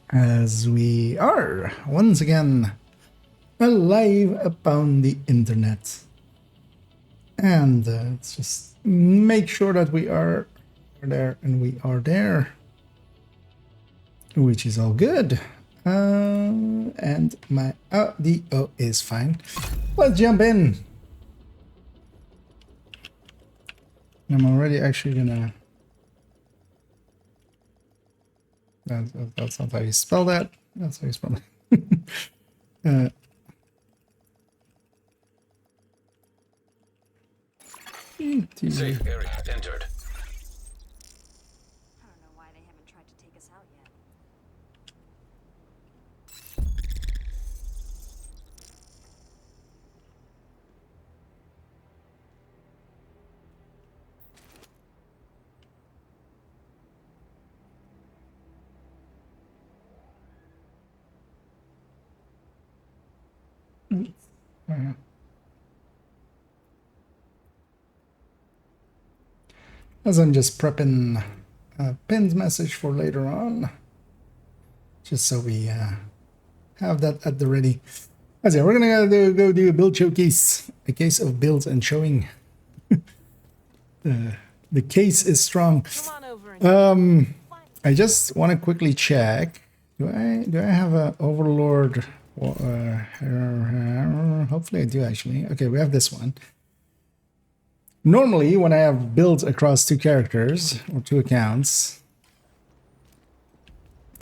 as we are once again alive upon the internet. And let's just make sure that we are there and we are there, which is all good. And my audio is fine. Let's jump in. I'm already actually gonna... That's not how you spell that. That's how you spell it. Safe area entered. I don't know why they haven't tried to take us out yet. As I'm just prepping a pinned message for later on, just so we have that at the ready. As yeah, we're gonna go do a build showcase, a case of builds and showing. The case is strong. Come on over and I just want to quickly check. Do I have a overlord? Hopefully I do actually. Okay, we have this one. Normally, when I have builds across two characters or two accounts,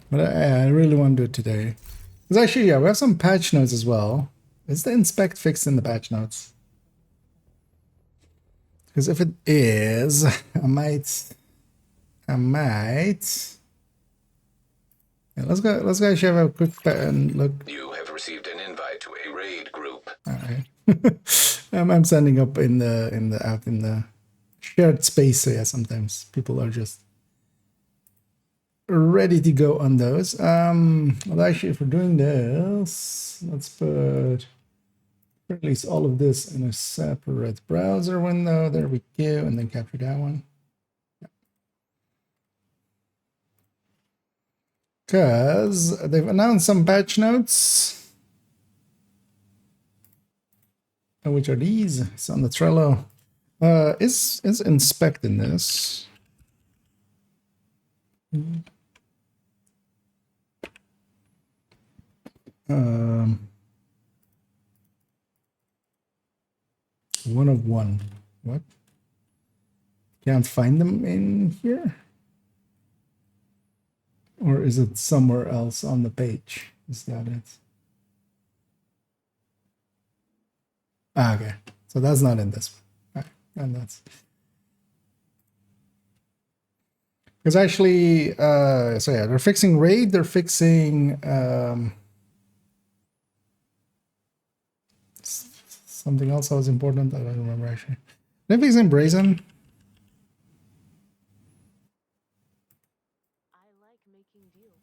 but I really want to do it today. Because actually, yeah, we have some patch notes as well. Is the inspect fixed in the patch notes? Because if it is, I might. Yeah, let's go actually have a quick look. You have received an invite to a raid group. Alright. I'm standing up in the shared space, so yeah, sometimes people are just ready to go on those. Well, actually, if we're doing this, let's put at least all of this in a separate browser window. There we go, and then capture that one. Because they've announced some patch notes. Which are these? It's on the Trello. Is inspect in this? One of one. What? Can't find them in here? Or is it somewhere else on the page? Is that it? Ah, okay. So that's not in this one. Right. And that's... Because actually, so yeah, they're fixing raid, they're fixing something else that was important. I don't remember actually. They're fixing brazen. I like making deals.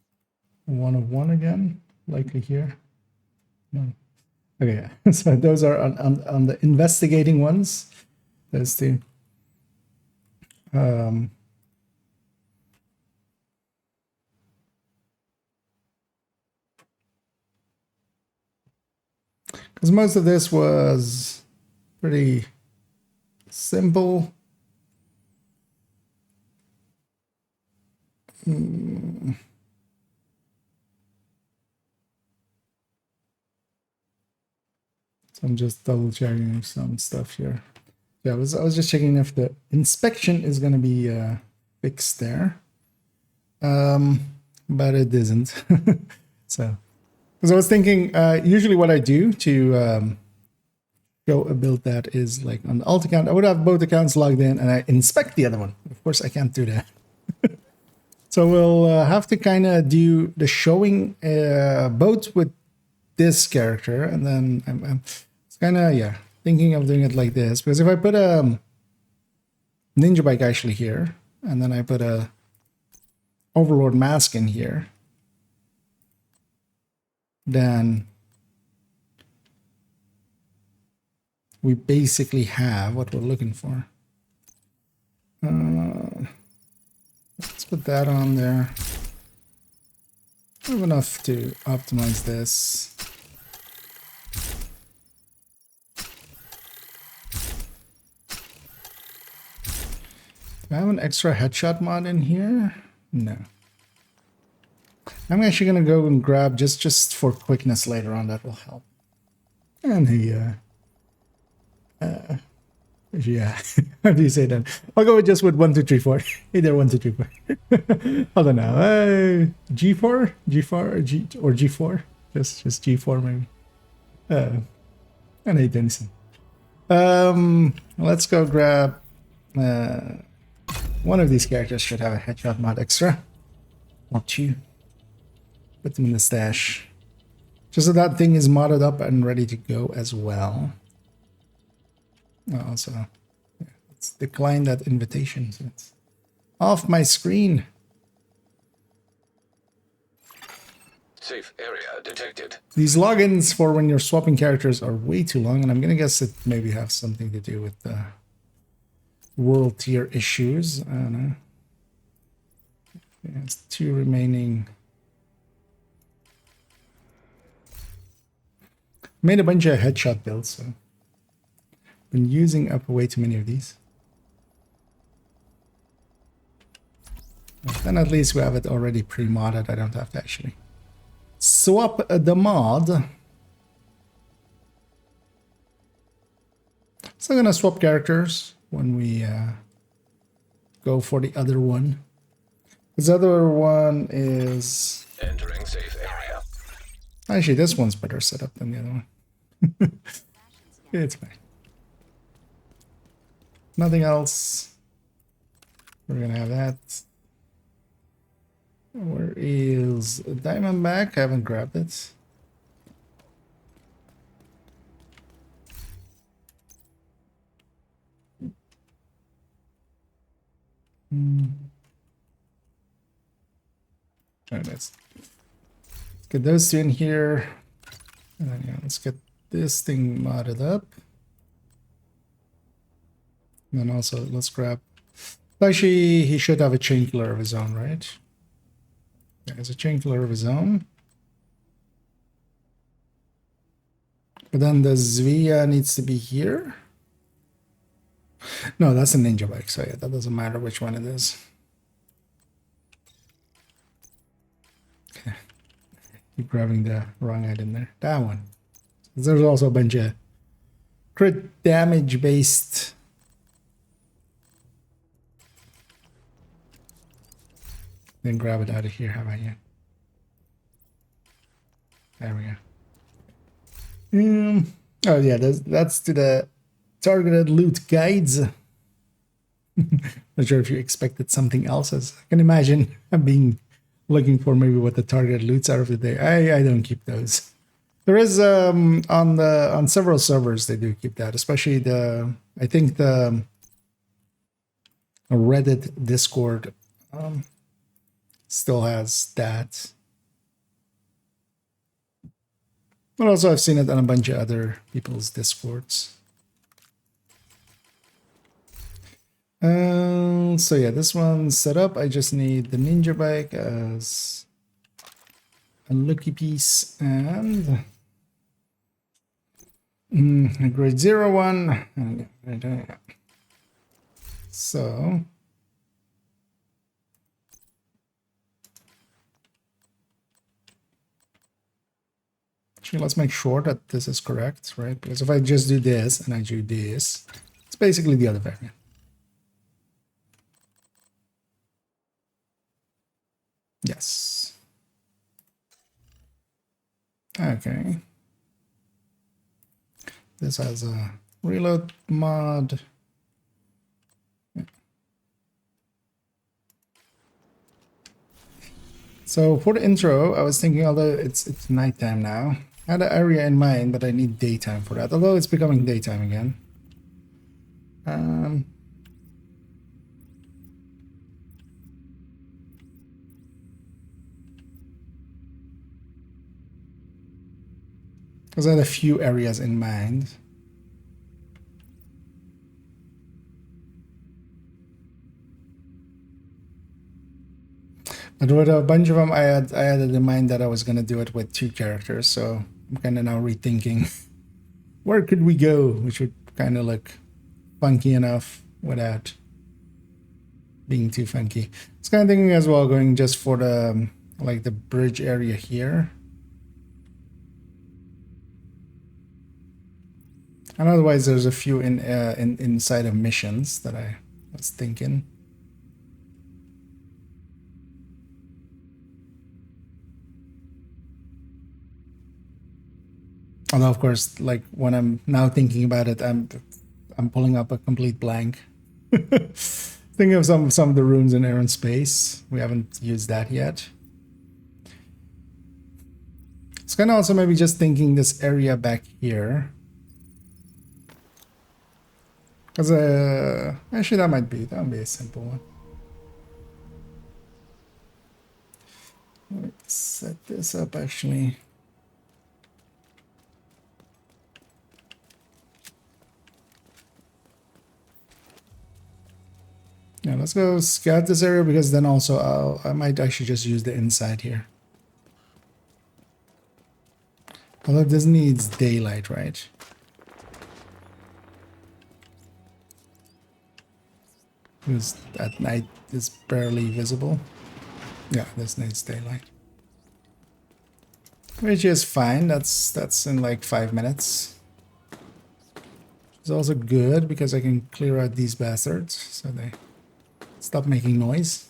One of one again, likely here. No. Okay, so those are on the investigating ones. Those two. Because most of this was pretty simple. So I'm just double checking some stuff here. Yeah, I was just checking if the inspection is going to be fixed there. But it isn't. So, because I was thinking, usually what I do to show a build that is like on the alt account, I would have both accounts logged in and I inspect the other one. Of course, I can't do that. So we'll have to kind of do the showing both with this character, and then I'm kind of, yeah, thinking of doing it like this. Because if I put a ninja bike actually here, and then I put a overlord mask in here, then we basically have what we're looking for. Let's put that on there. I have enough to optimize this. Do I have an extra headshot mod in here? No. I'm actually gonna go and grab just for quickness later on. That will help. And yeah, how do you say that? I'll go with just with 1, 2, 3, 4. Either 1, 2, 3, 4. I don't know. G4, G4, or G4. Just G4 maybe. And 8 Denison. Let's go grab. One of these characters should have a headshot mod extra. Or 2. Put them in the stash. Just so that thing is modded up and ready to go as well. Also, yeah, let's decline that invitation. So it's off my screen. Safe area detected. These logins for when you're swapping characters are way too long, and I'm gonna guess it maybe have something to do with the world tier issues. I don't know. Yeah, it's 2 remaining. Made a bunch of headshot builds, so been using up way too many of these. But then at least we have it already pre-modded. I don't have to actually swap the mod. So I'm gonna swap characters when we go for the other one. This other one is Entering safe area. actually this one's better set up than the other one. It's fine. Nothing else. We're gonna have that. Where is Diamondback? I haven't grabbed it. Alright, let's get those 2 in here. And then yeah, let's get this thing modded up. And then also let's grab. Actually, he should have a chain killer of his own, right? Yeah, it's a chain killer of his own. But then the Zvia needs to be here. No, that's a ninja bike, so yeah, that doesn't matter which one it is. Keep grabbing the wrong item there. That one. There's also a bunch of crit damage based. Then grab it out of here. How about you? There we go. Oh yeah, that's to the targeted loot guides. Not sure if you expected something else. As I can imagine, I'm being looking for maybe what the targeted loots are of the day. I don't keep those. There is on several servers they do keep that, especially I think the Reddit Discord still has that. But also I've seen it on a bunch of other people's Discords. So yeah, this one's set up. I just need the ninja bike as a lucky piece and a grade 0 one. So actually, let's make sure that this is correct, right? Because if I just do this and I do this, it's basically the other variant. Yes. Okay. This has a reload mod. So for the intro, I was thinking, although it's nighttime now, I had an area in mind, but I need daytime for that. Although it's becoming daytime again. Because I had a few areas in mind. But with a bunch of them, I had in mind that I was gonna do it with 2 characters, so I'm kind of now rethinking where could we go, which would kind of look funky enough without being too funky. It's kind of thinking as well going just for the like the bridge area here. And otherwise, there's a few inside of missions that I was thinking. Although, of course, like when I'm now thinking about it, I'm pulling up a complete blank. Thinking of some of the rooms in Air and Space. We haven't used that yet. It's kind of also maybe just thinking this area back here. Because actually that might be a simple one. Let me set this up actually. Yeah, let's go scout this area because then also I might actually just use the inside here. Although this needs daylight, right? Because at night it's barely visible. Yeah, this needs daylight. Which is fine. That's in like 5 minutes. It's also good because I can clear out these bastards so they stop making noise.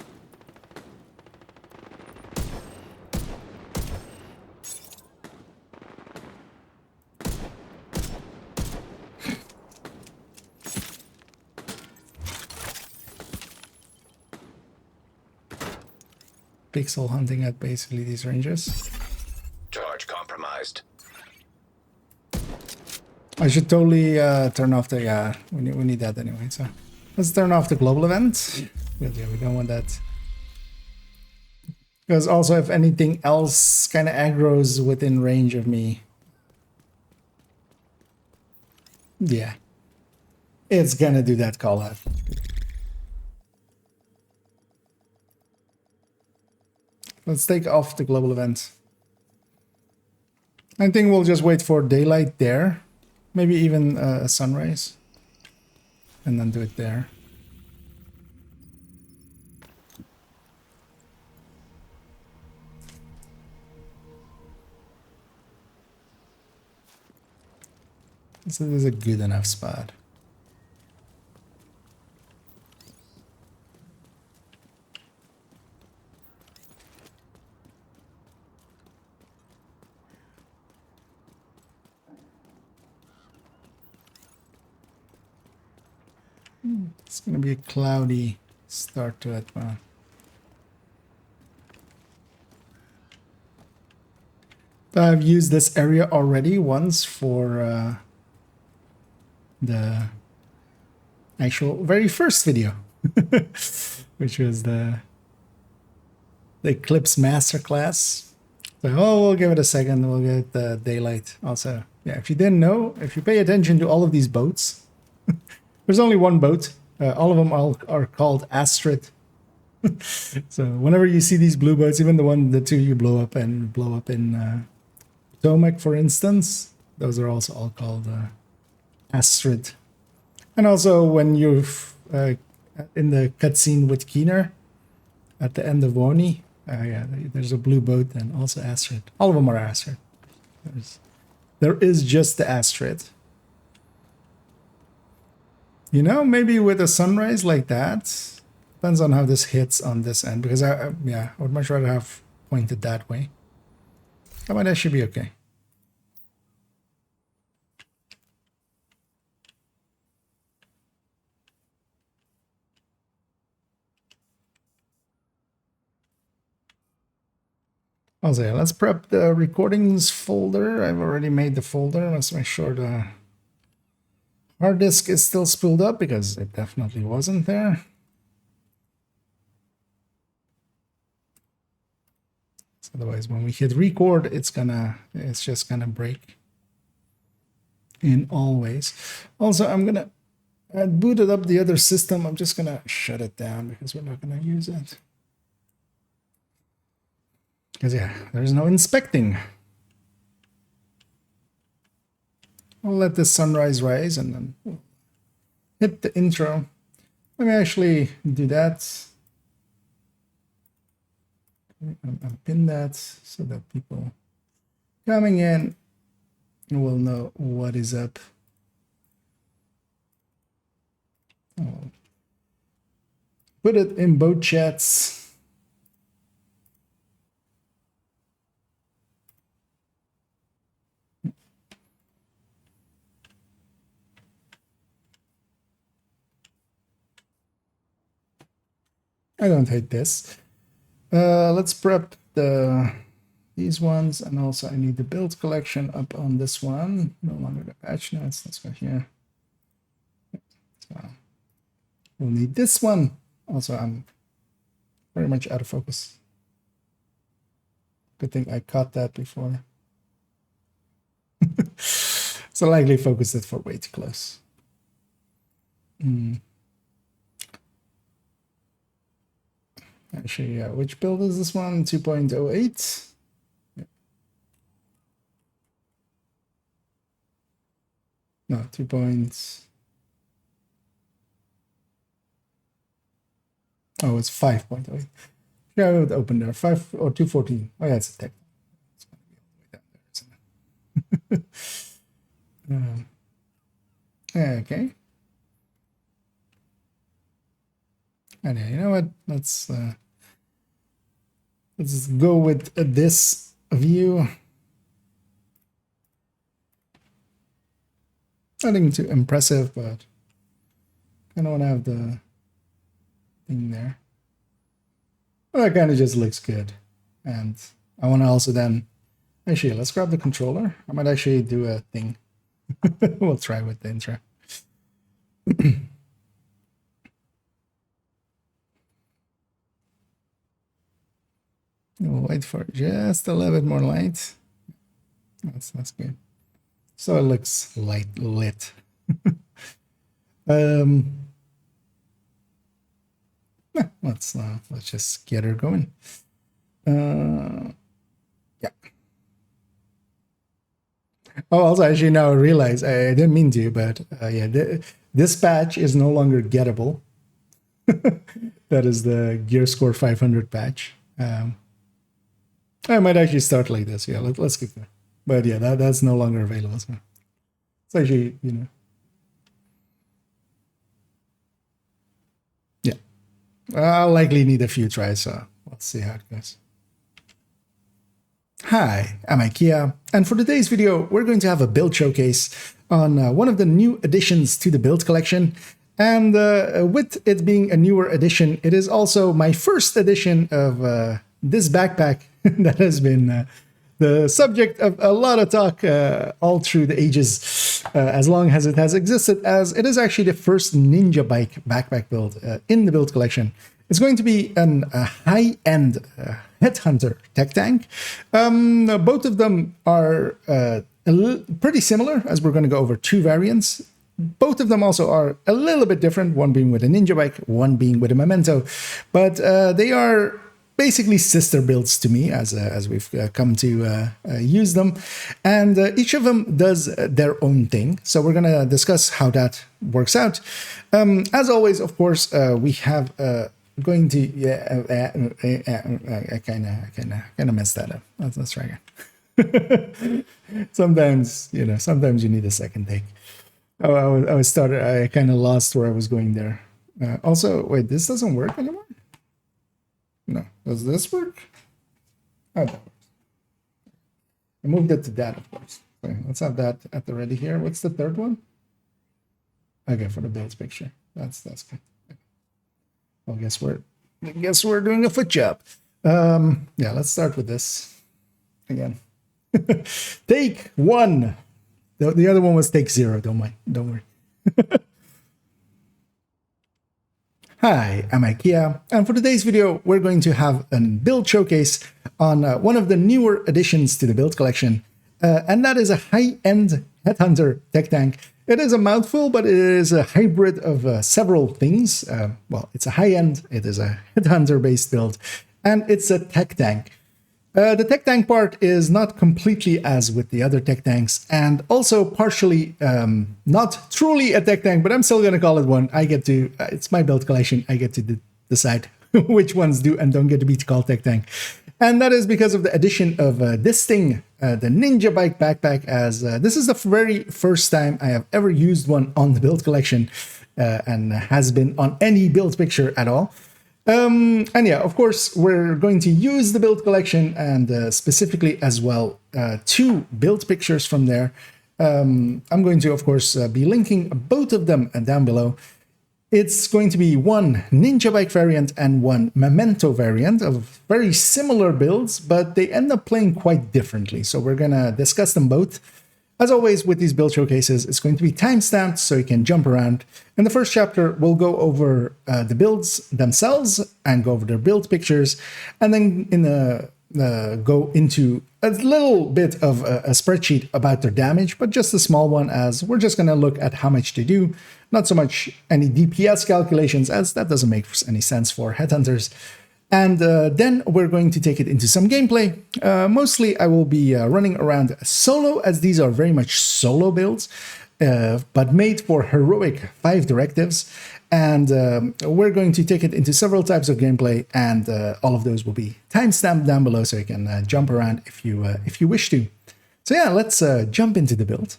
Pixel hunting at basically these ranges. Charge compromised. I should totally turn off the, yeah, we need that anyway, so let's turn off the global event. Yeah, we don't want that. Because also if anything else kind of aggroes within range of me, yeah, it's gonna do that call out. Let's take off the global event. I think we'll just wait for daylight there. Maybe even a sunrise. And then do it there. This is a good enough spot. It's going to be a cloudy start to it. Wow. I've used this area already once for the actual very first video, which was the Eclipse Masterclass. So, oh, we'll give it a second. We'll get the daylight also. Yeah, if you didn't know, if you pay attention to all of these boats, there's only one boat. All of them are called Astrid. So whenever you see these blue boats, even the 2 you blow up in Potomac, for instance, those are also all called Astrid. And also when you're in the cutscene with Keener at the end of Woni, yeah, there's a blue boat and also Astrid. All of them are Astrid. There is just the Astrid. You know, maybe with a sunrise like that, depends on how this hits on this end, because I would much rather have pointed that way. That might actually be okay. Also, yeah, let's prep the recordings folder. I've already made the folder. Let's make sure the hard disk is still spooled up because it definitely wasn't there. So otherwise, when we hit record, it's just gonna break in all ways. Also, I'm gonna booted up the other system. I'm just gonna shut it down because we're not gonna use it. Because, yeah, there's no inspecting. I'll let the sunrise rise and then we'll hit the intro. Let me actually do that. And pin that so that people coming in will know what is up. I'll put it in both chats. I don't hate this. Let's prep these ones, and also I need the build collection up on this one. No longer the patch notes. Let's go here. So we'll need this one. Also, I'm very much out of focus. Good thing I caught that before. So likely focused it for way too close. Actually, yeah, which build is this one? 2.08? Yeah. No, 2. Oh, it's 5.08. Yeah, I would open there. 5 or 214. Oh, yeah, it's a tech. It's going to be all the way down there, isn't it? Okay. And yeah, you know what? Let's go with this view. Nothing too impressive, but kind of want to have the thing there. Well, that kind of just looks good. And I want to also then, actually, let's grab the controller. I might actually do a thing. We'll try with the intro. We'll wait for just a little bit more light. That's good. So it looks lit. Let's just get her going. Yeah. Oh, also, actually, now I realize I didn't mean to, but yeah, this patch is no longer gettable. That is the Gear Score 500 patch. I might actually start like this. Yeah, let's keep that. But yeah, that's no longer available. So it's actually, you know. Yeah. I'll likely need a few tries, so let's see how it goes. Hi, I'm IKEA, and for today's video, we're going to have a build showcase on one of the new additions to the build collection. And with it being a newer edition, it is also my first edition of this backpack that has been the subject of a lot of talk all through the ages, as long as it has existed, as it is actually the first Ninja bike backpack build in the build collection. It's going to be a high-end Headhunter tech tank. Both of them are pretty similar, as we're going to go over two variants. Both of them also are a little bit different, one being with a Ninja bike, one being with a Memento, but they are basically sister builds to me as we've come to use them, and each of them does their own thing. So we're going to discuss how that works out. As always, of course, we have going to I kind of messed that up. Let's try again. Sometimes you need a second take. I kind of lost where I was going there. Also, wait, this doesn't work anymore? No. Does this work? Oh, that works. I moved it to that, of course. Okay, let's have that at the ready here. What's the third one? Okay, for the builds picture. That's good. Okay. Well, guess we're doing a foot job. Yeah, let's start with this again. Take one. The other one was take 0. Don't worry. Hi, I'm IKEA, and for today's video, we're going to have a build showcase on one of the newer additions to the build collection, and that is a high-end Headhunter tech tank. It is a mouthful, but it is a hybrid of several things. Well, it's a high-end, it is a Headhunter-based build, and it's a tech tank. The tech tank part is not completely as with the other tech tanks, and also partially not truly a tech tank, but I'm still going to call it one. I get to, it's my build collection, I get to decide which ones do and don't get to be called tech tank. And that is because of the addition of this thing, the Ninja Bike backpack, as this is the very first time I have ever used one on the build collection and has been on any build picture at all. And yeah, of course, we're going to use the build collection and specifically as well 2 build pictures from there. I'm going to, of course, be linking both of them down below. It's going to be one Ninja Bike variant and one Memento variant of very similar builds, but they end up playing quite differently. So we're going to discuss them both. As always, with these build showcases, it's going to be timestamped so you can jump around. In the first chapter, we'll go over the builds themselves and go over their build pictures, and then go into a little bit of a spreadsheet about their damage, but just a small one, as we're just going to look at how much they do, not so much any DPS calculations, as that doesn't make any sense for headhunters. And then we're going to take it into some gameplay. Mostly I will be running around solo, as these are very much solo builds, but made for heroic 5 directives. And we're going to take it into several types of gameplay, and all of those will be timestamped down below so you can jump around if you wish to. So yeah, let's jump into the build.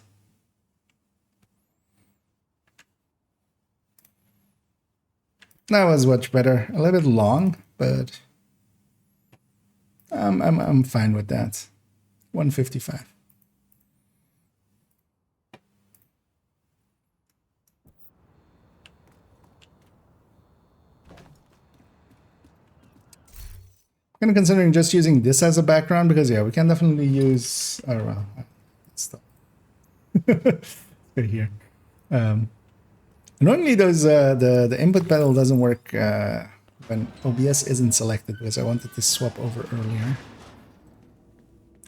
That was much better. A little bit long, but I'm fine with that. 155. I'm considering just using this as a background because yeah, we can definitely use. Oh well, stop. Good here. Normally, those the input pedal doesn't work when OBS isn't selected, because I wanted to swap over earlier.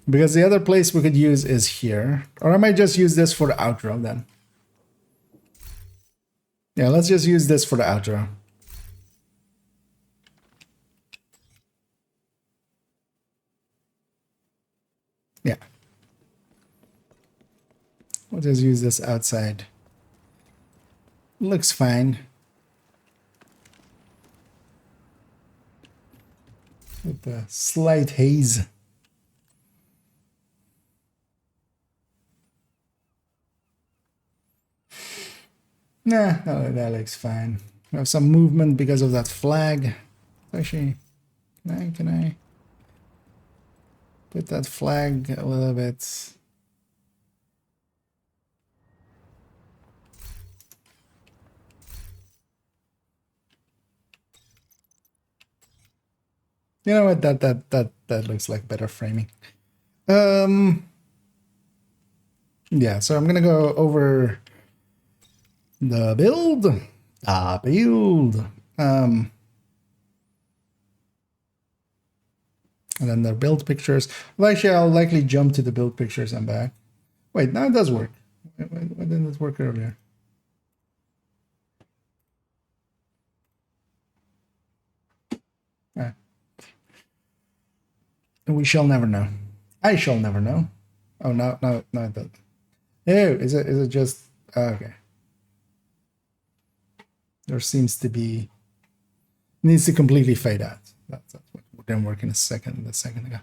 Because the other place we could use is here, or I might just use this for the outro then. Yeah, let's just use this for the outro. Yeah. We'll just use this outside. Looks fine. With the slight haze. Nah, no, that looks fine. We have some movement because of that flag. Actually, can I put that flag a little bit? You know what? That looks like better framing. Yeah, so I'm gonna go over the build. And then the build pictures. Well, actually, I'll likely jump to the build pictures and back. Wait, now it does work. Why didn't it work earlier? Ah. We shall never know. I shall never know. Oh, no, it doesn't. Oh, is it just... okay. There seems to be... needs to completely fade out. That's what didn't work in a second ago.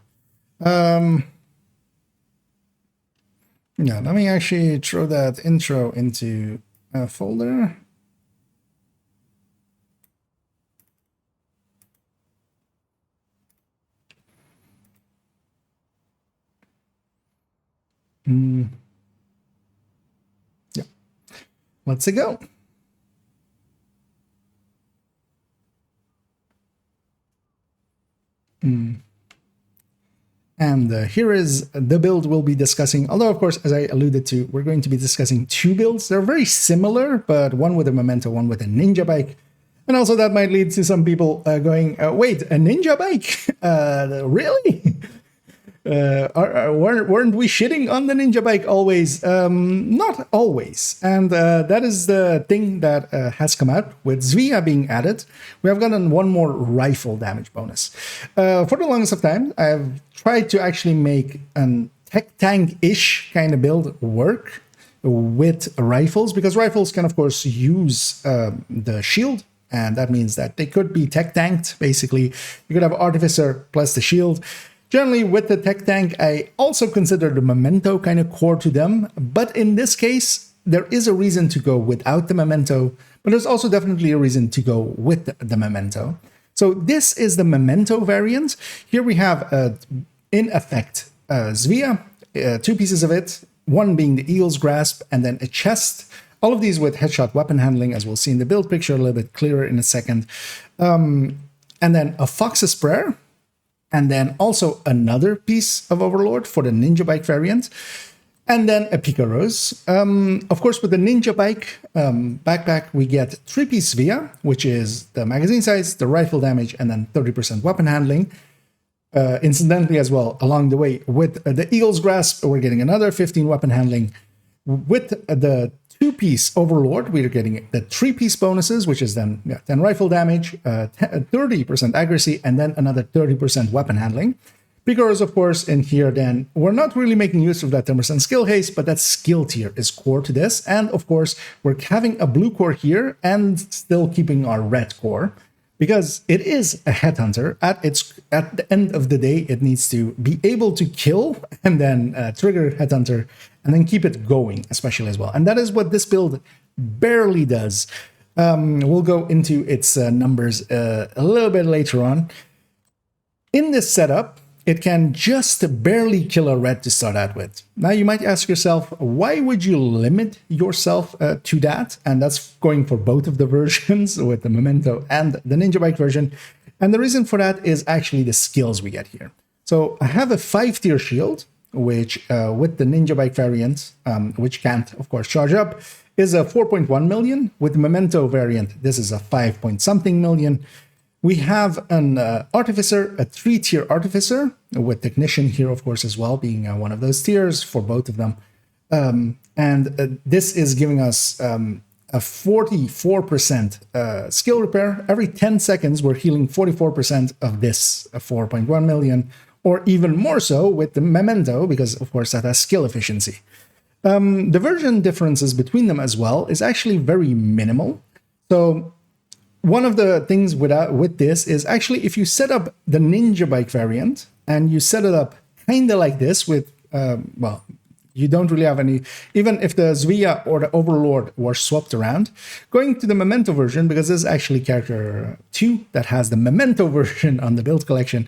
Yeah, let me actually throw that intro into a folder. Yeah, let's go. And here is the build we'll be discussing. Although, of course, as I alluded to, we're going to be discussing 2 builds. They're very similar, but one with a Memento, one with a Ninja Bike. And also that might lead to some people going, wait, a Ninja Bike? Really? Weren't we shitting on the ninja bike always? Not always. And that is the thing that has come out with Zvia being added. We have gotten one more rifle damage bonus. For the longest of time, I've tried to actually make an tech tank-ish kind of build work with rifles, because rifles can, of course, use the shield. And that means that they could be tech tanked, basically. You could have Artificer plus the shield. Generally, with the tech tank, I also consider the memento kind of core to them. But in this case, there is a reason to go without the memento, but there's also definitely a reason to go with the memento. So this is the memento variant. Here we have, in effect, Zvia, two pieces of it, one being the Eagle's Grasp, and then a chest. All of these with headshot weapon handling, as we'll see in the build picture a little bit clearer in a second. And then a Fox's Prayer, and then also another piece of Overlord for the Ninja Bike variant, and then a Pika Rose. Of course, with the Ninja Bike backpack, we get 3-piece Via, which is the magazine size, the rifle damage, and then 30% weapon handling. Incidentally, as well, along the way, with the Eagle's Grasp, we're getting another 15 weapon handling. With the 2-piece Overlord, we're getting the 3-piece bonuses, which is then 10 rifle damage, 30% accuracy, and then another 30% weapon handling. Because, of course, in here, then, we're not really making use of that 10% skill haste, but that skill tier is core to this. And, of course, we're having a blue core here and still keeping our red core. Because it is a headhunter. At the end of the day, it needs to be able to kill and then trigger headhunter and then keep it going, especially as well. And that is what this build barely does. We'll go into its numbers a little bit later on. In this setup, it can just barely kill a red to start out with. Now you might ask yourself, why would you limit yourself to that? And that's going for both of the versions, with the Memento and the Ninja Bike version. And the reason for that is actually the skills we get here. So I have a 5-tier shield, which with the Ninja Bike variant, which can't, of course, charge up, is a 4.1 million. With the Memento variant, this is a 5-point-something million. We have an Artificer, a 3-tier Artificer, with Technician here, of course, as well, being one of those tiers for both of them. And this is giving us a 44% skill repair. Every 10 seconds, we're healing 44% of this 4.1 million, or even more so with the Memento, because, of course, that has skill efficiency. The version differences between them as well is actually very minimal. So one of the things with this is actually if you set up the Ninja Bike variant and you set it up kind of like this with, well, you don't really have any, even if the Zvia or the Overlord were swapped around, going to the Memento version, because this is actually character 2 that has the Memento version on the build collection,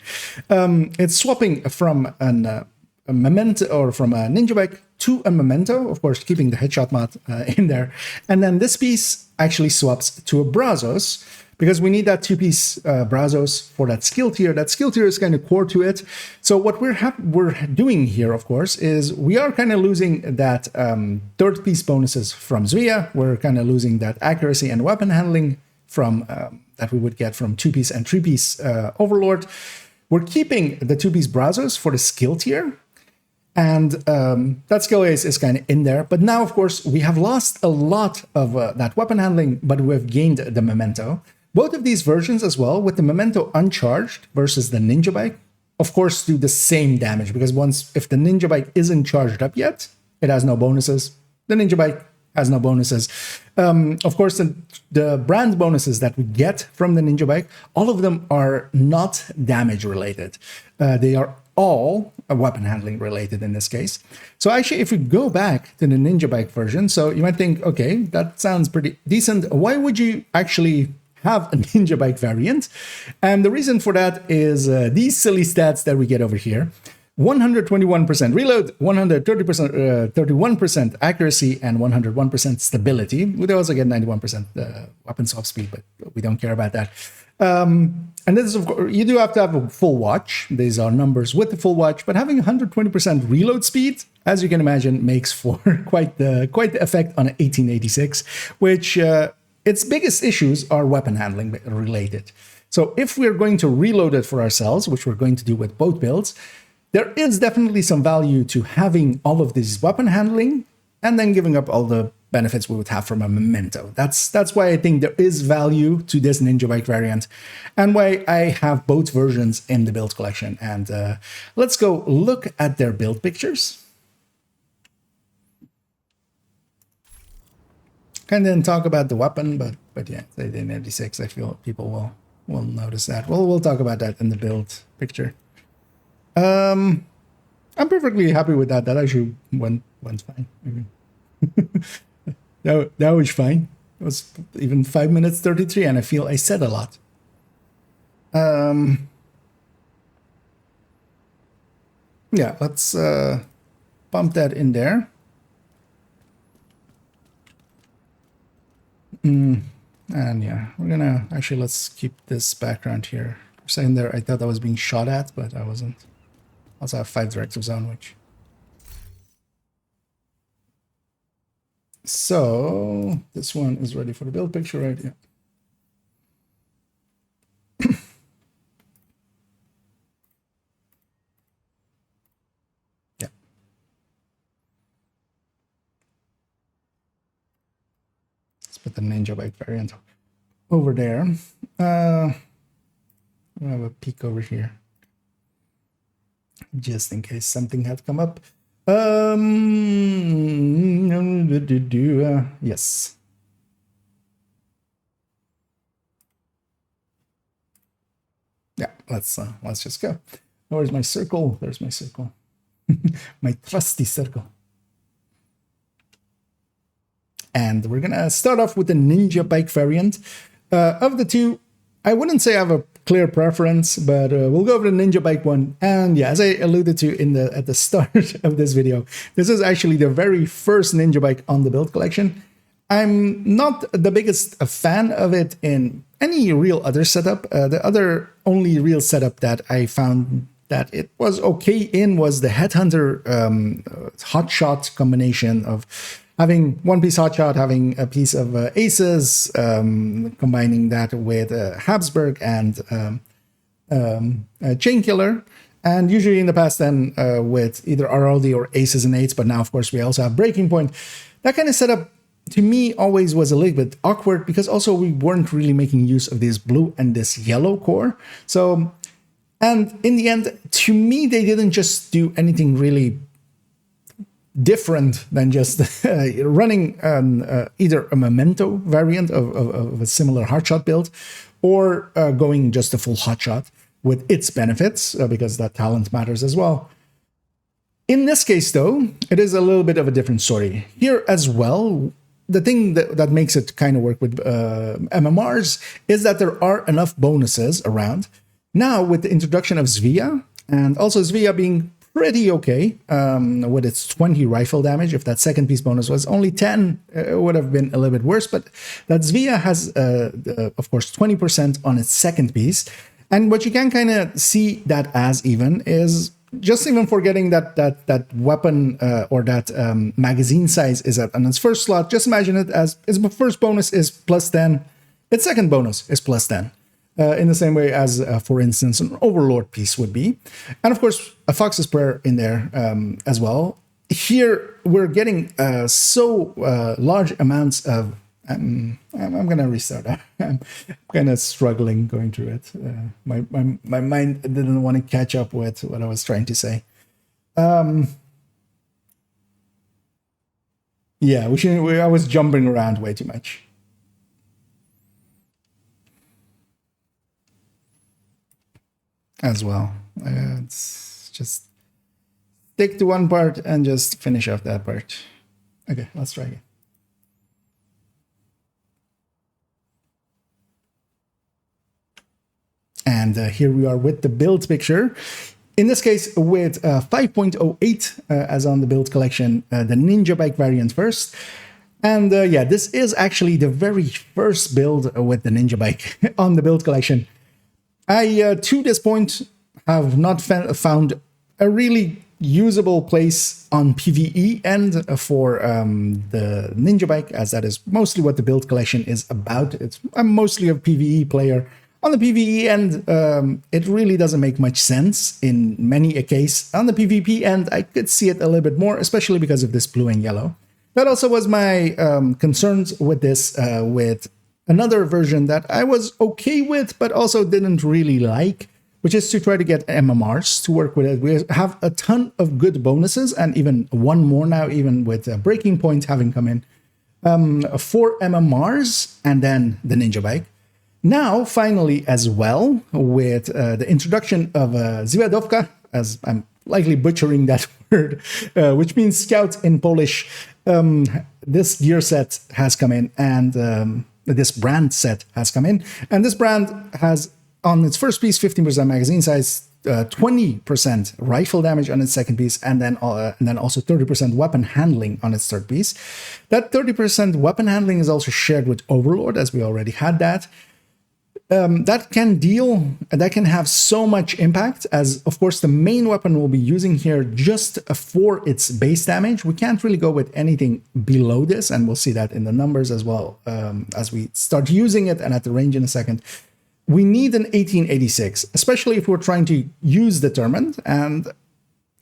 it's swapping from a Memento or from a Ninja Bike to a Memento, of course, keeping the headshot mod in there. And then this piece actually swaps to a Brazos, because we need that 2-piece Brazos for that skill tier. That skill tier is kind of core to it. So what we're doing here, of course, is we are kind of losing that 3rd-piece bonuses from Zvia. We're kind of losing that accuracy and weapon handling from that we would get from 2-piece and 3-piece Overlord. We're keeping the 2-piece Brazos for the skill tier. And that skill ace is kind of in there. But now, of course, we have lost a lot of that weapon handling, but we've gained the Memento. Both of these versions as well, with the Memento uncharged versus the Ninja Bike, of course, do the same damage. Because if the Ninja Bike isn't charged up yet, it has no bonuses. The Ninja Bike has no bonuses. Of course, the brand bonuses that we get from the Ninja Bike, all of them are not damage related. They are all weapon handling related in this case. So actually, if we go back to the Ninja Bike version, so you might think, okay, that sounds pretty decent. Why would you actually have a Ninja Bike variant? And the reason for that is these silly stats that we get over here. 121% reload, 31% accuracy, and 101% stability. We also get 91% weapon swap speed, but we don't care about that. And this is, of course, you do have to have a full watch. These are numbers with the full watch, but having 120% reload speed, as you can imagine, makes for quite the effect on an 1886, which its biggest issues are weapon handling related. So if we're going to reload it for ourselves, which we're going to do with both builds, there is definitely some value to having all of this weapon handling and then giving up all the benefits we would have from a memento. That's why I think there is value to this Ninja Bike variant and why I have both versions in the build collection. And let's go look at their build pictures. And then talk about the weapon, but yeah, the 86, I feel people will notice that. We'll talk about that in the build picture. I'm perfectly happy with that. That actually went fine. that was fine. It was even 5 minutes 33, and I feel I said a lot. Yeah, let's bump that in there. And yeah, we're gonna actually, let's keep this background here. For a second there, I thought I was being shot at, but I wasn't. Also have 5 directives on, which. So this one is ready for the build picture, right? Yeah. Yeah. Let's put the Ninja Bike variant over there. I have a peek over here, just in case something had come up. Yes. Yeah, let's just go. Where's my circle? There's my circle. My trusty circle. And we're gonna start off with the Ninja Bike variant. Of the two, I wouldn't say I have a clear preference, but we'll go over the Ninja Bike one. And yeah, as I alluded to at the start of this video, this is actually the very first Ninja Bike on the build collection. I'm not the biggest fan of it in any real other setup. The other only real setup that I found that it was okay in was the Headhunter Hotshot combination of having one-piece Hotshot, having a piece of Aces, combining that with Habsburg and Chainkiller. And usually in the past then with either RLD or Aces and 8s, but now of course we also have Breaking Point. That kind of setup to me always was a little bit awkward because also we weren't really making use of this blue and this yellow core. So, and in the end, to me, they didn't just do anything really different than just running either a memento variant of a similar hotshot build or going just a full hotshot with its benefits because that talent matters as well. In this case, though, it is a little bit of a different story. Here as well, the thing that makes it kind of work with MMRs is that there are enough bonuses around. Now, with the introduction of Svea, and also Svea being pretty okay with its 20 rifle damage. If that second piece bonus was only 10, it would have been a little bit worse. But that Svea has, of course, 20% on its second piece. And what you can kind of see that as even is just even forgetting that weapon or that magazine size is on its first slot. Just imagine it as its first bonus is plus 10. Its second bonus is plus 10. In the same way as, for instance, an Overlord piece would be. And of course, a Fox's Prayer in there as well. Here, we're getting so large amounts of... I'm going to restart. I'm kind of struggling going through it. My mind didn't want to catch up with what I was trying to say. Yeah, I was jumping around way too much. As well. It's just stick to one part and just finish off that part. Okay, let's try again. And here we are with the build picture. In this case, with 5.08 as on the build collection, the Ninja Bike variant first. And yeah, this is actually the very first build with the Ninja Bike on the build collection. I, to this point, have not found a really usable place on PvE end for the Ninja Bike, as that is mostly what the build collection is about. I'm mostly a PvE player. On the PvE end, it really doesn't make much sense in many a case. On the PvP end, I could see it a little bit more, especially because of this blue and yellow. That also was my concerns with this, with another version that I was okay with, but also didn't really like, which is to try to get MMRs to work with it. We have a ton of good bonuses, and even one more now, even with Breaking Point having come in. 4 MMRs, and then the Ninja Bike. Now, finally, as well, with the introduction of Zwiadowka, as I'm likely butchering that word, which means scout in Polish, this gear set has come in, and this brand set has come in. And this brand has, on its first piece, 15% magazine size, 20% rifle damage on its second piece, and then also 30% weapon handling on its third piece. That 30% weapon handling is also shared with Overlord, as we already had that. That can have so much impact, as of course the main weapon we'll be using here just for its base damage. We can't really go with anything below this, and we'll see that in the numbers as well as we start using it and at the range in a second. We need an 1886, especially if we're trying to use Determined, and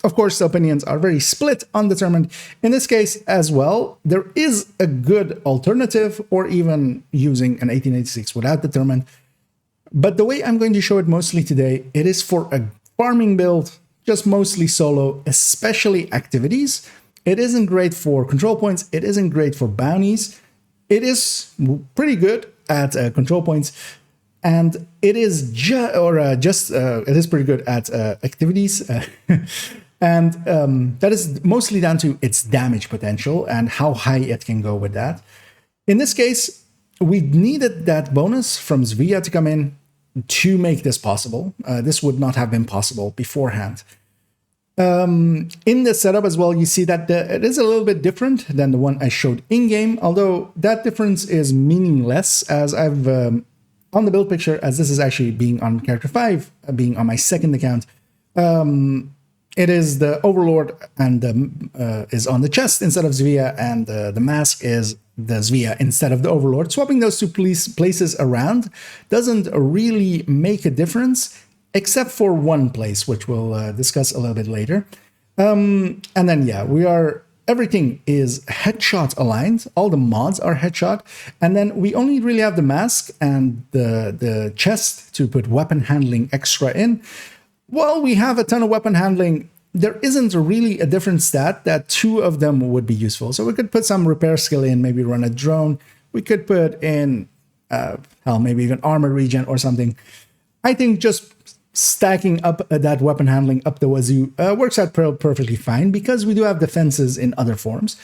of course the opinions are very split on Determined. In this case as well, there is a good alternative, or even using an 1886 without Determined. But the way I'm going to show it mostly today, it is for a farming build, just mostly solo, especially activities. It isn't great for control points. It isn't great for bounties. It is pretty good at control points, and it is it is pretty good at activities. And that is mostly down to its damage potential and how high it can go with that. In this case, we needed that bonus from Zvia to come in to make this possible. This would not have been possible beforehand. In the setup as well, you see that it is a little bit different than the one I showed in-game, although that difference is meaningless, as I've, on the build picture, as this is actually being on character 5, being on my second account, it is the Overlord and is on the chest instead of Zvia, and the mask is the Zvia instead of the Overlord. Swapping those two places around doesn't really make a difference, except for one place, which we'll discuss a little bit later. And then, yeah, everything is headshot aligned. All the mods are headshot. And then we only really have the mask and the chest to put weapon handling extra in. While we have a ton of weapon handling, there isn't really a different stat that 2 of them would be useful. So we could put some repair skill in, maybe run a drone. We could put in, maybe even armor regen or something. I think just stacking up that weapon handling up the wazoo works out perfectly fine, because we do have defenses in other forms.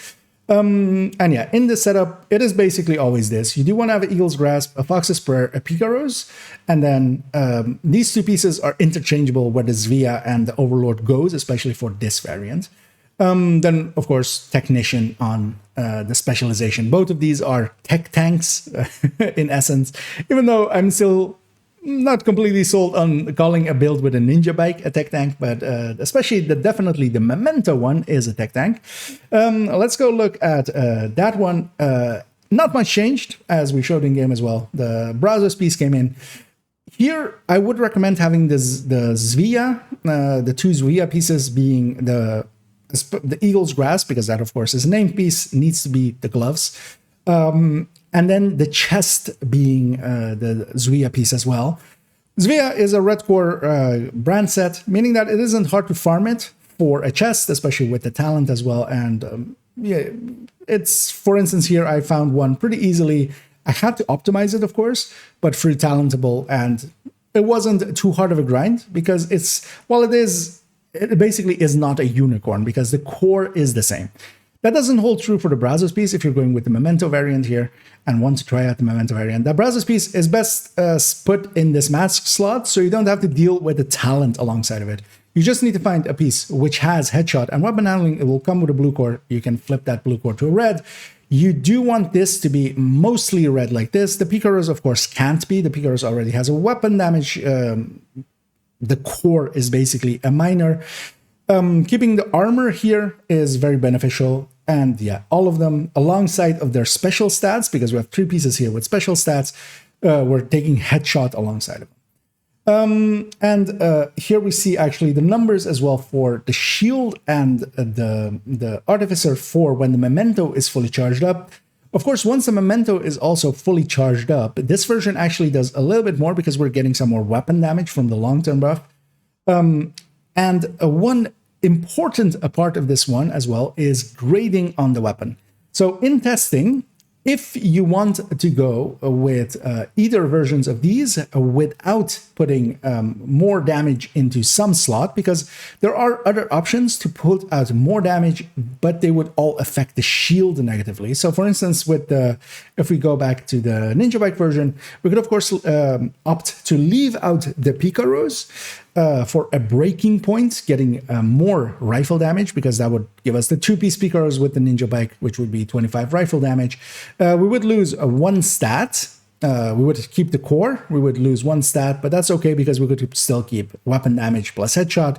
And yeah, in this setup, it is basically always this. You do want to have an Eagle's Grasp, a Fox's Prayer, a Picaro's, and then these 2 pieces are interchangeable where the Zvia and the Overlord goes, especially for this variant. Then, of course, Technician on the specialization. Both of these are tech tanks in essence, even though I'm still not completely sold on calling a build with a Ninja Bike a tech tank, but especially definitely the Memento one is a tech tank. Let's go look at that one. Not much changed, as we showed in game as well. The Brazos piece came in. Here, I would recommend having the Zvia, the 2 Zvia pieces being the Eagle's Grasp, because that, of course, is a named piece, needs to be the gloves. And then the chest being the Zvia piece as well. Zvia is a red core brand set, meaning that it isn't hard to farm it for a chest, especially with the talent as well. And yeah, it's, for instance, here I found one pretty easily. I had to optimize it, of course, but free talentable, and it wasn't too hard of a grind, because it basically is not a unicorn, because the core is the same. That doesn't hold true for the Brazos piece if you're going with the Memento variant here and want to try out the Memento variant. The Brazos piece is best put in this mask slot, so you don't have to deal with the talent alongside of it. You just need to find a piece which has headshot and weapon handling. It will come with a blue core. You can flip that blue core to a red. You do want this to be mostly red like this. The Picaros, of course, can't be. The Picaros already has a weapon damage. The core is basically a minor. Keeping the armor here is very beneficial. And yeah, all of them alongside of their special stats, because we have 3 pieces here with special stats, were taking headshot alongside of them. And here we see actually the numbers as well for the shield and the artificer for when the memento is fully charged up. Of course, once the memento is also fully charged up, this version actually does a little bit more because we're getting some more weapon damage from the long-term buff. And one important part of this one as well is grading on the weapon. So in testing, if you want to go with either versions of these without putting more damage into some slot, because there are other options to put out more damage, but they would all affect the shield negatively. So for instance, with the, if we go back to the Ninja Bike version, we could of course opt to leave out the Picaros for a breaking point, getting more rifle damage, because that would give us the 2-piece Picaros with the Ninja Bike, which would be 25 rifle damage. We would lose one stat. We would keep the core. We would lose one stat, but that's okay because we could still keep weapon damage plus headshot.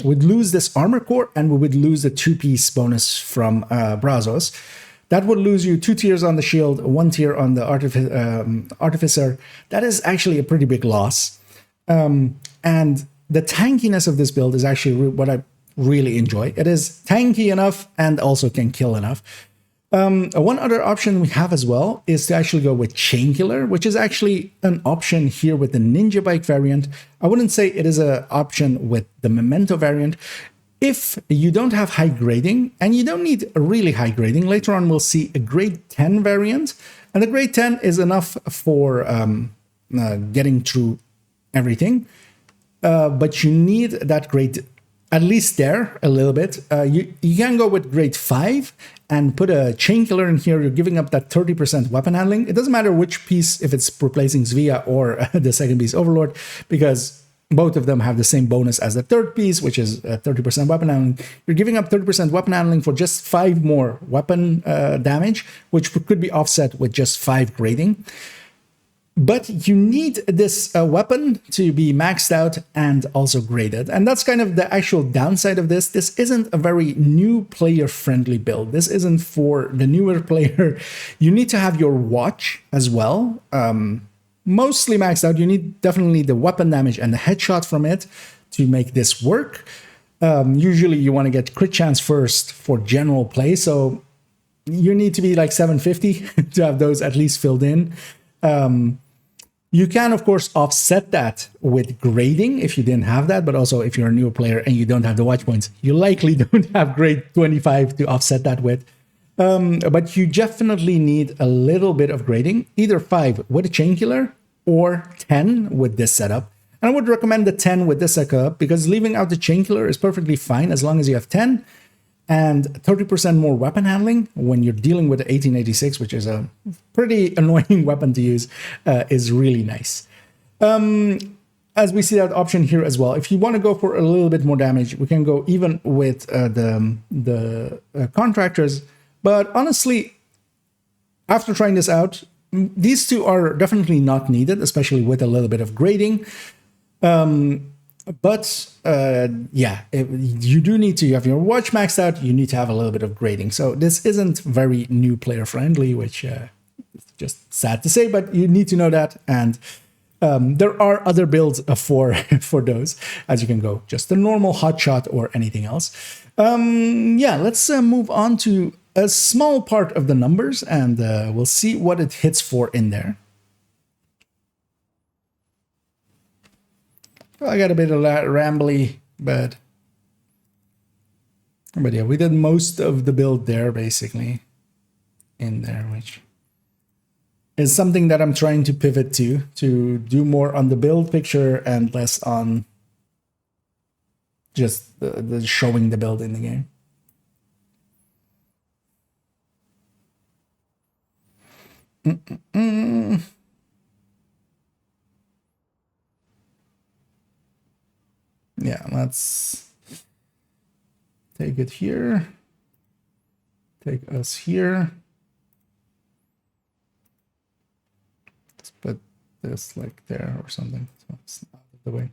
We'd lose this armor core, and we would lose the 2-piece bonus from Brazos. That would lose you 2 tiers on the shield, 1 tier on the artificer. That is actually a pretty big loss. And the tankiness of this build is actually what I really enjoy. It is tanky enough and also can kill enough. One other option we have as well is to actually go with Chain Killer, which is actually an option here with the Ninja Bike variant. I wouldn't say it is an option with the Memento variant. If you don't have high grading, and you don't need really high grading, later on we'll see a grade 10 variant, and the grade 10 is enough for getting through everything. But you need that grade, at least there a little bit. You can go with grade 5 and put a Chain Killer in here. You're giving up that 30% weapon handling. It doesn't matter which piece, if it's replacing Svea or the second piece Overlord, because both of them have the same bonus as the third piece, which is 30% weapon handling. You're giving up 30% weapon handling for just 5 more weapon damage, which could be offset with just 5 grading. But you need this weapon to be maxed out and also graded. And that's kind of the actual downside of this. This isn't a very new player-friendly build. This isn't for the newer player. You need to have your watch as well. Mostly maxed out. You need definitely the weapon damage and the headshot from it to make this work. Usually you want to get crit chance first for general play. So you need to be like 750 to have those at least filled in. You can, of course, offset that with grading if you didn't have that, but also if you're a newer player and you don't have the watch points, you likely don't have grade 25 to offset that with. But you definitely need a little bit of grading, either 5 with a Chain Killer or 10 with this setup. And I would recommend the 10 with this setup because leaving out the Chain Killer is perfectly fine as long as you have 10. And 30% more weapon handling when you're dealing with the 1886, which is a pretty annoying weapon to use, is really nice. As we see that option here as well, if you want to go for a little bit more damage, we can go even with the contractors. But honestly, after trying this out, these two are definitely not needed, especially with a little bit of grading. Yeah, you do need to have your watch maxed out. You need to have a little bit of grading. So this isn't very new player friendly, which is just sad to say, but you need to know that. And there are other builds for those, as you can go just the normal hotshot or anything else. Yeah, let's move on to a small part of the numbers, and we'll see what it hits for in there. I got a bit of that rambly, but yeah, we did most of the build there basically in there, which is something that I'm trying to pivot to do more on the build picture and less on just the showing the build in the game. Yeah, let's take it here. Take us here. Let's put this like there or something, so it's out of the way.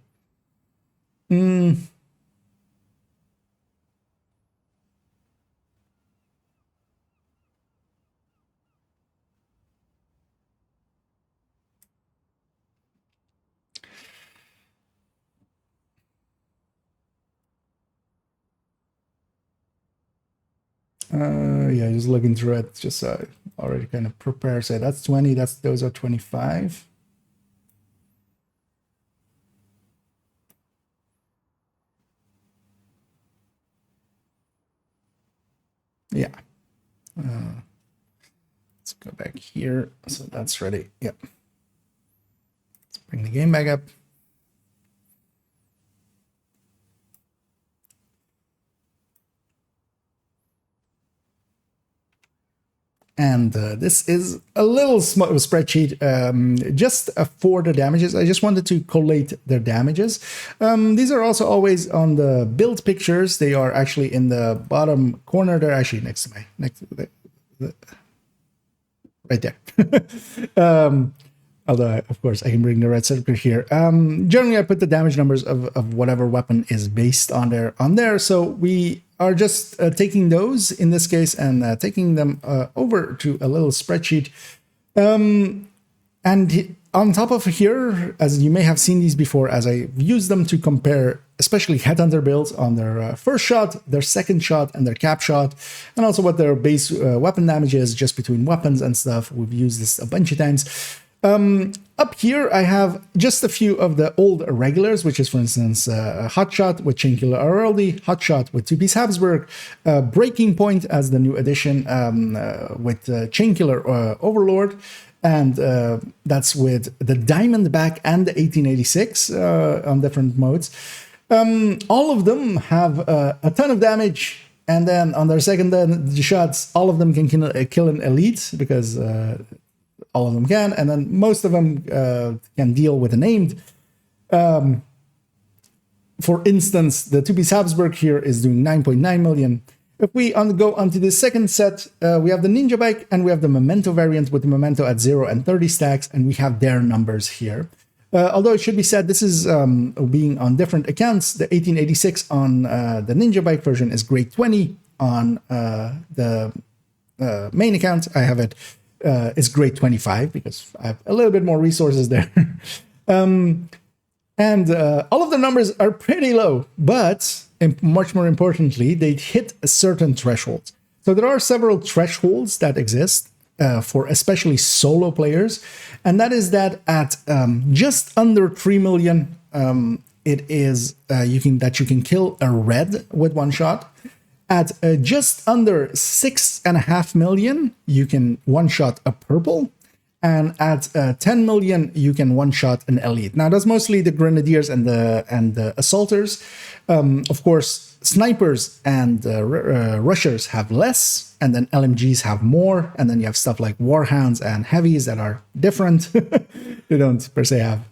Yeah, just looking through it, just already kind of prepare. So that's 20. Those are 25. Yeah. Let's go back here. So that's ready. Yep. Let's bring the game back up. And this is a little spreadsheet just for the damages. I just wanted to collate their damages. These are also always on the build pictures. They are actually in the bottom corner. They're actually next to right there. Although, of course, I can bring the red circle here. Generally, I put the damage numbers of whatever weapon is based on there. So we are just taking those in this case and taking them over to a little spreadsheet. And on top of here, as you may have seen these before, as I used them to compare, especially Headhunter builds on their first shot, their second shot, and their cap shot, and also what their base weapon damage is just between weapons and stuff. We've used this a bunch of times. Up here, I have just a few of the old regulars, which is, for instance, Hotshot with Chainkiller RLD, Hotshot with Two-Piece Habsburg, Breaking Point as the new addition with Chainkiller Overlord, and that's with the Diamondback and the 1886 on different modes. All of them have a ton of damage, and then on their second shots, all of them can kill an elite, because all of them can, and then most of them can deal with a named. For instance, the Two-Piece Habsburg here is doing 9.9 million. If we go onto the second set, we have the Ninja Bike and we have the Memento variant with the Memento at 0 and 30 stacks, and we have their numbers here. Although it should be said, this is being on different accounts. The 1886 on the Ninja Bike version is grade 20. On the main account, I have it is grade 25 because I have a little bit more resources there. And all of the numbers are pretty low, but much more importantly, they hit a certain threshold. So there are several thresholds that exist for especially solo players, and that is that at just under 3 million, it is you can kill a red with one shot. At just under 6.5 million, you can one-shot a purple. And at 10 million, you can one-shot an elite. Now, that's mostly the grenadiers and the assaulters. Of course, snipers and rushers have less, and then LMGs have more. And then you have stuff like warhounds and heavies that are different. They don't per se have.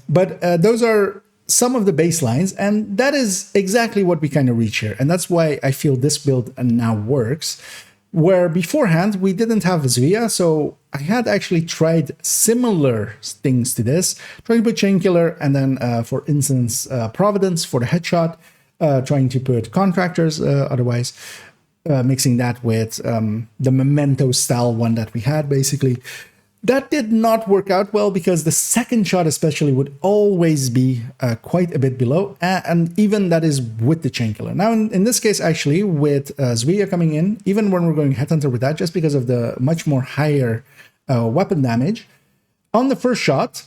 But those are some of the baselines, and that is exactly what we kind of reach here. And that's why I feel this build now works, where beforehand we didn't have Zvia, so I had actually tried similar things to this, trying to put Chainkiller, and then for instance Providence for the headshot, trying to put Contractors otherwise, mixing that with the Memento style one that we had basically. That did not work out well because the second shot especially would always be quite a bit below, and even that is with the Chainkiller. Now in this case actually with Zvia coming in, even when we're going Headhunter with that, just because of the much more higher weapon damage, on the first shot,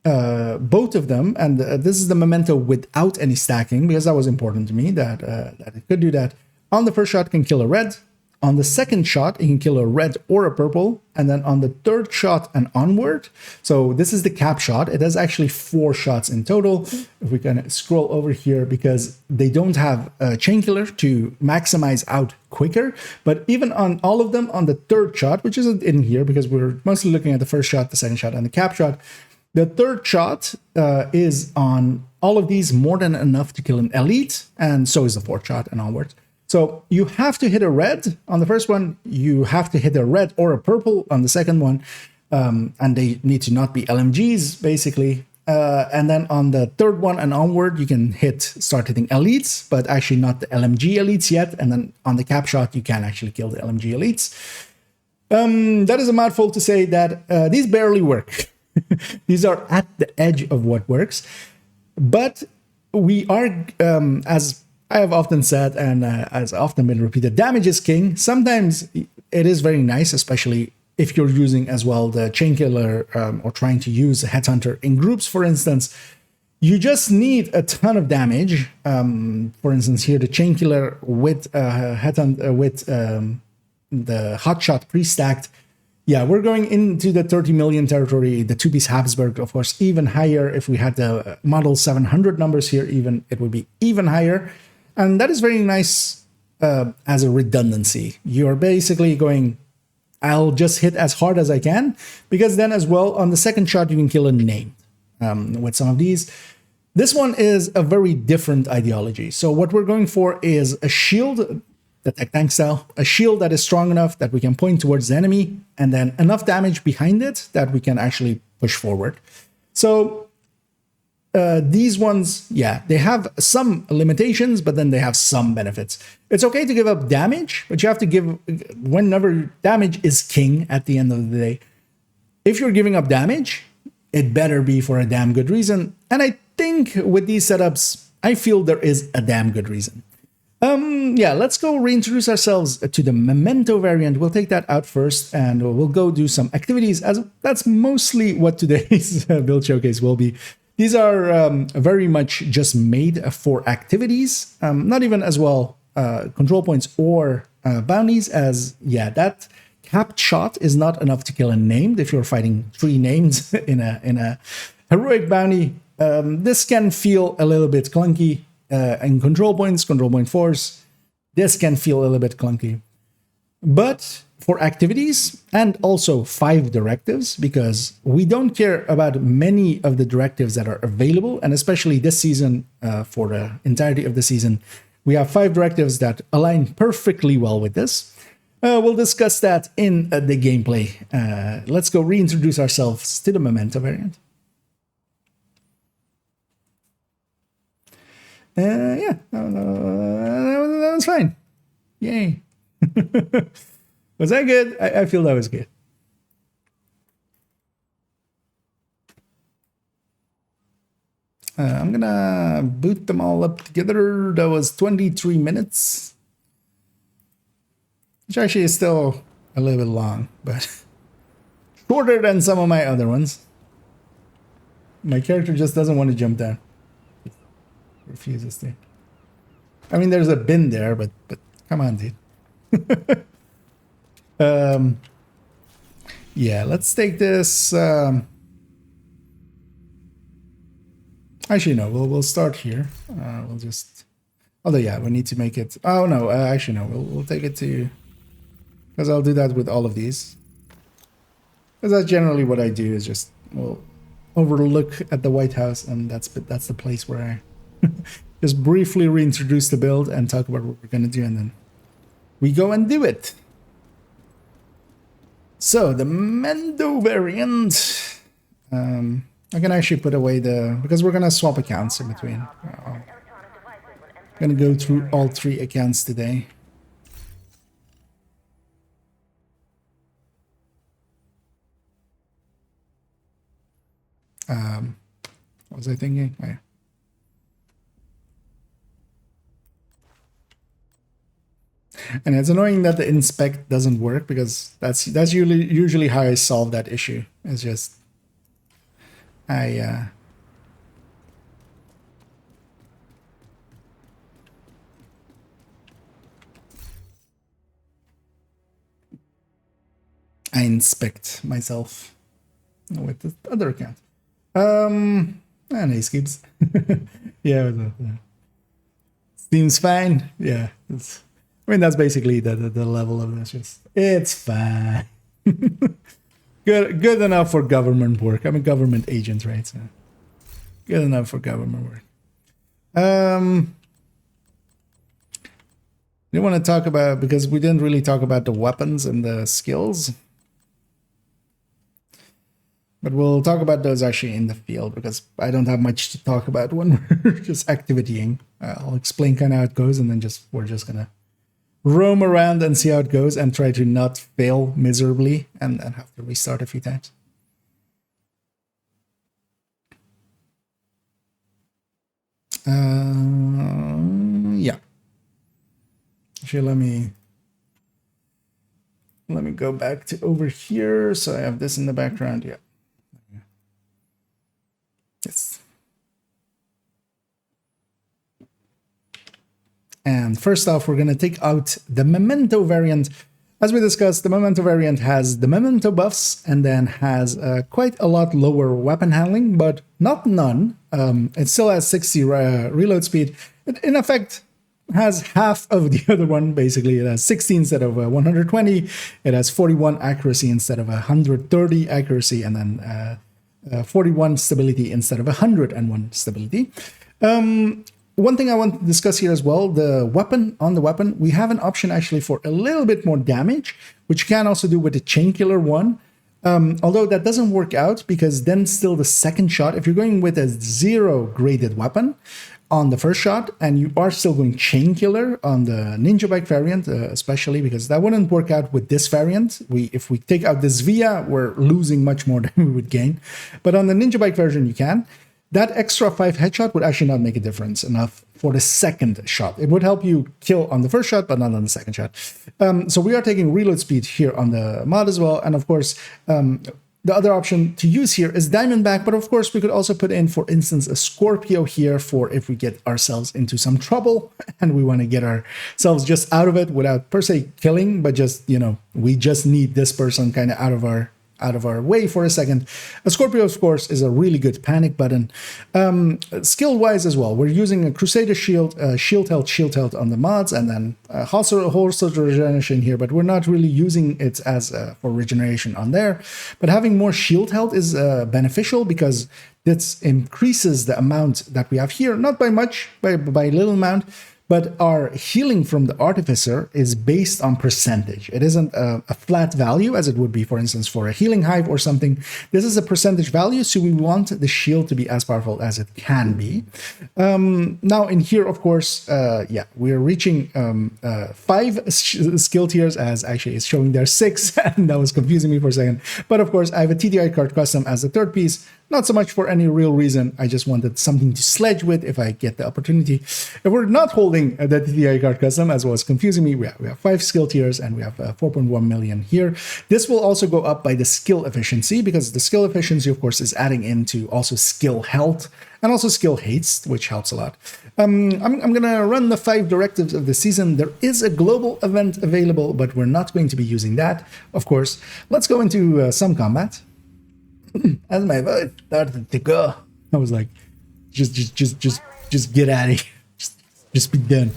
both of them, and this is the Memento without any stacking because that was important to me that it could do that. On the first shot can kill a red. On the second shot, it can kill a red or a purple. And then on the third shot and onward, so this is the cap shot. It has actually 4 shots in total. If we can scroll over here, because they don't have a Chainkiller to maximize out quicker. But even on all of them, on the third shot, which isn't in here because we're mostly looking at the first shot, the second shot, and the cap shot. The third shot is on all of these more than enough to kill an elite. And so is the fourth shot and onwards. So you have to hit a red on the first one, you have to hit a red or a purple on the second one, and they need to not be LMGs, basically. And then on the third one and onward, you can start hitting elites, but actually not the LMG elites yet. And then on the cap shot, you can actually kill the LMG elites. That is a mouthful to say that these barely work. These are at the edge of what works. But we are, as I have often said, and has often been repeated, damage is king. Sometimes it is very nice, especially if you're using as well the chain killer or trying to use a headhunter in groups, for instance. You just need a ton of damage. For instance, here the chain killer with headhunt with the hotshot pre-stacked. Yeah, we're going into the 30 million territory. The two-piece Habsburg, of course, even higher. If we had the model 700 numbers here, even it would be even higher, and that is very nice as a redundancy. You're basically going, I'll just hit as hard as I can, because then as well on the second shot you can kill a named with some of these. This one is a very different ideology. So what we're going for is a shield, the tech tank style, a shield that is strong enough that we can point towards the enemy, and then enough damage behind it that we can actually push forward. So these ones, yeah, they have some limitations, but then they have some benefits. It's okay to give up damage, but you have to give, whenever damage is king at the end of the day, if you're giving up damage, it better be for a damn good reason. And I think with these setups, I feel there is a damn good reason. Yeah, let's go reintroduce ourselves to the Memento variant. We'll take that out first, and we'll go do some activities, as that's mostly what today's build showcase will be. These are very much just made for activities, not even as well control points or bounties, as, yeah, that capped shot is not enough to kill a named if you're fighting 3 names in a heroic bounty. This can feel a little bit clunky, and control point force, this can feel a little bit clunky. But for activities, and also 5 directives, because we don't care about many of the directives that are available, and especially this season, for the entirety of the season, we have 5 directives that align perfectly well with this. We'll discuss that in the gameplay. Let's go reintroduce ourselves to the Memento variant. Yeah, that was fine. Yay. Was that good? I feel that was good. I'm gonna boot them all up together. That was 23 minutes. Which actually is still a little bit long, but shorter than some of my other ones. My character just doesn't want to jump down. Refuses to. I mean, there's a bin there, but come on, dude. Yeah, let's take this. Actually, no, we'll start here. We'll just. Although, yeah, we need to make it. Oh no, actually no, we'll take it to. Because I'll do that with all of these. Because that's generally what I do, is just we'll overlook at the White House, and that's the place where I just briefly reintroduce the build and talk about what we're gonna do, and then we go and do it. So the Mendo variant. I can actually put away because we're gonna swap accounts in between. I'm gonna go through all 3 accounts today. What was I thinking? Oh, yeah. And it's annoying that the inspect doesn't work, because that's usually how I solve that issue. It's just I inspect myself with the other account. And ace keeps. Yeah, seems fine. Yeah, I mean, that's basically the level of this. It's fine. Good enough for government work. I'm a government agent, right? So good enough for government work. You want to talk about, because we didn't really talk about the weapons and the skills. But we'll talk about those actually in the field, because I don't have much to talk about when we're just activitying. I'll explain kind of how it goes, and then we're just gonna roam around and see how it goes, and try to not fail miserably and have to restart a few times. Yeah. Actually, let me go back to over here. So I have this in the background. Yeah. Yes. And first off, we're going to take out the Memento variant. As we discussed, the Memento variant has the Memento buffs and then has quite a lot lower weapon handling, but not none. It still has 60 reload speed. It, in effect, has half of the other one. Basically, it has 60 instead of 120. It has 41 accuracy instead of 130 accuracy, and then 41 stability instead of 101 stability. One thing I want to discuss here as well, the weapon, we have an option actually for a little bit more damage, which you can also do with the chain killer one. Although that doesn't work out because then still the second shot, if you're going with a 0 graded weapon on the first shot and you are still going chain killer on the ninja bike variant, especially because that wouldn't work out with this variant. If we take out this via, we're losing much more than we would gain. But on the ninja bike version, you can. That extra 5 headshot would actually not make a difference enough for the second shot. It would help you kill on the first shot, but not on the second shot. So we are taking reload speed here on the mod as well. And of course, the other option to use here is Diamondback. But of course, we could also put in, for instance, a Scorpio here for if we get ourselves into some trouble and we want to get ourselves just out of it without per se killing, but just, we just need this person kind of out of our way for a second. A Scorpio, of course, is a really good panic button. Skill-wise as well, we're using a Crusader Shield, Shield Health on the mods, and then Horse Regeneration here, but we're not really using it as for regeneration on there. But having more Shield Health is beneficial because this increases the amount that we have here, not by much, by a little amount, but our healing from the Artificer is based on percentage. It isn't a flat value as it would be, for instance, for a healing hive or something. This is a percentage value, so we want the shield to be as powerful as it can be. Now in here, of course, we're reaching 5 skill tiers, as actually it's showing there 6, and that was confusing me for a second. But of course, I have a TDI card custom as the third piece. Not so much for any real reason. I just wanted something to sledge with if I get the opportunity. If we're not holding the TDI card custom, as was confusing me, we have 5 skill tiers and we have 4.1 million here. This will also go up by the skill efficiency because the skill efficiency, of course, is adding into also skill health and also skill haste, which helps a lot. I'm going to run the 5 directives of the season. There is a global event available, but we're not going to be using that, of course. Let's go into some combat. As my voice started to go, I was like, just get out of here. Just be done.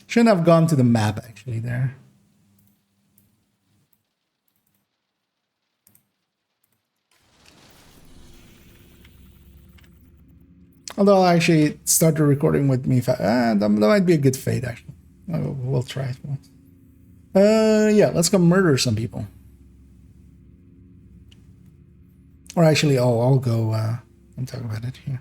Shouldn't have gone to the map actually there. Although I actually started recording with me, that might be a good fate actually. We'll try it once. Yeah, let's go murder some people. Or actually, I'll go and talk about it here.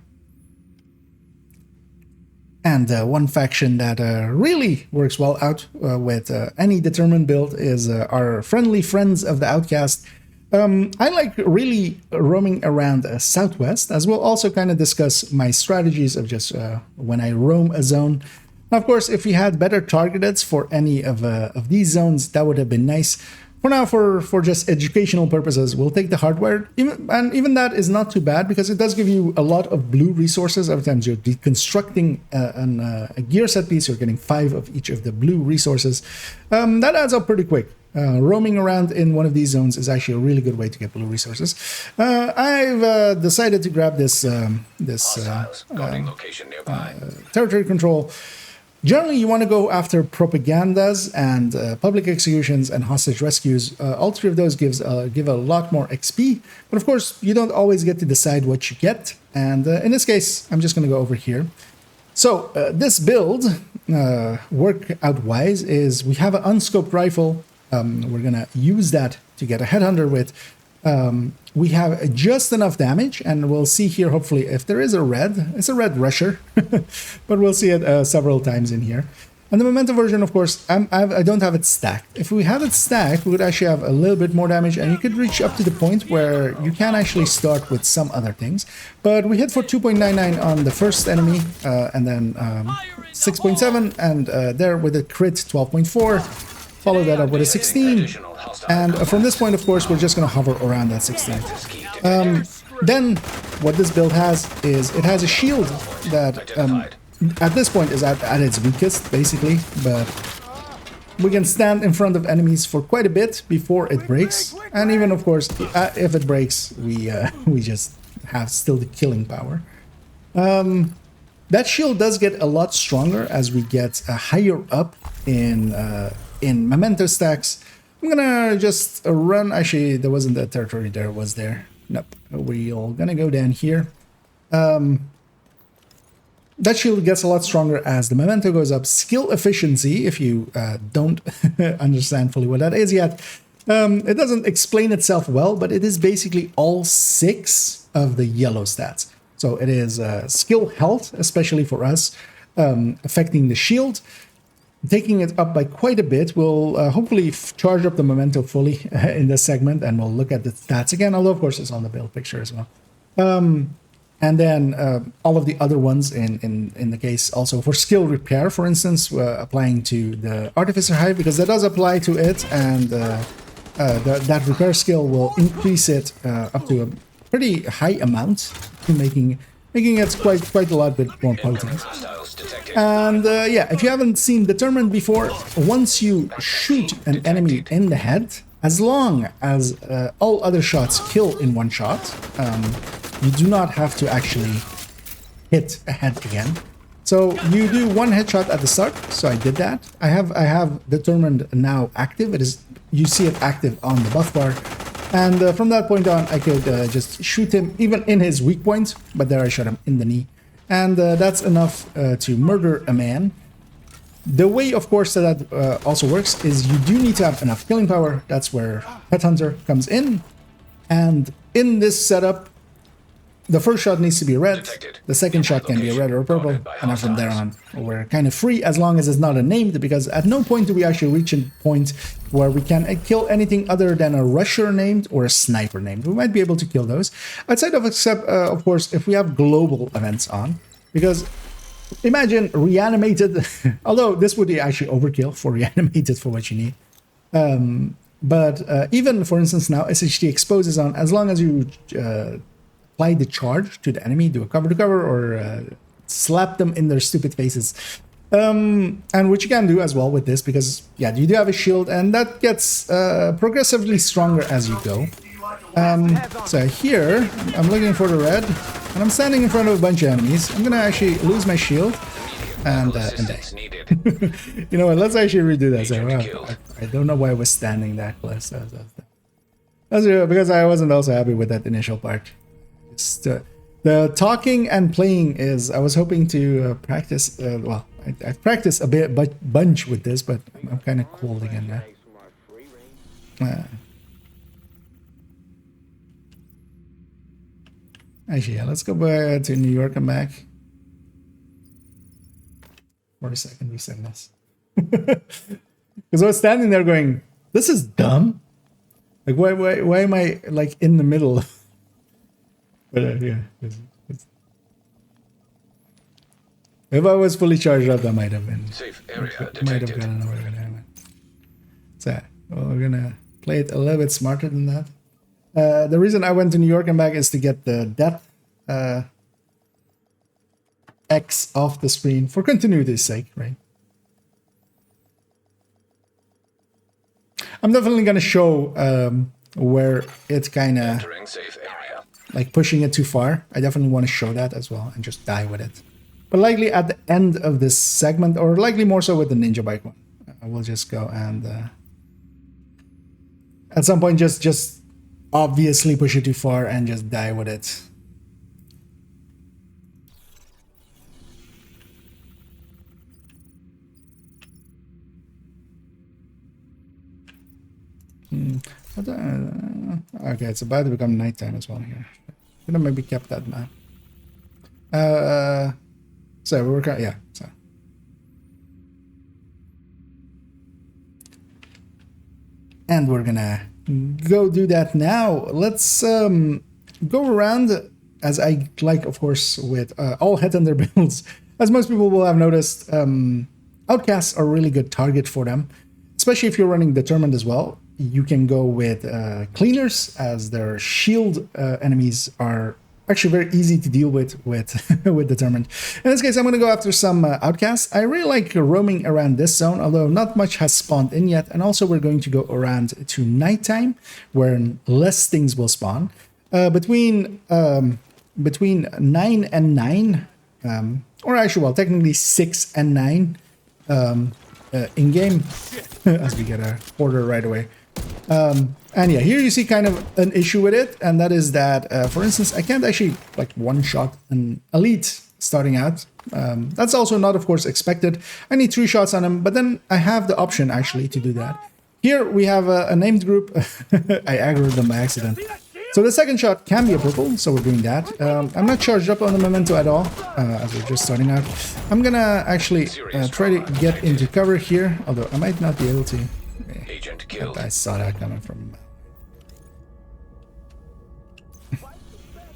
And one faction that really works well out with any determined build is our friendly friends of the Outcast. I like really roaming around Southwest, as we'll also kind of discuss my strategies of just when I roam a zone. Now, of course, if we had better targeteds for any of these zones, that would have been nice. For now, for just educational purposes, we'll take the hardware, and even that is not too bad because it does give you a lot of blue resources. Every time you're deconstructing a gear set piece, you're getting 5 of each of the blue resources. That adds up pretty quick. Roaming around in one of these zones is actually a really good way to get blue resources. I've decided to grab this Location nearby. territory control. Generally, you want to go after propagandas and public executions and hostage rescues. All 3 of those give a lot more XP. But of course, you don't always get to decide what you get. And in this case, I'm just going to go over here. So this build, workout-wise, is we have an unscoped rifle. We're going to use that to get a headhunter with. We have just enough damage, and we'll see here, hopefully, if there is a red. It's a red rusher, but we'll see it several times in here. And the Memento version, of course, I don't have it stacked. If we had it stacked, we would actually have a little bit more damage, and you could reach up to the point where you can actually start with some other things. But we hit for 2.99 on the first enemy, and then 6.7, and there with a crit 12.4. Follow that up with a 16. And from this point, of course, we're just going to hover around that 16. Then what this build has is it has a shield that at this point is at its weakest, basically, but we can stand in front of enemies for quite a bit before it breaks. And even, of course, if it breaks, we just have still the killing power. That shield does get a lot stronger as we get higher up in memento stacks. I'm gonna just run. Actually, there wasn't that territory there, was there? Nope. We're gonna go down here. That shield gets a lot stronger as the memento goes up. Skill efficiency, if you don't understand fully what that is yet, it doesn't explain itself well, but it is basically all 6 of the yellow stats. So it is skill health, especially for us, affecting the shield. Taking it up by quite a bit will hopefully charge up the memento fully in this segment, and we'll look at the stats again, although of course it's on the build picture as well. And then all of the other ones in the case also for skill repair, for instance, applying to the Artificer Hive, because that does apply to it, and that repair skill will increase it up to a pretty high amount, making it quite a lot bit more potent. And yeah, if you haven't seen Determined before, once you shoot an enemy in the head, as long as all other shots kill in one shot, you do not have to actually hit a head again. So you do one headshot at the start. So I did that. I have Determined now active. It is, you see it active on the buff bar. And from that point on, I could just shoot him even in his weak point, but there I shot him in the knee. And that's enough to murder a man. The way, of course, that also works is you do need to have enough killing power. That's where Headhunter comes in. And in this setup, the first shot needs to be red, the second shot can be a red or a purple, and then from there on, we're kind of free as long as it's not a named, because at no point do we actually reach a point where we can kill anything other than a rusher named or a sniper named. We might be able to kill those, outside of, except, of course, if we have global events on, because imagine reanimated, although this would be actually overkill for reanimated for what you need. But even, for instance, now SHT Expose is on, as long as you apply the charge to the enemy, do a cover to cover, or slap them in their stupid faces. And which you can do as well with this, because, yeah, you do have a shield, and that gets progressively stronger as you go. So here, I'm looking for the red, and I'm standing in front of a bunch of enemies. I'm gonna actually lose my shield, and die. You know what, let's actually redo that. So, I don't know why I was standing that close. That's because I wasn't also happy with that initial part. The talking and playing is, I was hoping to practice, well, I've practiced a bunch with this, but I'm kind of cold again now. Actually, yeah, let's go back to New York and back. For a second, reset this. Because I was standing there going, this is dumb. Like, why am I, like, in the middle? But yeah, if I was fully charged up, that might have been. Safe area Might have gotten over there. So, well, we're gonna play it a little bit smarter than that. The reason I went to New York and back is to get the death X off the screen for continuity's sake, right? I'm definitely gonna show where it's kind of like pushing it too far. I definitely want to show that as well and just die with it. But likely at the end of this segment, or likely more so with the Ninja Bike one, I will just go and at some point just obviously push it too far and just die with it. Okay, it's about to become nighttime as well here. Could have maybe kept that map. So we're kind, yeah. So and we're gonna go do that now. Let's go around, as I like, of course, with all Headhunter builds. As most people will have noticed, outcasts are a really good target for them, especially if you're running determined as well. You can go with cleaners, as their shield enemies are actually very easy to deal with with determined. In this case, I'm going to go after some outcasts. I really like roaming around this zone, although not much has spawned in yet. And also we're going to go around to nighttime, where less things will spawn. Between 9 and 9, or actually, well, technically 6 and 9 in game, as we get a order right away. And yeah, here you see kind of an issue with it, and that is that, for instance, I can't actually like one-shot an elite starting out. That's also not, of course, expected. I need 3 shots on him, but then I have the option actually to do that. Here we have a named group. I aggroed them by accident. So the second shot can be a purple, so we're doing that. I'm not charged up on the memento at all, as we're just starting out. I'm gonna actually try to get into cover here, although I might not be able to. Agent killed. I saw that coming from...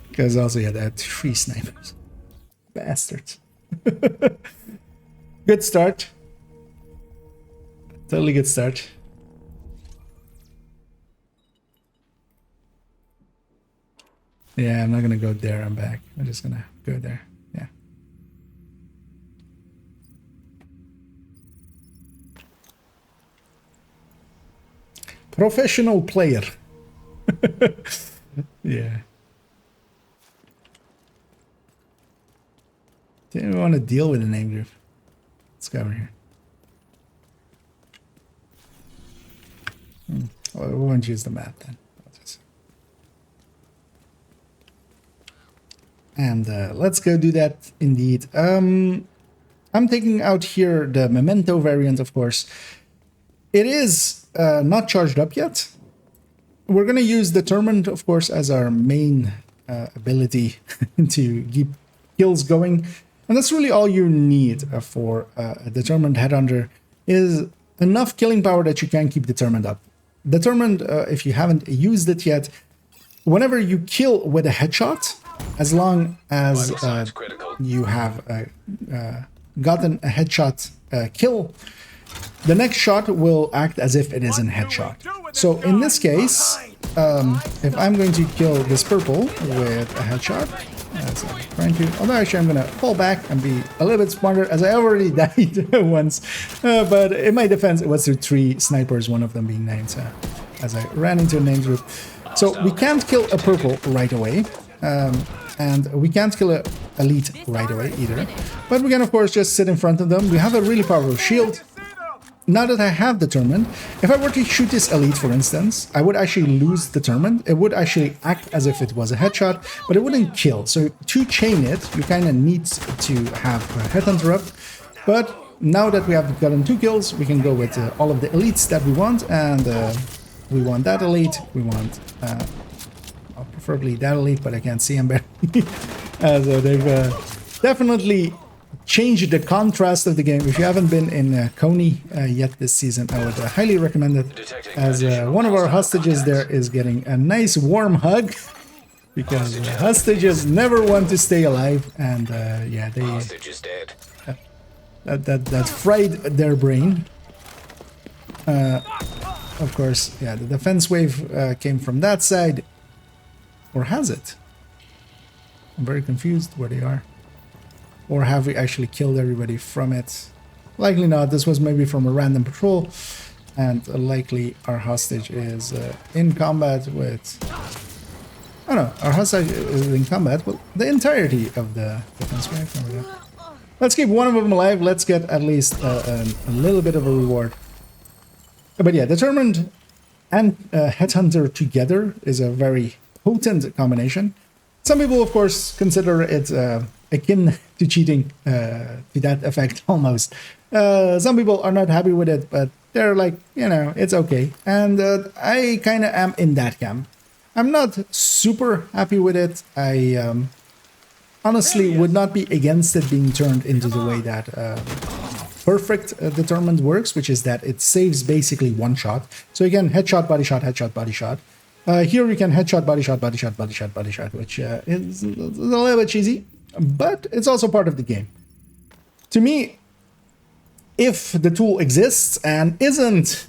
Because also, yeah, they had 3 snipers. Bastards. Good start. Totally good start. Yeah, I'm not gonna go there, I'm back. I'm just gonna go there. Yeah. Professional player. Yeah. Didn't even want to deal with the name group. Let's go over here. Well, we won't use the map then. And let's go do that indeed. I'm taking out here the memento variant, of course. It is not charged up yet. We're going to use determined, of course, as our main ability to keep kills going. And that's really all you need for a determined headhunter, is enough killing power that you can keep determined up. Determined, if you haven't used it yet, whenever you kill with a headshot, as long as you have gotten a headshot kill, the next shot will act as if it is a headshot. So in this case, if I'm going to kill this purple with a headshot, as I'm trying to, although actually I'm going to fall back and be a little bit smarter, as I already died once, but in my defense it was through 3 snipers, one of them being named, as I ran into a named group. So we can't kill a purple right away. And we can't kill an elite right away either. But we can, of course, just sit in front of them. We have a really powerful shield. Now that I have determined, if I were to shoot this elite, for instance, I would actually lose determined. It would actually act as if it was a headshot, but it wouldn't kill. So to chain it, you kind of need to have a headhunter up. But now that we have gotten 2 kills, we can go with all of the elites that we want. And we want that elite. We want... preferably that elite, but I can't see them barely. So they've definitely changed the contrast of the game. If you haven't been in Coney yet this season, I would highly recommend it, as one of our hostages there is getting a nice warm hug, because hostages never want to stay alive, and yeah, they that fried their brain. Of course, yeah, the defense wave came from that side. Or has it? I'm very confused where they are. Or have we actually killed everybody from it? Likely not. This was maybe from a random patrol. And likely our hostage is in combat with... Oh no, our hostage is in combat with the entirety of the defense wave. There we go. Let's keep one of them alive. Let's get at least a little bit of a reward. But yeah, determined and headhunter together is a very potent combination. Some people, of course, consider it akin to cheating, to that effect almost. Some people are not happy with it, but they're like, you know, it's okay. And I kind of am in that camp. I'm not super happy with it. I honestly would not be against it being turned into the way that perfect determined works, which is that it saves basically 1 shot. So again, headshot, body shot, headshot, body shot. Here we can headshot, body shot, body shot, body shot, body shot, which is a little bit cheesy, but it's also part of the game. to me, if the tool exists and isn't,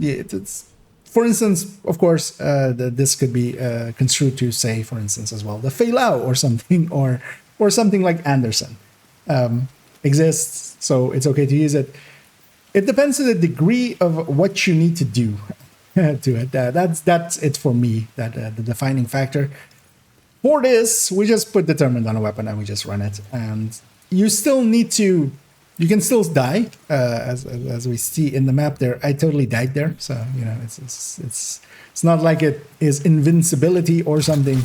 it's, for instance, of course, this could be construed to say, for instance, as well, the Feilau or something, or something like Anderson exists, so it's okay to use it. It depends on the degree of what you need to do to it. That's it for me. That the defining factor. For this, we just put determined on a weapon and we just run it. And you still need to. You can still die, as we see in the map there. I totally died there, so you know it's not like it is invincibility or something.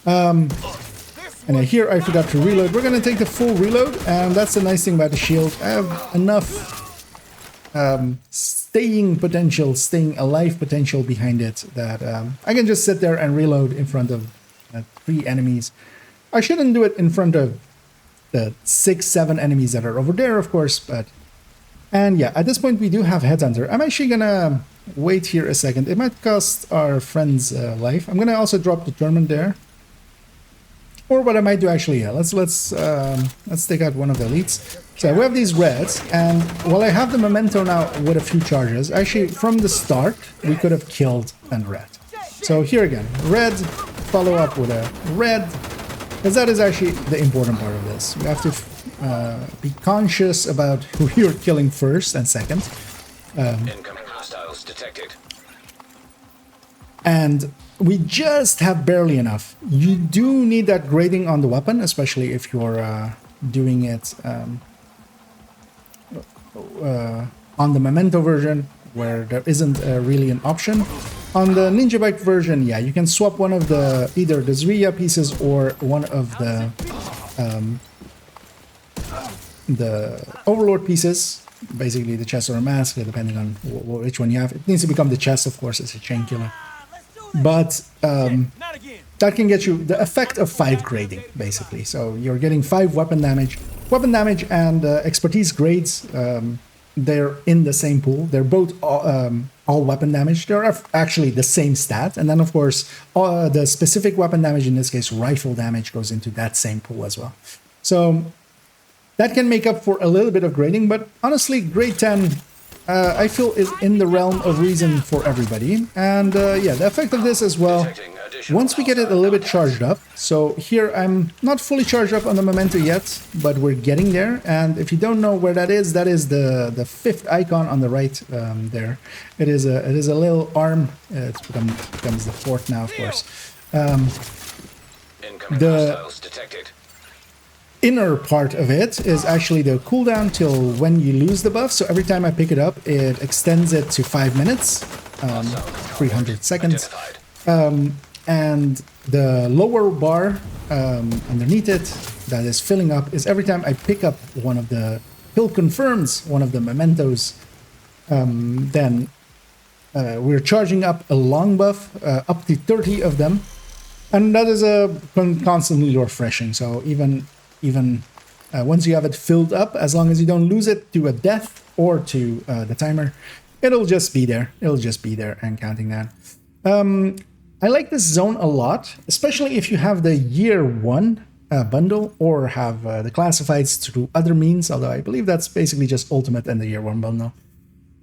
And here I forgot to reload. We're gonna take the full reload, and that's the nice thing about the shield. I have enough staying potential, staying alive potential behind it that I can just sit there and reload in front of 3 enemies. I shouldn't do it in front of the 6-7 enemies that are over there, of course, but... And yeah, at this point we do have Headhunter. I'm actually gonna wait here a second. It might cost our friend's life. I'm gonna also drop Determined there. Or what I might do actually, yeah, let's take out one of the elites. So we have these reds, and while I have the memento now with a few charges, actually from the start we could have killed a red. So here again, red, follow up with a red, because that is actually the important part of this. We have to be conscious about who you're killing first and second. Incoming hostiles detected. And we just have barely enough. You do need that grading on the weapon, especially if you're doing it on the memento version, where there isn't really an option. On the Ninja Bike version, yeah, you can swap one of the either the Zria pieces or one of the Overlord pieces, basically the chest or a mask, depending on which one you have. It needs to become the chest, of course, it's a chain killer. But that can get you the effect of 5 grading, basically. So you're getting 5 weapon damage. Weapon damage and expertise grades, they're in the same pool. They're both all weapon damage. They're actually the same stat. And then, of course, the specific weapon damage, in this case, rifle damage, goes into that same pool as well. So that can make up for a little bit of grading. But honestly, grade 10... I feel is in the realm of reason for everybody. And yeah, the effect of this as well, once we get it a little bit charged up, so here I'm not fully charged up on the memento yet, but we're getting there. And if you don't know where that is the 5th icon on the right there. It is a little arm. It becomes the 4th now, of course. The inner part of it is actually the cooldown till when you lose the buff. So every time I pick it up, it extends it to 5 minutes, 300 seconds. And the lower bar underneath it that is filling up is every time I pick up one of the pill confirms, one of the mementos, then we're charging up a long buff, up to 30 of them. And that is constantly refreshing. So even once you have it filled up, as long as you don't lose it to a death or to the timer, it'll just be there. It'll just be there and counting down. I like this zone a lot, especially if you have the year 1 bundle or have the classifieds through other means, although I believe that's basically just ultimate and the year 1 bundle.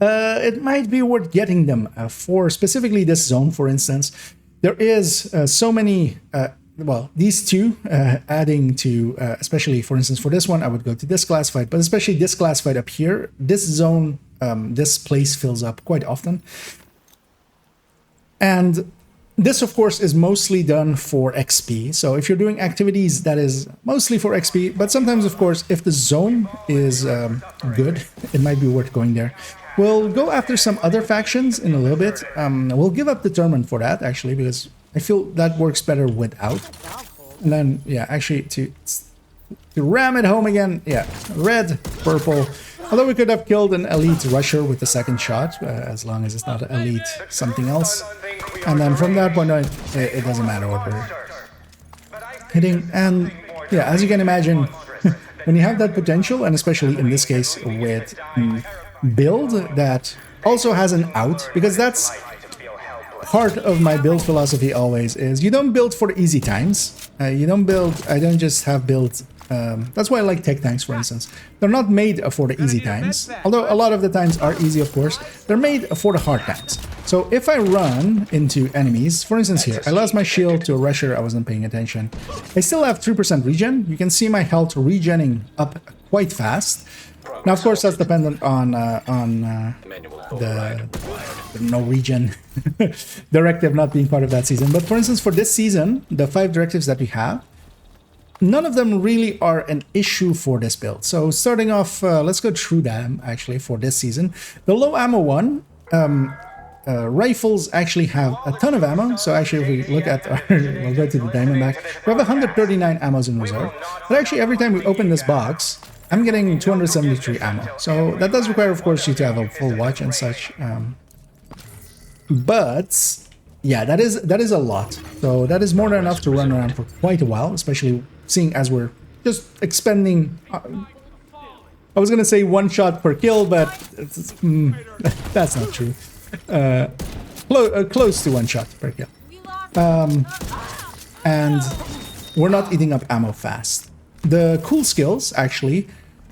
It might be worth getting them for specifically this zone, for instance. There is so many... well, these two adding to, especially for instance for this one, I would go to this classified, but especially this classified up here, this zone, this place fills up quite often. And this, of course, is mostly done for XP. So if you're doing activities, that is mostly for XP, but sometimes, of course, if the zone is good, it might be worth going there. We'll go after some other factions in a little bit. We'll give up Determined for that, actually, because I feel that works better without. And then, yeah, actually, to ram it home again, yeah, red, purple. Although we could have killed an elite rusher with the second shot, as long as it's not an elite something else. And then from that point on, it doesn't matter what we're hitting. And yeah, as you can imagine, when you have that potential, and especially in this case with build that also has an out, because that's part of my build philosophy always is you don't build for the easy times. You don't build, I don't just have build That's why I like tech tanks, for instance. They're not made for the easy times, although a lot of the times are easy, of course. They're made for the hard times. So if I run into enemies, for instance here, I lost my shield to a rusher, I wasn't paying attention. I still have 3% regen. You can see my health regenning up quite fast. Now, of course, that's dependent on the no regen directive not being part of that season. But for instance, for this season, the 5 directives that we have, none of them really are an issue for this build. So starting off, let's go through them actually for this season. The low ammo one, rifles actually have a ton of ammo. So actually, if we look at our, we'll go to the Diamondback, we have 139 ammos in reserve. But actually, every time we open this box, I'm getting 273 ammo. So that does require, of course, you to have a full watch and such. But yeah, that is a lot. So that is more than enough to run around for quite a while, especially seeing as we're just expending. I was gonna say 1 shot per kill, but that's not true. Close to 1 shot per kill. And we're not eating up ammo fast. The cool skills, actually,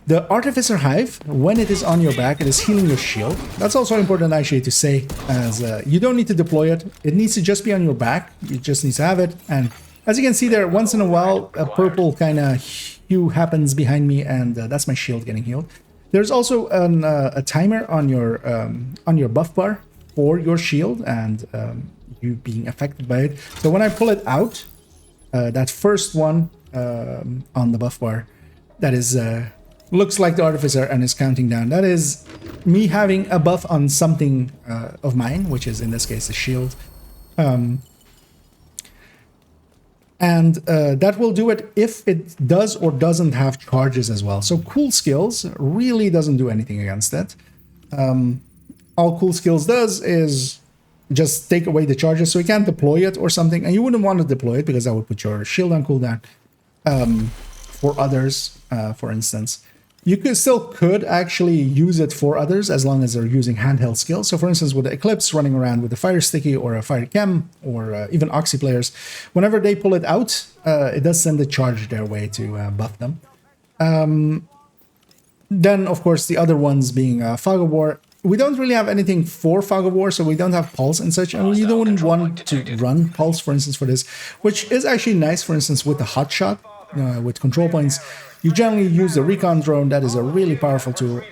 the Artificer Hive, when it is on your back, it is healing your shield. That's also important actually to say, as you don't need to deploy it. It needs to just be on your back. You just need to have it. And as you can see there, once in a while, a purple kind of hue happens behind me, and that's my shield getting healed. There's also a timer on your buff bar for your shield and you being affected by it. So when I pull it out, that first one on the buff bar, that is looks like the Artificer and is counting down. That is me having a buff on something of mine, which is in this case a shield. And that will do it if it does or doesn't have charges as well. So cool skills really doesn't do anything against it. All cool skills does is just take away the charges, so you can't deploy it or something, and you wouldn't want to deploy it because that would put your shield on cooldown. For others, for instance, you could actually use it for others as long as they're using handheld skills. So for instance, with the Eclipse running around with a Fire Sticky or a Fire Chem or even Oxy players, whenever they pull it out, it does send a charge their way to buff them. Then, of course, the other ones being Fog of War. We don't really have anything for Fog of War, so we don't have Pulse and such, and you don't want to run Pulse, for instance, for this, which is actually nice, for instance, with the Hot Shot, with control points. You generally use the Recon Drone. That is a really powerful tool.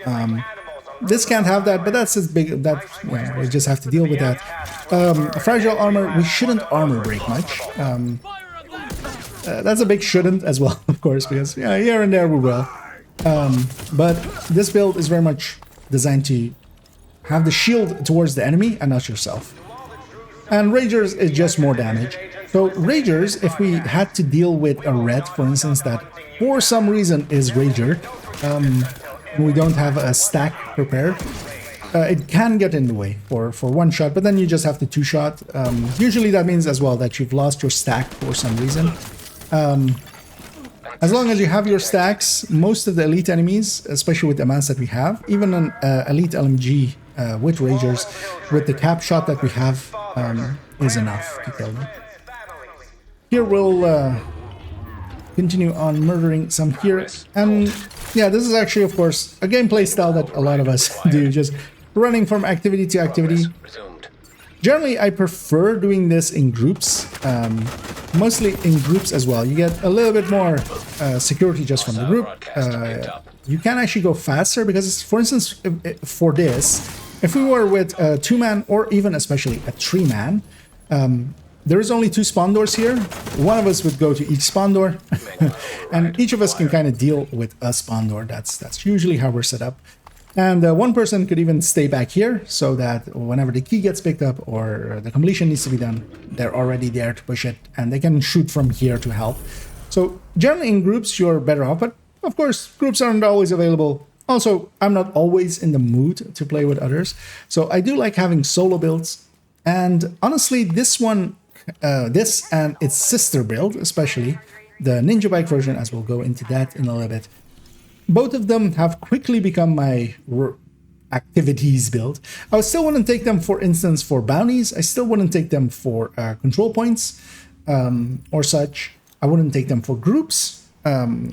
This can't have that, but that's as big, that we just have to deal with that. Fragile Armor, we shouldn't armor break much. That's a big shouldn't as well, of course, because here and there we will. But this build is very much designed to have the shield towards the enemy and not yourself. And Ragers is just more damage. So Ragers, if we had to deal with a red, for instance, that for some reason is Rager, we don't have a stack prepared, it can get in the way for 1 shot, but then you just have to 2-shot. Usually that means as well that you've lost your stack for some reason. As long as you have your stacks, most of the elite enemies, especially with the amounts that we have, even an elite LMG with Ragers, with the cap shot that we have, is enough to kill them. Here we'll continue on murdering some here. And yeah, this is actually, of course, a gameplay style that a lot of us do, just running from activity to activity. Generally, I prefer doing this in groups, mostly in groups as well. You get a little bit more security just from the group. You can actually go faster because, for instance, for this, if we were with a 2-man or even especially a 3-man, there is only 2 spawn doors here. One of us would go to each spawn door, and each of us can kind of deal with a spawn door. That's usually how we're set up. And one person could even stay back here so that whenever the key gets picked up or the completion needs to be done, they're already there to push it, and they can shoot from here to help. So generally in groups, you're better off, but of course, groups aren't always available. Also, I'm not always in the mood to play with others, so I do like having solo builds. And honestly, this one, this and its sister build, especially the Ninja Bike version, as we'll go into that in a little bit, both of them have quickly become my activities build. I still wouldn't take them, for instance, for bounties. I still wouldn't take them for control points or such. I wouldn't take them for groups.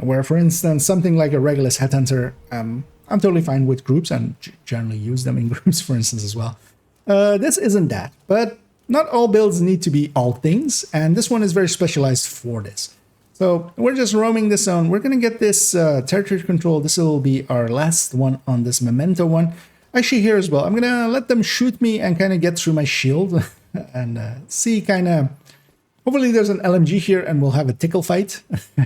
Where, for instance, something like a Regulus Headhunter, I'm totally fine with groups and generally use them in groups, for instance, as well. This isn't that, but not all builds need to be all things, and this one is very specialized for this. So we're just roaming the zone. We're going to get this territory control. This will be our last one on this memento one. Actually, here as well, I'm going to let them shoot me and kind of get through my shield and see kind of... Hopefully there's an LMG here and we'll have a tickle fight.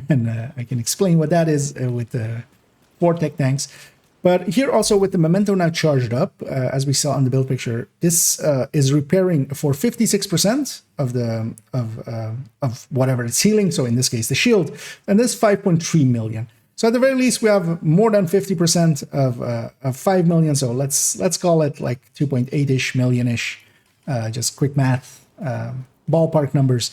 And I can explain what that is with the 4 tech tanks. But here also with the memento now charged up, as we saw on the build picture, this is repairing for 56% of the of whatever it's healing. So in this case, the shield, and this 5.3 million. So at the very least, we have more than 50% of 5 million. So let's call it like 2.8-ish million-ish. Just quick math, ballpark numbers.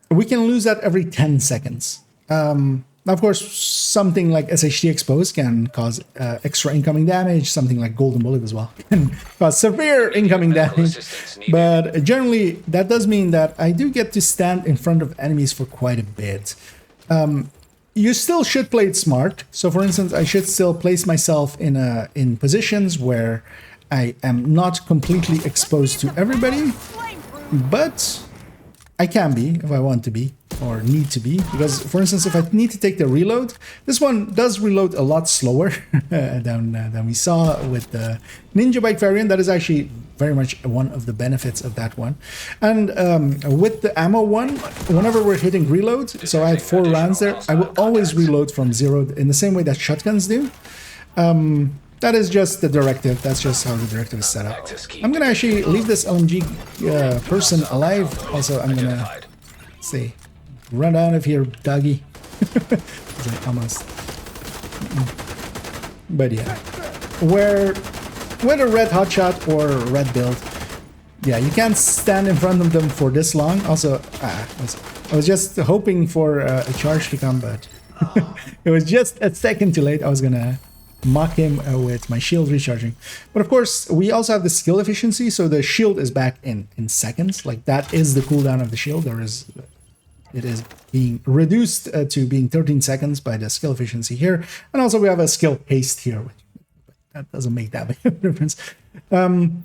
We can lose that every 10 seconds. Of course, something like SHT Exposed can cause extra incoming damage. Something like Golden Bullet as well can cause severe incoming damage. But generally, that does mean that I do get to stand in front of enemies for quite a bit. You still should play it smart. So, for instance, I should still place myself in positions where I am not completely exposed to everybody, but I can be if I want to be or need to be. Because, for instance, if I need to take the reload, this one does reload a lot slower than we saw with the Ninja Bike variant. That is actually very much one of the benefits of that one. And with the ammo one, whenever we're hitting reload, so I had 4 rounds there, I will always reload from 0 in the same way that shotguns do. That is just the directive. That's just how the directive is set up. I'm going to actually leave this LMG person alive. Also, I'm going to say, run out of here, doggy. Almost. But yeah, with a red hotshot or red build, yeah, you can't stand in front of them for this long. Also, I was just hoping for a charge to come, but it was just a second too late. I was gonna mock him with my shield recharging. But of course, we also have the skill efficiency, so the shield is back in seconds. Like, that is the cooldown of the shield. It is being reduced to being 13 seconds by the skill efficiency here. And also we have a skill haste here, which that doesn't make that big of a difference. And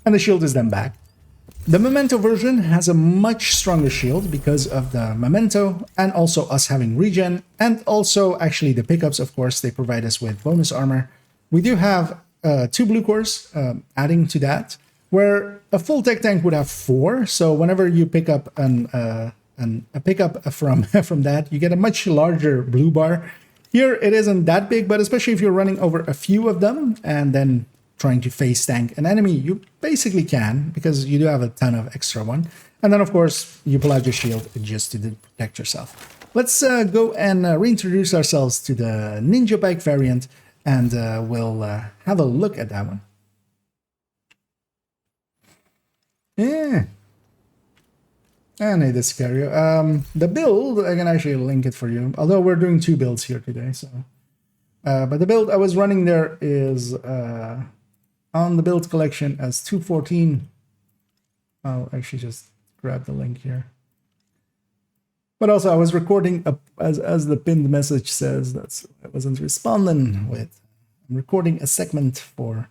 the shield is then back. The memento version has a much stronger shield because of the memento and also us having regen, and also actually the pickups, of course, they provide us with bonus armor. We do have 2 blue cores adding to that, where a full tech tank would have 4. So whenever you pick up a pickup from that, you get a much larger blue bar. Here it isn't that big, but especially if you're running over a few of them and then trying to face tank an enemy, you basically can, because you do have a ton of extra one. And then of course you pull out your shield just to protect yourself. Let's go and reintroduce ourselves to the Ninja Bike variant, and we'll have a look at that one. Yeah. And hey, this Sicario. The build, I can actually link it for you, although we're doing 2 builds here today. So, but the build I was running there is on the build collection as 214. I'll actually just grab the link here. But also, I was recording as the pinned message says. I wasn't responding with. I'm recording a segment for.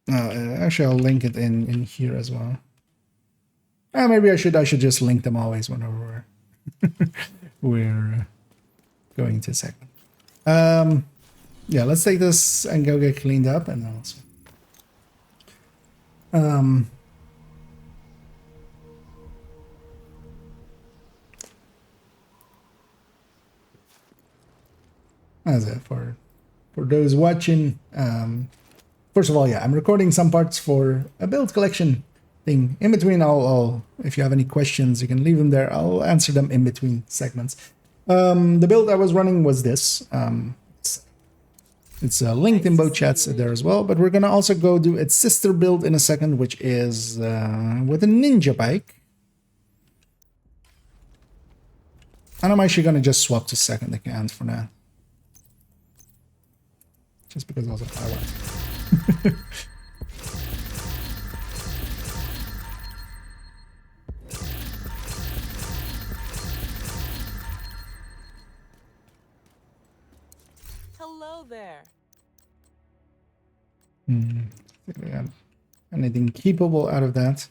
Actually, I'll link it in here as well. Maybe I should just link them always whenever we're going to segment. Yeah, let's take this and go get cleaned up, and then also. As for those watching, first of all, yeah, I'm recording some parts for a build collection thing. In between, I'll if you have any questions, you can leave them there. I'll answer them in between segments. The build I was running was this. It's linked in both chats there as well, but we're gonna also go do its sister build in a second, which is with a Ninja Bike. And I'm actually gonna just swap to second account for now. Just because also I want. Hello there. Think we got anything keepable out of that.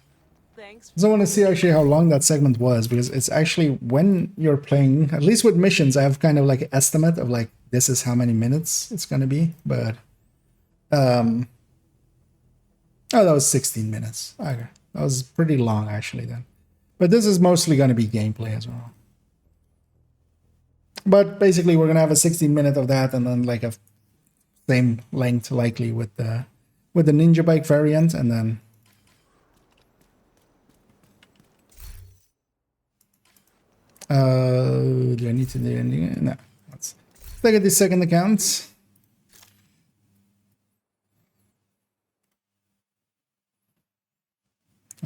Thanks. So I want to see actually how long that segment was, because it's actually when you're playing, at least with missions, I have kind of like an estimate of like this is how many minutes it's gonna be. But oh, that was 16 minutes. Okay, that was pretty long actually then. But this is mostly gonna be gameplay as well. But basically, we're gonna have a 16-minute of that, and then like a same length likely with the ninja bike variant, and then. Do I need to do anything? No. Let's look at the second account.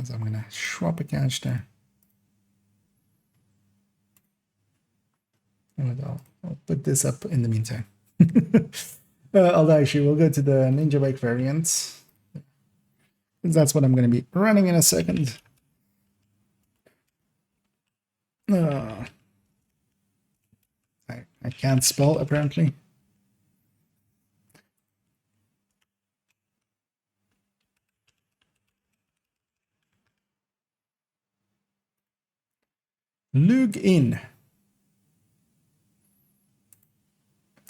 So I'm gonna swap account there. And I'll put this up in the meantime. Although actually we'll go to the ninja bike variant. That's what I'm gonna be running in a second. I can't spell apparently. Log in.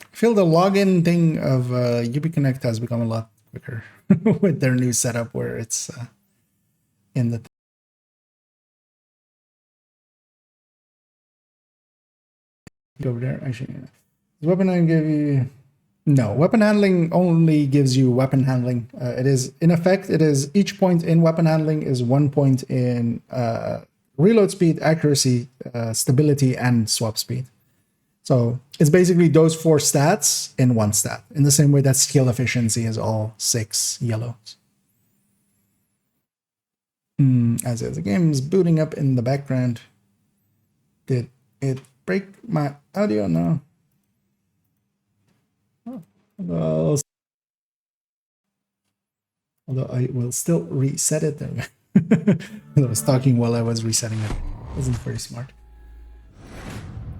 I feel the login thing of UbiConnect has become a lot quicker with their new setup where it's in the. Over there, actually. Does weapon handling give you? No, weapon handling only gives you weapon handling. It is, in effect, it is each point in weapon handling is 1 point in reload speed, accuracy, stability, and swap speed. So it's basically those 4 stats in 1 stat, in the same way that skill efficiency is all 6 yellows. As the game is booting up in the background, did it break my audio? No. Although I will still reset it. I was talking while I was resetting it. Wasn't very smart.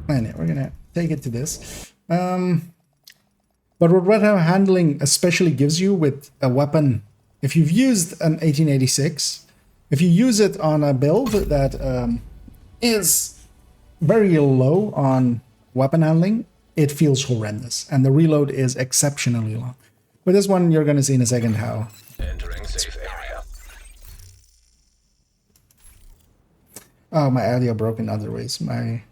Anyway, we're gonna take it to this. But what weapon handling especially gives you with a weapon, if you've used an 1886, if you use it on a build that is very low on weapon handling, it feels horrendous, and the reload is exceptionally long. With this one, you're going to see in a second how. Entering safe area. Oh, my audio broke in other ways. My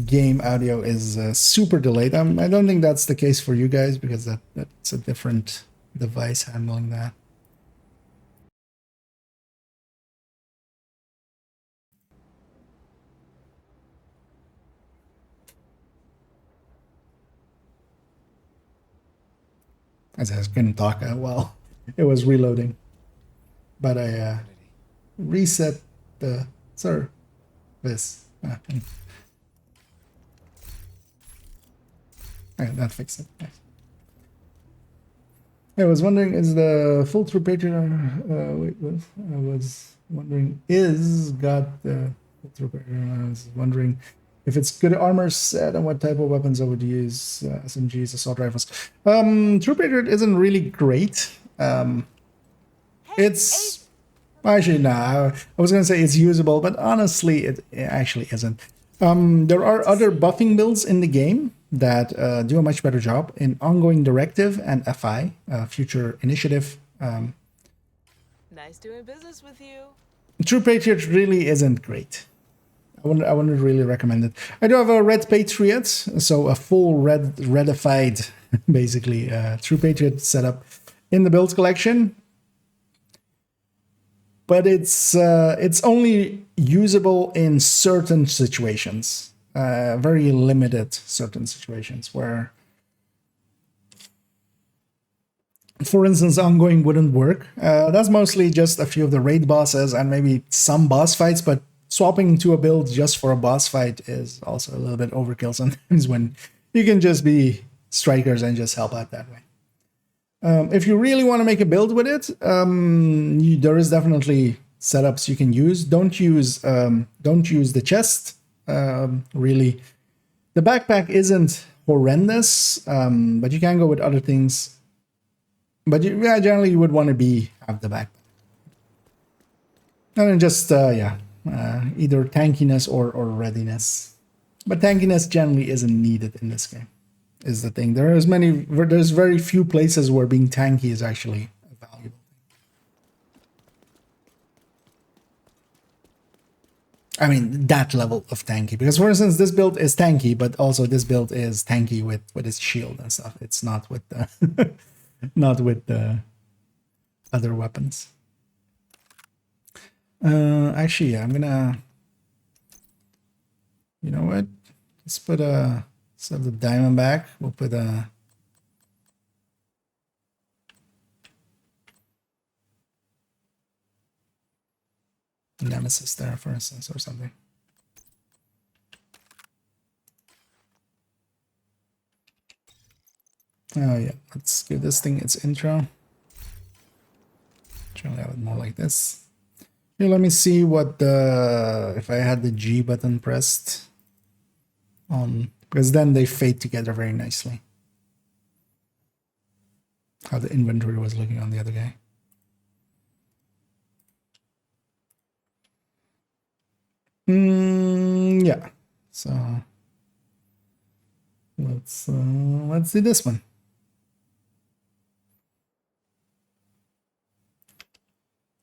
game audio is super delayed. I don't think that's the case for you guys, because that's a different device handling that. As I couldn't talk while it was reloading, but I reset the service. Okay, that fixed it. Nice. I was wondering, is the full troop pager? I was wondering, is got the full troop pager? I was wondering if it's good armor set and what type of weapons I would use. SMGs, assault rifles. Troop pager isn't really great. It's actually no. I was gonna say it's usable, but honestly, it actually isn't. There are other buffing builds in the game that do a much better job in ongoing directive and FI, future initiative. Nice doing business with you. True Patriot really isn't great. I wouldn't really recommend it. I do have a Red Patriot, so a full redified, basically, True Patriot setup in the build collection. But it's only usable in certain situations, very limited certain situations where, for instance, ongoing wouldn't work. That's mostly just a few of the raid bosses and maybe some boss fights, but swapping to a build just for a boss fight is also a little bit overkill sometimes when you can just be strikers and just help out that way. If you really want to make a build with it, there is definitely setups you can use. Don't use the chest. Really, The backpack isn't horrendous, but you can go with other things. But yeah, generally you would want to have the backpack. And then just either tankiness or readiness. But tankiness generally isn't needed in this game. Is the thing. There's very few places where being tanky is actually valuable. I mean, that level of tanky. Because, for instance, this build is tanky, but also this build is tanky with its shield and stuff. It's not with the not with the other weapons. Actually, yeah, I'm gonna. You know what? Let's put let's have the diamond back. We'll put a. Nemesis there, for instance, or something. Oh yeah, let's give this thing its intro. Generally, have it more like this. Here, let me see what the if I had the G button pressed on, because then they fade together very nicely. How the inventory was looking on the other guy. Yeah. So let's do this one.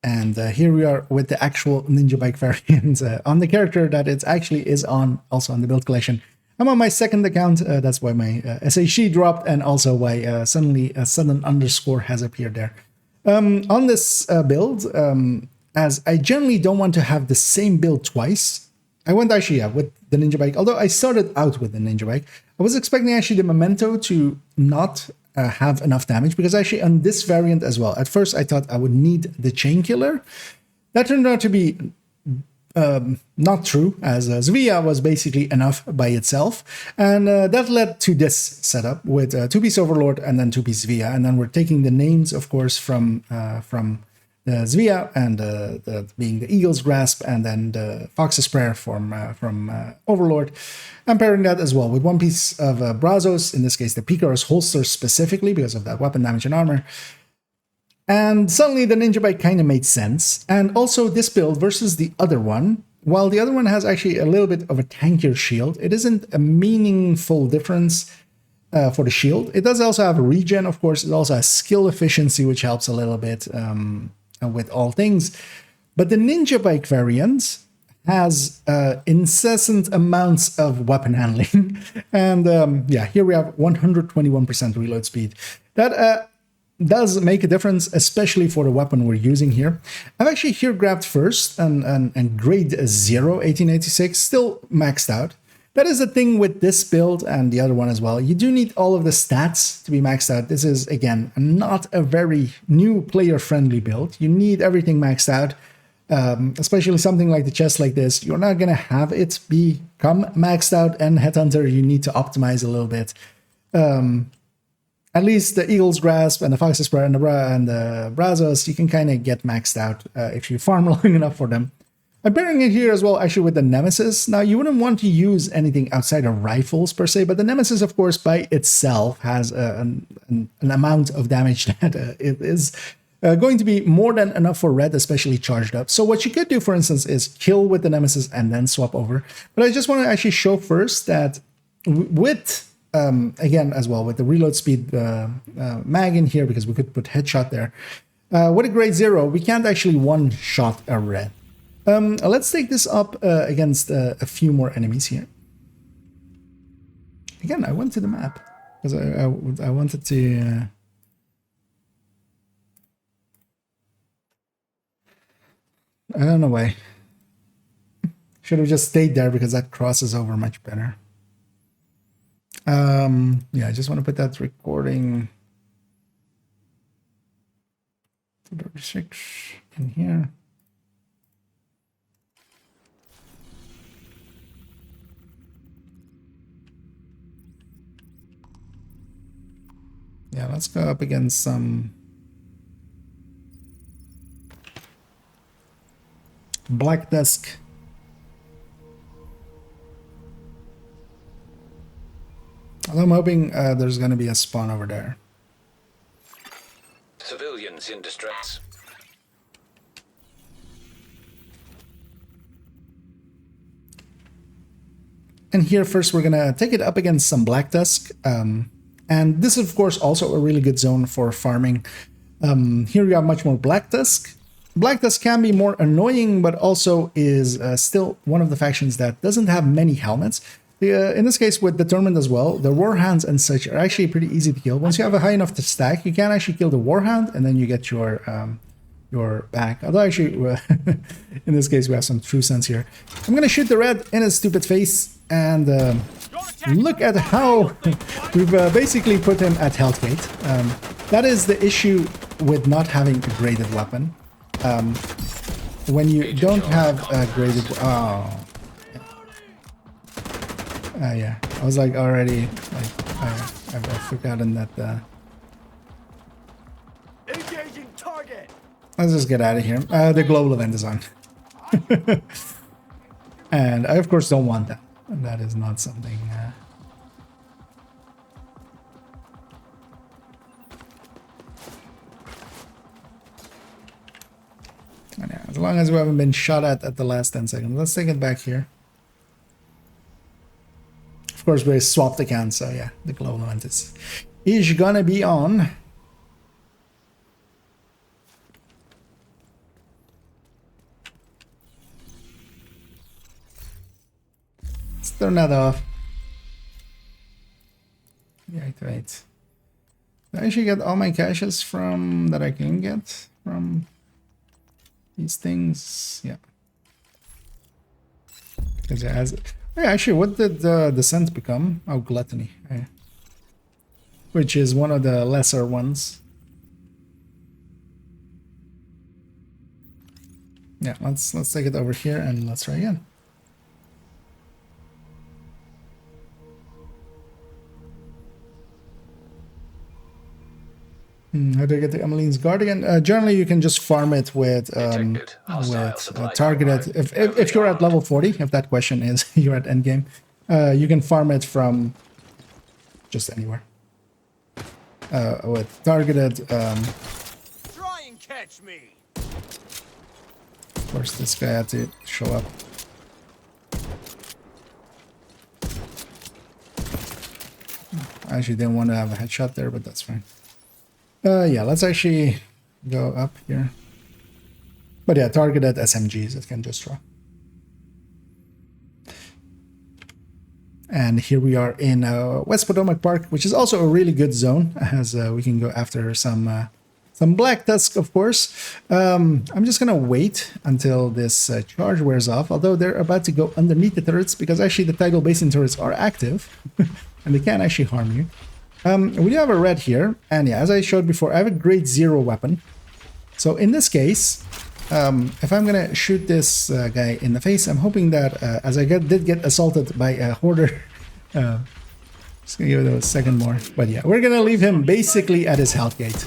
And here we are with the actual ninja bike variant on the character that it actually is on, also on the build collection. I'm on my second account. That's why my SHC dropped, and also why suddenly a sudden underscore has appeared there. On this build, as I generally don't want to have the same build twice, I went actually with the ninja bike. Although I started out with the ninja bike, I was expecting actually the memento to not have enough damage, because actually on this variant as well, at first I thought I would need the chain killer. That turned out to be not true, as Zvia was basically enough by itself, and that led to this setup with 2-piece Overlord and then 2-piece Zvia, and then we're taking the names, of course, from the Zvia, and being the Eagle's Grasp, and then the Fox's Prayer from Overlord. I'm pairing that as well with 1 piece of Brazos, in this case the Picaro's holster specifically because of that weapon damage and armor. And suddenly the ninja bike kind of made sense. And also this build versus the other one, while the other one has actually a little bit of a tankier shield, it isn't a meaningful difference for the shield. It does also have a regen, of course. It also has skill efficiency, which helps a little bit with all things. But the ninja bike variant has incessant amounts of weapon handling. And yeah, here we have 121% reload speed. That does make a difference, especially for the weapon we're using here. I've actually here grabbed first and grade 0 1886, still maxed out. That is the thing with this build and the other one as well. You do need all of the stats to be maxed out. This is, again, not a very new player-friendly build. You need everything maxed out, especially something like the chest like this. You're not going to have it become maxed out, and Headhunter, you need to optimize a little bit. At least the Eagle's Grasp and the Fox's Prayer and the Brazos, you can kind of get maxed out if you farm long enough for them. I'm pairing it here as well, actually, with the Nemesis. Now, you wouldn't want to use anything outside of rifles, per se, but the Nemesis, of course, by itself has an amount of damage that it is going to be more than enough for red, especially charged up. So what you could do, for instance, is kill with the Nemesis and then swap over. But I just want to actually show first that with... again, as well, with the reload speed mag in here, because we could put headshot there. With a grade 0, we can't actually one-shot a red. Let's take this up against a few more enemies here. Again, I went to the map, because I wanted to... I don't know why. Should have just stayed there, because that crosses over much better. Yeah, I just want to put that recording 36 in here. Yeah, let's go up against some Black Desk. Although I'm hoping there's going to be a spawn over there. Civilians in distress. And here first we're going to take it up against some Black Tusk. And this is of course also a really good zone for farming. Here you have much more Black Tusk. Black Tusk can be more annoying, but also is still one of the factions that doesn't have many helmets. In this case with Determined as well, the Warhounds and such are actually pretty easy to kill. Once you have a high enough to stack, you can actually kill the Warhound and then you get your back. Although actually, in this case we have some true sense here. I'm going to shoot the red in his stupid face and look at how we've basically put him at health gate. That is the issue with not having a graded weapon. When you don't have a graded... Oh... yeah, I was like already, like, I've forgotten that, Engaging target. Let's just get out of here. The global event is on. And I of course don't want that. That is not something, yeah, as long as we haven't been shot at the last 10 seconds. Let's take it back here. Of course, we swapped accounts, so yeah, the global event is gonna be on. Let's turn that off. Deactivate. Did I actually get all my caches from that I can get from these things? Yeah. Because it has. Yeah, actually, what did the scent become? Oh, gluttony. Yeah. Which is one of the lesser ones. Yeah, let's take it over here and let's try again. How do I get the Emmeline's Guard again? Generally, you can just farm it with targeted. If you're at level 40, if that question is you're at endgame, you can farm it from just anywhere. With targeted. Try and catch me. Of course, this guy had to show up. I actually didn't want to have a headshot there, but that's fine. Yeah, let's actually go up here. But yeah, targeted SMGs, it can just draw. And here we are in West Potomac Park, which is also a really good zone, as we can go after some Black Tusk, of course. I'm just gonna wait until this charge wears off, although they're about to go underneath the turrets, because actually the tidal basin turrets are active, and they can actually harm you. We do have a red here, and yeah, as I showed before, I have a grade 0 weapon. So in this case, if I'm gonna shoot this guy in the face, I'm hoping that as I did get assaulted by a hoarder, just gonna give it a second more. But yeah, we're gonna leave him basically at his health gate.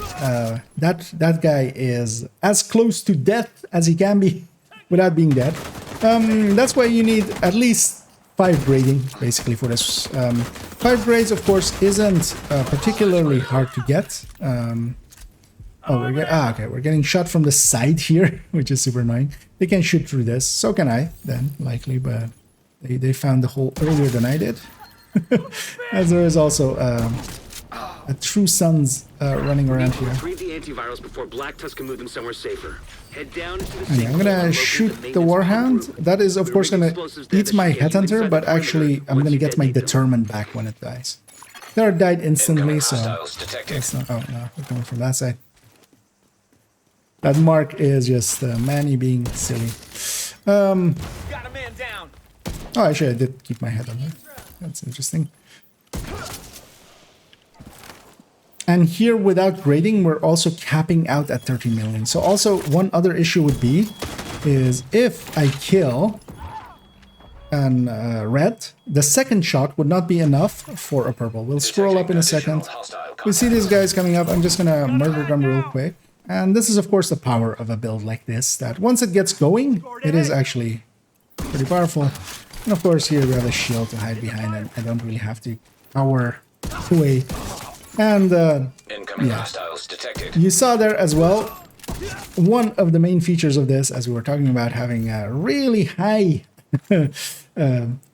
That guy is as close to death as he can be without being dead. That's why you need at least 5 grading basically for this. 5 grades, of course, isn't particularly hard to get. Okay, we're getting shot from the side here, which is super annoying. They can shoot through this, so can I then, likely, but they found the hole earlier than I did. As there is also a True Sons running around here. Retrieve the antivirals before Black Tusk can move them somewhere safer. Head down into the Okay, I'm gonna shoot the Warhound. That is, of course, gonna eat my Headhunter, but actually, I'm gonna get my Determined back when it dies. There died instantly, so that's not. Oh no, we're coming from that side. That mark is just Manny being silly. Got a man down. Oh, actually, I did keep my head on there. That's interesting. And here, without grading, we're also capping out at 30 million. So also, one other issue would be, is if I kill an red, the second shot would not be enough for a purple. We'll scroll up in a second. We see these guys coming up. I'm just gonna murder them real quick. And this is, of course, the power of a build like this, that once it gets going, it is actually pretty powerful. And of course, here we have a shield to hide behind, and I don't really have to power way. And Incoming Yeah. hostiles detected. you saw there as well, one of the main features of this, as we were talking about having a really high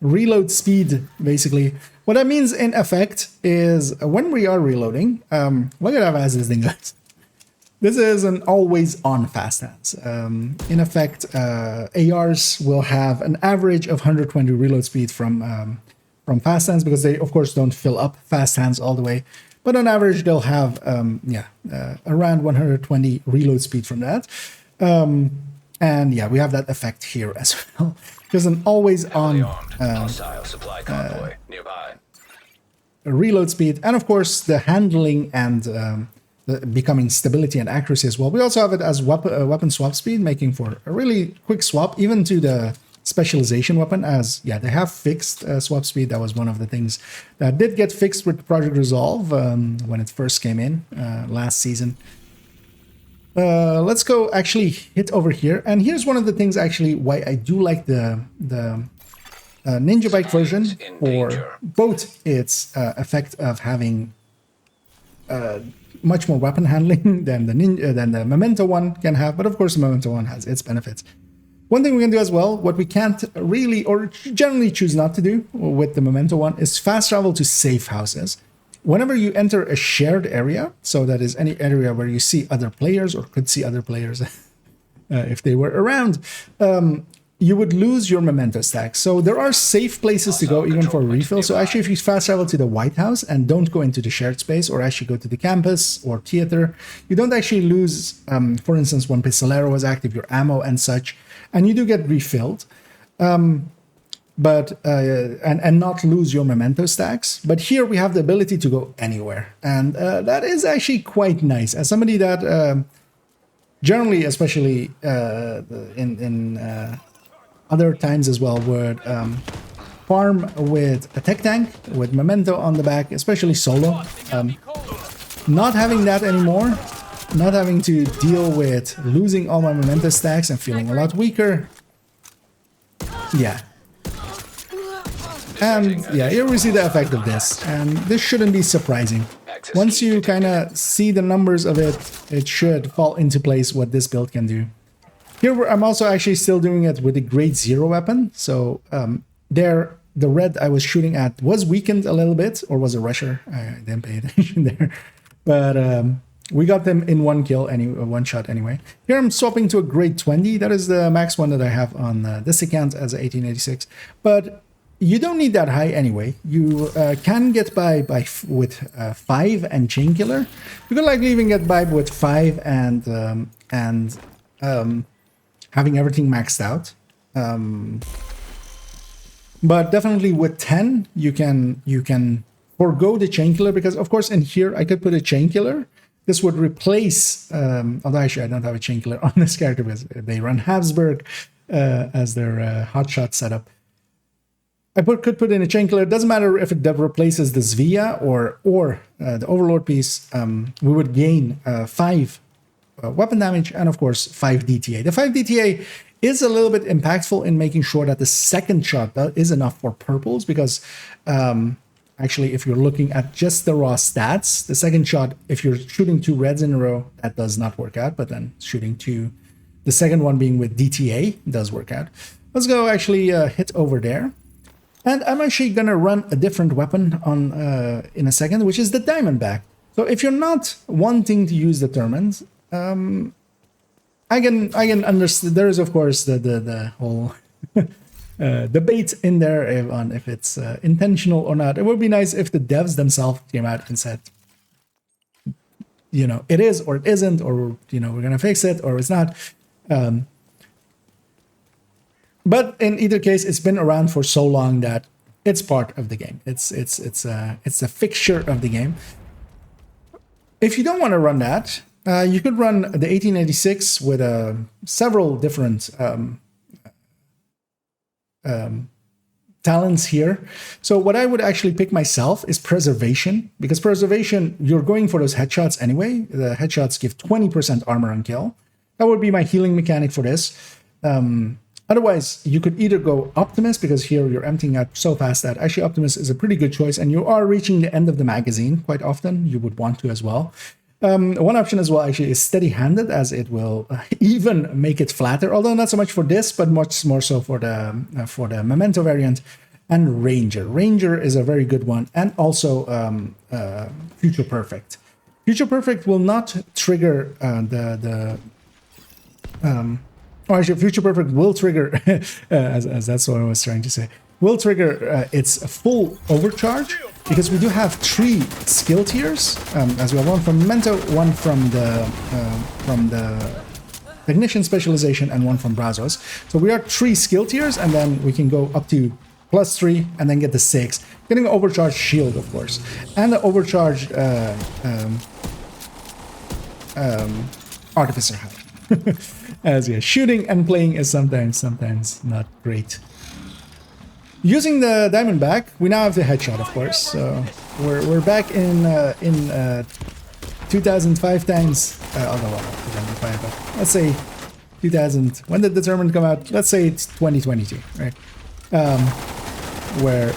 reload speed, basically. What that means in effect is when we are reloading, look at how fast this thing goes. This is an always on fast hands. In effect, ARs will have an average of 120 reload speed from fast hands, because they of course don't fill up fast hands all the way. But on average, they'll have around 120 reload speed from that. And yeah, we have that effect here as well. There's an always Heavily on armed. Hostile supply convoy nearby. reload speed, and of course the handling and the becoming stability and accuracy as well. We also have it as weapon swap speed, making for a really quick swap, even to the specialization weapon, as yeah, they have fixed swap speed. That was one of the things that did get fixed with Project Resolve when it first came in last season. Let's go actually hit over here, and here's one of the things actually why I do like the Ninja Bike version, for both its effect of having much more weapon handling than the Memento one can have, but of course the Memento one has its benefits. One thing we can do as well, what we can't really or generally choose not to do with the Memento one, is fast travel to safe houses. Whenever you enter a shared area, so that is any area where you see other players or could see other players if they were around, you would lose your memento stack. So there are safe places to go even for refill. So actually, if you fast travel to the White House and don't go into the shared space, or actually go to the campus or theater, you don't actually lose, for instance, when Pistolero was active, your ammo and such, and you do get refilled. But not lose your memento stacks. But here we have the ability to go anywhere, and that is actually quite nice. As somebody that generally, especially in other times as well, would farm with a tech tank with memento on the back, especially solo. Not having that anymore, not having to deal with losing all my memento stacks and feeling a lot weaker. Yeah. And yeah, here we see the effect of this, and this shouldn't be surprising. Once you kind of see the numbers of it, it should fall into place what this build can do. Here I'm also actually still doing it with the grade 0 weapon, so there the red I was shooting at was weakened a little bit, or was a rusher. I didn't pay attention there, but we got them in one kill, one shot anyway. Here I'm swapping to a grade 20. That is the max one that I have on this account as a 1886, but you don't need that high anyway. You can get by with 5 and chain killer. You can likely even get by with 5 and having everything maxed out. But definitely with 10, you can forego the chain killer, because of course in here I could put a chain killer. This would replace, although actually I don't have a chain killer on this character because they run Habsburg as their hotshot setup. I could put in a chain killer. It doesn't matter if it replaces the Svea or the Overlord piece. We would gain 5 weapon damage and of course 5 DTA. The 5 DTA is a little bit impactful in making sure that the second shot is enough for purples, because actually if you're looking at just the raw stats, the second shot, if you're shooting 2 reds in a row, that does not work out, but then shooting 2, the second one being with DTA, does work out. Let's go actually hit over there. And I'm actually going to run a different weapon on in a second, which is the Diamondback. So if you're not wanting to use determined, I can understand. There is of course the whole debate in there on if it's intentional or not. It would be nice if the devs themselves came out and said, you know, it is or it isn't, or you know, we're gonna fix it or it's not. But in either case, it's been around for so long that it's part of the game. It's a fixture of the game. If you don't want to run that, you could run the 1886 with several different talents here. So what I would actually pick myself is Preservation, because Preservation, you're going for those headshots anyway. The headshots give 20% armor on kill. That would be my healing mechanic for this. Otherwise, you could either go Optimus, because here you're emptying out so fast that actually Optimus is a pretty good choice, and you are reaching the end of the magazine quite often. You would want to as well. One option as well actually is steady-handed, as it will even make it flatter, although not so much for this, but much more so for the Memento variant. And Ranger. Ranger is a very good one, and also Future Perfect. Future Perfect will not trigger or actually, Future Perfect will trigger, as that's what I was trying to say, will trigger its full overcharge, because we do have 3 skill tiers, as we have one from Memento, one from the Technician Specialization, and one from Brazos. So we are 3 skill tiers, and then we can go up to +3, and then get the 6, getting an overcharged shield, of course, and the overcharged Artificer hat. As yeah, shooting and playing is sometimes not great. Using the Diamondback, we now have the headshot, of course. So we're back in 2005 times. Although well, 2005, but let's say 2000. When did Determined come out? Let's say it's 2022, right? Where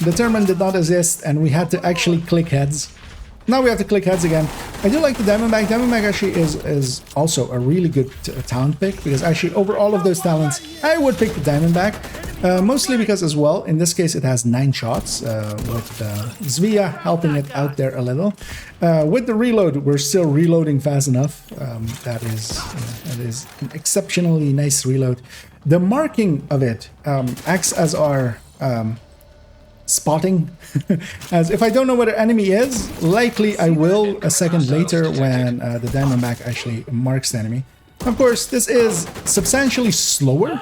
Determined did not exist, and we had to actually click heads. Now we have to click heads again. I do like the Diamondback. Diamondback actually is also a really good talent pick, because actually over all of those talents, I would pick the Diamondback. Mostly because as well, in this case, it has 9 shots, with Zvia helping it out there a little. With the reload, we're still reloading fast enough. That is an exceptionally nice reload. The marking of it acts as our spotting. As if I don't know what an enemy is, likely I will a second later when the Diamondback actually marks the enemy. Of course, this is substantially slower.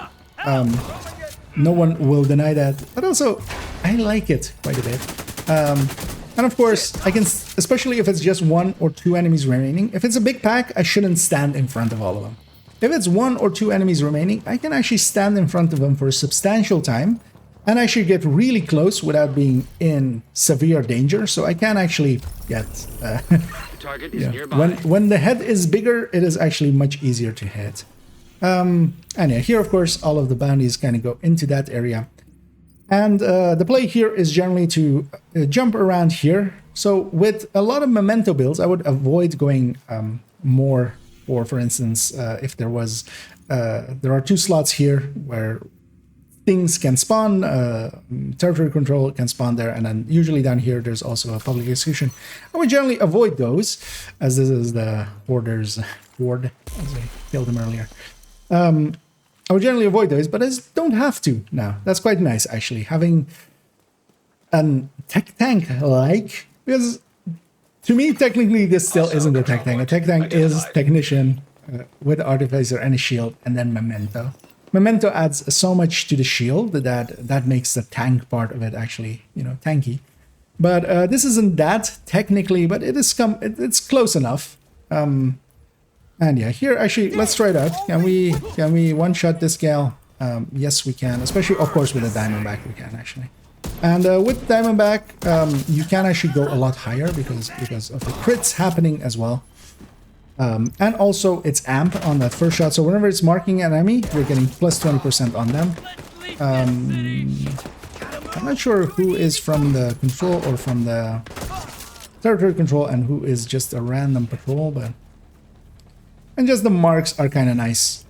No one will deny that, but also I like it quite a bit. And of course, I can, especially if it's just 1 or 2 enemies remaining. If it's a big pack, I shouldn't stand in front of all of them. If it's 1 or 2 enemies remaining, I can actually stand in front of them for a substantial time and actually get really close without being in severe danger. So I can actually get Target is nearby. when the head is bigger, it is actually much easier to hit. And yeah, here of course all of the bounties kind of go into that area, and the play here is generally to jump around here. So with a lot of Memento builds, I would avoid going more for instance, if there was there are 2 slots here where things can spawn, territory control can spawn there, and then usually down here there's also a public execution. I would generally avoid those, as this is the Hoarder's Ward, as I killed him earlier. I would generally avoid those, but I just don't have to now. That's quite nice, actually, having a tech tank like, because to me, technically, this still isn't a tech tank. A tech tank is Technician with Artificer and a shield, and then Memento. Memento adds so much to the shield that makes the tank part of it actually, you know, tanky. But this isn't that technically, but it's close enough. And yeah, here actually, let's try it out. Can we one-shot this gal? Yes, we can. Especially, of course, with the Diamondback, we can actually. And with Diamondback, you can actually go a lot higher because of the crits happening as well. And also, it's amp on that first shot. So whenever it's marking an enemy, we're getting plus 20% on them. I'm not sure who is from the control or from the territory control and who is just a random patrol, but... And just the marks are kind of nice.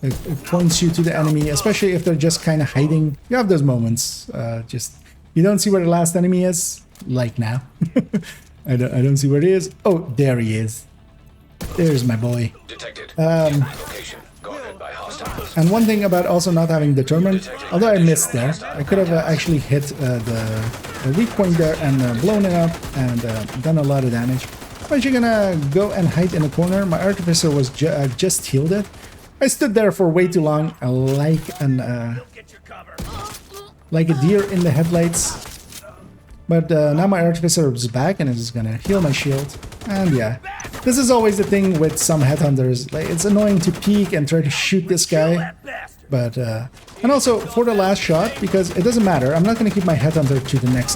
It points you to the enemy, especially if they're just kind of hiding. You have those moments. Just you don't see where the last enemy is, like now. I don't see where he is. Oh, there he is. There's my boy. Detected. Location guarded by hostiles. And one thing about also not having Determined, although I missed there, I could have actually hit the weak point there and blown it up and done a lot of damage. I'm actually gonna go and hide in a corner. My Artificer was just healed it. I stood there for way too long, like a deer in the headlights. But now my Artificer is back and is gonna heal my shield. And yeah, this is always the thing with some headhunters. Like, it's annoying to peek and try to shoot this guy. But and also for the last shot, because it doesn't matter. I'm not gonna keep my headhunter to the next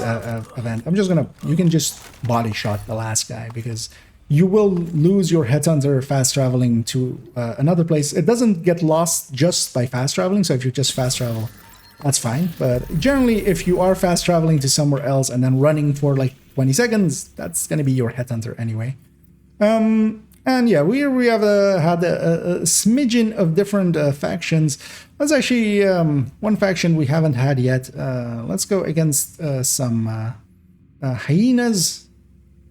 event. I'm just gonna, you can just body shot the last guy because you will lose your headhunter fast traveling to another place. It doesn't get lost just by fast traveling, so if you just fast travel, that's fine. But generally, if you are fast traveling to somewhere else and then running for like 20 seconds, that's going to be your headhunter anyway. And yeah, we have had a smidgen of different factions. That's actually one faction we haven't had yet. Let's go against some hyenas.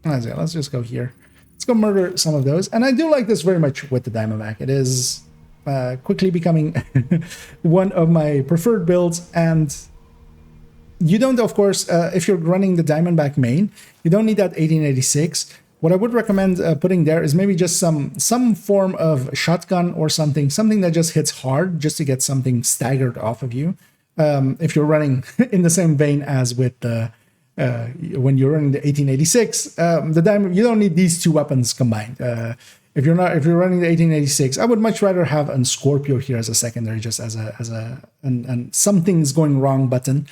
Let's just go here. Let's go murder some of those. And I do like this very much with the Diamondback. It is quickly becoming one of my preferred builds. And you don't, of course, if you're running the Diamondback main, you don't need that 1886. What I would recommend putting there is maybe just some form of shotgun or something that just hits hard, just to get something staggered off of you. If you're running in the same vein as with the when you're running the 1886, the diamond, you don't need these two weapons combined. If you're running the 1886, I would much rather have a Scorpio here as a secondary, just as a something's going wrong button.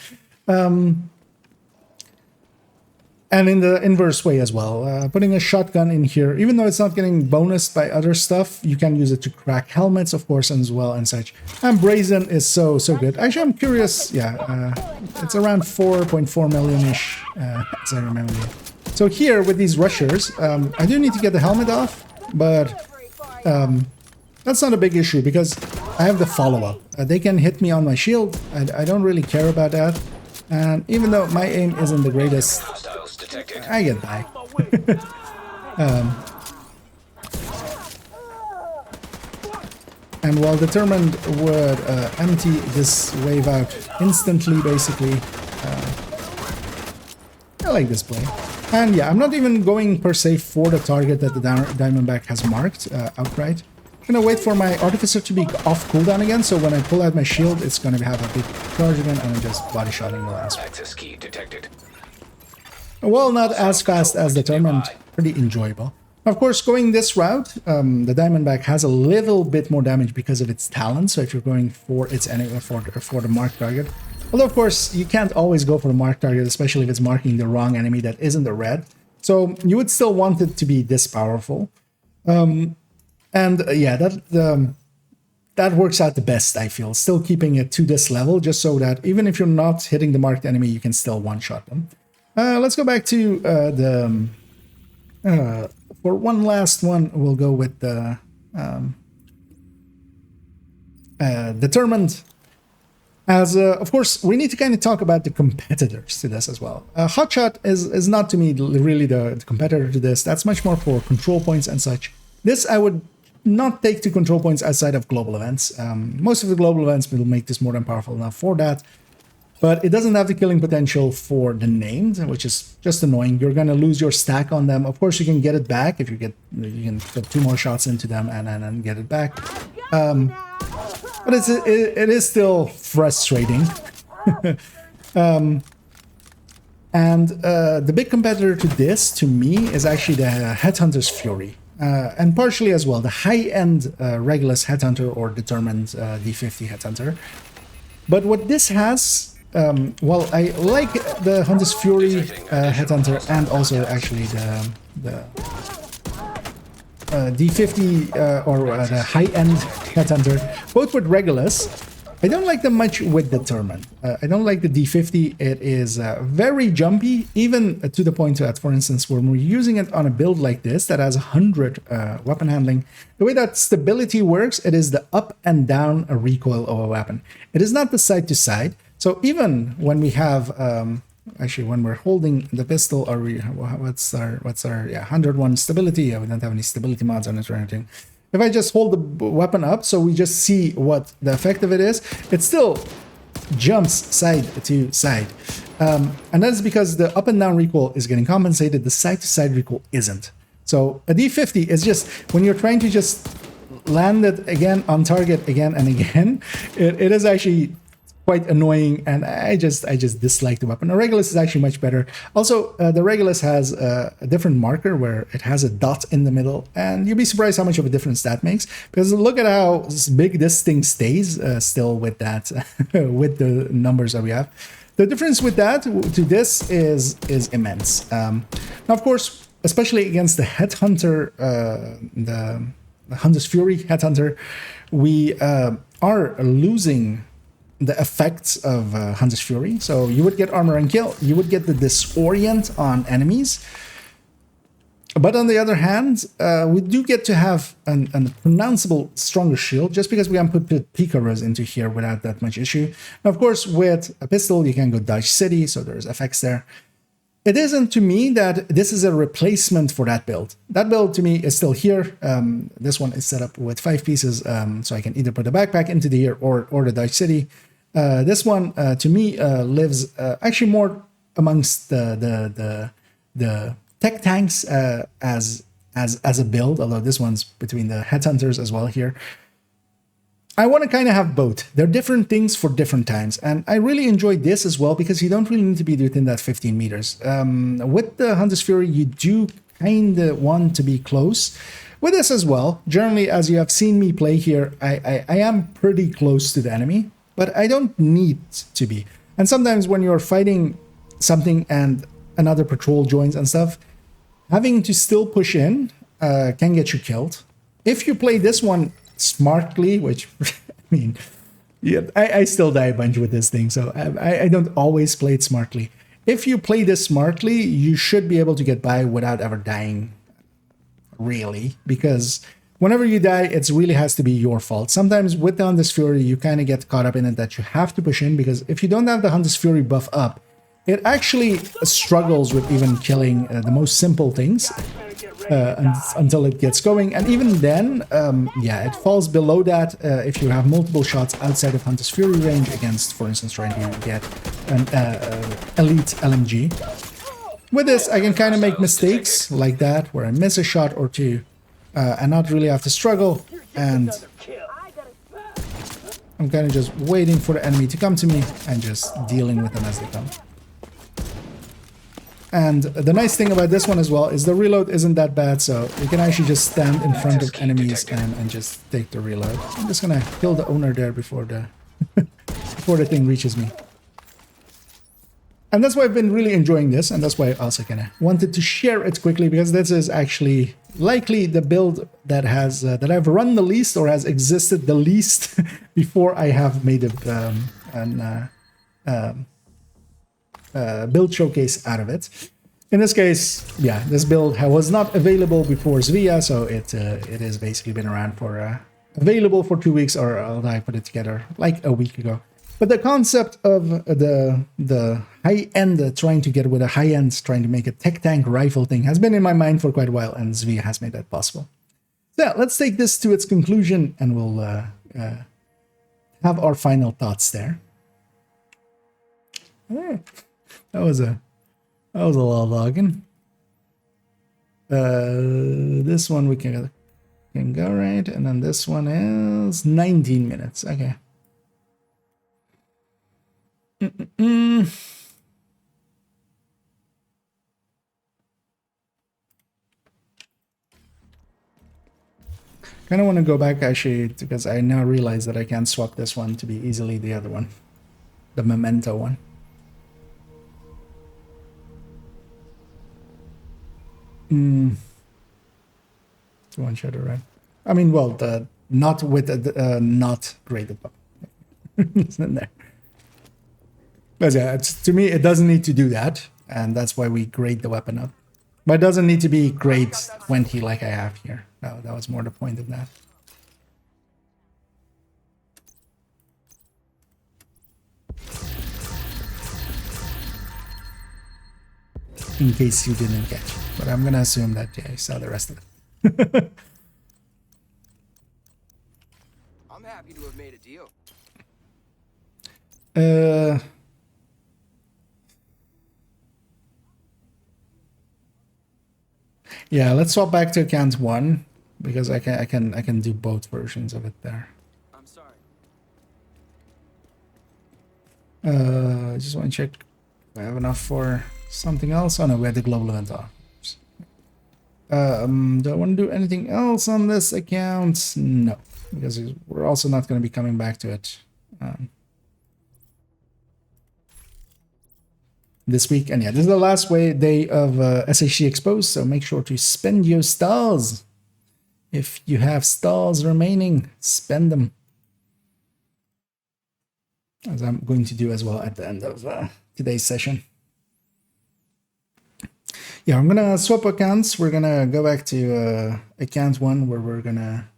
And in the inverse way as well, putting a shotgun in here, even though it's not getting bonused by other stuff, you can use it to crack helmets, of course, as well and such. And Brazen is so good. Actually, I'm curious. Yeah, it's around 4.4 million-ish, as I remember. So here with these rushers, I do need to get the helmet off, but that's not a big issue because I have the follow-up. They can hit me on my shield. I don't really care about that. And even though my aim isn't the greatest, I get by. And while Determined would empty this wave out instantly, basically, I like this play. And yeah, I'm not even going per se for the target that the Diamondback has marked outright. I'm gonna wait for my Artificer to be off cooldown again, so when I pull out my shield, it's gonna have a big charge again, and I'm just body shotting the last one. Access key detected. Well, not as fast as Determined, pretty enjoyable. Of course, going this route, the Diamondback has a little bit more damage because of its talent, so if you're going for its enemy, for the marked target. Although, of course, you can't always go for the marked target, especially if it's marking the wrong enemy that isn't the red. So you would still want it to be this powerful. And yeah, that works out the best, I feel. Still keeping it to this level, just so that even if you're not hitting the marked enemy, you can still one-shot them. Let's go back to for one last one, we'll go with the Determined. As of course, we need to kind of talk about the competitors to this as well. Hotshot is not to me really the competitor to this. That's much more for control points and such. This I would not take to control points outside of global events. Most of the global events will make this more than powerful enough for that. But it doesn't have the killing potential for the named, which is just annoying. You're going to lose your stack on them. Of course, you can get it back if you can put 2 more shots into them and get it back. But it is still frustrating. And the big competitor to this, to me, is actually the Headhunter's Fury. And partially as well, the high-end Regulus Headhunter or Determined D50 Headhunter. But what this has, well, I like the Hunter's Fury Headhunter and also actually the D50 or the high-end Headhunter, both with Regulus. I don't like them much with Determined. I don't like the D50. It is very jumpy, even to the point that, for instance, when we're using it on a build like this that has 100 weapon handling, the way that stability works, it is the up and down recoil of a weapon. It is not the side to side. So even when we have, actually, when we're holding the pistol, or what's our 101 stability? Yeah, we don't have any stability mods on it or anything. If I just hold the weapon up, so we just see what the effect of it is, it still jumps side to side. And that's because the up and down recoil is getting compensated, the side to side recoil isn't. So a D50 is just, when you're trying to just land it again on target again and again, it is actually quite annoying, and I just dislike the weapon. The Regulus is actually much better. Also, the Regulus has a different marker where it has a dot in the middle, and you'll be surprised how much of a difference that makes. Because look at how big this thing stays still with that, with the numbers that we have. The difference with that to this is immense. Now, of course, especially against the Headhunter, the Hunter's Fury Headhunter, we are losing the effects of Hunter's Fury. So you would get armor and kill, you would get the disorient on enemies. But on the other hand, we do get to have an pronounceable stronger shield just because we can put Picaros into here without that much issue. And of course, with a pistol, you can go Dodge City, so there's effects there. It isn't to me that this is a replacement for that build. That build to me is still here. This one is set up with 5 pieces, so I can either put a backpack into the here or the Dodge City. This one, to me, lives actually more amongst the tech tanks as a build, although this one's between the Headhunters as well here. I want to kind of have both. They're different things for different times, and I really enjoyed this as well because you don't really need to be within that 15 meters. With the Hunter's Fury, you do kind of want to be close. With this as well, generally, as you have seen me play here, I am pretty close to the enemy, but I don't need to be. And sometimes when you're fighting something and another patrol joins and stuff, having to still push in can get you killed. If you play this one smartly, which, I mean, yeah, I still die a bunch with this thing, so I don't always play it smartly. If you play this smartly, you should be able to get by without ever dying, really, because whenever you die, it really has to be your fault. Sometimes with the Hunter's Fury, you kind of get caught up in it that you have to push in, because if you don't have the Hunter's Fury buff up, it actually struggles with even killing the most simple things until it gets going. And even then, yeah, it falls below that if you have multiple shots outside of Hunter's Fury range against, for instance, trying to get an elite LMG. With this, I can kind of make mistakes like that, where I miss a shot or two and not really have to struggle. And I'm kind of just waiting for the enemy to come to me and just dealing with them as they come. And the nice thing about this one as well is the reload isn't that bad, so you can actually just stand in front of enemies and just take the reload. I'm just gonna kill the owner there before the before the thing reaches me. And that's why I've been really enjoying this, and that's why I also kind of wanted to share it quickly, because this is actually likely the build that has that I've run the least or has existed the least before I have made a build showcase out of it. In this case, yeah, this build was not available before Svea, so it has basically been around for available for 2 weeks, or I put it together like a week ago. But the concept of the high-end trying to get with a high-end trying to make a tech tank rifle thing has been in my mind for quite a while, and Svea has made that possible. So yeah, let's take this to its conclusion, and we'll have our final thoughts there. That was a lot of logging. This one we can go right, and then this one is 19 minutes. Okay. Kind of want to go back actually, because I now realize that I can't swap this one to be easily the other one, the Memento one. One shadow, right? I mean, well, the not with the not graded up. It's in there. But yeah, to me, it doesn't need to do that, and that's why we grade the weapon up. But it doesn't need to be grade 20 like I have here. No, that was more the point of that. In case you didn't catch it. But I'm gonna assume that, yeah, you saw the rest of it. I'm happy to have made a deal. Yeah, let's swap back to account 1, because I can do both versions of it there. I'm sorry. I just want to check if I have enough for something else. Oh no, we had the global event off. Do I want to do anything else on this account? No, because we're also not going to be coming back to it. this week. And yeah, this is the last day of SHC Exposed, so make sure to spend your stars. If you have stars remaining, spend them. As I'm going to do as well at the end of today's session. Yeah, I'm gonna swap accounts. We're gonna go back to account 1 where we're gonna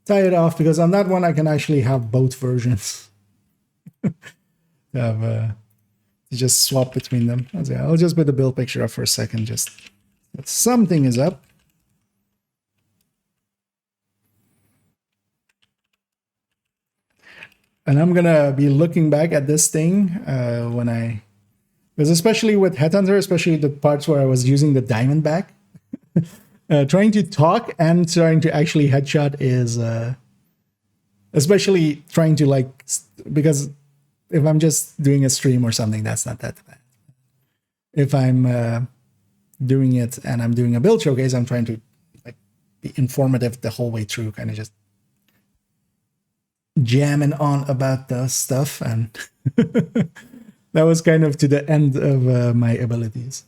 tie it off, because on that one I can actually have both versions. To just swap between them. I'll just put the build picture up for a second, just that something is up. And I'm gonna be looking back at this thing because especially with Headhunter, especially the parts where I was using the Diamondback, trying to talk and trying to actually headshot is, especially trying to like, because if I'm just doing a stream or something, that's not that bad. If I'm doing it and I'm doing a build showcase, I'm trying to like be informative the whole way through, kind of just jamming on about the stuff, and that was kind of to the end of my abilities.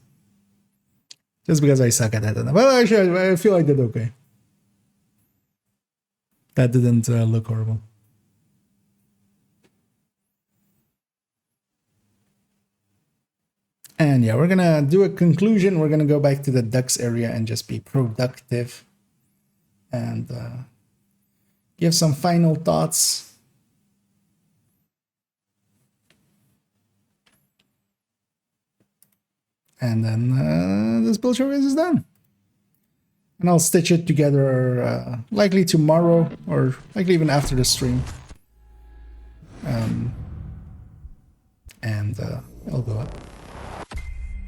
Just because I suck at that. Well, actually, I feel I did okay. That didn't look horrible. And yeah, we're gonna do a conclusion. We're gonna go back to the ducks area and just be productive and give some final thoughts. And then this build showcase is done. And I'll stitch it together likely tomorrow or likely even after the stream. And it'll go up.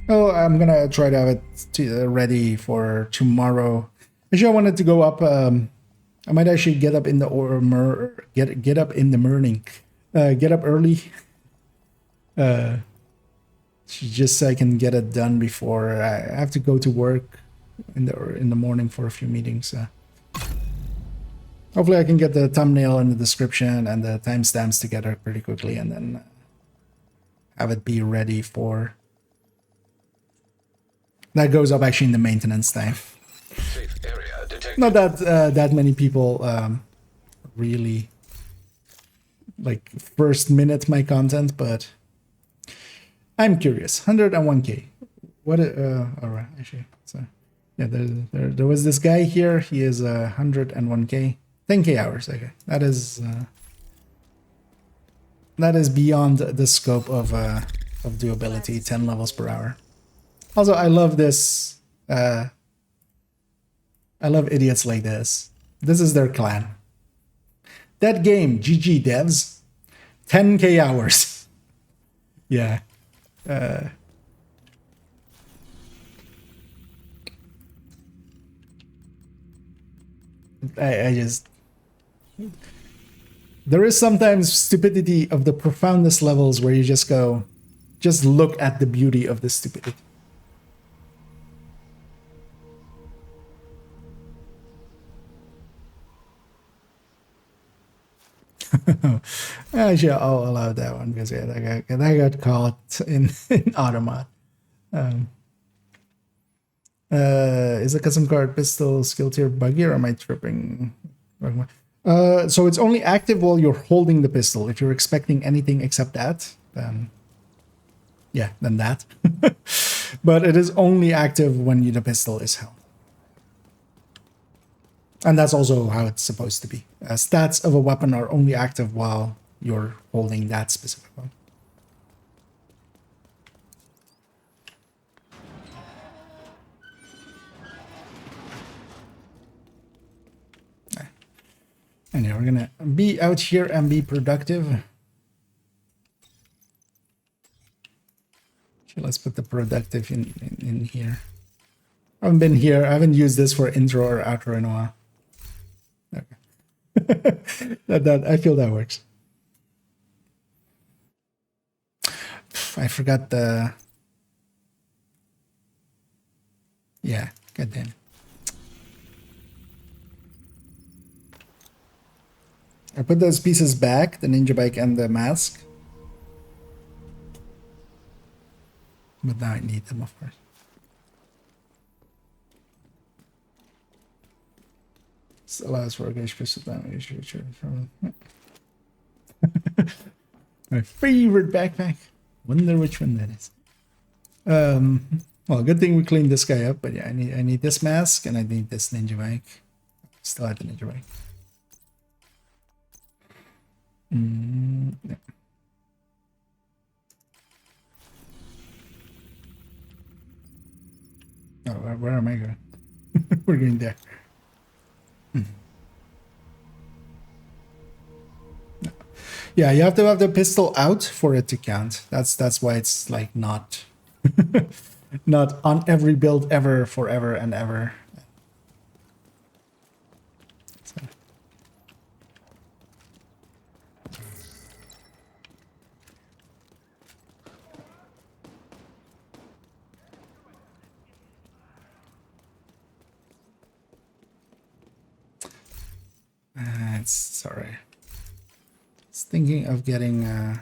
Oh, I'm gonna try to have it ready for tomorrow. Actually, I wanted to go up. I might actually get up in the get up in the morning, get up early, just so I can get it done before I have to go to work in the morning for a few meetings. Hopefully, I can get the thumbnail and the description and the timestamps together pretty quickly, and then have it be ready for. That goes up actually in the maintenance time. Safe area detected. Not that that many people really like first minute my content, but I'm curious. 101K. What? All right, actually. So yeah, there was this guy here. He is 101K, 10K hours. Okay, that is beyond the scope of doability. 10 levels per hour. Also, I love this. I love idiots like this. This is their clan. That game, GG devs, 10K hours. Yeah. I just. There is sometimes stupidity of the profoundest levels where you just go, just look at the beauty of the stupidity. Actually, I'll allow that one because yeah, that got caught in Automod. Is the custom card pistol skill tier buggy, or am I tripping? So it's only active while you're holding the pistol. If you're expecting anything except that, then yeah, then that. But it is only active when the pistol is held. And that's also how it's supposed to be. Stats of a weapon are only active while you're holding that specific one. Anyway, we're gonna be out here and be productive. Okay, let's put the productive in here. I haven't been here. I haven't used this for intro or outro in a while. Okay. that I feel that works. I forgot the. Yeah, goddamn. I put those pieces back, the ninja bike and the mask. But now I need them, of course. This allows for gauge pistol damage. My favorite backpack. Wonder which one that is. Well, good thing we cleaned this guy up, but yeah, I need this mask and I need this ninja bike. Still have the ninja bike. Yeah. Oh, where am I going? We're going there. Yeah, you have to have the pistol out for it to count. That's why it's like not not on every build ever, forever and ever. So. It's sorry. Thinking of getting a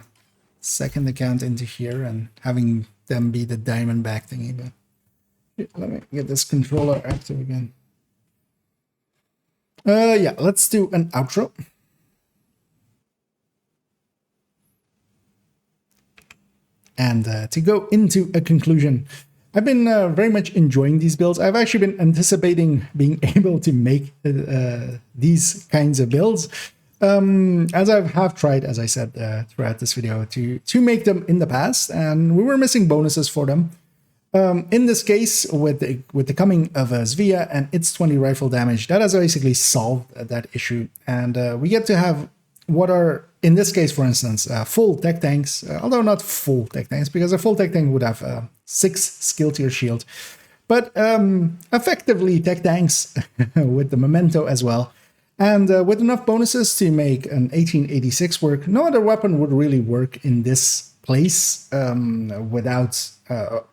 second account into here and having them be the diamond back thingy, but let me get this controller active again. Yeah, let's do an outro. And to go into a conclusion, I've been very much enjoying these builds. I've actually been anticipating being able to make these kinds of builds. As I have tried, as I said throughout this video, to make them in the past, and we were missing bonuses for them. In this case, with the coming of Svea and its 20 rifle damage, that has basically solved that issue, and we get to have what are, in this case, for instance, full tech tanks, although not full tech tanks, because a full tech tank would have 6 skill tier shield, but effectively tech tanks with the memento as well. And with enough bonuses to make an 1886 work, no other weapon would really work in this place without,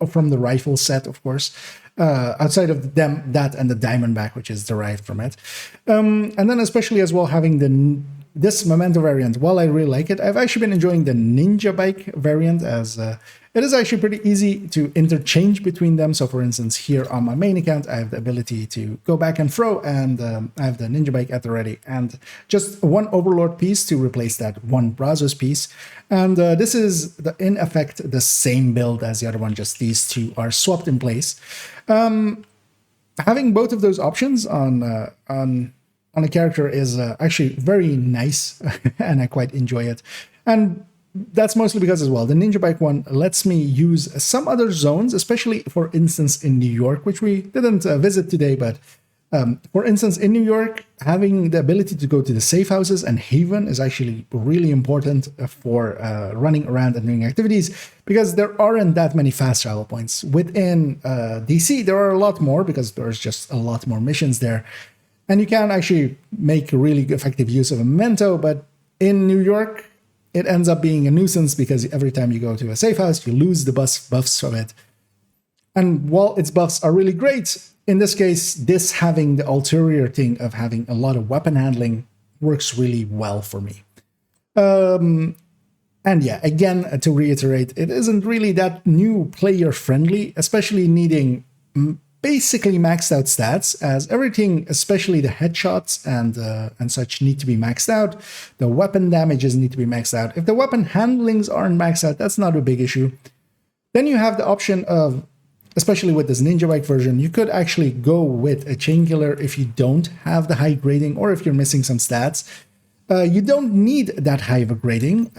from the rifle set, of course, outside of them, that and the diamondback, which is derived from it. And then especially as well having this memento variant, while I really like it, I've actually been enjoying the ninja bike variant, as it is actually pretty easy to interchange between them. So for instance, here on my main account, I have the ability to go back and throw, and I have the ninja bike at the ready, and just one overlord piece to replace that one Brazos piece. And this is in effect the same build as the other one, just these two are swapped in place. Having both of those options on a character is actually very nice, and I quite enjoy it. And that's mostly because as well, the ninja bike one lets me use some other zones, especially for instance in New York, which we didn't visit today, but for instance in New York, having the ability to go to the safe houses and Haven is actually really important for running around and doing activities, because there aren't that many fast travel points. Within DC, there are a lot more, because there's just a lot more missions there. And you can actually make really effective use of a memento, but in New York, it ends up being a nuisance, because every time you go to a safe house, you lose the buffs from it. And while its buffs are really great, in this case, this having the ulterior thing of having a lot of weapon handling works really well for me. And yeah, again, to reiterate, it isn't really that new player friendly, especially needing basically maxed out stats, as everything, especially the headshots and such, need to be maxed out. The weapon damages need to be maxed out. If the weapon handlings aren't maxed out, that's not a big issue. Then you have the option of, especially with this ninja bike version, you could actually go with a chain killer if you don't have the high grading, or if you're missing some stats. You don't need that high of a grading,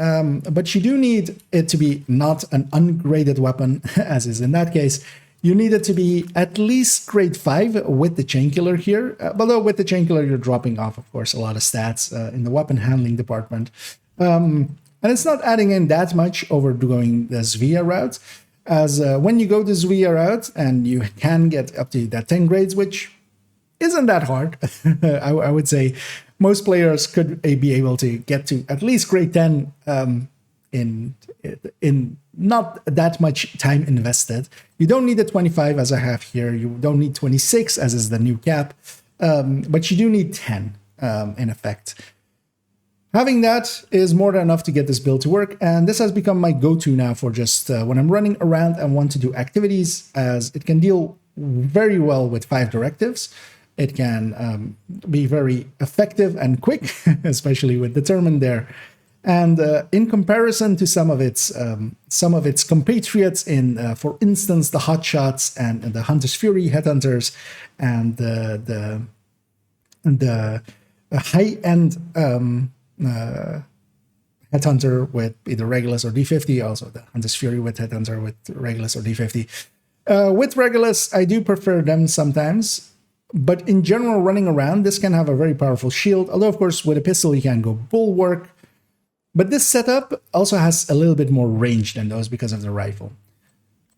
but you do need it to be not an ungraded weapon, as is in that case. You need it to be at least grade 5 with the chain killer here. Although with the chain killer, you're dropping off, of course, a lot of stats in the weapon handling department. And it's not adding in that much over going the Svea route, as when you go the Svea route, and you can get up to that 10 grades, which isn't that hard. I would say most players could be able to get to at least grade 10 in not that much time invested. You don't need the 25 as I have here. You don't need 26 as is the new cap, but you do need 10 in effect. having that is more than enough to get this build to work, and this has become my go-to now for just when I'm running around and want to do activities, as it can deal very well with 5 directives. It can be very effective and quick, especially with Determined there. And in comparison to some of its compatriots in, for instance, the Hotshots and the Hunter's Fury Headhunters and the high-end Headhunter with either Regulus or D50, also the Hunter's Fury with Headhunter with Regulus or D50. With Regulus, I do prefer them sometimes. But in general, running around, this can have a very powerful shield. Although, of course, with a pistol, you can go Bulwark. But this setup also has a little bit more range than those because of the rifle.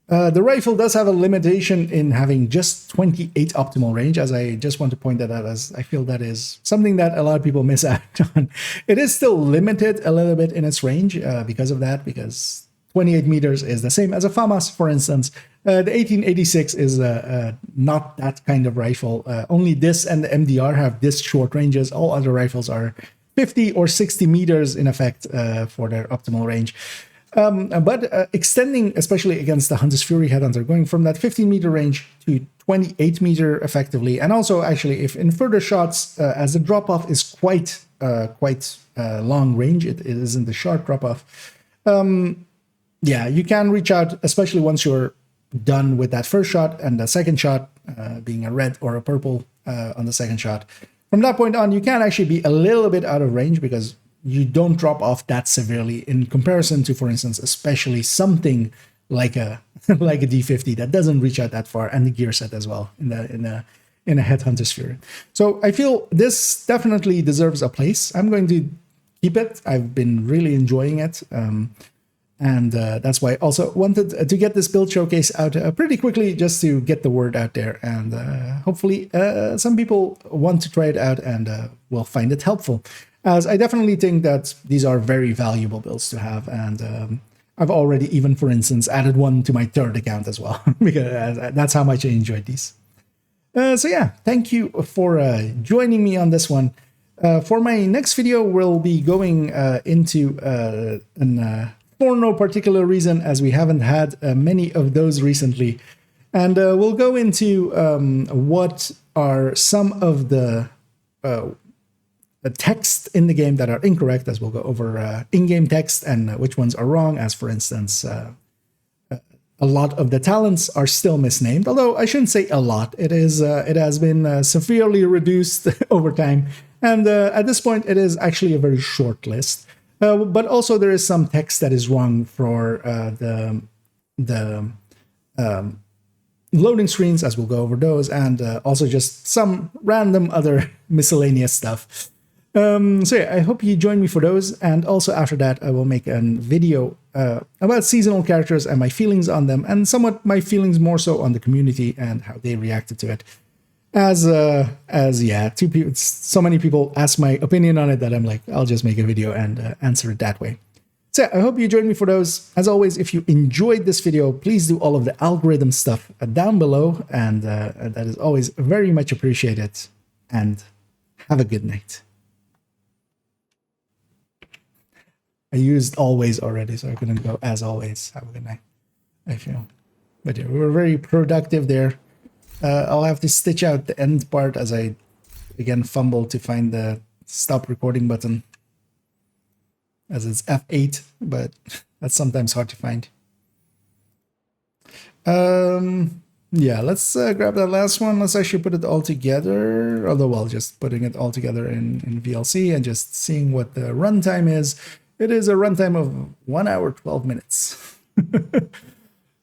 The rifle does have a limitation in having just 28 optimal range, as I just want to point that out, as I feel that is something that a lot of people miss out on. It is still limited a little bit in its range because of that, because 28 meters is the same as a FAMAS, for instance. The 1886 is not that kind of rifle. Only this and the MDR have this short ranges. All other rifles are 50 or 60 meters in effect for their optimal range. But extending, especially against the Hunter's Fury Headhunter, going from that 15-meter range to 28-meter effectively. And also, actually, if in further shots, as the drop-off is quite long range, it isn't a sharp drop-off. Yeah, you can reach out, especially once you're done with that first shot and the second shot being a red or a purple on the second shot. From that point on, you can actually be a little bit out of range because you don't drop off that severely in comparison to, for instance, especially something like a like a D50 that doesn't reach out that far, and the gear set as well in a Headhunter's Fury. So I feel this definitely deserves a place. I'm going to keep it. I've been really enjoying it. And that's why I also wanted to get this build showcase out pretty quickly, just to get the word out there. And hopefully some people want to try it out and will find it helpful. As I definitely think that these are very valuable builds to have. And I've already even, for instance, added one to my third account as well, because that's how much I enjoyed these. So yeah, thank you for joining me on this one. For my next video, we'll be going into for no particular reason, as we haven't had many of those recently. And we'll go into what are some of the text in the game that are incorrect, as we'll go over in-game text and which ones are wrong, as for instance, a lot of the talents are still misnamed, although I shouldn't say a lot. It has been severely reduced over time. And at this point, it is actually a very short list. But also there is some text that is wrong for the loading screens, as we'll go over those, and also just some random other miscellaneous stuff. So yeah, I hope you join me for those, and also after that I will make a video about seasonal characters and my feelings on them, and somewhat my feelings more so on the community and how they reacted to it. As yeah, so many people ask my opinion on it that I'm like, I'll just make a video and answer it that way. So yeah, I hope you join me for those. As always, if you enjoyed this video, please do all of the algorithm stuff down below, and that is always very much appreciated. And have a good night. I used always already, so I couldn't go as always. Have a good night, I feel. But yeah, we were very productive there. I'll have to stitch out the end part as I, again, fumble to find the stop recording button, as it's F8, but that's sometimes hard to find. Yeah, let's grab that last one. Let's actually put it all together, although, well, just putting it all together in VLC and just seeing what the runtime is. It is a runtime of 1 hour, 12 minutes.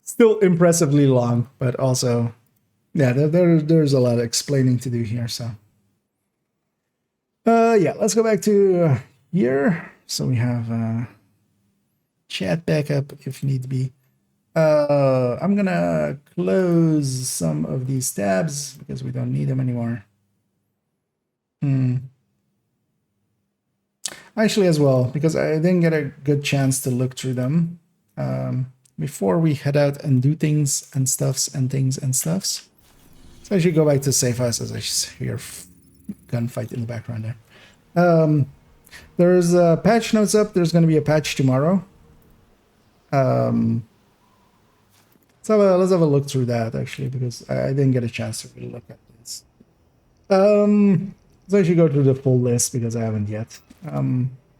Still impressively long, but also... yeah, there's a lot of explaining to do here, so. Yeah, let's go back to here. So we have chat backup if need be. I'm gonna close some of these tabs because we don't need them anymore. Actually, as well, because I didn't get a good chance to look through them before we head out and do things and stuffs and things and stuffs. So I should go back to safe house, as I hear gunfight in the background there. There's patch notes up. There's going to be a patch tomorrow. Let's have a look through that, actually, because I didn't get a chance to really look at this. Let's actually go through the full list because I haven't yet.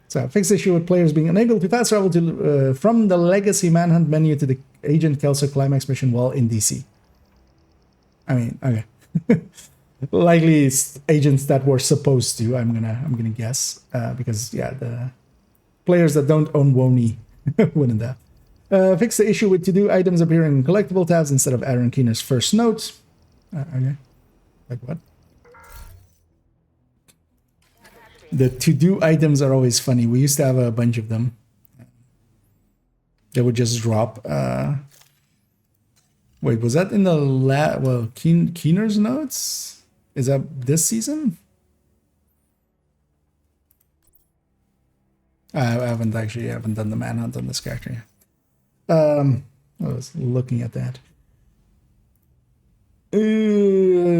So fixed issue with players being unable to fast travel to from the legacy manhunt menu to the Agent Kelso climax mission while in DC. I mean, okay. Likely it's agents that were supposed to. I'm gonna guess because yeah, the players that don't own Wony wouldn't have. Fix the issue with to-do items appearing in collectible tabs instead of Aaron Keener's first note. Okay, like what? The to-do items are always funny. We used to have a bunch of them. They would just drop. Wait, was that in the Keener's notes? Is that this season? I haven't done the manhunt on this character yet. I was looking at that.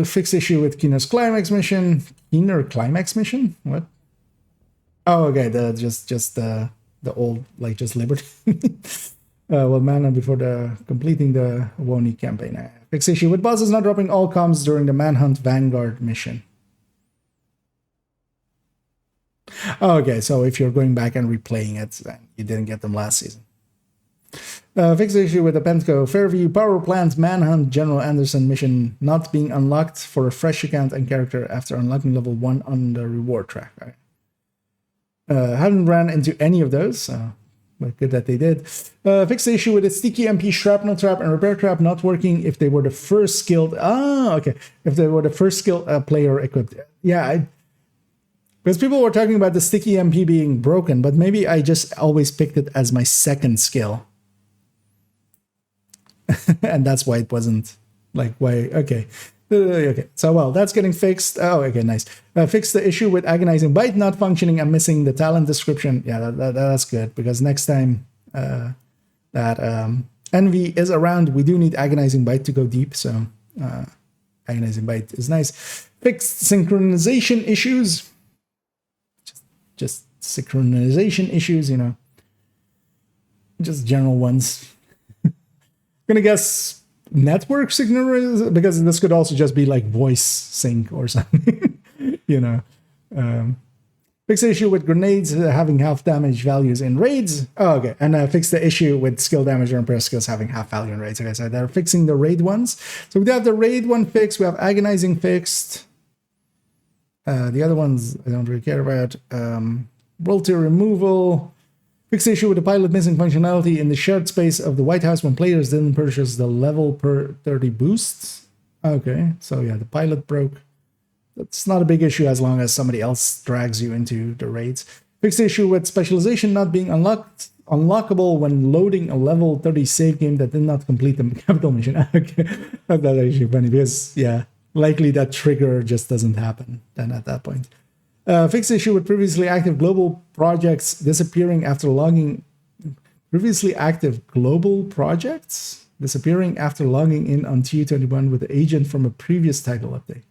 Fix issue with Keener's climax mission. Keener climax mission? What? Oh, okay. The old, like, just Liberty. Well, manhunt before completing the Wony campaign. Fix issue with bosses not dropping all comms during the Manhunt Vanguard mission. Okay, so if you're going back and replaying it, you didn't get them last season. Fix the issue with the Pentco Fairview Power Plant Manhunt General Anderson mission not being unlocked for a fresh account and character after unlocking level 1 on the reward track. Haven't ran into any of those, but good that they did. Fix the issue with the sticky MP shrapnel trap and repair trap not working if they were the first skilled. If they were the first skilled player equipped. Yeah, because people were talking about the sticky MP being broken, but maybe I just always picked it as my second skill. And that's why it wasn't like why. Okay. Okay, so well, that's getting fixed. Oh, okay, nice. Fix the issue with agonizing bite not functioning and missing the talent description. Yeah, that's good because next time that Envy is around, we do need agonizing bite to go deep. So agonizing bite is nice. Fixed synchronization issues. Just synchronization issues, you know. Just general ones. Gonna guess network signal, because this could also just be like voice sync or something. You know. Fix the issue with grenades having half damage values in raids. Oh, okay. And fix the issue with skill damage or repair skills having half value in raids. Okay, so they're fixing the raid ones. So we have the raid one fixed. We have agonizing fixed. The other ones I don't really care about. Royalty removal. Fix the issue with the pilot missing functionality in the shared space of the White House when players didn't purchase the level per 30 boosts. Okay, so yeah, the pilot broke. That's not a big issue as long as somebody else drags you into the raids. Fix the issue with specialization not being unlockable when loading a level 30 save game that did not complete the capital mission. Okay, that's actually funny because, yeah, likely that trigger just doesn't happen then at that point. Fix the issue with previously active global projects disappearing after logging. Previously active global projects disappearing after logging in on TU21 with the agent from a previous title update.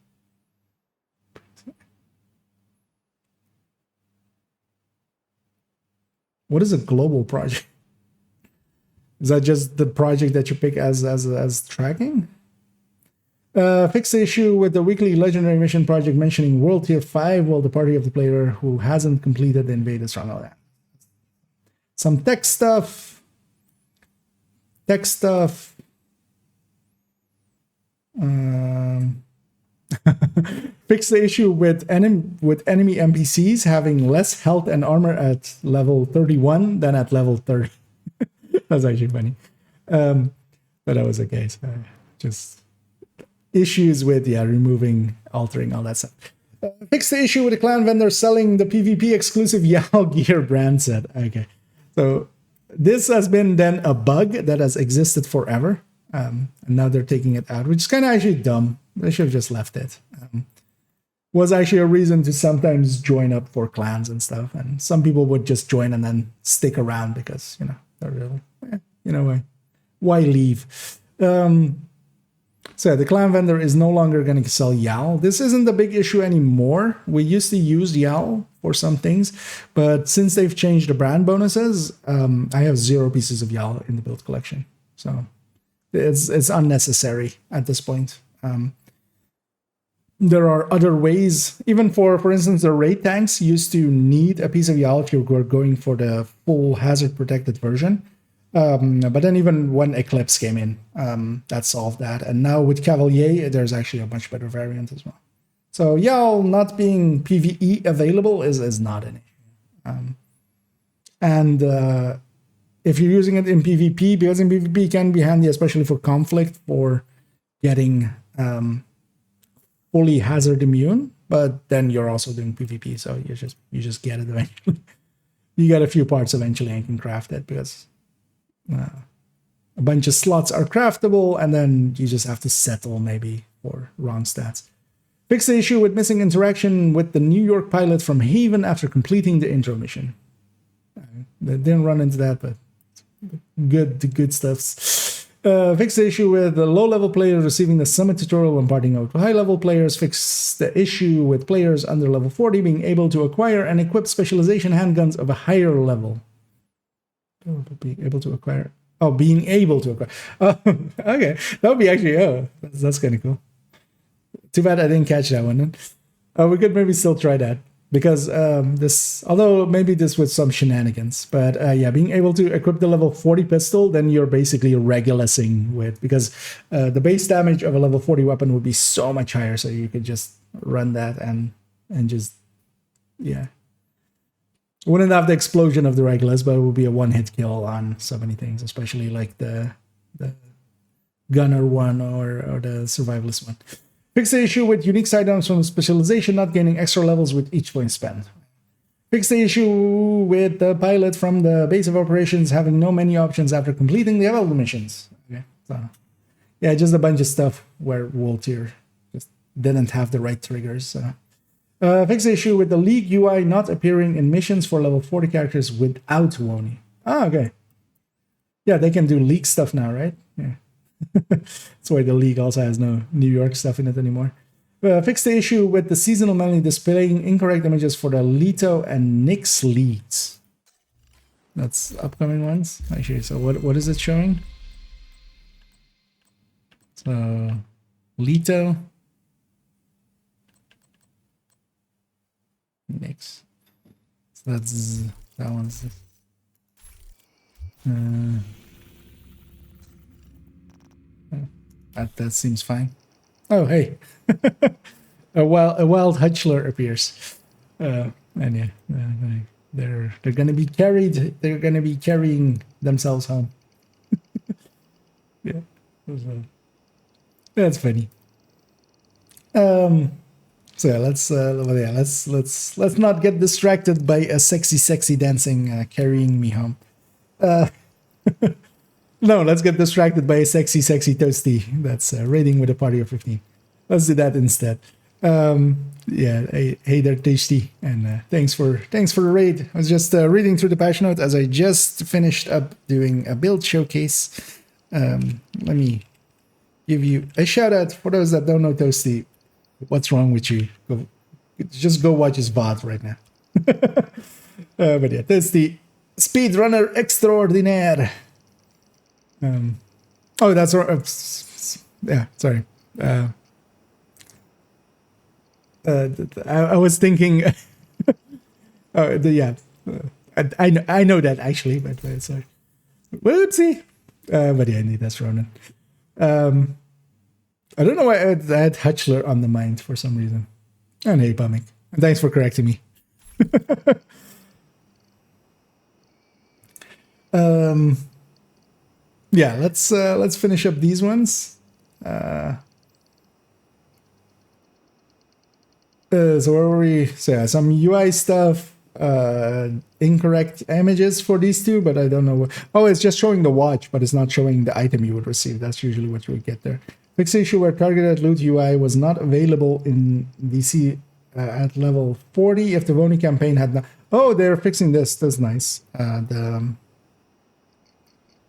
What is a global project? Is that just the project that you pick as tracking? Fix the issue with the weekly legendary mission project mentioning World Tier 5 while the party of the player who hasn't completed the invaded stronghold. Some tech stuff. Fix the issue with enemy NPCs having less health and armor at level 31 than at level 30. That's actually funny. But that was okay. So just issues with removing, altering, all that stuff. Fix the issue with the clan vendor selling the PvP exclusive Yao Gear brand set. Okay, so this has been then a bug that has existed forever, and now they're taking it out, which is kind of actually dumb. They should have just left it. Was actually a reason to sometimes join up for clans and stuff, and some people would just join and then stick around because they're real. Why leave? So the clan vendor is no longer going to sell YAL. This isn't the big issue anymore. We used to use YAL for some things, but since they've changed the brand bonuses, I have 0 pieces of YAL in the build collection. So it's unnecessary at this point. There are other ways, even for instance, the raid tanks used to need a piece of YAL if you were going for the full hazard protected version. But then even when Eclipse came in, that solved that. And now with Cavalier, there's actually a much better variant as well. So YAL not being PvE available is not an issue. And if you're using it in PvP, because in PvP it can be handy, especially for conflict, for getting fully hazard immune, but then you're also doing PvP, so you just get it eventually. You get a few parts eventually and can craft it, because a bunch of slots are craftable, and then you just have to settle maybe for wrong stats. Fix the issue with missing interaction with the New York pilot from Haven after completing the intro mission. They didn't run into that, but good stuff. Fix the issue with the low-level players receiving the summit tutorial when parting out. High-level players fix the issue with players under level 40 being able to acquire and equip specialization handguns of a higher level. Being able to acquire. Oh, being able to acquire. Oh, okay. That would be actually, that's kind of cool. Too bad I didn't catch that one. We could maybe still try that. Because although maybe this with some shenanigans, but yeah, being able to equip the level 40 pistol, then you're basically regulusing with, because the base damage of a level 40 weapon would be so much higher, so you could just run that and just, yeah. Wouldn't have the explosion of the Regulus, but it would be a one-hit kill on so many things, especially like the gunner one or the survivalist one. Fix the issue with unique side items from specialization not gaining extra levels with each point spent. Fix the issue with the pilot from the base of operations having no menu options after completing the level missions. Okay, so yeah, just a bunch of stuff where Woltier just didn't have the right triggers. So. Fix the issue with the League UI not appearing in missions for level 40 characters without Woni. Ah, okay. Yeah, they can do League stuff now, right? Yeah. That's why the League also has no New York stuff in it anymore. Fix the issue with the seasonal menu displaying incorrect images for the Leto and Nyx leads. That's upcoming ones. Actually, so what is it showing? So Leto, Nyx. So that's that one's. That seems fine. Oh, hey, a wild Hutchler appears, and yeah, they're gonna be carried. They're gonna be carrying themselves home. Yeah, that's funny. So yeah, let's not get distracted by a sexy dancing carrying me home. No, let's get distracted by a sexy toasty that's raiding with a party of 15. Let's do that instead. Yeah, hey there, Tasty, and thanks for the raid. I was just reading through the patch note as I just finished up doing a build showcase. Let me give you a shout out for those that don't know Toasty. What's wrong with you? Just go watch his VOD right now. But yeah, Toasty, speedrunner extraordinaire. Oh, that's yeah. Sorry. I was thinking. Yeah. I know that actually, but sorry. Whoopsie. But yeah, indeed, that's Ronan. I don't know why I had Hutchler on the mind for some reason. And hey, Bumming. And thanks for correcting me. Yeah, let's finish up these ones. So where were we? So yeah, some UI stuff, incorrect images for these two, but I don't know what. Oh, it's just showing the watch, but it's not showing the item you would receive. That's usually what you would get there. Fix the issue where targeted loot UI was not available in DC at level 40 if the Voni campaign had not. Oh, they're fixing this. That's nice.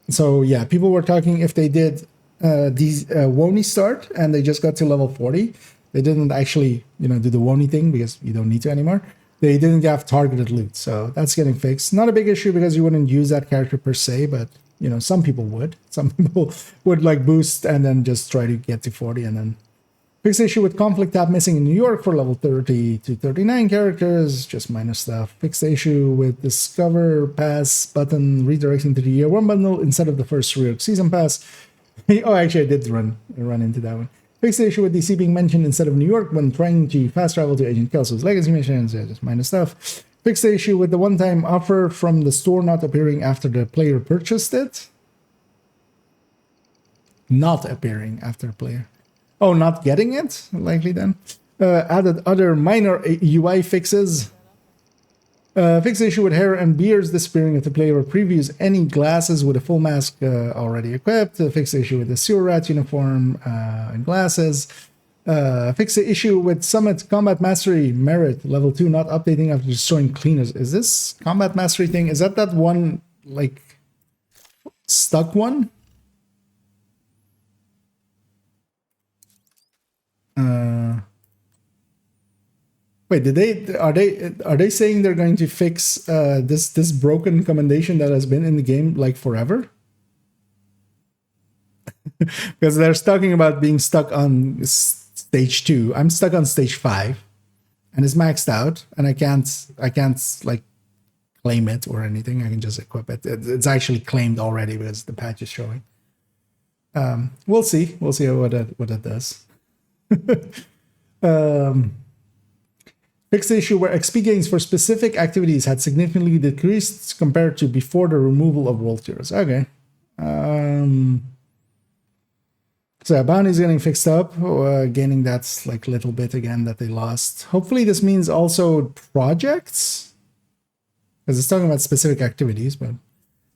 So yeah, people were talking if they did these Woni start, and they just got to level 40. They didn't actually, do the Woni thing because you don't need to anymore. They didn't have targeted loot, so that's getting fixed. Not a big issue because you wouldn't use that character per se, but some people would. Some people would like boost and then just try to get to 40 and then fix the issue with conflict tab missing in New York for level 30 to 39 characters, just minor stuff. Fix the issue with discover pass button redirecting to the year 1 bundle instead of the first rework season pass. Oh, actually I did run into that one. Fix the issue with DC being mentioned instead of New York when trying to fast travel to Agent Kelso's legacy missions, just minor stuff. Fix the issue with the one-time offer from the store not appearing after the player purchased it. Not appearing after the player. Oh, not getting it? Likely then. Added other minor UI fixes. Fix the issue with hair and beards disappearing if the player previews any glasses with a full mask already equipped. Fix the issue with the sewer rat uniform and glasses. Fix the issue with Summit Combat Mastery Merit level 2 not updating after destroying cleaners. Is this Combat Mastery thing? Is that one, like, stuck one? Wait, are they saying they're going to fix this broken commendation that has been in the game like forever? Because they're talking about being stuck on stage 2. I'm stuck on stage 5, and it's maxed out, and I can't like claim it or anything. I can just equip it. It's actually claimed already because the patch is showing. We'll see what it does. Fix the issue where XP gains for specific activities had significantly decreased compared to before the removal of world tiers. Okay. So bounty is getting fixed up, gaining that like little bit again that they lost. Hopefully this means also projects, because it's talking about specific activities. But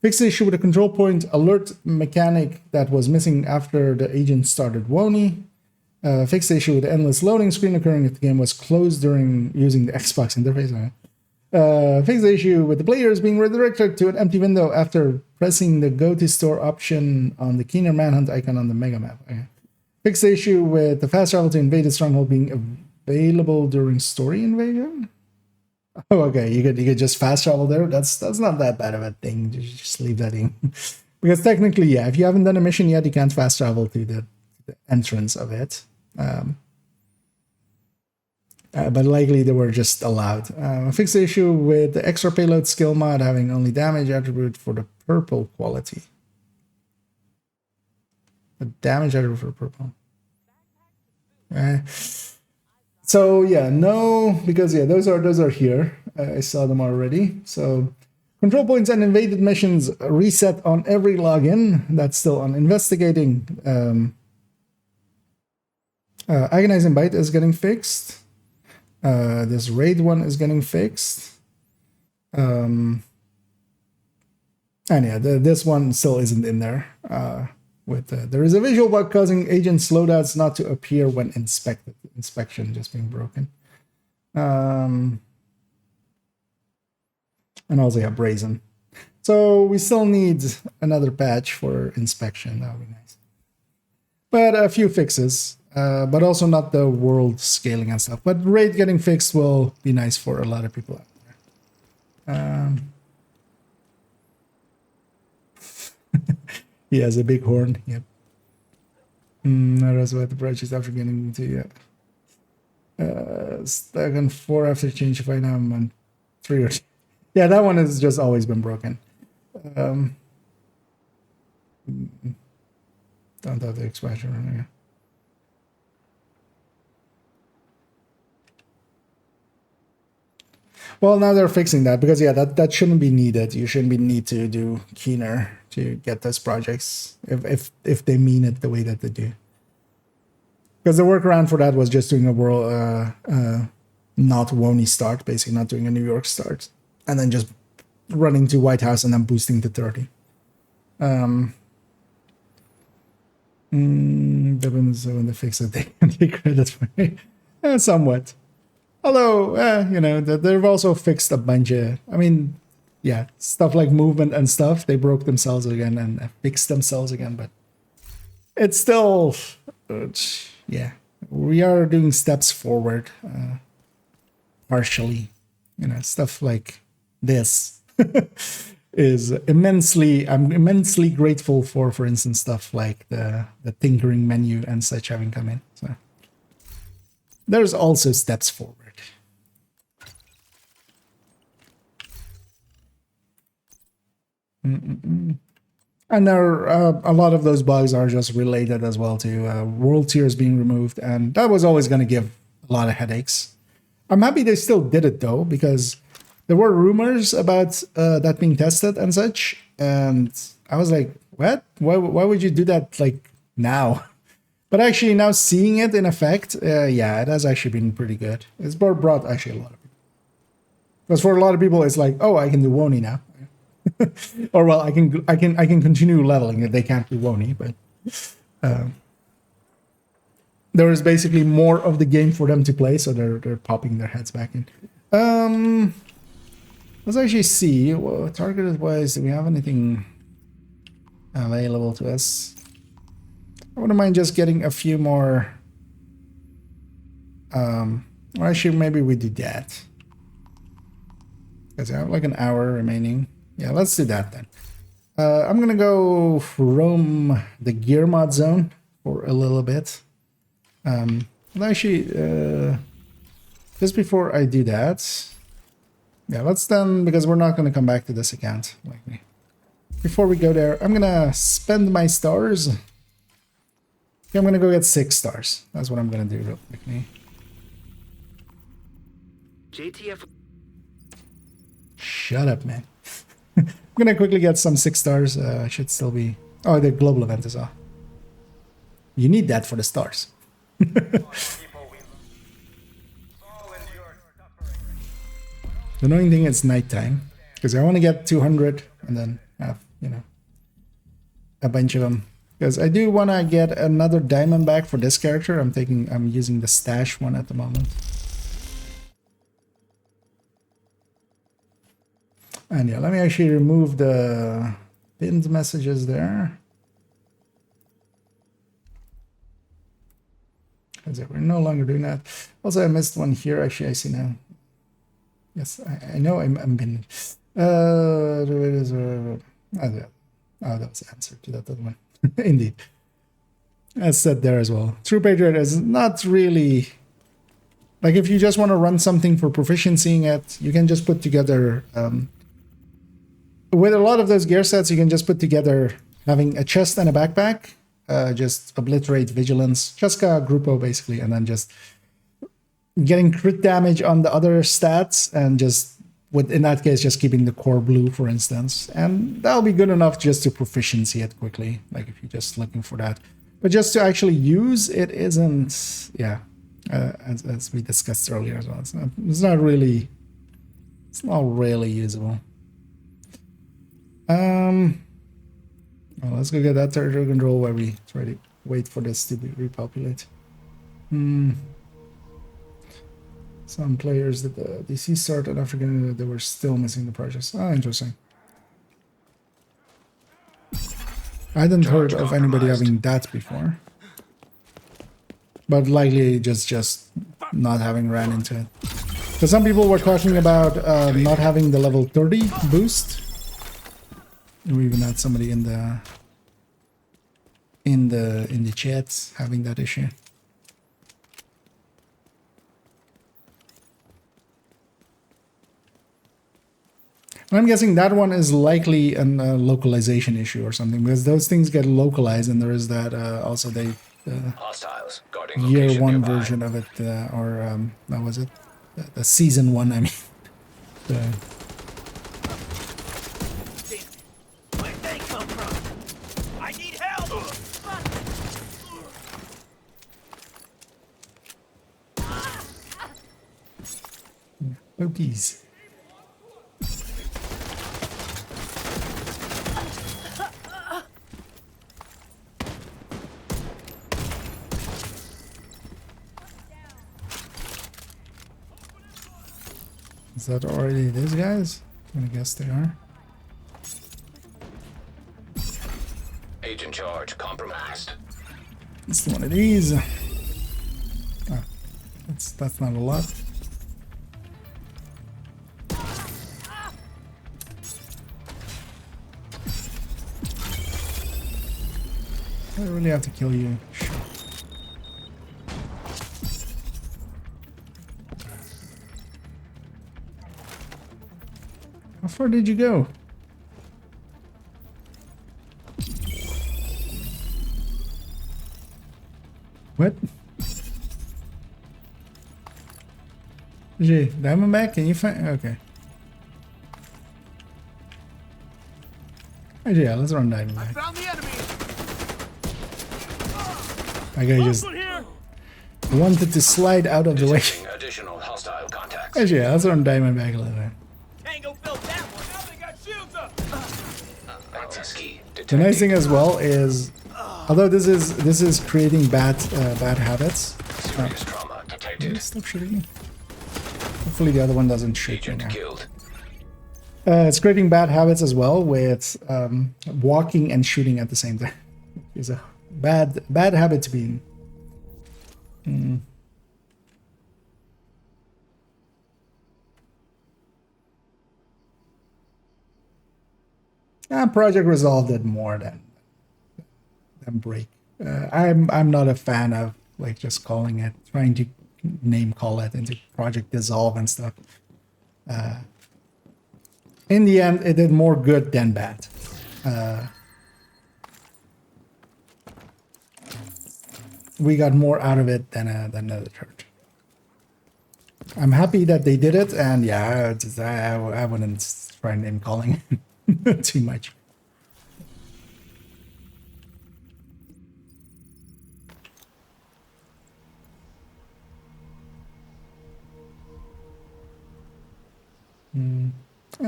fix the issue with a control point alert mechanic that was missing after the agent started Woni. Fix the issue with the endless loading screen occurring if the game was closed during using the Xbox interface. Fix the issue with the players being redirected to an empty window after pressing the go to store option on the Keener Manhunt icon on the mega map. Okay. Fix the issue with the fast travel to invaded stronghold being available during story invasion. Oh, okay. You could just fast travel there. That's not that bad of a thing. Just leave that in. Because technically, yeah, if you haven't done a mission yet, you can't fast travel to the entrance of it. But likely they were just allowed. Fix the issue with the extra payload skill mod having only damage attribute for the purple quality. The damage attribute for purple. So yeah, no, because yeah, those are here. I saw them already. So control points and invaded missions reset on every login. That's still on investigating. Agonizing Bite is getting fixed. This raid one is getting fixed. And yeah, this one still isn't in there. There is a visual bug causing agent slowdowns not to appear when inspected. Inspection just being broken. And also yeah, Brazen. So we still need another patch for inspection. That would be nice. But a few fixes. But also not the world scaling and stuff. But raid getting fixed will be nice for a lot of people out there. He has a big horn. Yep. That was about the project after getting into stuck on 4 after change. If I now I'm on 3 or 2. Yeah, that one has just always been broken. Don't have the expansion running here. Well, now they're fixing that because yeah, that shouldn't be needed. You shouldn't be need to do Keener to get those projects if they mean it the way that they do. Because the workaround for that was just doing a world not Woni start, basically not doing a New York start, and then just running to White House and then boosting to 30. Depends on the fix that they can take credit for it. Somewhat. Although, they've also fixed a bunch of, stuff like movement and stuff. They broke themselves again and fixed themselves again, but it's still, yeah, we are doing steps forward, partially. You know, stuff like this is I'm immensely grateful for instance, stuff like the tinkering menu and such having come in. So there's also steps forward. And there a lot of those bugs are just related as well to world tiers being removed, and that was always going to give a lot of headaches. I'm happy they still did it though, because there were rumors about that being tested and such, and I was like, what? Why would you do that like now? But actually now seeing it in effect, yeah, it has actually been pretty good. It's brought actually a lot of people. Because for a lot of people, it's like, oh, I can do Woni now. Or well, I can continue leveling if they can't do Woni, but there is basically more of the game for them to play, so they're popping their heads back in. Let's actually see. Well, targeted wise, do we have anything available to us? I wouldn't mind just getting a few more. Or actually, maybe we do that. Because I have like an hour remaining. Yeah, let's do that then. I'm gonna go roam the gear mod zone for a little bit. Actually, just before I do that, yeah, let's then, because we're not gonna come back to this account likely. Before we go there, I'm gonna spend my stars. Okay, I'm gonna go get 6 stars. That's what I'm gonna do real quickly. JTF. Shut up, man. I'm gonna quickly get some 6 stars. Should still be. Oh, the global event is off. You need that for the stars. The annoying thing is nighttime, because I want to get 200 and then have, you know, a bunch of them. Because I do want to get another diamond back for this character. I'm using the stash one at the moment. And yeah, let me actually remove the pinned messages there. Because we're no longer doing that. Also, I missed one here. Actually, I see now. Yes, I know I'm been. Oh, that was the answer to that other one. Indeed. As said there as well. True Patriot is not really. Like, if you just want to run something for proficiency in it, you can just put together. With a lot of those gear sets, you can just put together having a chest and a backpack, just obliterate vigilance, Cheska Grupo basically, and then just getting crit damage on the other stats, and just, in that case, just keeping the core blue, for instance. And that'll be good enough just to proficiency it quickly, like if you're just looking for that. But just to actually use it isn't, yeah, as we discussed earlier as well. It's not really usable. Well, let's go get that territory control while we try to wait for this to be repopulate. Some players that the DC started after getting that they were still missing the projects. Ah, interesting. I hadn't heard of anybody having that before, but likely just not having ran into it. Because some people were talking about not having the level 30 boost. We even had somebody in the chats having that issue. And I'm guessing that one is likely a localization issue or something, because those things get localized, and there is that also the Hostiles guarding year location 1 nearby. version of it, or what was it? The season 1, I mean. Where'd they come from? I need help! Pokies. Is that already these guys? I'm gonna guess they are. Agent charge compromised. Let's do one of these. Ah, that's not a lot. I really have to kill you. Sure. How far did you go? What? Gee, Diamondback, can you find? Okay. Oh, yeah, let's run Diamondback. Found the enemy. That guy just Here. wanted to slide out of the way. Detecting additional hostile contacts. Actually, yeah, let's run Diamondback a little bit. Tango built that one. Now they got shields up. Access key The detected. nice thing as well is, although this is creating bad habits. Serious trauma detected. Stop shooting me. Hopefully the other one doesn't shoot right Agent now. killed. It's creating bad habits as well with walking and shooting at the same time. It's a bad habit to be in. Project Resolve did more than Break. I'm not a fan of like just calling it, trying to name call it into Project Dissolve and stuff. In the end, it did more good than bad. We got more out of it than it hurt. I'm happy that they did it, and yeah, I wouldn't try name calling too much. And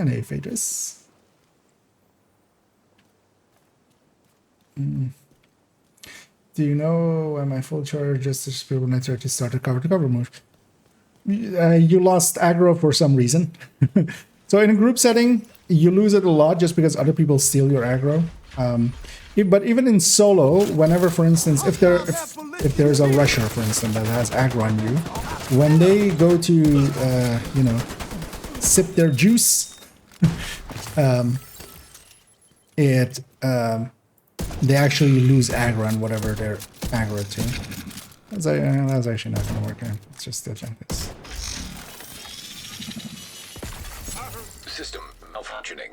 hey, Phaedrus. Do you know when my full charge just to speed when I try to start a cover-to-cover move? You lost aggro for some reason. So in a group setting, you lose it a lot just because other people steal your aggro. But even in solo, whenever, for instance, if there's a rusher, for instance, that has aggro on you, when they go to you know, sip their juice, they actually lose aggro on whatever they're aggro to. That's actually not going to work out. Let's just do it like this. System malfunctioning.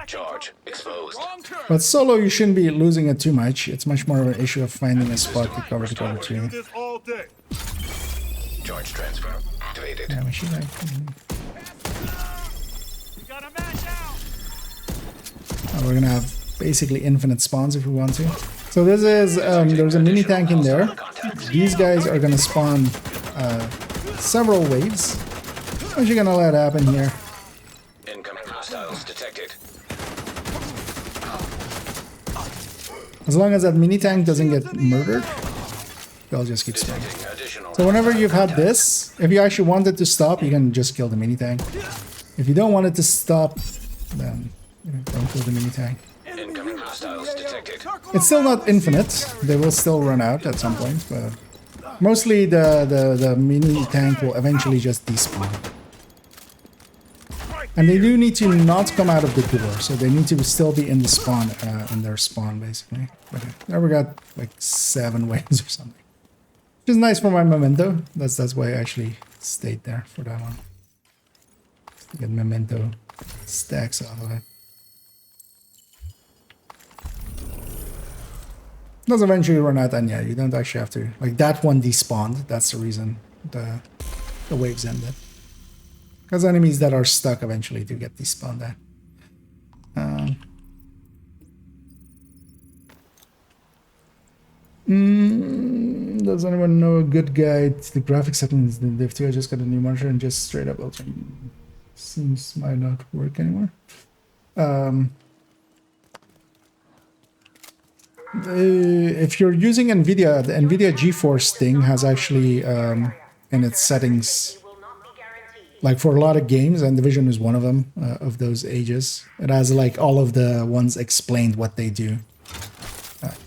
Charge exposed. Wrong turn. But solo, you shouldn't be losing it too much. It's much more of an issue of finding a spot to cover to. This all day. Charge transfer activated. Yeah, we should like. We got a man down. We're gonna have basically infinite spawns if we want to. So this is there's a mini tank in there. These guys are gonna spawn several waves. What you gonna let happen here? Incoming hostiles detected. As long as that mini tank doesn't get murdered, they'll just keep spawning. Detecting additional. So whenever you've had this, if you actually want it to stop, you can just kill the mini tank. If you don't want it to stop, then don't kill the mini tank. Incoming hostiles detected. It's still not infinite. They will still run out at some point, but mostly the mini tank will eventually just despawn. And they do need to not come out of the door, so they need to still be in the spawn, in their spawn basically. But there we got like 7 waves or something, which is nice for my memento. That's why I actually stayed there for that one. Just to get memento stacks off of it. Does eventually run out, and yeah, you don't actually have to. Like that one despawned. That's the reason the waves ended. Because enemies that are stuck eventually do get despawned there. Does anyone know a good guide to the graphic settings in Div 2? I just got a new monitor and just straight up ultra. Seems might not work anymore. If you're using NVIDIA, the NVIDIA GeForce thing has actually in its settings, like for a lot of games, and Division is one of them, of those ages. It has like all of the ones explained what they do.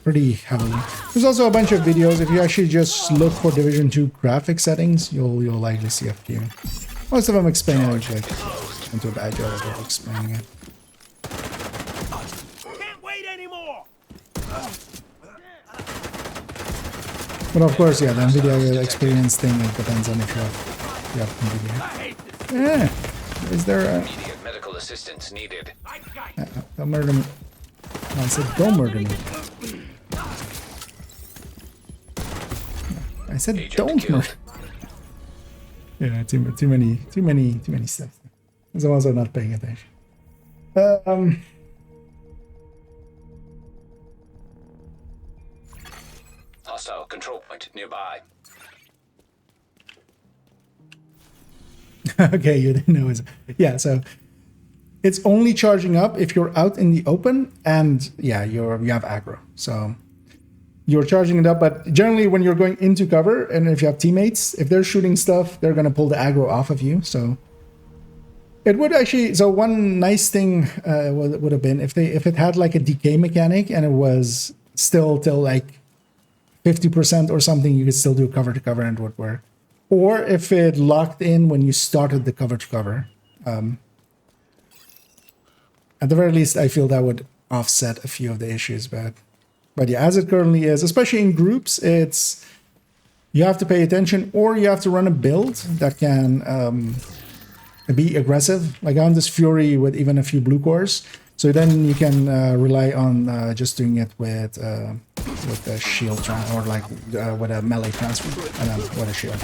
pretty heavily. There's also a bunch of videos. If you actually just look for Division 2 graphic settings, you'll likely see a few. Most of them explain it, like into a bad job of explaining it. Can't wait anymore. But of course, yeah, the NVIDIA experience thing, it depends on if you have NVIDIA. I hate this. Is there a... Immediate medical assistance needed. I got you. Don't murder me. No, I said don't murder me. I said Agent don't killed. murder. Yeah, too many steps. I'm also not paying attention. Hostile control point nearby. Okay, you didn't know. Yeah, so it's only charging up if you're out in the open, and yeah, you have aggro. So you're charging it up, but generally when you're going into cover, and if you have teammates, if they're shooting stuff, they're gonna pull the aggro off of you. So it would actually. So one nice thing would have been if it had like a decay mechanic and it was still till like 50% or something, you could still do cover to cover and it would work. Or if it locked in when you started the cover to cover. At the very least, I feel that would offset a few of the issues. But yeah, as it currently is, especially in groups, it's you have to pay attention, or you have to run a build that can be aggressive. Like on this Fury with even a few blue cores. So then you can rely on just doing it with a shield or like with a melee transfer and then with a shield.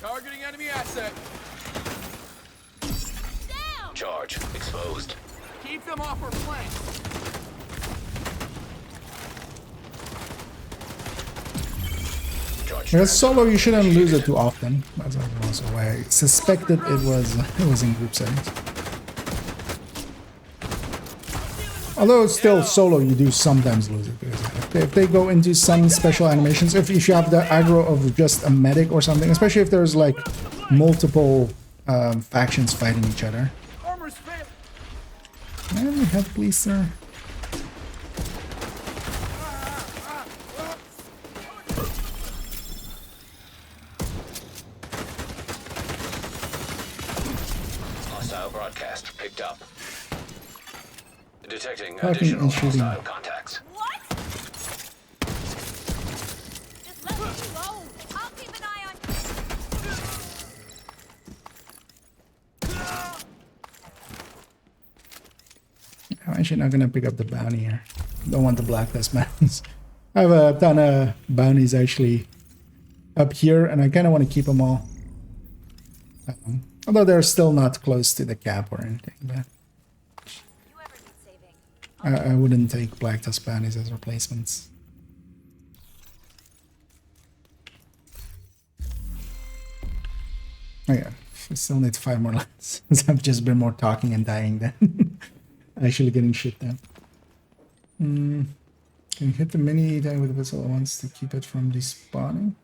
Targeting enemy asset. Charge exposed. Keep them off our flanks. Charge Because solo, you shouldn't lose it too often. That's also why I suspected it was in group settings. Although it's still solo, you do sometimes lose it. Because if they go into some special animations, if you have the aggro of just a medic or something, especially if there's like multiple factions fighting each other. Armor's failed. Can we help, please, sir? Hostile broadcast picked up. Detecting Talking additional and shooting. hostile contacts. What? Just let me alone. I'll keep an eye on I'm actually not gonna pick up the bounty here. Don't want the blacklist mountains. I have a ton of bounties actually up here, and I kind of want to keep them all. Although they're still not close to the cap or anything, but you ever need saving. I wouldn't take black tusk bounties as replacements. Oh yeah, I still need 5 more lines. I've just been more talking and dying than actually getting shit done. Can you hit the mini die with the whistle at once to keep it from despawning?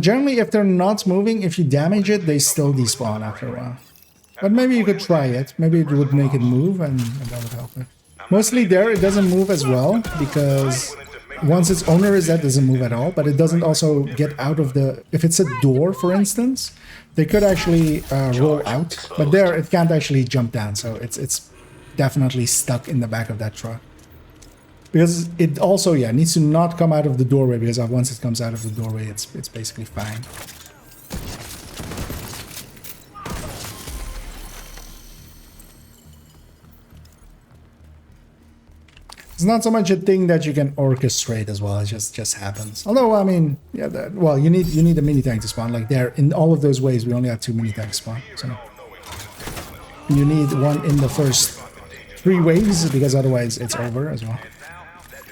Generally, if they're not moving, if you damage it, they still despawn after a while. But maybe you could try it. Maybe it would make it move, and that would help it. Mostly there, it doesn't move as well, because once its owner is dead, it doesn't move at all. But it doesn't also get out of the... If it's a door, for instance, they could actually roll out. But there, it can't actually jump down, so it's definitely stuck in the back of that truck. Because it also, yeah, needs to not come out of the doorway, because once it comes out of the doorway, it's basically fine. It's not so much a thing that you can orchestrate as well. It just happens. Although, I mean, yeah, well, you need a mini tank to spawn. Like there, in all of those ways, we only have 2 mini tanks spawn. So you need one in the first 3 waves, because otherwise it's over as well.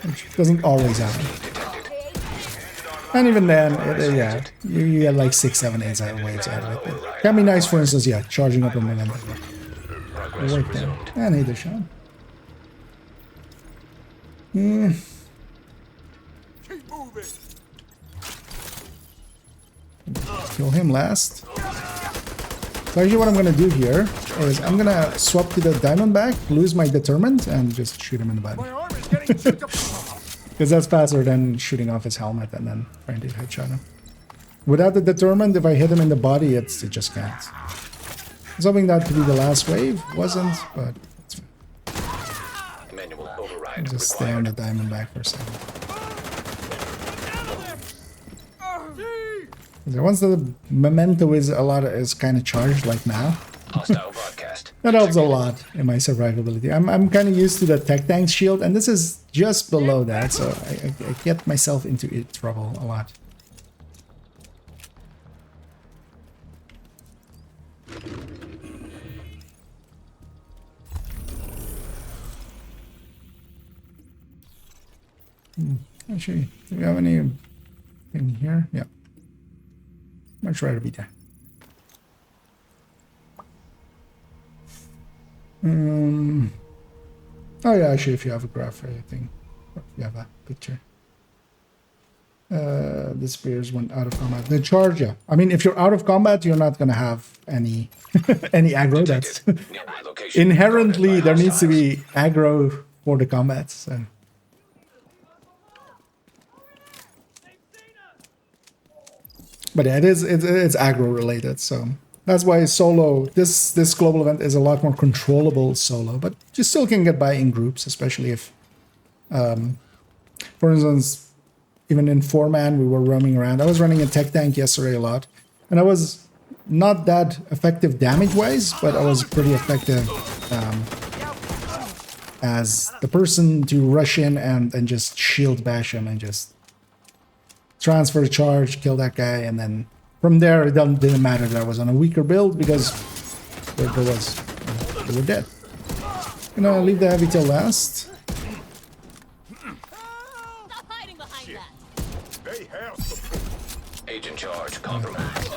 Which doesn't always happen. And even then, yeah, you get like 6, 7, 8 waves out of it. It can be nice, for instance, yeah, charging up a momentum. Wait there. And hit the shot. Keep moving. Kill him last. So actually what I'm gonna do here is I'm gonna swap to the Diamondback, lose my Determined, and just shoot him in the body. My arm is getting chewed up. Because that's faster than shooting off his helmet and then trying to headshot him. Without the determined, if I hit him in the body, it just can't. I was hoping that to be the last wave. Wasn't, but it's fine. Manual I'll override just stay on required. the Diamondback for a second. Once the memento is kind of charged, like now, Hostile broadcast. that helps a lot in my survivability. I'm kind of used to the tech tank shield, and this is just below that, so I get myself into trouble a lot. Actually, do we have any in here? Yeah. Much rather be there. Oh yeah, actually, if you have a graph or anything, or if you have a picture. The spears went out of combat. The charge, yeah. I mean, if you're out of combat, you're not gonna have any any aggro. That's Nearby location inherently guarded by there needs to hostiles. be aggro for the combat. So. But yeah, it's aggro related, so that's why solo this global event is a lot more controllable solo, but you still can get by in groups, especially if for instance, even in 4-man we were roaming around. I was running a tech tank yesterday a lot, and I was not that effective damage wise, but I was pretty effective as the person to rush in and just shield bash him and just transfer charge, kill that guy, and then from there it didn't matter that I was on a weaker build because they were dead. Gonna leave the heavy till last. Stop hiding behind that. Agent charge compromised.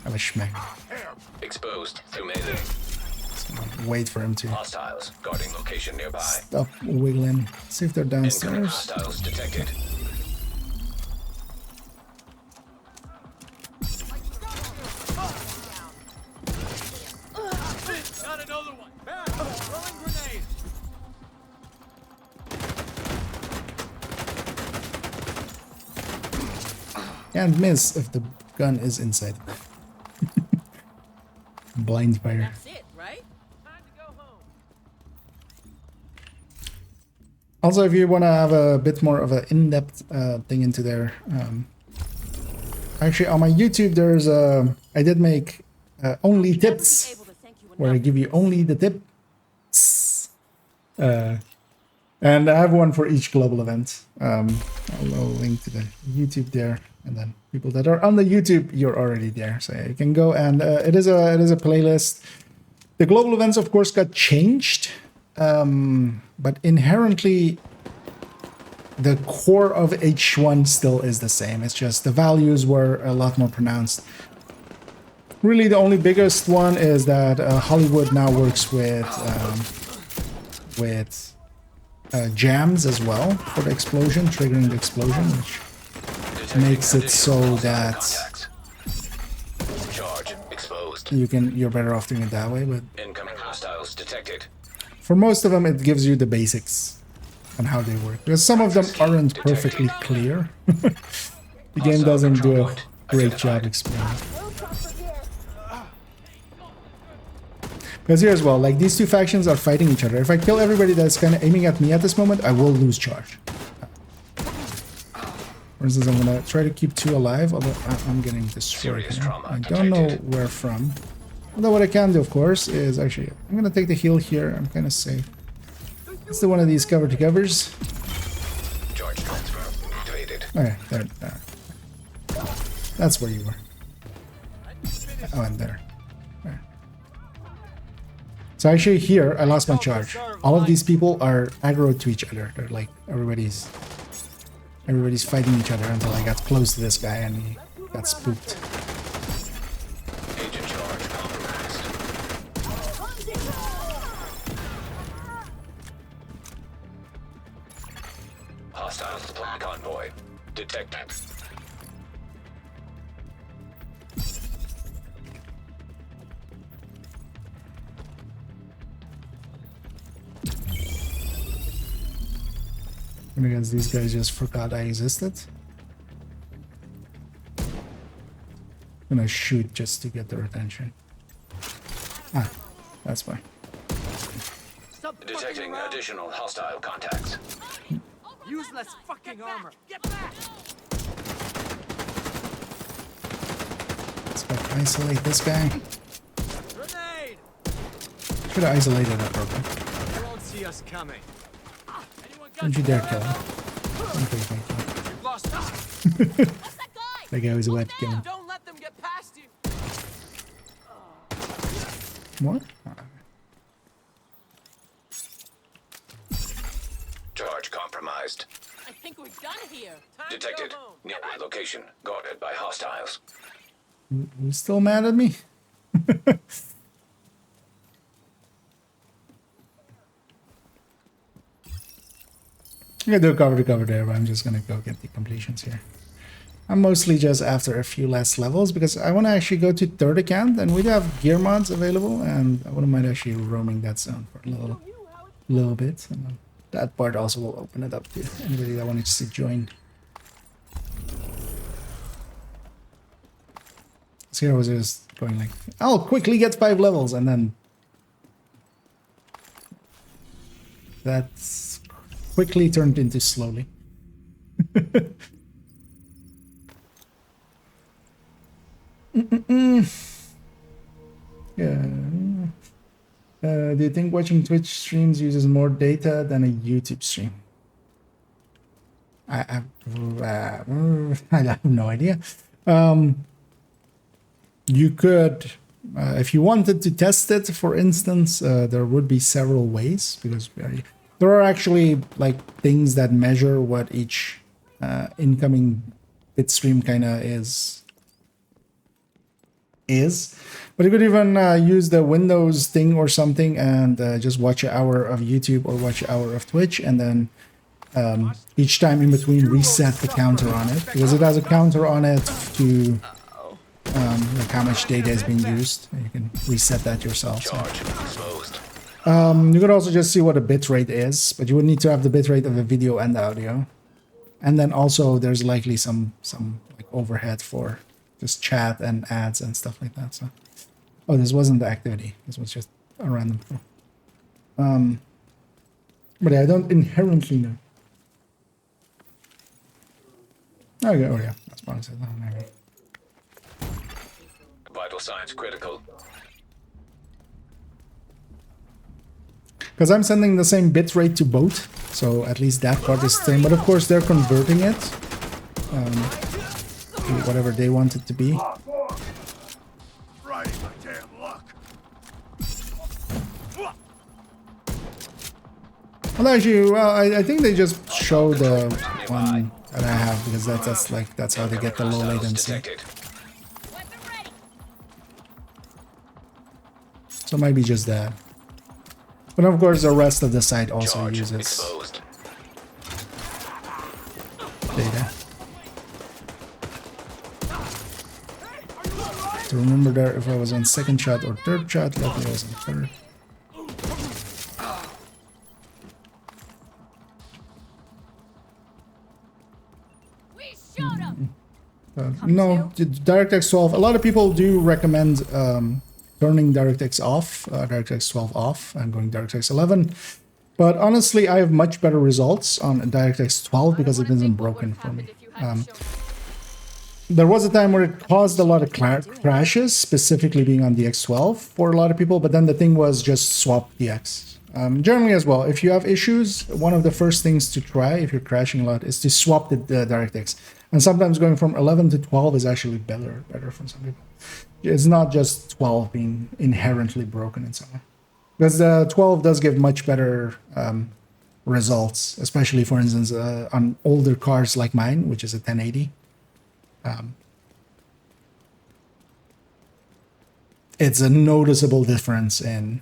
Have a schmack. Exposed to melee. Wait for him to Hostiles guarding location nearby. stop wiggling. See if they're Incoming downstairs. hostiles detected. Got another one. Back. Throwing grenade. Can't miss if the gun is inside. Blind fire. That's it, right? Time to go home. Also, if you want to have a bit more of an in-depth thing into there, actually on my YouTube, there's I did make only tips Able to thank you where I enough. give you only the tips, and I have one for each global event. I'll link to the YouTube there, and then people that are on the YouTube, you're already there, so you can go and it is a playlist. The global events, of course, got changed. But inherently, the core of H1 still is the same. It's just the values were a lot more pronounced. Really, the only biggest one is that Hollywood now works with jams as well for the explosion, triggering the explosion, which makes it so that Contacts. Charge exposed. you're better off doing it that way. But Incoming hostiles detected. for most of them, it gives you the basics on how they work. Because some of them aren't perfectly clear. The game doesn't do a great job explaining. Because here as well, like these two factions are fighting each other. If I kill everybody that's kind of aiming at me at this moment, I will lose charge. For instance, I'm gonna try to keep 2 alive, although I'm getting destroyed. Serious Here. trauma I don't know detected. where from. Although what I can do, of course, is actually I'm gonna take the heal here. I'm kind of safe. Let's do one of these cover to covers. Charge transfer activated. Okay, there. That's where you were. Oh, and there. There. So actually here, I lost my charge. All of these people are aggro to each other. They're like, everybody's fighting each other until I got close to this guy and he got spooked. Agent charge compromised. Hostile supply convoy detected. And I guess these guys just forgot I existed. I'm gonna shoot just to get their attention. Ah, that's fine. Stop fucking Detecting around. additional hostile contacts. Use less fucking armor. Get back. Let's go isolate this guy. Grenade. Should have isolated that program. They won't see us coming. Anyone got Don't you dare kill him. Okay, thank you. We've lost us. What's that guy? That guy was a wet gun. Don't let them get past you. What? Charge compromised. I think we're done here. Time Detected. to go home. Nearby location. Guarded by hostiles. You still mad at me? I'm gonna do a cover there, but I'm just gonna go get the completions here. I'm mostly just after a few less levels because I want to actually go to third account, and we do have gear mods available, and I wouldn't mind actually roaming that zone for a little bit. And then that part also will open it up to anybody that wanted to join. So here I was just going like, I'll quickly get 5 levels, and then that's quickly turned into slowly. Yeah. Do you think watching Twitch streams uses more data than a YouTube stream? I have no idea. You could, if you wanted to test it, for instance, there would be several ways, because there are actually like things that measure what each incoming bit stream kind of is. But you could even use the Windows thing or something and just watch an hour of YouTube or watch an hour of Twitch, and then each time in between reset the counter on it, because it has a counter on it to like how much data is being used. You can reset that yourself. So. Charge exposed. You could also just see what a bitrate is, but you would need to have the bitrate of the video and the audio, and then also there's likely some like overhead for just chat and ads and stuff like that. So, oh, this wasn't the activity. This was just a random thing. But yeah, I don't inherently know. Okay, oh yeah, that's what I said. Maybe. Vital signs critical. Because I'm sending the same bit rate to both, so at least that part is the same. But of course, they're converting it to whatever they want it to be. Right, my damn luck. Well, actually, well, I think they just show the one that I have, because that's how they get the low Hostiles latency. detected. Weapon ready. So it might be just that. But of course, the rest of the site also Charge uses exposed. data. To remember there if I was on second shot or third shot, luckily I was on third. We showed them. No, DirectX 12. A lot of people do recommend turning DirectX off, DirectX 12 off, and going DirectX 11. But honestly, I have much better results on DirectX 12 because it isn't broken for me. There was a time where it caused a lot of crashes, specifically being on DX12 for a lot of people, but then the thing was just swap DX. Generally as well, if you have issues, one of the first things to try if you're crashing a lot is to swap the DirectX. And sometimes going from 11 to 12 is actually better for some people. It's not just 12 being inherently broken in some way. Because the 12 does give much better results, especially, for instance, on older cars like mine, which is a 1080. It's a noticeable difference in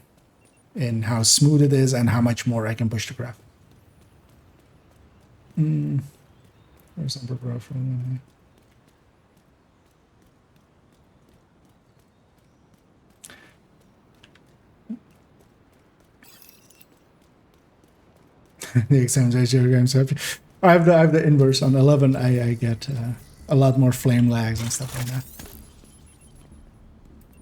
how smooth it is and how much more I can push the graph. There's some graph. The exams games happy. I have the inverse on 11. I get a lot more flame lags and stuff like that.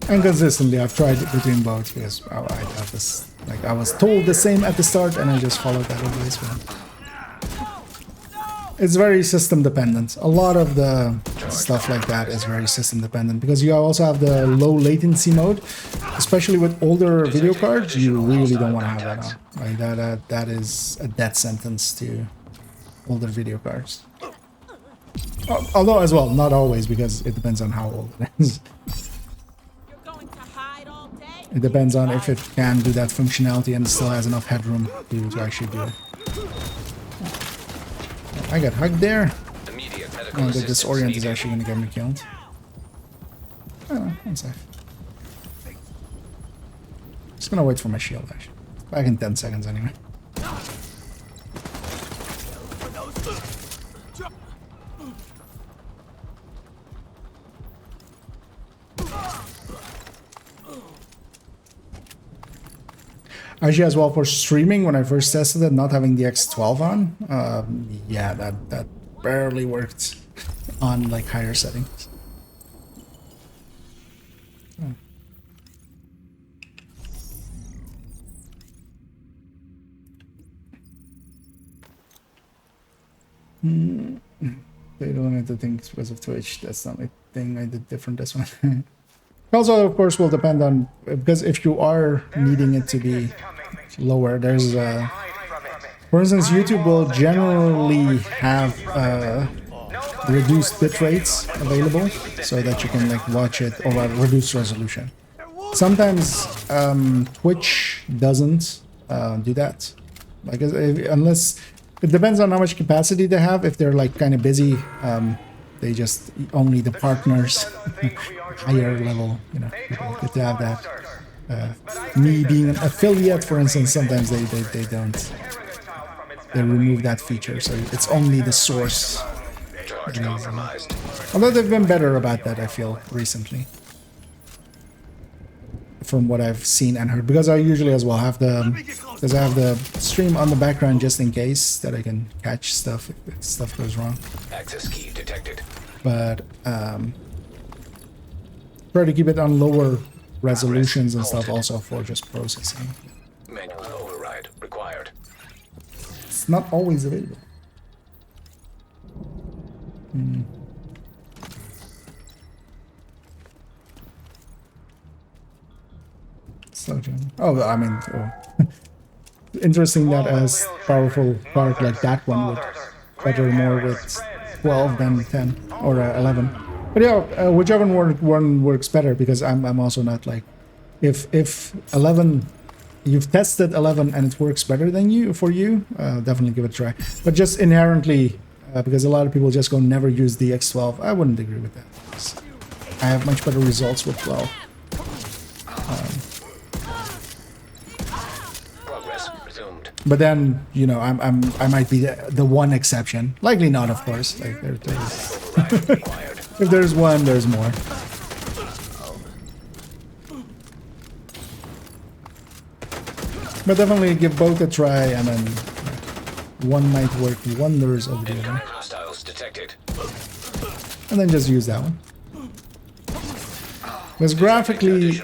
And consistently, I've tried it between both because I have this, like I was told the same at the start, and I just followed that advice. But it's very system dependent. A lot of the stuff like that is very system dependent because you also have the low latency mode, especially with older video cards. You really don't want to have that on. Like that is a death sentence to older video cards. Although as well, not always, because it depends on how old it is. You're going to hide all day? It depends on if it can do that functionality and still has enough headroom to actually do it. I got hugged there. Immediate medical Oh, the assistance disorient is needed. actually going to get me killed. Oh, I'm safe. Just going to wait for my shield, actually. Back in 10 seconds anyway. Actually, as well, for streaming, when I first tested it, not having the X12 on, yeah, that barely worked on like higher settings. Oh. They don't have to think because of Twitch. That's not my thing. I did different this one. Also, of course, will depend on, because if you are needing it to be lower, there's for instance, YouTube will generally have reduced bit rates available so that you can like watch it, or reduced resolution. Sometimes Twitch doesn't do that, like unless it depends on how much capacity they have. If they're like kind of busy, they just only the partners higher level, you know, people get to have that. Me being an affiliate, for instance, sometimes they don't. They remove that feature, so it's only the source. Charge compromised. Although they've been better about that, I feel, recently. From what I've seen and heard, because I usually as well have because I have the stream on the background just in case that I can catch stuff if stuff goes wrong. Access key detected. But try to keep it on lower resolutions and stuff also for just processing. Manual override required. It's not always available. Slow jam. Oh, I mean, interesting that as powerful card like that one would better more with 12 than 10 or 11. But yeah, whichever one works better, because I'm also not like, if 11, you've tested 11 and it works better than you, definitely give it a try. But just inherently, because a lot of people just go never use the X12, I wouldn't agree with that. I have much better results with 12. Progress resumed. But then, you know, I might be the one exception. Likely not, of course. Like there's Override required. if there's one, there's more. But definitely give both a try, and then one might work wonders over the other. Hostiles detected. And then just use that one. Because graphically,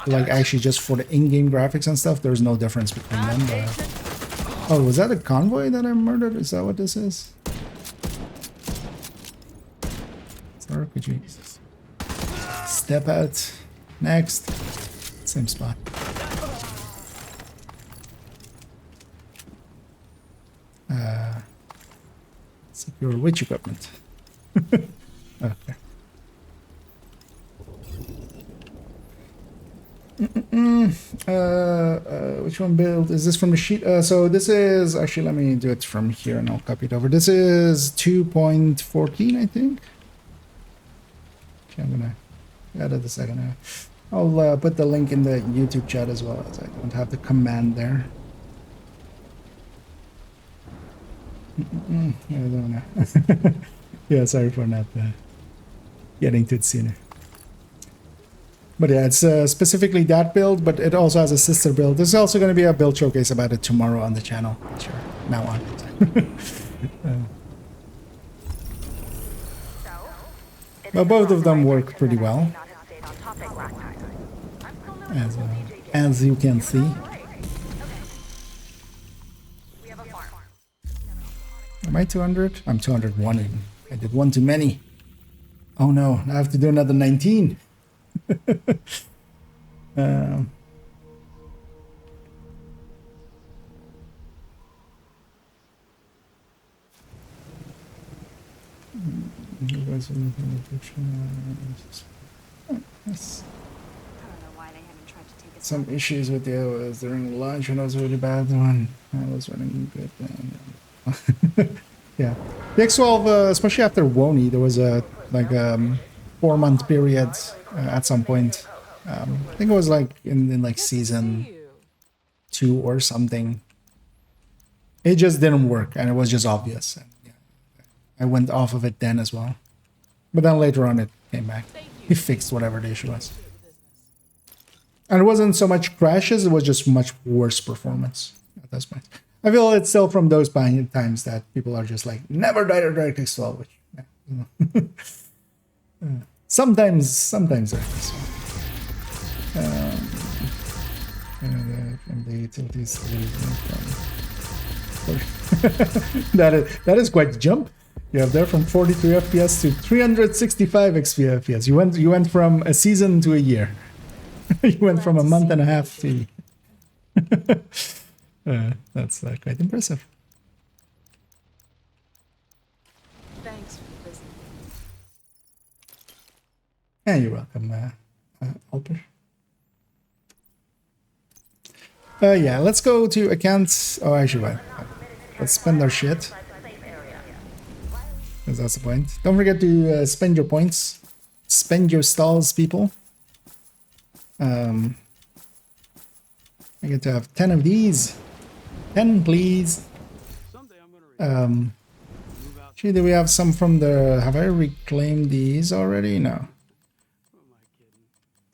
like actually just for the in-game graphics and stuff, there's no difference between them. Oh, was that a convoy that I murdered? Is that what this is? Sorry, could you step out? Next. Same spot. Secure witch equipment. Okay. Which one build? Is this from the sheet? So this is, actually, let me do it from here and I'll copy it over. This is 2.14, I think. Okay, I'm gonna add it a second. I'll put the link in the YouTube chat as well, as I don't have the command there. I don't know. Yeah, sorry for not getting to it sooner. But yeah, it's specifically that build, but it also has a sister build. There's also going to be a build showcase about it tomorrow on the channel. Sure, now on. But both of them work pretty well, as you can see. Am I 200? I'm 201 even. I did one too many. Oh no, I have to do another 19. Yes. I don't know why they haven't tried to take us. Some issues with the OS during launch when I was a really bad one. I was running good. Yeah, the X12, especially after Wony, there was a 4-month period at some point. I think it was like in like season 2 or something. It just didn't work, and it was just obvious. And, yeah, I went off of it then as well, but then later on it came back. He fixed whatever the issue was, and it wasn't so much crashes; it was just much worse performance at this point. I feel it's still from those times that people are just like, never die to DirectX 12, which, yeah, you know. sometimes there is. From the utilities. that is quite the jump. You have there from 43 FPS to 365 FPS. You went from a season to a year. You went from a month and a half to. That's quite impressive. Thanks for the business. Yeah, you're welcome, Alper. Yeah, let's go to accounts. Oh, actually, wait. Let's spend our shit. Because that's the point. Don't forget to spend your points. Spend your stalls, people. I get to have 10 of these. 10, please. Actually, do we have some from the... Have I reclaimed these already? No.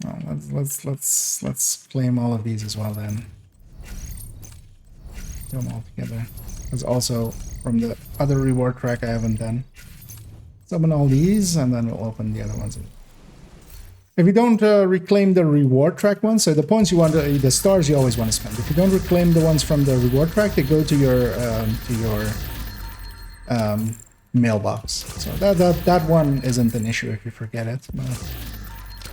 Oh, let's claim all of these as well then. Do them all together. There's also from the other reward track I haven't done. Summon all these and then we'll open the other ones. If you don't reclaim the reward track ones, so the points you want, the stars you always want to spend. If you don't reclaim the ones from the reward track, they go to your mailbox. So that one isn't an issue if you forget it. But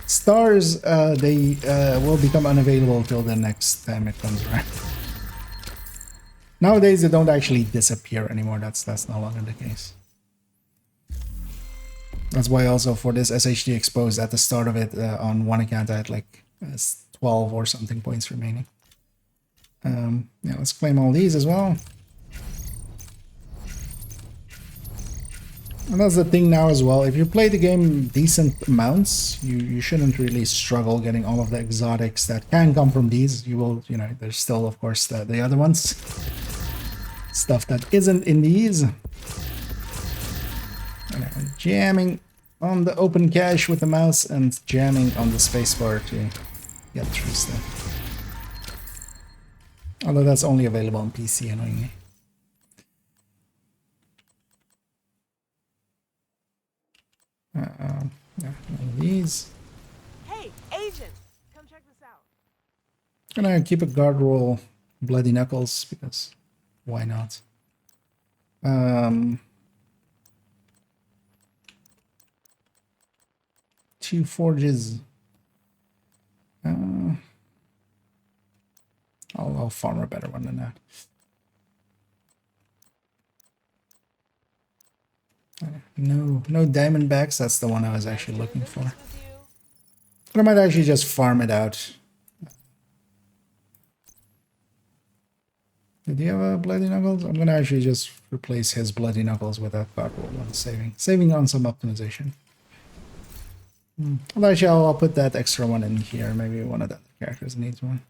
stars, they will become unavailable till the next time it comes around. Nowadays, they don't actually disappear anymore. That's no longer the case. That's why also for this SHD Exposed, at the start of it, on one account, I had like 12 or something points remaining. Yeah, let's claim all these as well. And that's the thing now as well. If you play the game decent amounts, you shouldn't really struggle getting all of the exotics that can come from these. You will, you know, there's still, of course, the other ones. Stuff that isn't in these. Jamming on the open cache with the mouse and jamming on the spacebar to get through stuff. Although that's only available on PC, annoyingly. Yeah, one of these. Hey, agent, come check this out. Gonna keep a guard roll, Bloody Knuckles, because why not? 2 forges. I'll farm a better one than that. No Diamondbacks. That's the one I was actually looking for. But I might actually just farm it out. Did he have a Bloody Knuckles? I'm gonna actually just replace his Bloody Knuckles with that guard roll one, saving on some optimization. Well, actually, I'll put that extra one in here. Maybe one of the characters needs one.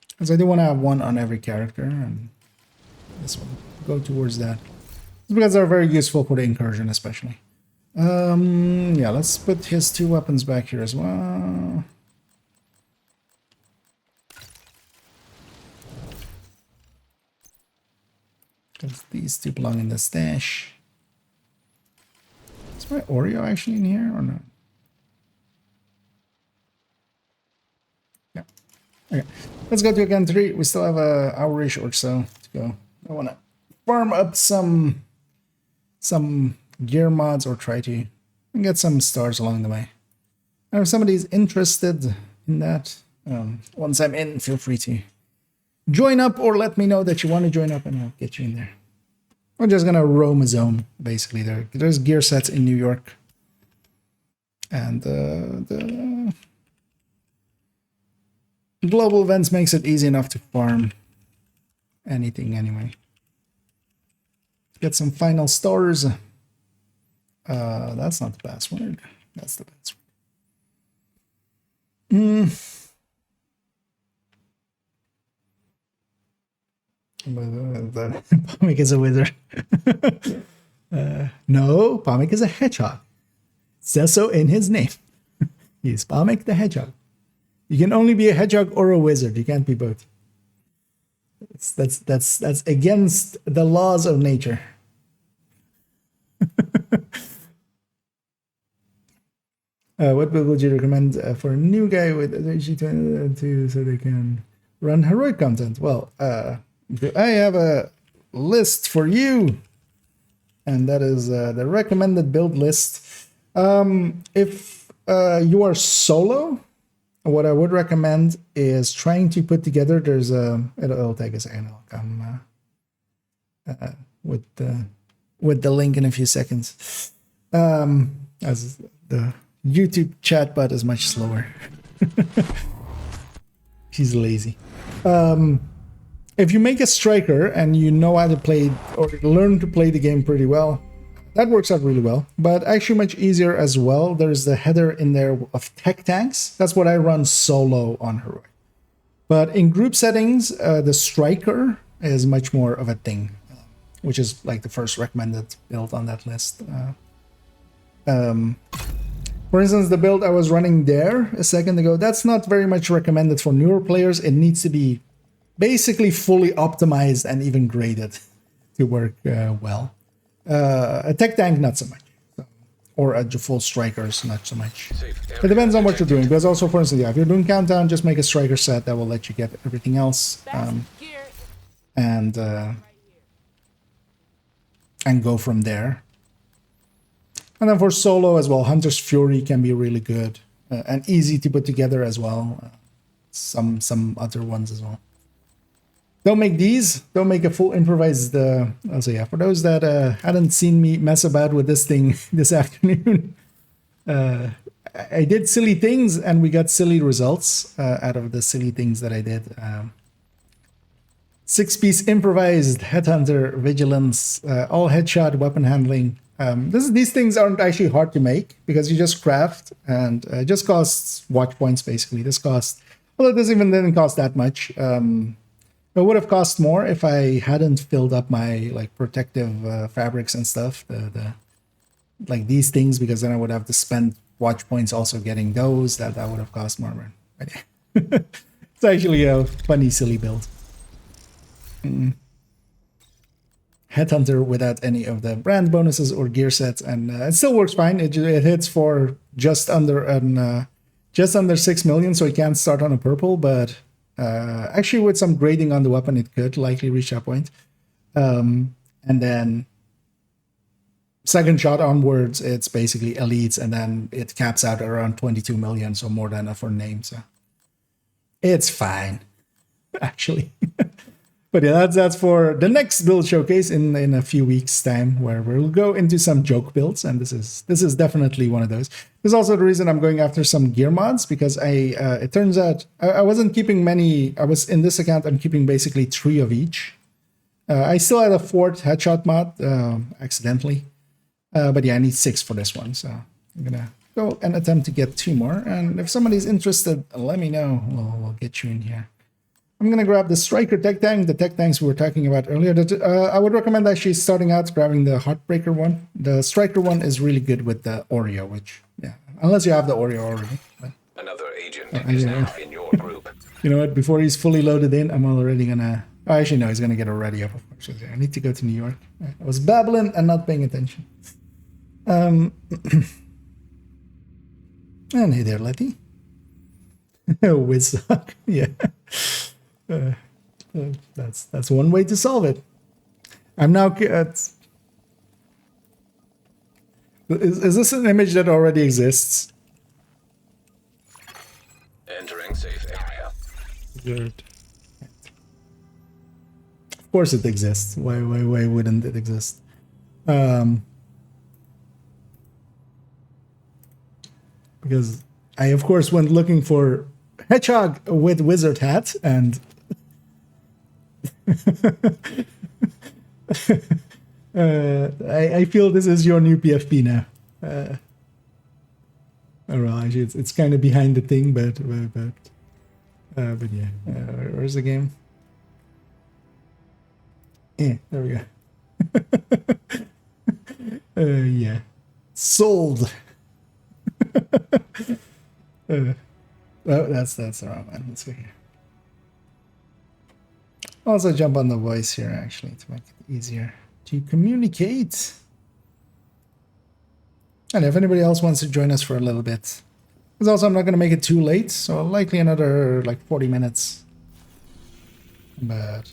Because I do want to have one on every character, and this one go towards that. It's because they're very useful for the incursion, especially. Yeah, let's put his 2 weapons back here as well. Because these two belong in the stash. Is my Oreo actually in here or not? Yeah. Okay. Let's go to account 3. We still have an hour-ish or so to go. I want to farm up some gear mods or try to get some stars along the way. And if somebody's interested in that, once I'm in, feel free to join up or let me know that you want to join up and I'll get you in there. I'm just gonna roam a zone, basically. There's gear sets in New York. And the global events makes it easy enough to farm anything anyway. Get some final stars. That's not the password. That's the password. Pomik is a wizard. No, Pomik is a hedgehog. It says so in his name. He's Pomik the hedgehog. You can only be a hedgehog or a wizard. You can't be both. That's against the laws of nature. What build would you recommend for a new guy with Y24M06D24 so they can run heroic content? Well, I have a list for you, and that is the recommended build list. If you are solo, what I would recommend is trying to put together. There's it'll take a second. I'll come with the link in a few seconds. As the YouTube chat bot is much slower. She's lazy. If you make a striker and you know how to play or learn to play the game pretty well, that works out really well. But actually much easier as well. There's the header in there of tech tanks. That's what I run solo on Heroic. But in group settings, the striker is much more of a thing, which is like the first recommended build on that list. For instance, the build I was running there a second ago, that's not very much recommended for newer players. It needs to be basically fully optimized and even graded to work well. A tech tank, not so much. Or a full strikers, not so much. It depends on what you're doing. Because also, for instance, yeah, if you're doing countdown, just make a striker set that will let you get everything else. And go from there. And then for solo as well, Hunter's Fury can be really good and easy to put together as well. Some other ones as well. Don't make these. Don't make a full improvised. Also, yeah, for those that hadn't seen me mess about with this thing this afternoon, I did silly things and we got silly results out of the silly things that I did. 6-piece improvised headhunter, vigilance, all headshot, weapon handling. These things aren't actually hard to make because you just craft and it just costs watch points basically. This cost, well, this even didn't cost that much. It would have cost more if I hadn't filled up my like protective fabrics and stuff, the like these things, because then I would have to spend watch points also getting those. That would have cost more. But yeah. It's actually a funny, silly build. Headhunter without any of the brand bonuses or gear sets, and it still works fine. It hits for just under 6 million, so it can't start on a purple, but actually with some grading on the weapon, it could likely reach that point. And then second shot onwards, it's basically elites, and then it caps out around 22 million, so more than enough for name. So it's fine, actually. But yeah, that's for the next build showcase in a few weeks' time, where we'll go into some joke builds, and this is definitely one of those. This is also the reason I'm going after some gear mods, because it turns out I wasn't keeping many. I was in this account. I'm keeping basically 3 of each. I still had a 4th headshot mod accidentally, but yeah, I need 6 for this one, so I'm gonna go and attempt to get 2 more. And if somebody's interested, let me know. We'll get you in here. I'm going to grab the Striker Tech Tank, the Tech Tanks we were talking about earlier. I would recommend actually starting out grabbing the Heartbreaker one. The Striker one is really good with the Oreo, which, yeah, unless you have the Oreo already. But, Another agent is now in your group. you know what, before he's fully loaded in, I'm already going to Oh, actually, no, he's gonna get already up. Of course, I need to go to New York. I was babbling and not paying attention. And hey there, Letty. Wizsock, yeah. That's one way to solve it. I'm now. Is this an image that already exists? Entering safe area. Good. Of course it exists. Why wouldn't it exist? Because I of course went looking for hedgehog with wizard hat and I feel this is your new PFP now. I don't know, actually it's kind of behind the thing, but yeah. Where's the game? Yeah, there we go. Yeah. Sold. Oh, that's the wrong one. Let's see here. Also jump on the voice here actually to make it easier to communicate. And if anybody else wants to join us for a little bit. Because also I'm not going to make it too late, so likely another like 40 minutes. But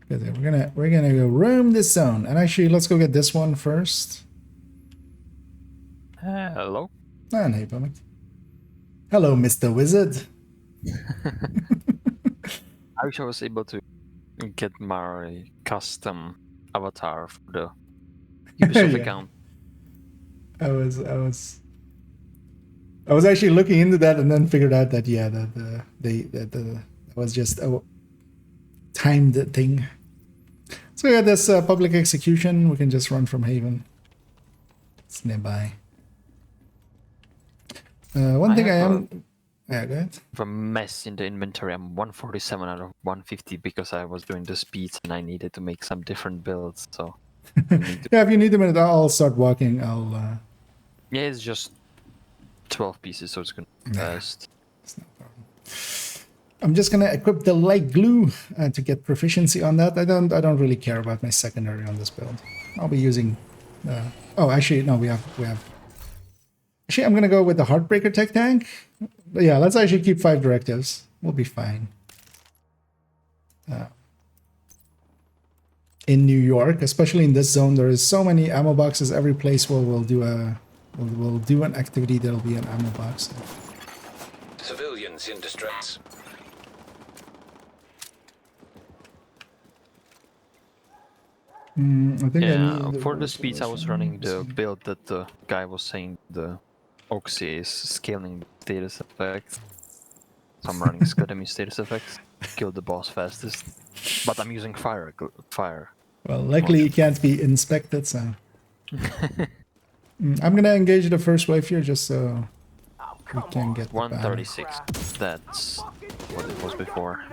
we're gonna go roam this zone. And actually let's go get this one first. Hello. And hey, Pumic. Hello, Mr. Wizard. I wish I was able to get my custom avatar for the Ubisoft Yeah. account. I was actually looking into that and then figured out that yeah, that was just a timed thing. So we got this public execution. We can just run from Haven. It's nearby. One thing I am. Yeah, go ahead. A mess in the inventory. I'm 147 out of 150 because I was doing the speeds and I needed to make some different builds. So Yeah, if you need a minute, I'll start walking. I'll. yeah, it's just 12 pieces, so it's gonna last. It's no problem. I'm just gonna equip the light glue to get proficiency on that. I don't really care about my secondary on this build. I'll be using. Oh, actually, no, we have. Actually, I'm gonna go with the Heartbreaker tech tank. But yeah, let's actually keep 5 directives. We'll be fine. In New York, especially in this zone, there is so many ammo boxes. Every place where we'll do an activity, there'll be an ammo box. Civilians in distress. I think Yeah, for the speeds I was running the build that the guy was saying the Oxy is scaling status effects. So I'm running Scudemy status effects. Kill the boss fastest. But I'm using fire. Well, luckily you can't be inspected, so. I'm gonna engage the first wave here just so we can get the banner. 136. That's what it was before.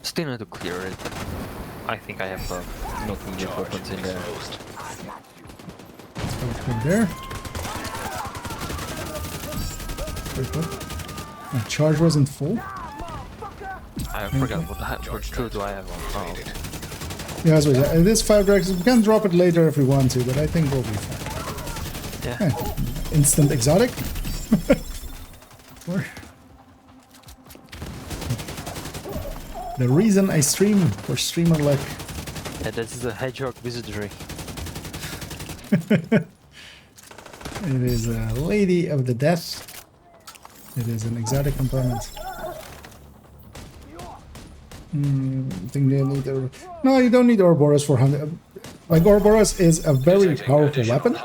Still need to clear it. I think I have not needed weapons in there. Over there. Wait, what? My charge wasn't full? I forgot what crew do I have on. Oh, okay. Yeah, so yeah, this 5 directives, we can drop it later if we want to, but I think we'll be fine. Yeah. Instant exotic. Or the reason I stream for streamer luck. Yeah, that's the hedgehog wizardry. It is a Lady of the Death. It is an exotic component. I think they need no, you don't need Ouroboros for 100. Like, Ouroboros is a very powerful weapon.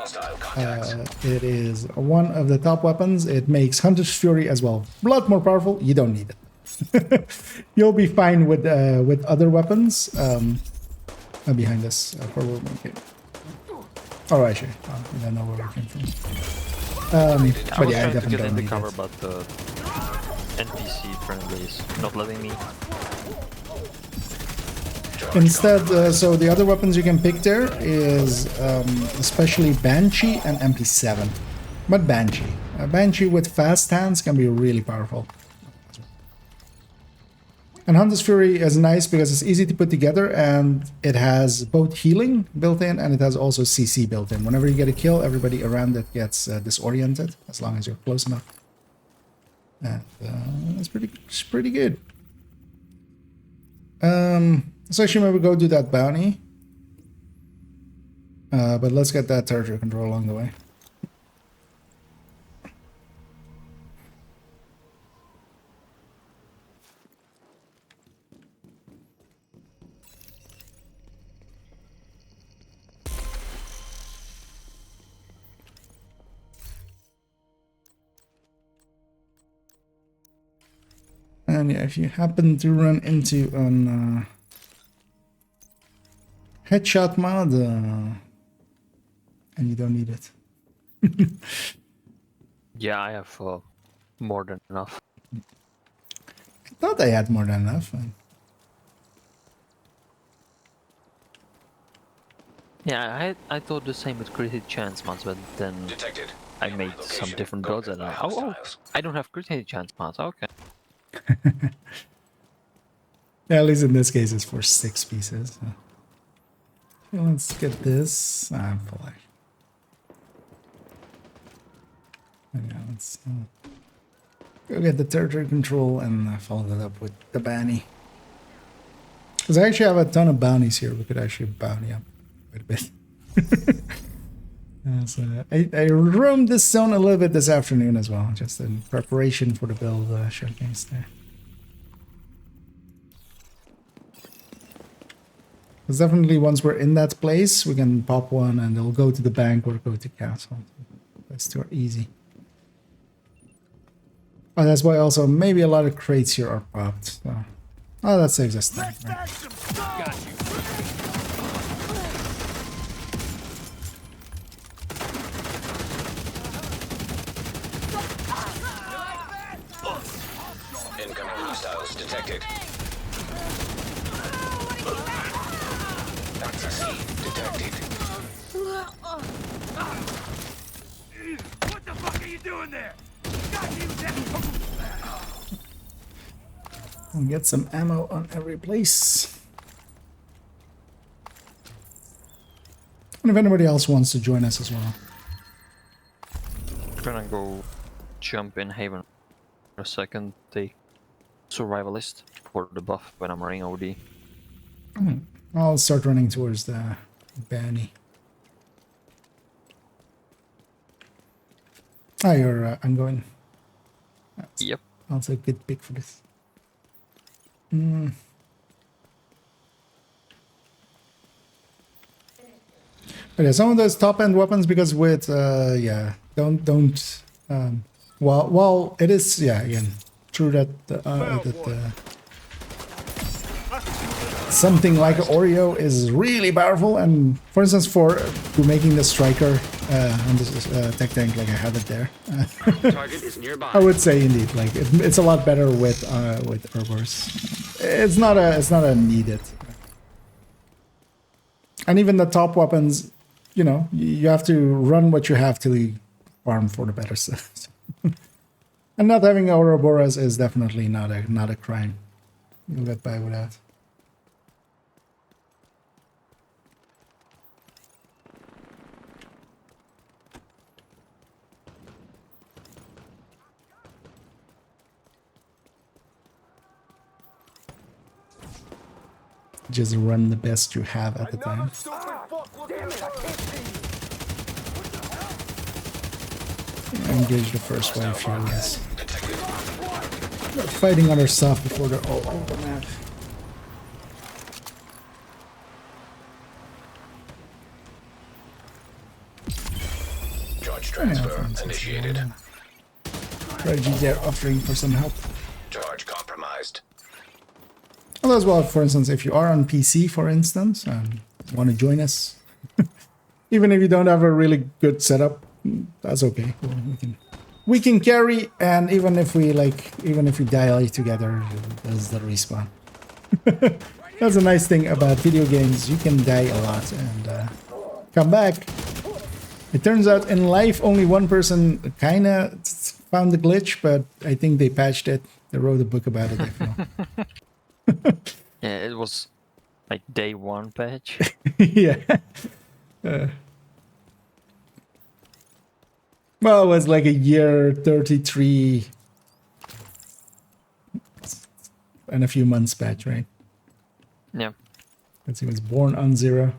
It is one of the top weapons. It makes Hunter's Fury as well. A lot more powerful. You don't need it. You'll be fine with other weapons. Behind us. Oh, right, sure. I don't know where we came from. I was But yeah, I trying to definitely get don't in the need cover, it. but the NPC friendly is not letting me. Instead, so the other weapons you can pick there is especially Banshee and MP7. But Banshee. A Banshee with fast hands can be really powerful. And Hunter's Fury is nice because it's easy to put together and it has both healing built in and it has also CC built in. Whenever you get a kill, everybody around it gets disoriented as long as you're close enough. And it's pretty good. Let's actually maybe go do that bounty. But let's get that territory control along the way. And yeah, if you happen to run into an headshot mod, and you don't need it. Yeah, I have more than enough. I thought I had more than enough. Yeah, I thought the same with crit hit chance mods, but then Detected. I made some different builds and oh, I don't have crit hit chance mods. Okay. Yeah, at least in this case, it's for 6 pieces. So. Okay, let's get this. I'm full. Yeah, let's go get the territory control and follow that up with the bounty. Because I actually have a ton of bounties here. We could actually bounty up quite a bit. So I roamed this zone a little bit this afternoon as well, just in preparation for the build showcase there. Because definitely once we're in that place, we can pop one and it'll go to the bank or go to castle. That's too easy. Oh, that's why also maybe a lot of crates here are popped. So. Oh, that saves us time. Right? Incoming hostiles detected. Access detected. What the fuck are you doing there? God, you And get some ammo on every place. And if anybody else wants to join us as well. I'm gonna go jump in Haven for a second. Take survivalist for the buff when I'm running OD. I'll start running towards the bounty. Ah, you're ongoing. Yep. Also a good pick for this. But yeah, some of those top end weapons, because with yeah, don't while it is, yeah, again, true that something like Oreo is really powerful, and for instance for making the striker on this tech tank, like I have it there. Target is nearby. I would say indeed, like it's a lot better with Herbivores. It's not a needed. And even the top weapons, you know, you have to run what you have till you farm for the better stuff. And not having Ouroboros is definitely not a crime. You'll get by with that. Just run the best you have at the time. Engage the first wave here, yes. They're fighting other stuff before they're all over the map. Charge transfer initiated. Reggie there offering for some help. Charge compromised. Well, as well, for instance, if you are on PC, for instance, and want to join us, even if you don't have a really good setup, that's okay. We can carry, and even if we die together, there's the respawn. That's a nice thing about video games. You can die a lot and come back, It turns out in life only one person kind of found the glitch, but I think they patched it. They wrote a book about it. I feel. Yeah, it was like day 1 patch. Yeah. Well, it was like a year 33 and a few months patch, right? Yeah. Because he was born on 0.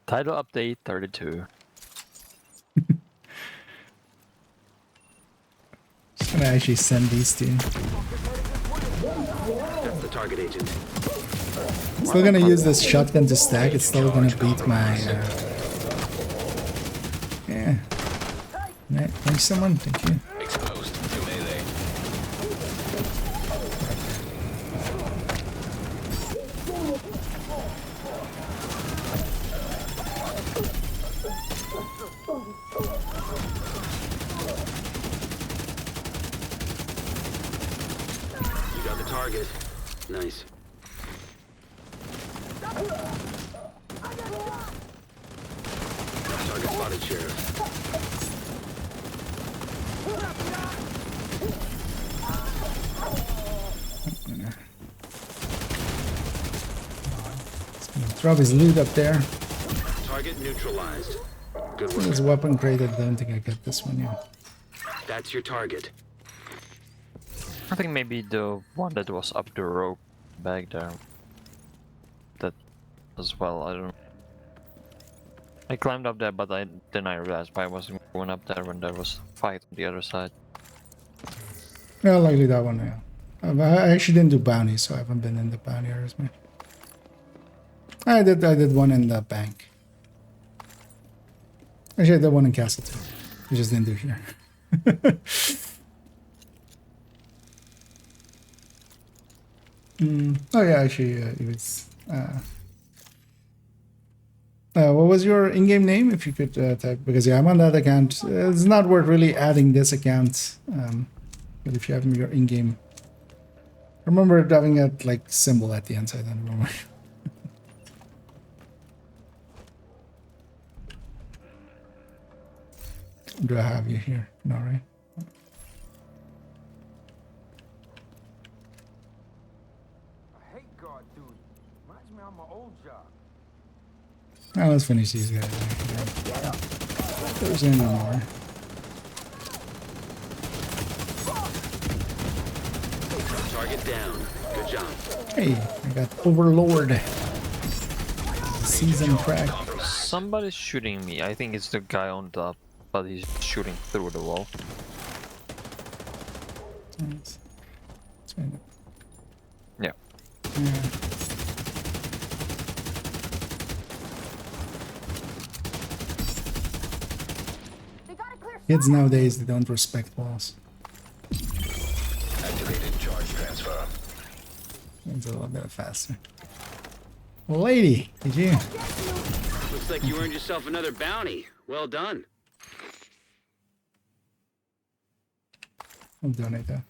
Title update 32. Just gonna actually send these to you. That's the target agent. Still gonna use this shotgun to stack. It's still gonna beat my. Yeah. Thanks, someone. Thank you. Exposed to melee. You got the target. Nice. Target spotted, Sheriff. Throw his loot up there. Target neutralized. Good work. There's a weapon crate. I don't think I got this one yet. That's your target. I think maybe the one that was up the rope back there. That as well, I don't know. I climbed up there, but then I realized why I wasn't going up there when there was a fight on the other side. Yeah, likely that one. Yeah. I actually didn't do bounties, so I haven't been in the bounty areas, man. I did one in the bank. Actually, I did one in Castle too. I just didn't do here. Oh yeah, actually, it was. What was your in-game name? If you could type, because yeah, I'm on that account. It's not worth really adding this account. But if you have your in-game, I remember having a like symbol at the end. So I don't remember. Do I have you here? No, right? I hate guard duty. Reminds me of my old job. Now let's finish these guys. If there's any more. Target down. Good job. Hey, I got Overlord. Season crack. Somebody's shooting me. I think it's the guy on top, but he's shooting through the wall. Nice. Yeah. They got a clear Kids nowadays, they don't respect walls. Activated charge transfer. It's a little bit faster. Lady, did you? Looks like you earned yourself another bounty. Well done. I'll donate that.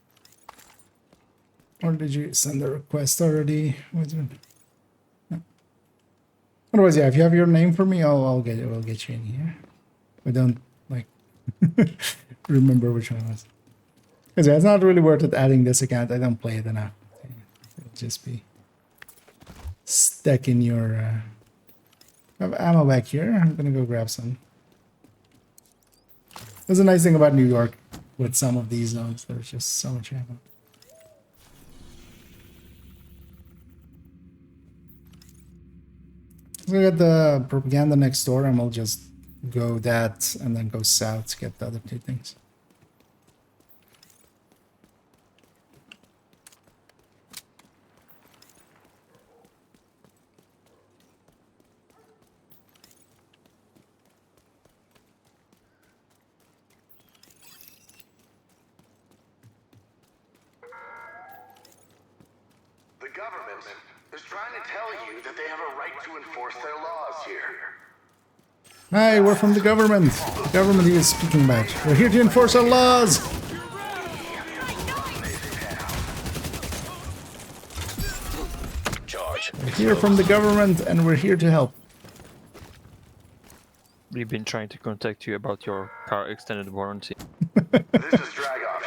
Or did you send the request already? Was it? No. Otherwise, yeah, if you have your name for me, I'll get it. We'll get you in here. I don't like remember which one it was. Because yeah, it's not really worth it adding this account. I don't play it enough. It'll just be stuck in your. I have ammo back here. I'm gonna go grab some. That's a nice thing about New York with some of these zones. There's just so much ammo. We got the propaganda next door, and we'll just go that and then go south to get the other two things. The government is trying to tell you that they have a right to enforce their laws here. Hi, we're from the government. The government he is speaking about. We're here to enforce our laws. Charge here from the government, and we're here to help. We've been trying to contact you about your car extended warranty. This is Dragoff.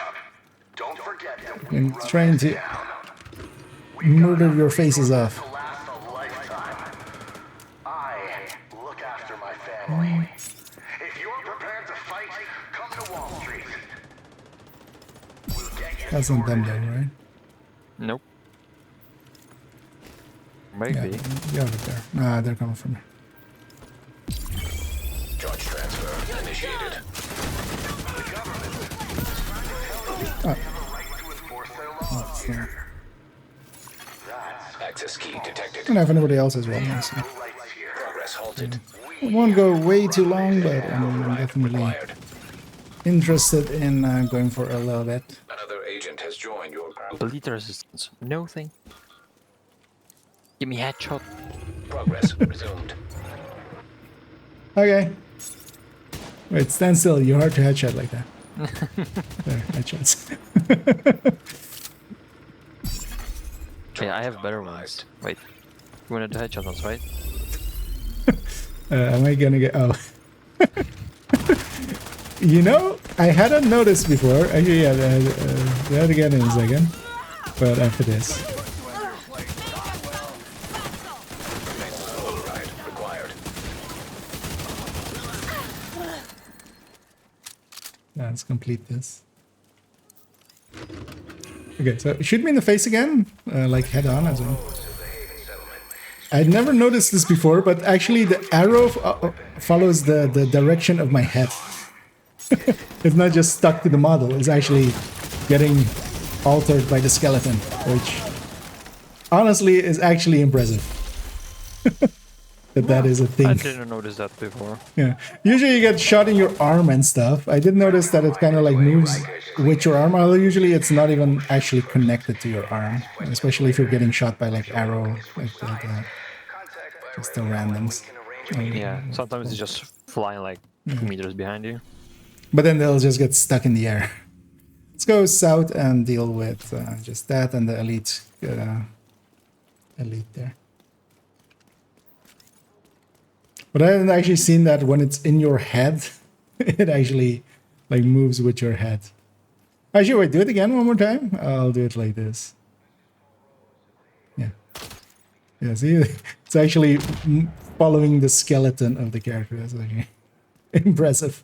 Don't forget that we I'm run trying this to down. murder your faces off. To last a lifetime. I look after my family. If you're prepared to fight, come to Wall Street. We'll get you That's not them though, right? Nope. Yeah, Maybe. yeah, there. Nah, they're coming from me. Charge transfer initiated. That's not. Access key detected. I don't have anybody else as well. So. Progress halted. It won't go way too long, but I'm definitely Required. interested in going for a little bit. Another agent has joined your group. Elite resistance. No thing. Give me headshot. Progress resumed. Okay. Wait, stand still. You're hard to headshot like that. There, headshots. Yeah, I have better ones. Wait. You wanted the headshot ones, right? Am I gonna get... Oh. You know, I hadn't noticed before. Actually, yeah, that again in a second. But after this. Override required. Let's complete this. Okay, so shoot me in the face again, like head on as well. I'd never noticed this before, but actually the arrow follows the direction of my head. It's not just stuck to the model, it's actually getting altered by the skeleton, which honestly is actually impressive. That is a thing. I didn't notice that before. Yeah. Usually you get shot in your arm and stuff. I did notice that it kind of like moves with your arm. Although usually it's not even actually connected to your arm. Especially if you're getting shot by like arrow, like that. Just the randoms. Yeah, sometimes it's just flying like 2 meters behind you. But then they'll just get stuck in the air. Let's go south and deal with just that and the elite. Elite there. But I haven't actually seen that when it's in your head, it actually like moves with your head. Actually, wait, do it again one more time. I'll do it like this. Yeah. Yeah, see, it's actually following the skeleton of the character. That's actually impressive.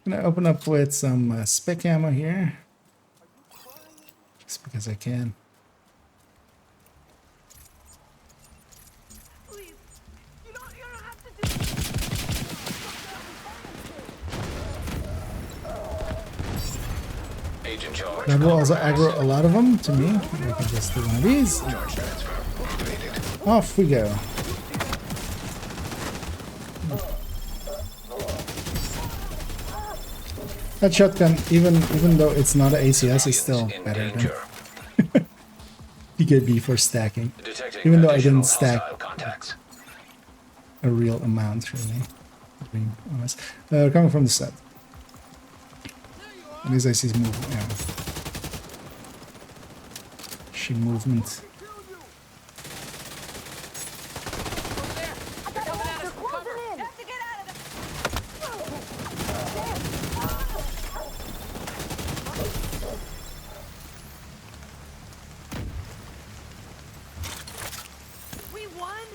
Gonna open up with some spec ammo here, just because I can. Please. You don't have to do Agent charge. That will also aggro a lot of them to me. We can just do one of these. Charge transfer activated. Off we go. That shotgun, even though it's not an ACS, is still In better danger. than PKB for stacking. Detecting Even though I additional didn't stack hostile contacts. a real amount, really. To be honest. Coming from the set. At least I see movement. Yeah. She movement. Have to get out of the... We won?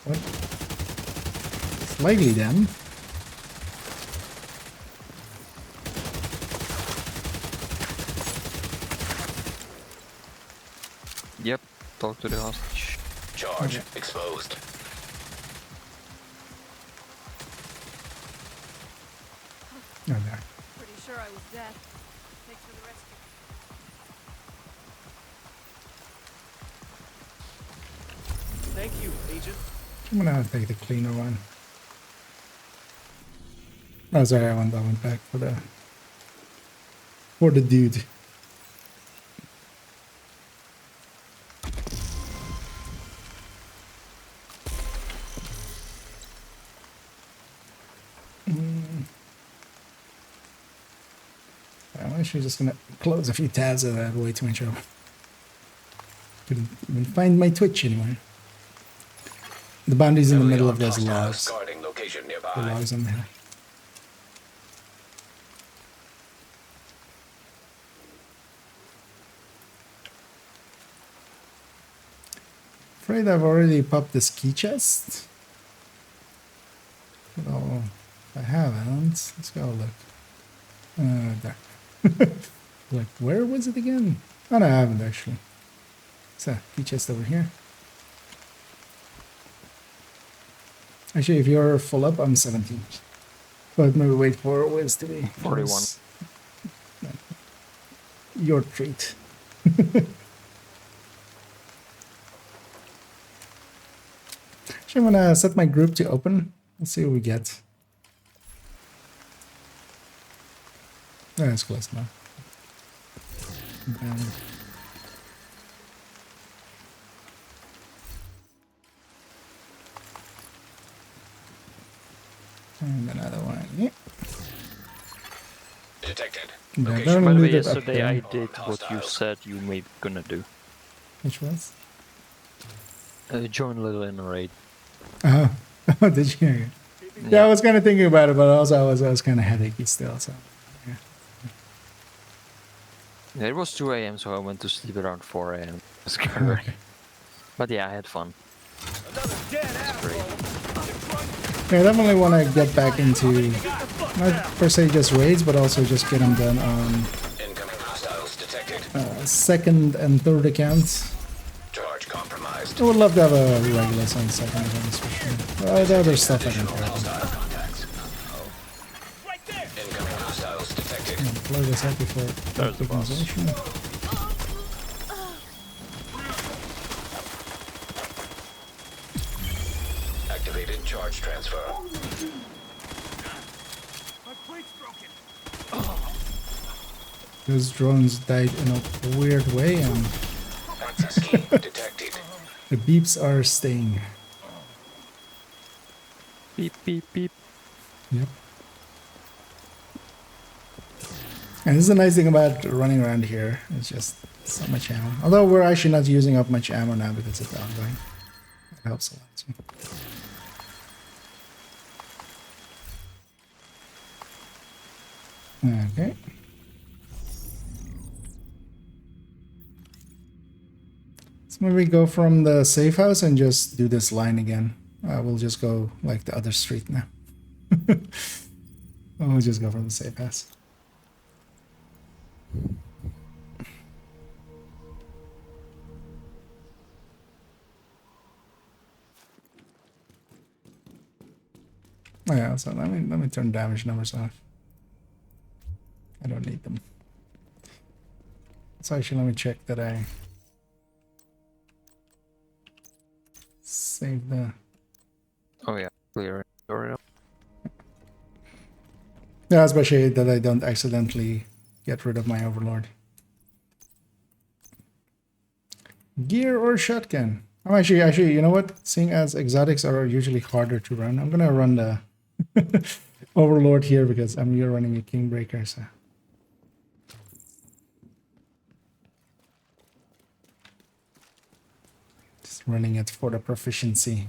What? Slightly then. Yep, talk to the hostage. Charge exposed. Oh, there. Pretty sure I was dead. Thanks for the rescue. Thank you, Agent. I'm gonna take the cleaner one. Oh, sorry, I went back for the dude. Actually, just gonna close a few tabs of that. Way too much trouble. Couldn't even find my Twitch anymore. The boundary's in the middle of those logs. Guarding location The nearby. logs on there. Afraid I've already popped this key chest. Oh, I haven't. Let's go look. There. Like, where was it again? Oh, no, I haven't actually. So, key chest over here. Actually, if you're full up, I'm 17. But maybe wait for Wiz to be 41. Your treat. Actually, I'm gonna set my group to open. Let's see what we get. That's close now. And another one. Yeah. Detected. Yeah, Location. don't By the way, leave it up yesterday there. I did what you said you may gonna do. Which was? Join Little in a raid. Oh, oh, did you? Yeah, I was kind of thinking about it, but also I was kind of headachy still. So, yeah. Yeah, it was 2 a.m. so I went to sleep around 4 a.m. It's scary. Okay. But yeah, I had fun. Another dead It's great. Yeah, I definitely want to get back into not per se just raids, but also just get them done on Incoming hostiles detected. second and third accounts. Charge compromised. I would love to have a Regulus on second accounts for sure. The other stuff I don't care about. Hostile contacts. right there. Incoming hostiles detected. Blow this out before There's the boss. optimization. Activated charge transfer. My plate's broken. Those drones died in a weird way, and Access key detected. the beeps are staying. Beep, beep, beep. Yep. And this is the nice thing about running around here. It's just so much ammo. Although we're actually not using up much ammo now because it's ongoing. It helps a lot too. Okay. So maybe go from the safe house and just do this line again. We'll just go like the other street now. We'll just go from the safe house. Oh yeah, so let me turn damage numbers off. I don't need them. So actually let me check that I save the Oh yeah, clear it. yeah, especially that I don't accidentally get rid of my overlord. Gear or shotgun? I'm actually, you know what? Seeing as exotics are usually harder to run, I'm gonna run the overlord here because you're running a Kingbreaker, so. Just running it for the proficiency.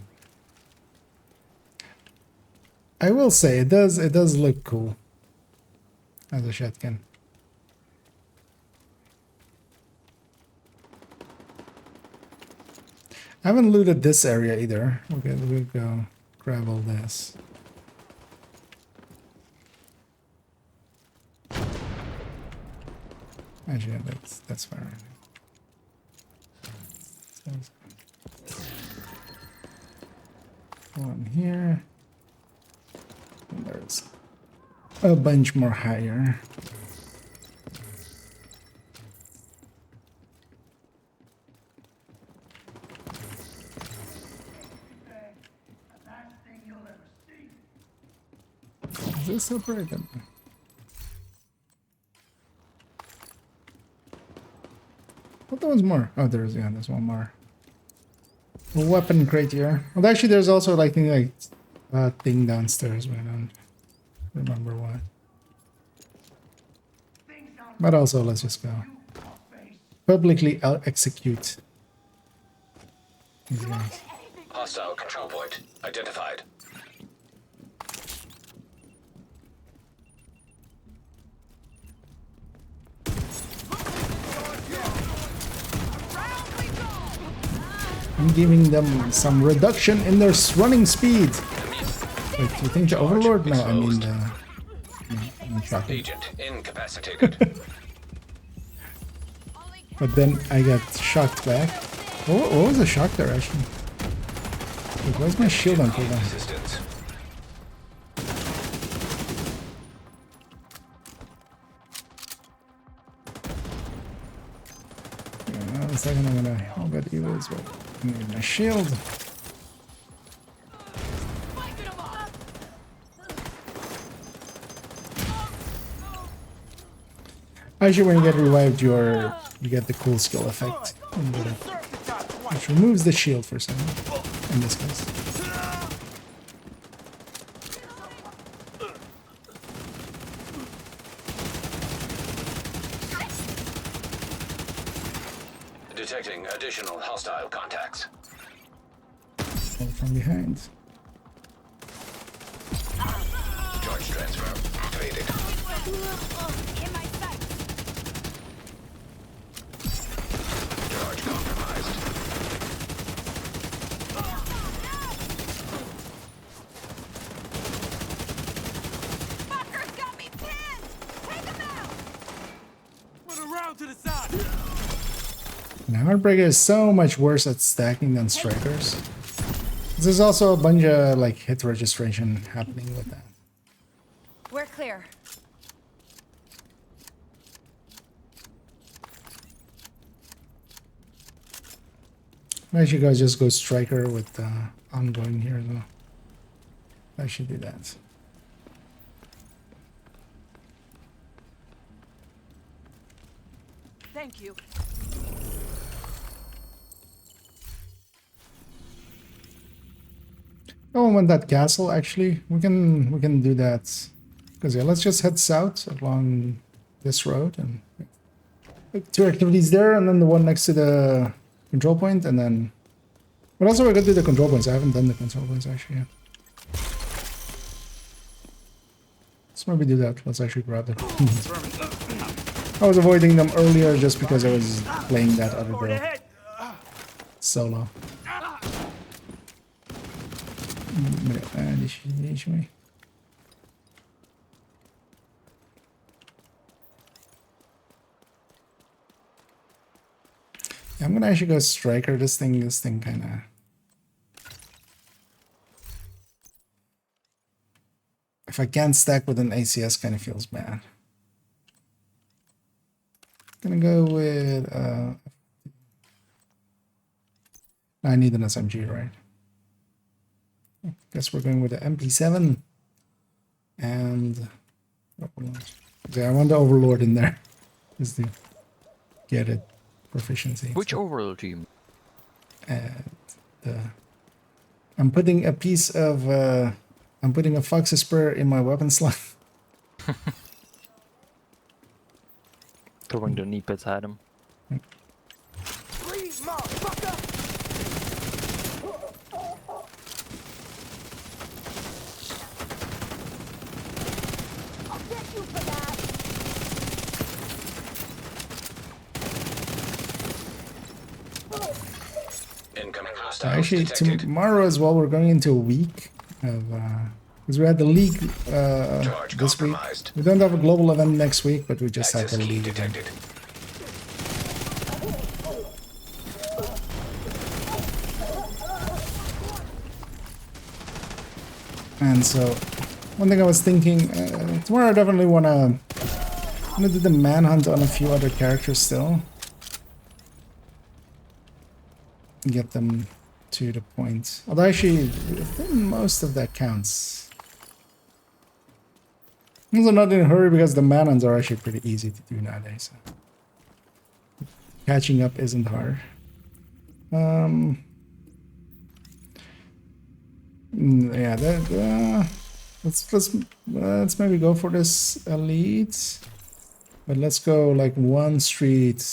I will say it does look cool as a shotgun. I haven't looted this area either. Okay, we'll go grab all this. Actually, that's fine. One here. And there's a bunch more higher. Is this separated? What one's more? Oh, there's one more. A weapon crate here. Well, actually, there's also like thing downstairs, but I don't remember what. Things down But also, let's just go. Publicly execute these guys. Hostile control point identified. I'm giving them some reduction in their running speed. Wait, you think the Overlord? No, I mean the... shotgun. Agent incapacitated. But then I got shocked back. What was the shock direction? Wait, where's my shield on cooldown? Resistance. Yeah, in a second I'm gonna... I'll get you as well. I need my shield. Actually, when you get revived, you get the cool skill effect, which removes the shield for some, in this case. Detecting additional hostile contacts. From behind. Charge transfer activated. In my sight. Charge compromised. Fuckers got me pinned! Take them out! Run around to the side. Now, Heartbreaker is so much worse at stacking than Strikers. There's also a bunch of like hit registration happening with that. We're clear. Why should you guys just go Striker with ongoing here though? I should do that. Thank you. Oh, I want that castle actually. We can do that. Because yeah, let's just head south along this road and like, 2 activities there, and then the one next to the control point, and then. But also, we're gonna do the control points. I haven't done the control points actually yet. Let's maybe do that. Let's actually grab them. I was avoiding them earlier just because I was playing that other build solo. Deixa eu ir. Yeah, I'm gonna actually go Striker. This thing kind of. If I can't stack with an ACS, kind of feels bad. Gonna go with. I need an SMG, right? Guess we're going with the MP7 and. Yeah, I want the Overlord in there, just to get it. Proficiency. Which Overlord do you? I'm putting a piece of I'm putting a Fox's Spur in my weapon slot. Throwing the knee pads at him. Please, motherfucker! I'll get you for that! Incoming hostiles Actually, detected. tomorrow as well, we're going into a week of because we had the league Charge this week. compromised. We don't have a global event next week, but we just had Access the key league event. detected. And so, one thing I was thinking, tomorrow I definitely wanna do the manhunt on a few other characters still. Get them to the point. Although actually, I think most of that counts. I'm also not in a hurry because the manhunts are actually pretty easy to do nowadays. So. Catching up isn't hard. Yeah, let's maybe go for this elite. But let's go like one street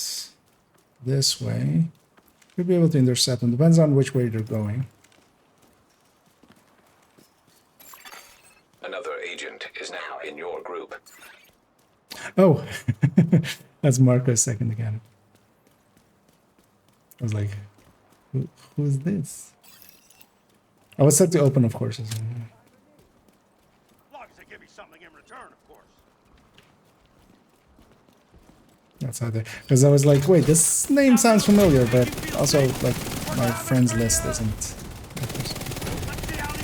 this way. You'll be able to intercept them. Depends on which way they're going. Another agent is now in your group. Oh, that's Marco's second again. I was like, who's this? I was set to open, of course. As long as they give me something in return, of course. That's how they. Because I was like, wait, this name sounds familiar, but also like my friends list isn't.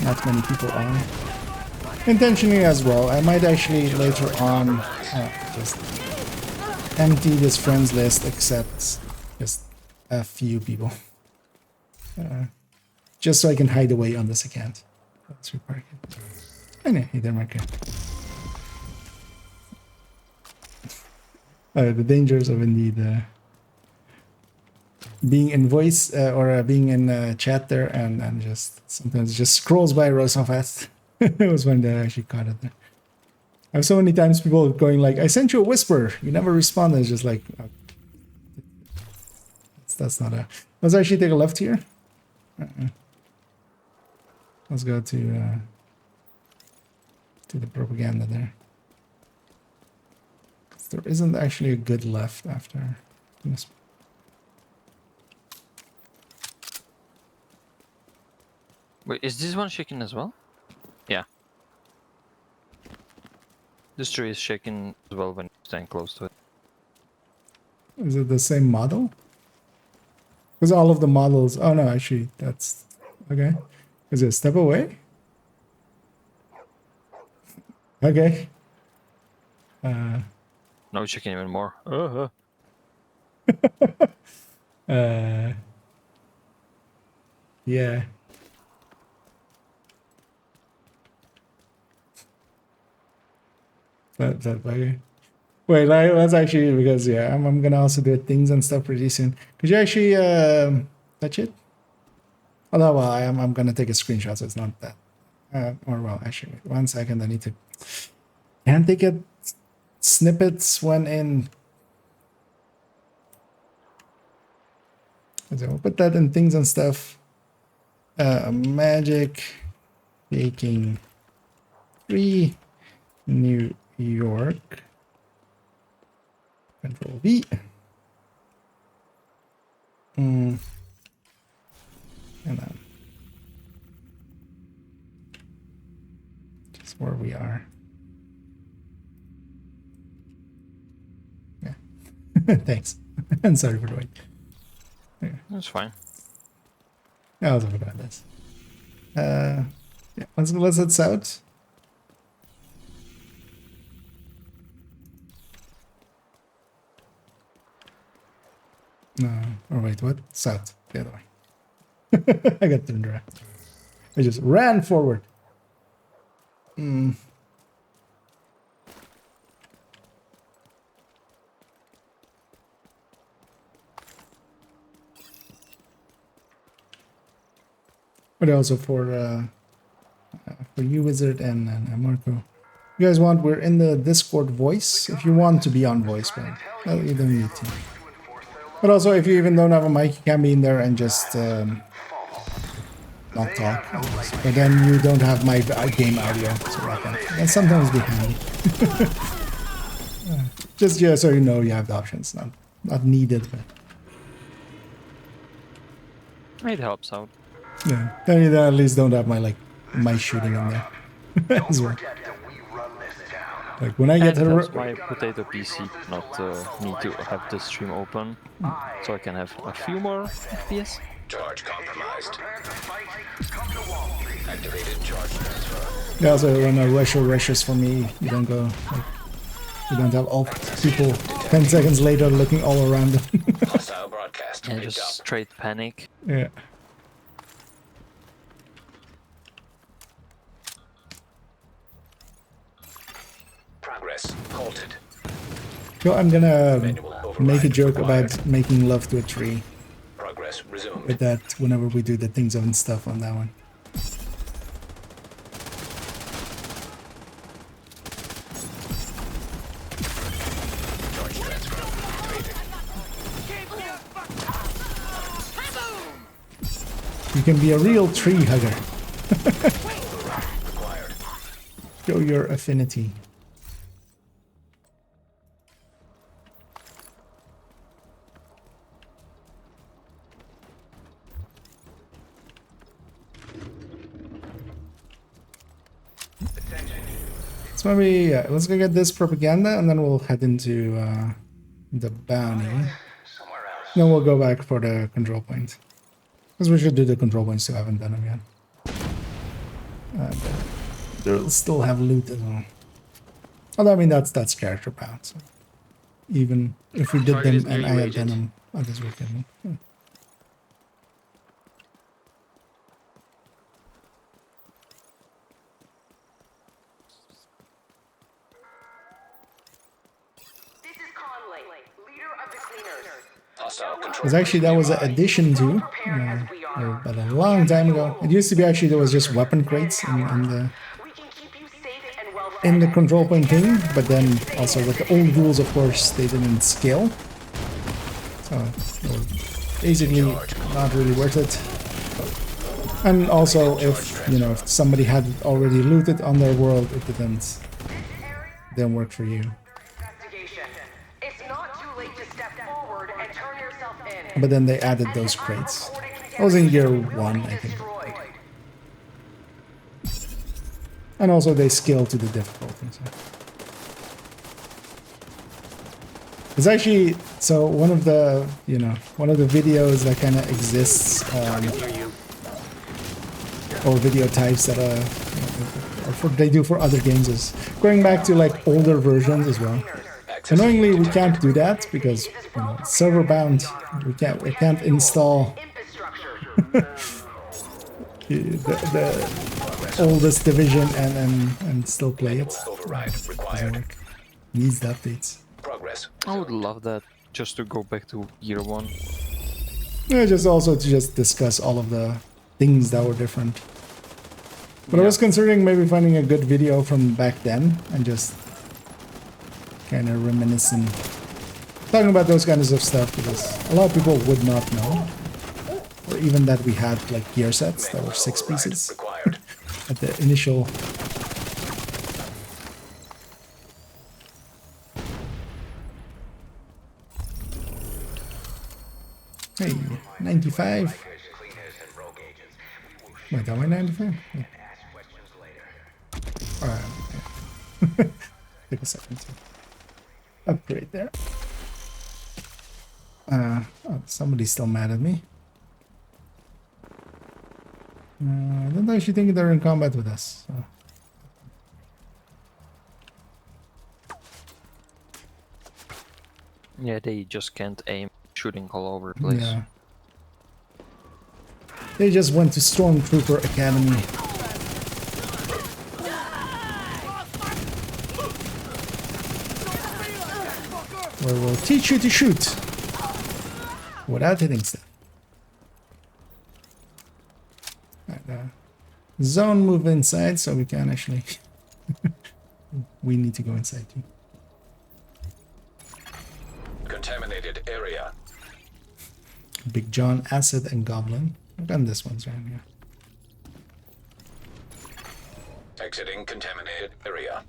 Not many people on. Intentionally as well. I might actually later on just empty this friends list, except just a few people. Just so I can hide away on this account. Let's repark it. Anyway, there might go. The dangers of indeed being in voice or being in chat there and just sometimes it just scrolls by so fast. It was when they actually caught it there. I have so many times people going like, I sent you a whisper, you never responded. It's just like, oh, that's not a... Let's actually take a left here. Let's go to the propaganda there. There isn't actually a good left after this. Wait, is this one shaking as well? Yeah. This tree is shaking as well when you stand close to it. Is it the same model? Because all of the models... Oh no, actually, that's... Okay. Is it step away? Okay. Now it's shaking even more. Yeah. That okay. Wait, that's actually because yeah, I'm gonna also do things and stuff pretty soon. Could you actually touch it? Oh no, well I'm gonna take a screenshot, so it's not that. Or well, actually, wait 1 second. I need to. Can't take it. Snippets when in. So we'll put that in things and stuff. Magic Baking 3 New York. Control V. And then just where we are. Yeah. Thanks. And sorry for the wait. Yeah. That's fine. I was about this. Yeah, let's head south. No, or wait, what? South, the other way. I got turned around. I just ran forward. But also for you, Wizard, and Marco. You guys want? We're in the Discord voice. If you want to be on voice, but well, you don't need to. But also, if you even don't have a mic, you can be in there and just not talk. But then you don't have my game audio, so that can sometimes be handy. Just yeah, so you know you have the options. Not needed, but It helps out. yeah. Then you at least don't have my shooting in there as well. Like when I get And to helps my potato PC not need to have the stream open, so I can have a few more FPS. Charge compromised. Activated charge transfer. yeah, also when a rushes for me, you don't go like, you don't have all people 10 seconds later looking all around them. Hostile broadcast. And picked just up. straight panic. Yeah. Progress halted. So I'm gonna Manual override make a joke required. about making love to a tree Progress resumed. with that whenever we do the things and stuff on that one. Charge You can be a real tree hugger. Required. Show your affinity. So maybe let's go get this propaganda and then we'll head into the bounty. Somewhere else. Then we'll go back for the control point. Because we should do the control points too, I haven't done them yet. And they'll still have loot as well. Although I mean that's character bound. So even if we did Target is them and near I you, had Agent. done them, others we can. This is Conley, leader of the cleaners. Hostile control. Because actually that was an addition to but a long time ago. It used to be actually there was just weapon crates in the We can keep you safe and well in the control point thing, but then also with the old rules, of course, they didn't scale. So they were basically not really worth it. And also, if you know, if somebody had already looted on their world, it didn't work for you. investigation. It's not too late to step forward and turn yourself in. But then they added those crates. That was in year 1, I think. And also they scale to the difficulty. So. It's actually one of the videos that kind of exists or video types that they do for other games is going back to like older versions as well. Annoyingly, we can't do that because server bound. We can't install the oldest division and still play it. Override Doesn't required. work. Needs the updates. Progress. I would love that, just to go back to year 1. Yeah, just also to just discuss all of the things that were different. But I was considering maybe finding a good video from back then and just kind of reminiscing, talking about those kinds of stuff because a lot of people would not know, or even that we had like gear sets that were 6 pieces Required. at the initial. Hey, 95. Wait, am I 95? Yeah. Alright. Take a second to upgrade there. Oh, somebody's still mad at me. I don't actually think they're in combat with us. So. Yeah, they just can't aim, shooting all over the place. Yeah. They just went to Stormtrooper Academy. Where we'll teach you to shoot without hitting stuff. Right, zone move inside so we can actually. We need to go inside too. Contaminated area. Big John, Acid, and Goblin. I've done this one's right here. Exiting contaminated area.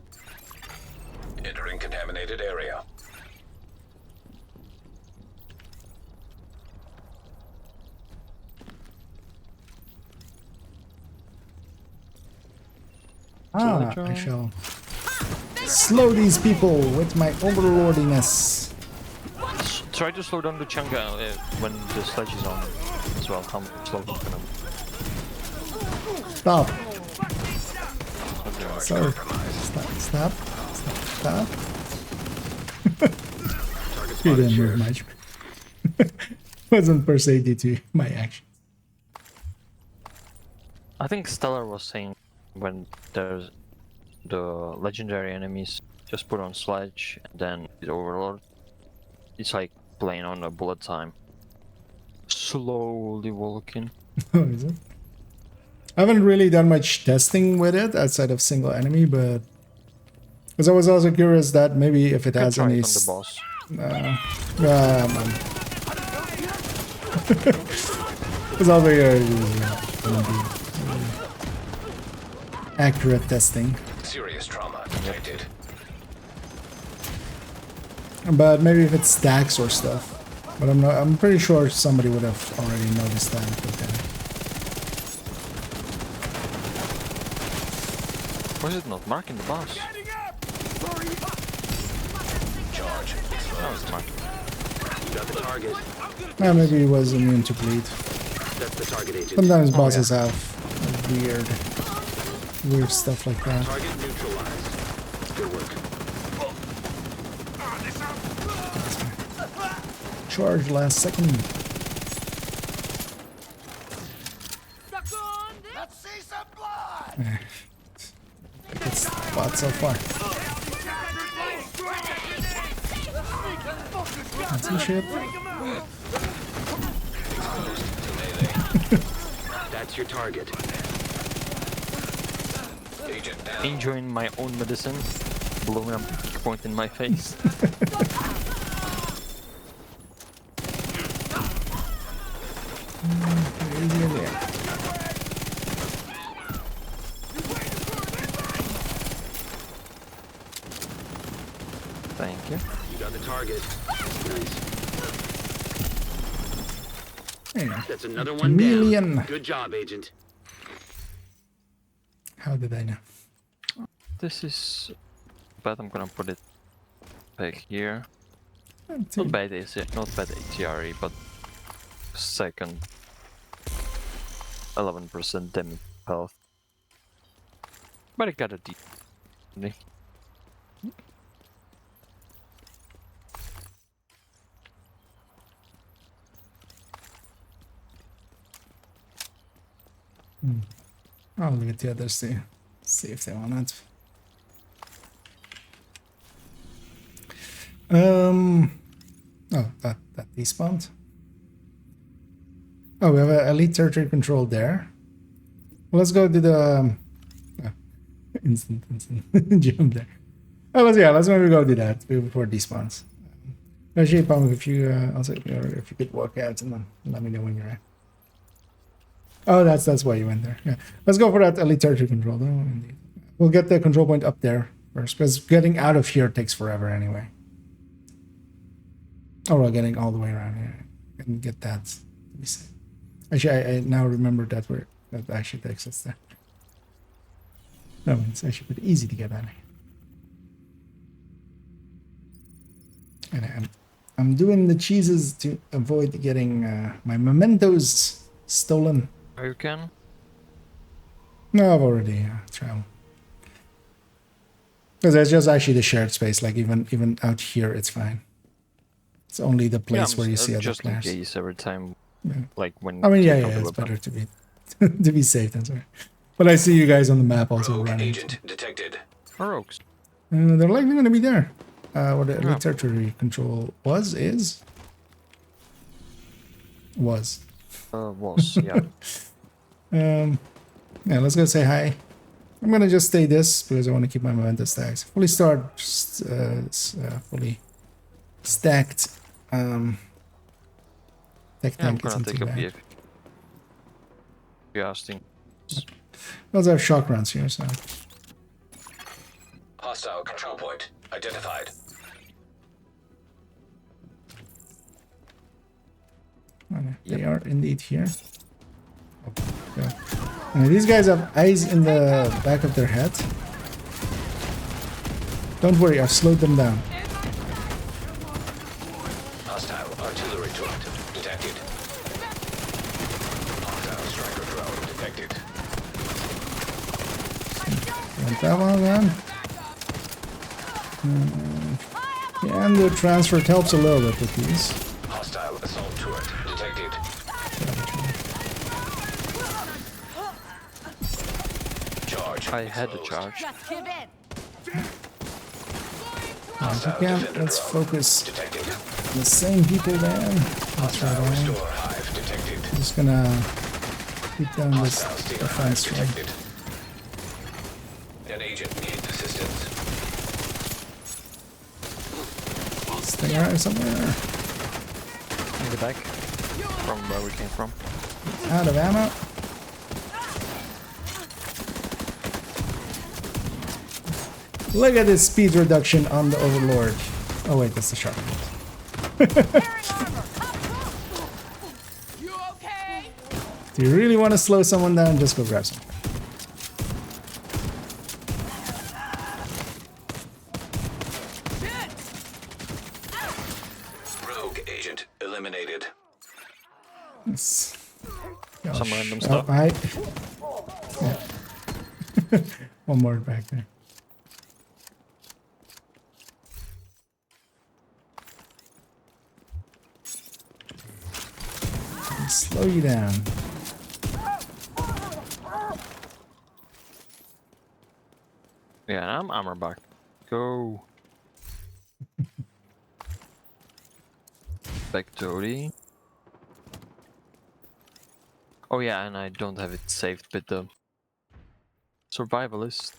Entering contaminated area. I shall slow these people with my overlordiness. Try to slow down the Changa when the sledge is on as well. How slow it's gonna. Stop. Sorry. Stop. You didn't move much. Wasn't per se due to my action. I think Stellar was saying when there's the legendary enemies, just put on sledge and then the overlord. It's like playing on a bullet time. Slowly walking. Oh, is it? I haven't really done much testing with it outside of single enemy, but because I was also curious that maybe if it has Try any. it on the boss. It's all very accurate testing. Serious trauma detected. But maybe if it stacks or stuff. But I'm pretty sure somebody would have already noticed that. Okay. Was it not marking the boss? Charge. No, it's marked. You got the target. Maybe he was immune to bleed. That's the target agent. Sometimes bosses have weird stuff like that. Target neutralized. Good work. Charge last second. Let's see some blood! It's bot so far. That's some shit. That's your target. Agent down. Enjoying my own medicine, blowing up a kick point in my face. Thank you. You got the target. Nice. Yeah. That's another one Chameleon. down. Good job, agent. How did I know? This is... But I'm gonna put it back here. Not bad ATRE, but second 11% damage health. But it got a D. I'll look at the others too. See if they want it. Oh, that despawned. Oh, we have an elite territory control there. Well, let's go to the instant jump there. Oh, let's maybe go do that before it despawns. Actually, Pam, if you also if you could walk out and then let me know when you're at. Oh, that's why you went there. Yeah, let's go for that elite territory control. Oh, indeed. We'll get the control point up there first, because getting out of here takes forever anyway. Oh, well, getting all the way around here and get that to be safe. Actually, I now remember that actually takes us there. No, it's actually pretty easy to get out of here. And I'm doing the cheeses to avoid getting my mementos stolen. Oh, you can? No, I've already traveled. Because that's just actually the shared space. Like even out here, it's fine. It's only the place where you see other just players. in case every time, like when. I mean, yeah, you take out the it's weapon. better to be to be safe. That's right. But I see you guys on the map also Rogue running. agent detected. Rogues. They're likely going to be there. What the Yeah. territory control was. Was, yeah. Yeah, let's go say hi. I'm gonna just stay this because I want to keep my momentum stacks. Fully fully stacked. Tech I'm tank gonna isn't take too a bad. peek. Casting. We also have shock rounds here, so Hostile control point identified. they are indeed here. Okay. These guys have eyes in the back of their head. Don't worry, I've slowed them down. Hostile artillery drone detected. Hostile striker drone detected. Want that one again? Yeah, and the transfer helps a little bit with these. Hostile assault turret detected. Charge. I had a charge. Just give in. Again, let's focus Detected. on the same people there. That's right. Restore hive detected. I'm just gonna keep down this Hostile steer hive defense train. detected. An agent needs assistance. Stay around somewhere. In the back. From where we came from. Out of ammo. Look at this speed reduction on the Overlord. Oh wait, that's the shotgun. You okay? Do you really want to slow someone down? Just go grab some. Rogue agent eliminated. Yes. Some random Oh, stuff. hi. Yeah. One more back there. Slow you down. Yeah, I'm armor back. Go. Back to OD. Oh yeah, and I don't have it saved with the survivalist.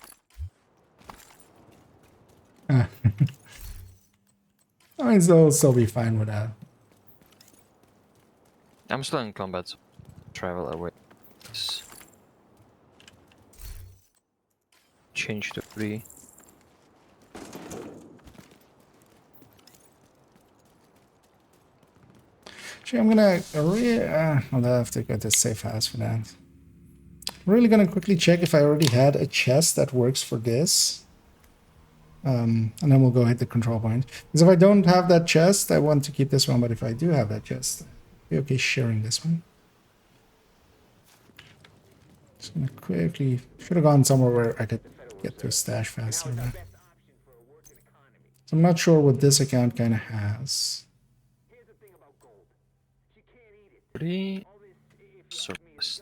I mean, they'll still be fine with that. I'm still in combat. So travel away. Change to 3. Actually, I'm gonna I'll have to go to safe house for that. I'm really gonna quickly check if I already had a chest that works for this. And then we'll go hit the control point. Because if I don't have that chest, I want to keep this one. But if I do have that chest, I'll be okay sharing this one. Just gonna quickly should have gone somewhere where I could get to a stash faster. Now. So I'm not sure what this account kind of has. 3. Service.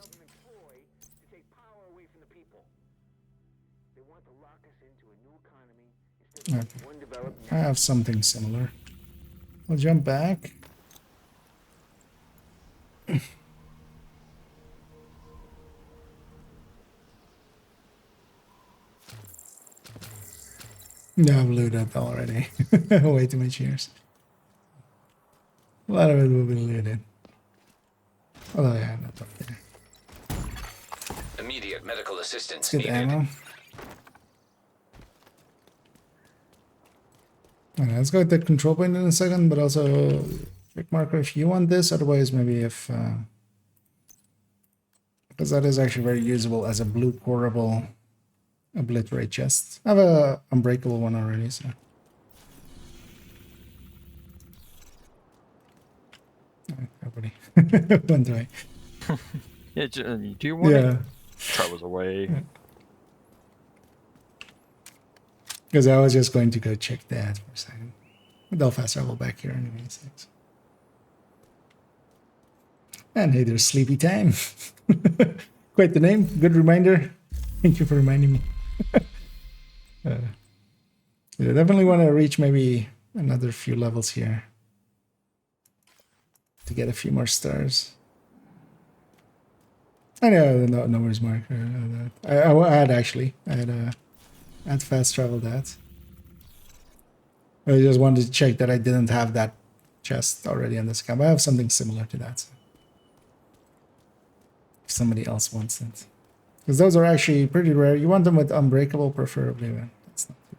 Okay. I have something similar. I'll jump back. Yeah, I've looted already. Way too much years. A lot of it will be looted. Although, yeah, not up there. Immediate medical assistance Let's get needed. ammo. Alright, let's go with the control point in a second, but also quick marker if you want this. Otherwise, maybe if because that is actually very usable as a blue coreable obliterate chest. I have a unbreakable one already, so. Nobody went away. Yeah, do you want Yeah, it? Travels away. because I was just going to go check that for a second. They'll fast travel back here anyways. Thanks. And hey, there's sleepy time. Quite the name. Good reminder. Thank you for reminding me. Yeah, definitely want to reach maybe another few levels here to get a few more stars. I know, no worries, Mark. I had actually. I had fast traveled that. I just wanted to check that I didn't have that chest already on this account. But I have something similar to that. So if somebody else wants it. Because those are actually pretty rare. You want them with unbreakable, preferably. But that's not too.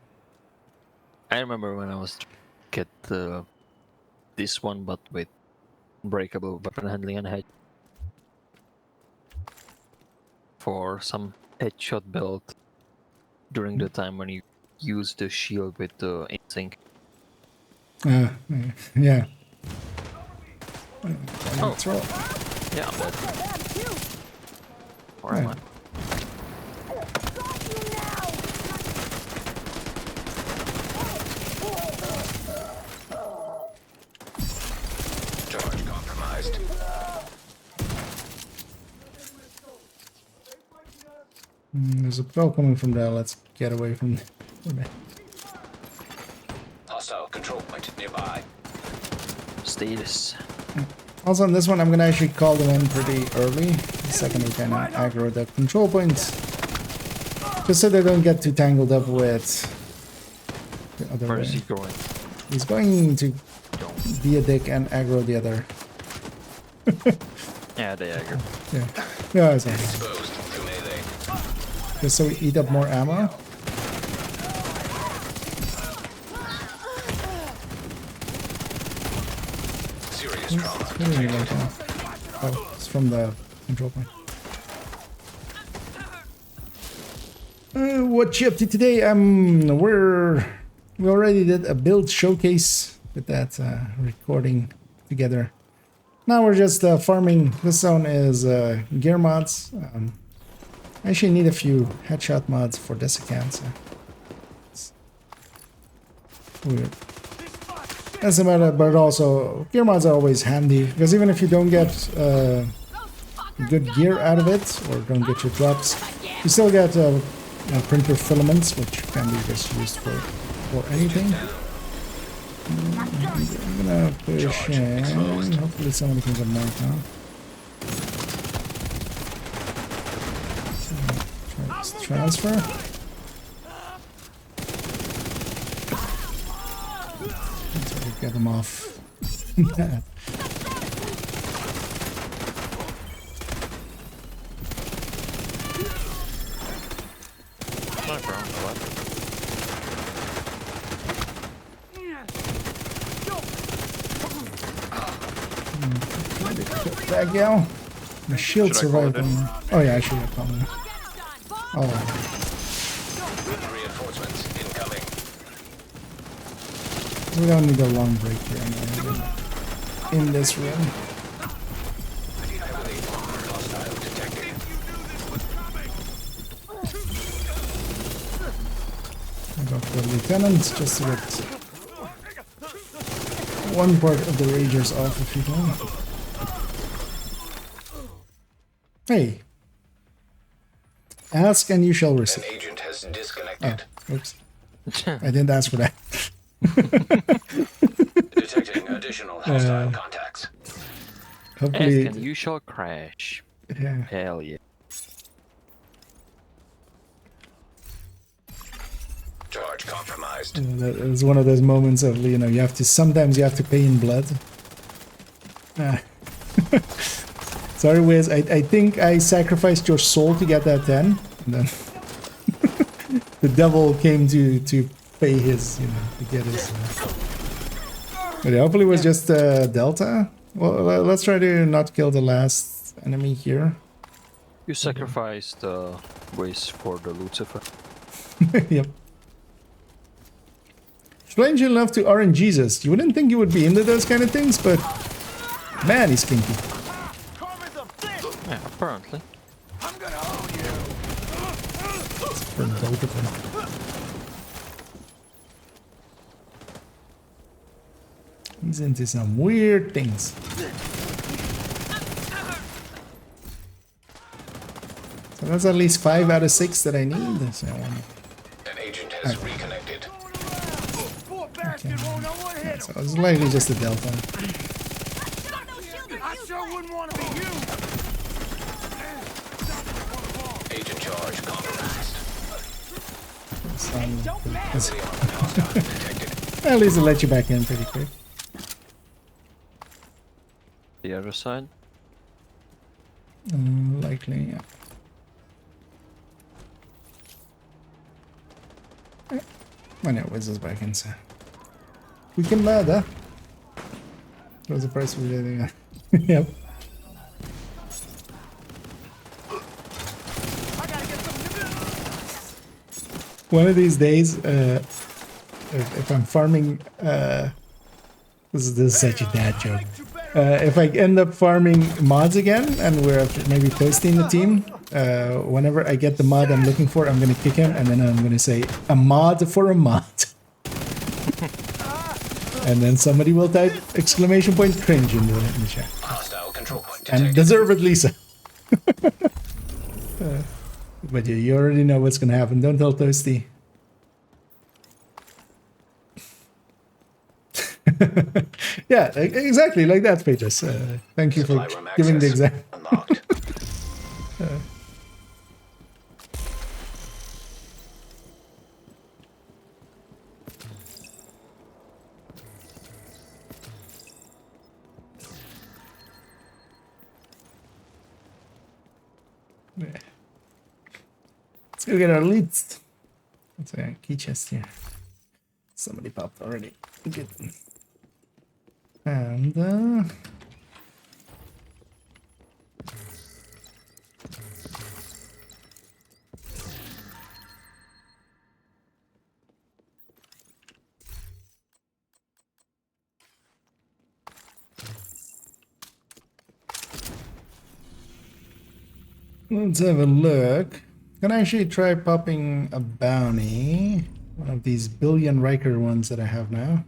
I remember when I was get this one, but with breakable weapon handling and head for some headshot build during the time when you use the shield with the insync. Yeah. Oh. Throw. Yeah, I'm dead. Or am I? Charge compromised. There's a bell coming from there. Let's get away from there. Hostile control point nearby. Status. Also on this one, I'm going to actually call them in pretty early. The second we kind of aggro the control points. Just so they don't get too tangled up with the other Where way. is he going? He's going to be a dick and aggro the other. Yeah, the Jaeger. Yeah. Yeah, it's nice. Exposed to melee. Just so we eat up more ammo. Serious trauma. What do you mean right now? Oh, it's from the control point. What you up to today? We already did a build showcase with that recording together. Now we're just farming. This zone is gear mods. I actually need a few headshot mods for this account. So it's weird. That's about it. But also gear mods are always handy because even if you don't get good gear out of it or don't get your drops, you still get printer filaments, which can be just used for anything. I'm gonna push in. Hopefully somebody can get marked now. So, try this transfer. Let's get them off. That gal. My shield survived. Oh yeah, I should have come. Oh. Reinforcements incoming. We don't need a long break here anyway. In this room. Hostile detected. I got the lieutenant just to get one part of the ragers off if you can. Hey. Ask and you shall An receive. agent has disconnected. Oh, oops. I didn't ask for that. Detecting additional hostile contacts. Hopefully. Ask and you shall crash. Yeah. Hell yeah. Charge compromised. That is one of those moments of, you know, sometimes you have to pay in blood. Sorry, Wiz, I think I sacrificed your soul to get that 10. And then the devil came to pay his, you know, to get his. But yeah, hopefully it was just Delta. Well, let's try to not kill the last enemy here. You sacrificed Wiz for the Lucifer. Yep. Strange enough to RNGesus. You wouldn't think you would be into those kind of things, but man, he's kinky. Yeah, apparently. I'm gonna own you. For both of them. He's into some weird things. So that's at least 5 out of 6 that I need. So, An agent has reconnected. okay. So it's likely just a Delta. I sure wouldn't want to be you. Agent charge compromised. So, at least it'll let you back in pretty quick. The other side. Likely, yeah. I know, Wiz is back inside. We can murder. That was the price we did. Yep. One of these days, if I'm farming, this is such a dad joke. If I end up farming mods again, and we're maybe posting the team, whenever I get the mod I'm looking for, I'm gonna kick him, and then I'm gonna say a mod for a mod. And then somebody will type exclamation point cringe in the chat. Hostile control point detected. And deservedly so. But yeah, you already know what's gonna happen. Don't tell Toasty. Yeah, exactly like that, Pages. Thank you for giving the example. Unlocked. Yeah. Let's go get our loot. What's a key chest here? Somebody popped already. Good. And let's have a look. Can I actually try popping a bounty? One of these billion Riker ones that I have now.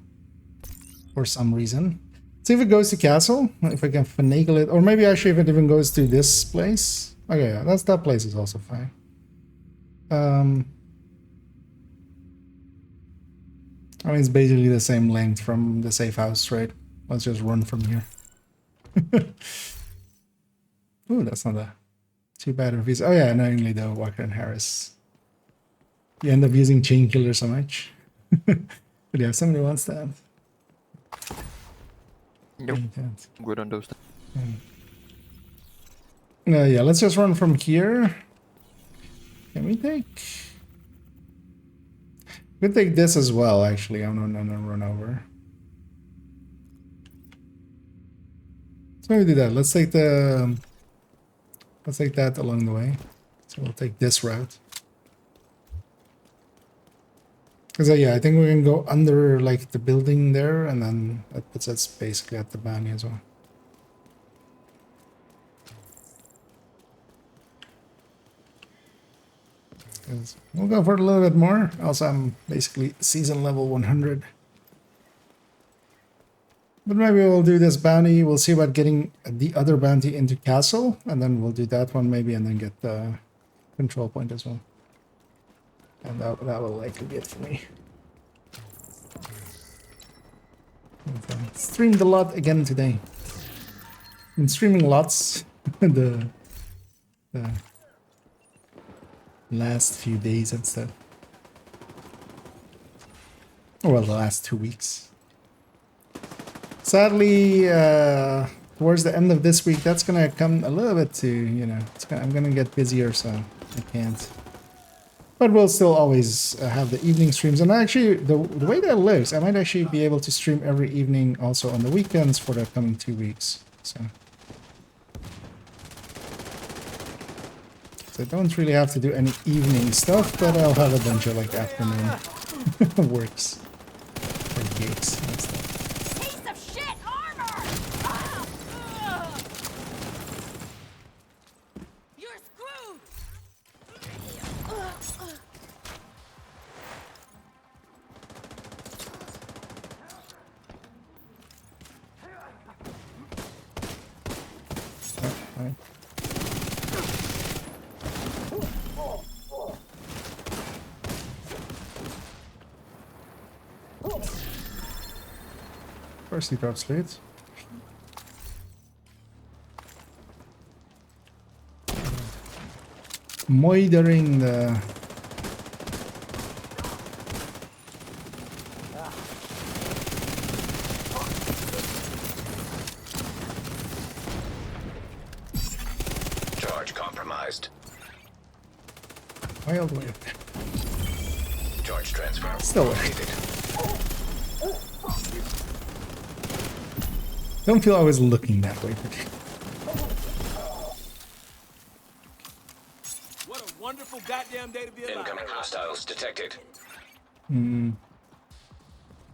For some reason. See if it goes to castle. If I can finagle it. Or maybe actually if it even goes to this place. Okay, yeah, that place is also fine. I mean, it's basically the same length from the safe house, right? Let's just run from here. Ooh, that's not too bad of a piece. Oh yeah, annoyingly though, Walker and Harris. You end up using Chain Killer so much. But yeah, if somebody wants that. Nope. Good on those. Yeah, let's just run from here. Can we take... We can take this as well, actually. I'm gonna run over. So we do that. Let's take the... Let's take that along the way. So we'll take this route. Because yeah, I think we can go under like the building there, and then that puts us basically at the bounty as well. We'll go for it a little bit more. Also, I'm basically season level 100. But maybe we'll do this bounty. We'll see about getting the other bounty into castle, and then we'll do that one maybe, and then get the control point as well. And that will likely be it for me. Streamed a lot again today. Been streaming lots the last few days and stuff. Well, the last 2 weeks. Sadly, towards the end of this week, that's gonna come a little bit to, you know, I'm gonna get busier, so I can't. But we'll still always have the evening streams. And actually, the way that looks, I might actually be able to stream every evening also on the weekends for the coming 2 weeks. So I don't really have to do any evening stuff, but I'll have a bunch of like afternoon works or gigs and stuff. Piece of shit armor! You're screwed! Right. First he drops loot. Moidering the... Charge compromised. Way all the way up there. Charge transfer. Still there. completed. Don't feel I was looking that way. What a wonderful goddamn day to be alive. Incoming hostiles detected.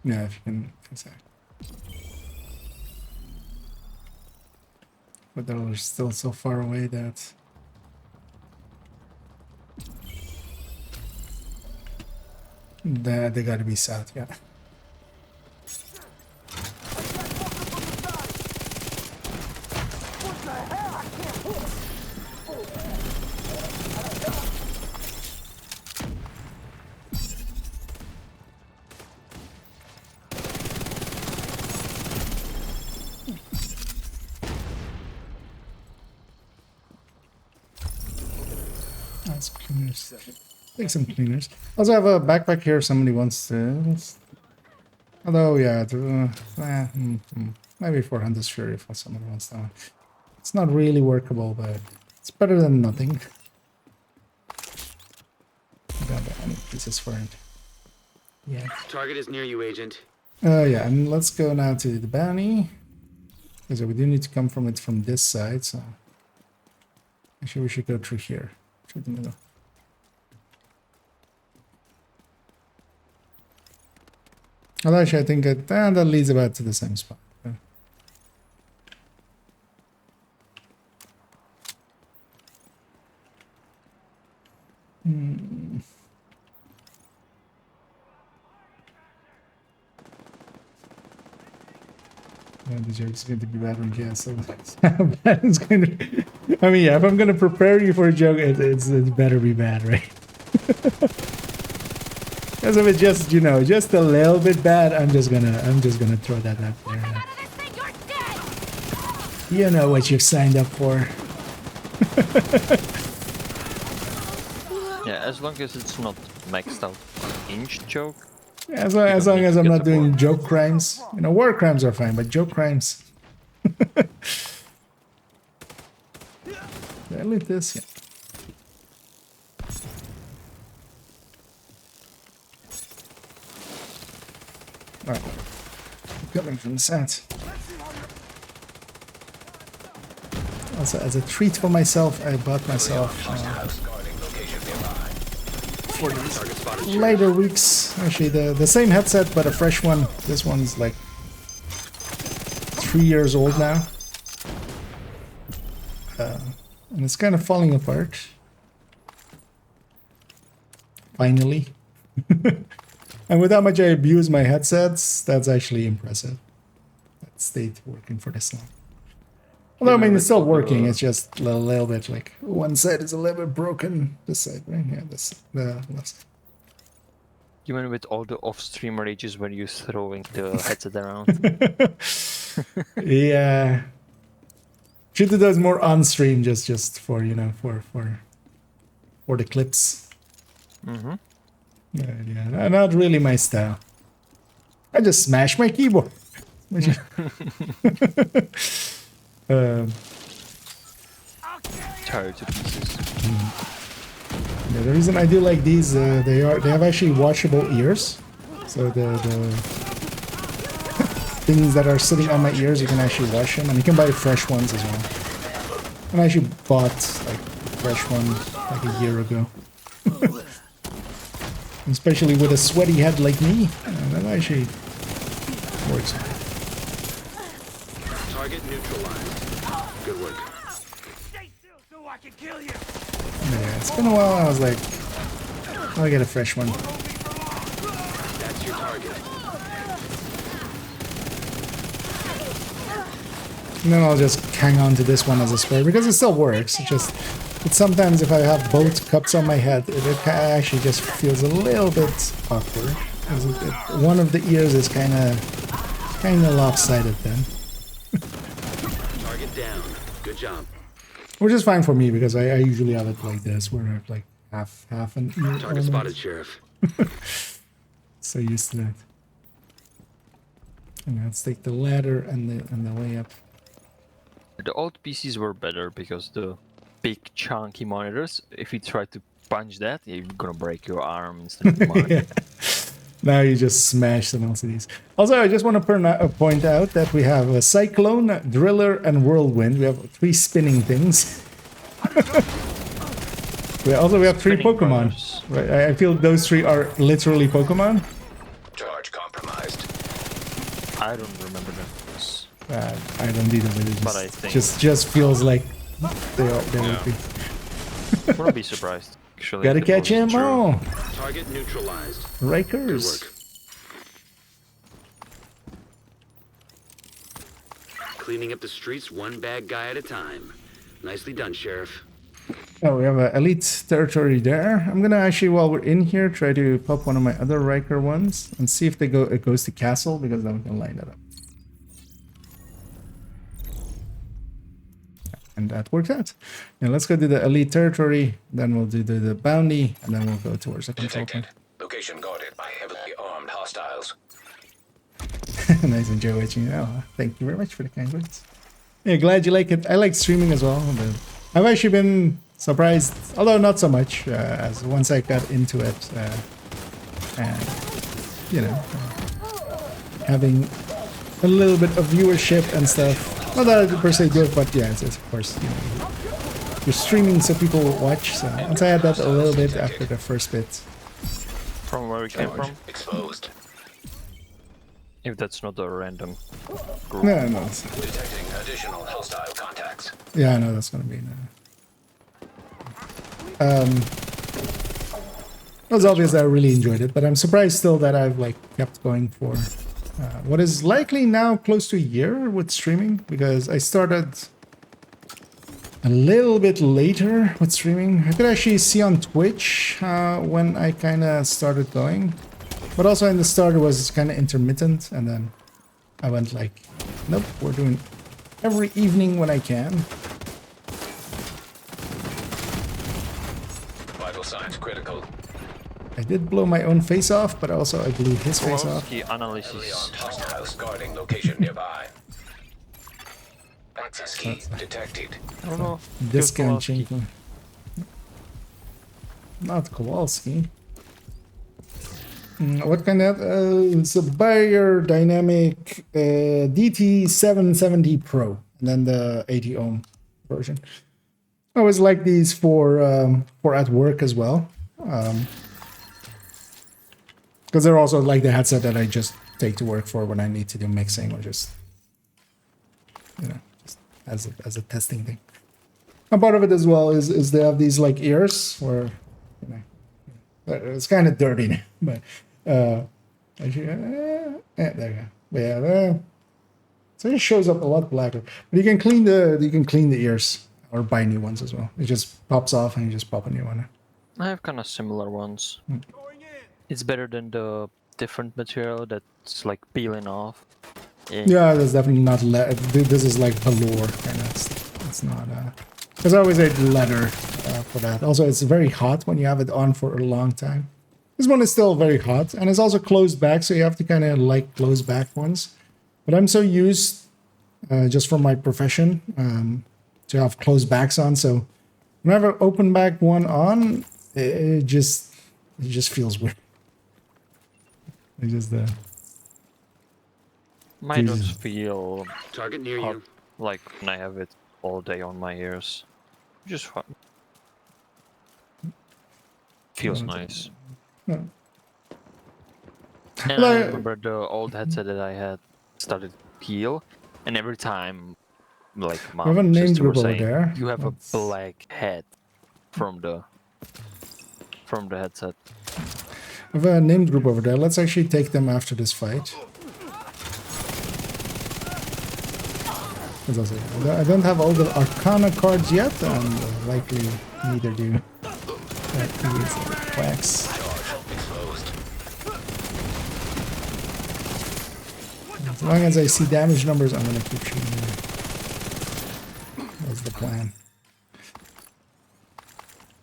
Yeah, if you can fix that. But they're still so far away that... They gotta be south, yeah. That's cleaners. Take some cleaners. Also have a backpack here if somebody wants to. Although, yeah, maybe 400 Fury if someone wants that one. It's not really workable, but it's better than nothing. any pieces for it. Yeah. Target is near you, Agent. Yeah, and let's go now to the bounty. Because we do need to come from it from this side, so... Actually, we should go through here. Through the middle. Although actually, I think that leads about to the same spot. Yeah, the joke's going to be bad when yeah, so how bad it's going to... I mean, yeah, if I'm going to prepare you for a joke, it better be bad, right? Because if it's just, you know, just a little bit bad, I'm just gonna throw that out there. You know what you've signed up for. Yeah, as long as it's not maxed out inch joke. Yeah, as long as I'm not doing joke crimes. You know, war crimes are fine, but joke crimes. Did I loot this? Yeah. Alright. Coming from the south. Also, as a treat for myself, I bought myself for these later weeks. Actually, the same headset, but a fresh one. This one's like 3 years old now. And it's kind of falling apart. Finally. And with how much I abuse my headsets, that's actually impressive. That stayed working for this long. Although, I mean, it's still working, it's just a little bit like, one side is a little bit broken, this side, right? Yeah, the left. You mean with all the off-stream rages where you're throwing the headset around? Yeah. Should do those more on-stream, just for, you know, for the clips. Mm-hmm. Yeah, not really my style. I just smash my keyboard. Tired to pieces. Yeah, the reason I do like these, they have actually washable ears. So the things that are sitting on my ears, you can actually wash them, and you can buy fresh ones as well. And I actually bought like a fresh one like a year ago. Especially with a sweaty head like me, that actually works. Target neutralized. Good work. Stay still so I can kill you. Yeah, it's been a while. I was like, I'll get a fresh one. That's your target. And then I'll just hang on to this one as a spare because it still works. It's sometimes if I have both cups on my head, it actually just feels a little bit awkward. One of the ears is kind of lopsided then. Target down. Good job. Which is fine for me because I usually have it like this, where I have like half an ear. Target spotted, Sheriff. So used to that. And let's take the ladder and the way up. The old PCs were better because the big chunky monitors, if you try to punch that, you're gonna break your arm instead of the monitor. Yeah. Now you just smash some LCDs. Also, I just want to point out that we have a Cyclone, Driller, and Whirlwind. We have 3 spinning things. We have 3 Pokemon. Right? I feel those 3 are literally Pokemon. Charge compromised. I don't remember them. I don't either, but I think just feels like they would be. Wouldn't be surprised. Actually, Gotta catch him all. Target neutralized. Rikers. Good work. Cleaning up the streets one bad guy at a time. Nicely done, Sheriff. Oh, we have an elite territory there. I'm gonna actually, while we're in here, try to pop one of my other Riker ones and see if it goes to castle, because then we can line that up. And that worked out. Now let's go to the elite territory, then we'll do the bounty, and then we'll go towards the control point. Location guarded by heavily armed hostiles. Nice, enjoy watching you. Oh, thank you very much for the kind words. Yeah, glad you like it. I like streaming as well. But I've actually been Surprised, although not so much as once I got into it, and you know, having a little bit of viewership and stuff. Not that I per se do it, but yeah, it's of course, you know, you're streaming so people will watch. So once I had that a little bit after the first bit. From where we came from? Exposed. If that's not a random group. No. Detecting additional hostile contacts. Yeah, I know that's gonna be. It was obvious that I really enjoyed it, but I'm surprised still that I've like kept going for what is likely now close to a year with streaming, because I started a little bit later with streaming. I could actually see on Twitch when I kind of started going, but also in the start it was kind of intermittent, and then I went like, nope, we're doing every evening when I can. Vital signs critical. I did blow my own face off, but also I blew his face off. Key analysis. Hostiles guarding location nearby. Access key detected. I don't know. Discount Chinko. Not Kowalski. What kind of... it's a Bayer Dynamic DT770 Pro. And then the 80 ohm version. I always like these for at work as well. Because they're also like the headset that I just take to work for when I need to do mixing or just, you know, just as a testing thing. And part of it as well is they have these like ears where, you know, it's kind of dirty, but actually, there you go. But yeah, so it shows up a lot blacker. But you can clean the ears or buy new ones as well. It just pops off and you just pop a new one. I have kind of similar ones. It's better than the different material that's like peeling off. Yeah, that's definitely not this is like velour kind of stuff. It's not because I always ate leather for that. Also, it's very hot when you have it on for a long time. This one is still very hot, and it's also closed back, so you have to kind of like close back ones. But I'm so used, just from my profession, to have closed backs on. So whenever I open back one on, it just feels weird. It just Mine don't feel Target near hot, you. like when I have it all day on my ears. Just fun. Feels nice. Yeah. And I remember the old headset that I had started to peel, and every time, like We have a mom, name sister were group over saying, there. you have Let's- a black head from the headset. I have a named group over there. Let's actually take them after this fight. As I say, I don't have all the Arcana cards yet, and likely neither do Quacks. As long as I see damage numbers, I'm gonna keep shooting them. That's the plan.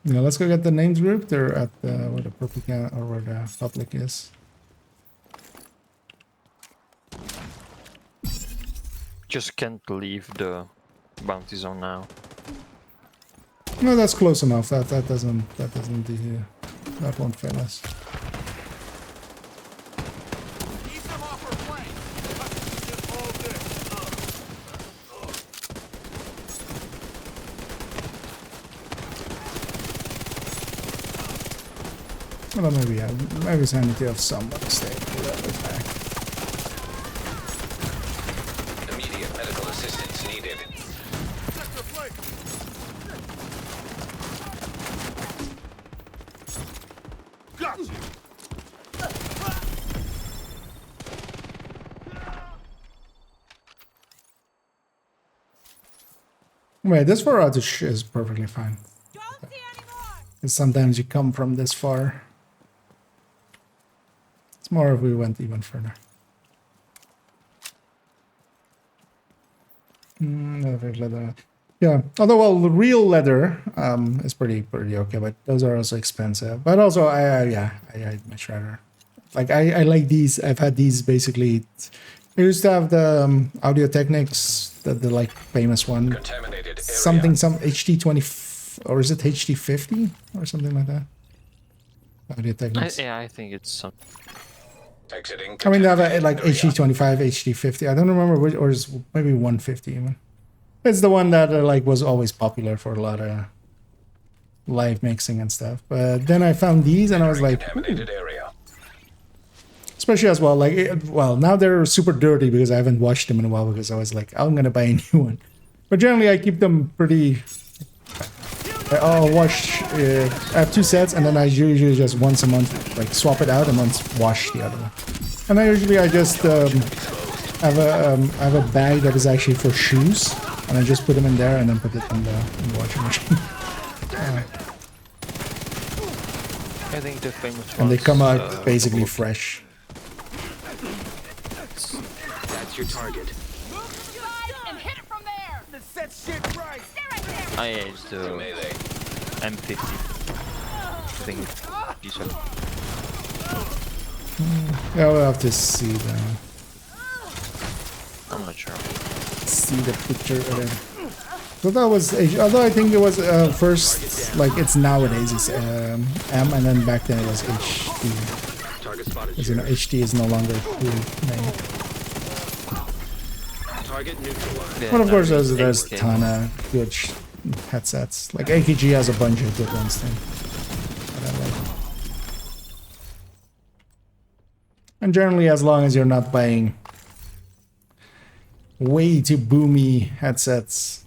Yeah, let's go get the names group. They're at where the purple can or where the public is. Just can't leave the bounty zone now. No, that's close enough. That doesn't that won't fail us. Ease them off our flank. Just hold this. Well, maybe maybe sanity of somebody stayed for that attack. Immediate medical assistance needed. Sector flank. Got you. Wait, this far out is perfectly fine. Don't see anymore! And sometimes you come from this far. It's more if we went even further. Leather. Yeah, although well, the real leather is pretty okay, but those are also expensive. But also, I much rather like I like these. I've had these basically. I used to have the Audio Technics, the like famous one, Contaminated area. some HT24 or is it HD 50 or something like that? Audio techniques. Yeah, I think it's some. Exiting. I mean, they have a, like contaminated area. HD 25, HD 50. I don't remember which, or is maybe 150 even. It's the one that like was always popular for a lot of live mixing and stuff. But then I found these and I was like, Contaminated area. especially as well, like, well, now they're super dirty because I haven't washed them in a while because I was like, I'm gonna buy a new one. But generally, I keep them pretty. I'll wash. I have 2 sets, and then I usually just once a month, like, swap it out and then wash the other one. And I just have a bag that is actually for shoes, and I just put them in there and then put it in the washing machine. I think the famous And they come ones, out basically fresh. That's your target. And hit it from there. Let's set shit right. Stay right there. I used the Melee. M50. I think it's decent. Yeah, we'll have to see I'm not sure. the picture of it. So that was, although I think it was first, like it's nowadays it's M, and then back then it was HD. Target spotted. Because, you know, HD is no longer cool name. Target neutralized. Yeah, But of course, no, there's a 8K. ton of good headsets. Like AKG has a bunch of good ones too. That I like. And generally, as long as you're not buying way too boomy headsets,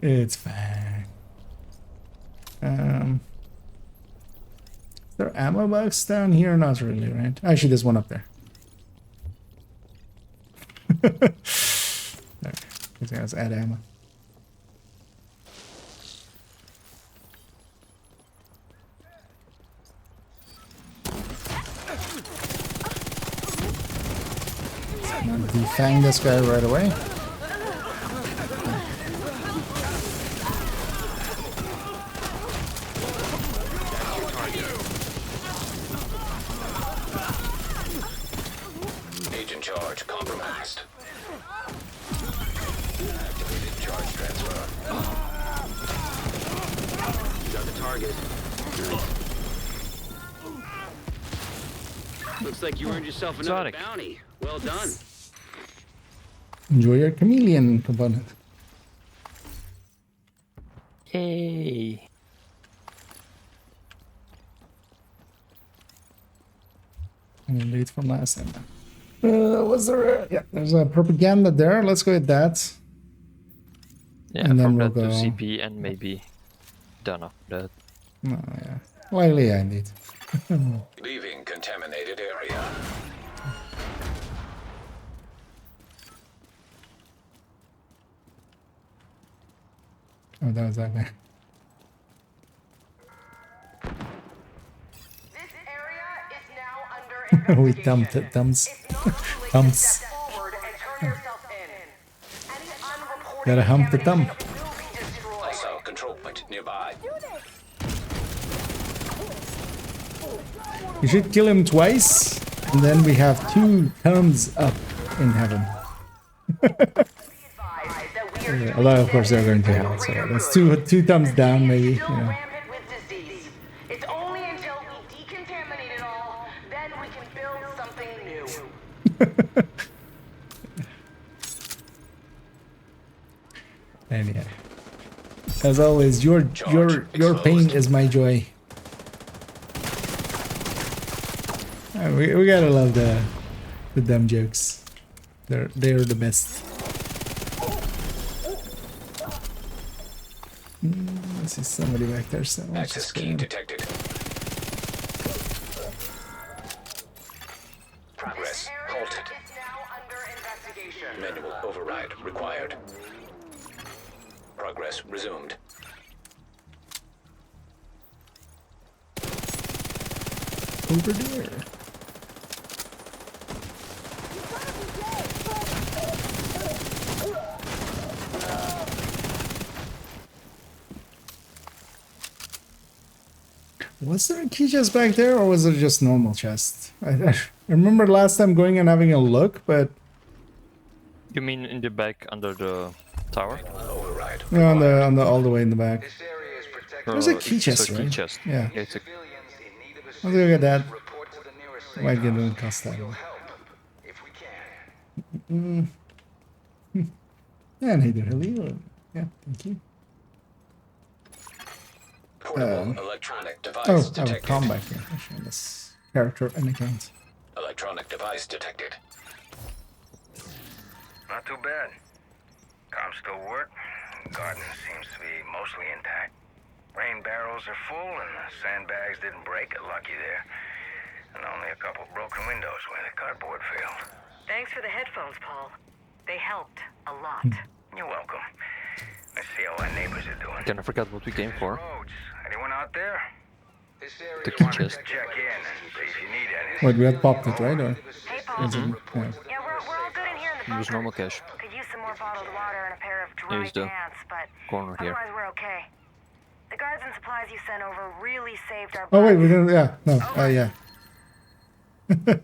it's fine. Is there ammo box down here? Not really, right? Actually, there's one up there. There. Let's add ammo. Defang this guy right away. Agent charge compromised. Activated charge transfer. Got the target. Looks like you earned yourself another Exotic. bounty. Well done. Enjoy your chameleon component. Yay. Delete from last time. Was there? Yeah, there's a propaganda there. Let's go with that. Yeah, And then from we'll that to go- CP and maybe done after that. No, yeah. Well, yeah, indeed. Leaving contaminated area. Oh, that was that guy. This area is now under We investigation. dumped it, thumbs. It's not too late to Thumbs. step forward and turn yourself in. Any unreported Gotta hump the thumb. contamination will be destroyed. Also, control point nearby. You should kill him twice, and then we have 2 thumbs up in heaven. Although, of course, they're going to hell, so that's two thumbs down, maybe. Still Yeah. rampant with disease. It's only until we decontaminate it all, then we can build something new. Anyhow, as always, your pain is my joy. We gotta love the dumb jokes. They're the best. I see somebody back there. So let's Access just key go. detected. Progress halted. It's now under investigation. Manual override required. Progress resumed. Over there. Was there a key chest back there, or was it just normal chest? I remember last time going and having a look, but You mean in the back under the tower? Override. No, on the all the way in the back. This area is protected. There's a Oh, key it's chest, a key right? chest. Yeah. It's a, Civilians in need of Let's look at that. report to the nearest safe Might get house. an cost that. We'll help if we can. Yeah, neither Hilly. Yeah, thank you. Portable electronic Oh, device I have a detected. combat here. I show this character and account. Electronic device detected. Not too bad. Comms still work. Garden seems to be mostly intact. Rain barrels are full and the sandbags didn't break. Lucky there. And only a couple broken windows where the cardboard failed. Thanks for the headphones, Paul. They helped a lot. You're welcome. Let's see how our neighbors are doing. Kinda forgot what we came for. Roads. Anyone out there? This area The is key protected. chest. Check in and see if you need anything. Wait, we had popped it, right? Or Hey, Paul. is it? Yeah. Yeah, we're all good in here in the bunker. Use normal cash. Could use some more bottled water and a pair of dry Use the pants, but corner here. otherwise we're okay. The guards and supplies you sent over really saved our Oh wait, butts. we didn't. Yeah, no. Yeah.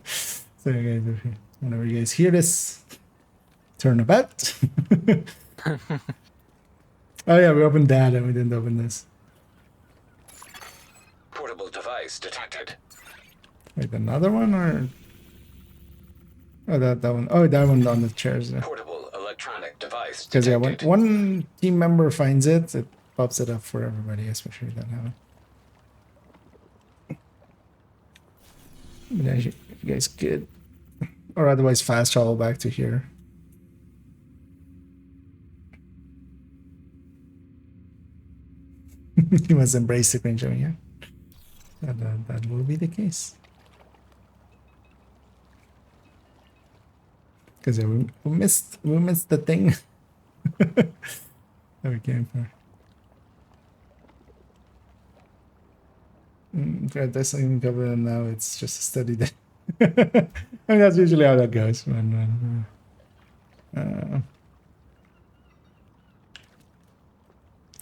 So you guys, whenever you guys hear this, turn about. Oh yeah, we opened that and we didn't open this. Portable device detected. Wait, another one or? Oh, that one. Oh, that one on the chairs. Yeah. Portable electronic device Because yeah, detected. when one team member finds it, it pops it up for everybody, especially that happen. But as you guys could, or otherwise fast travel back to here. You must embrace the cringe, yeah. That will be the case. Because yeah, we missed the thing that we came for. That's not even covered, and now it's just a study day. I mean, that's usually how that goes.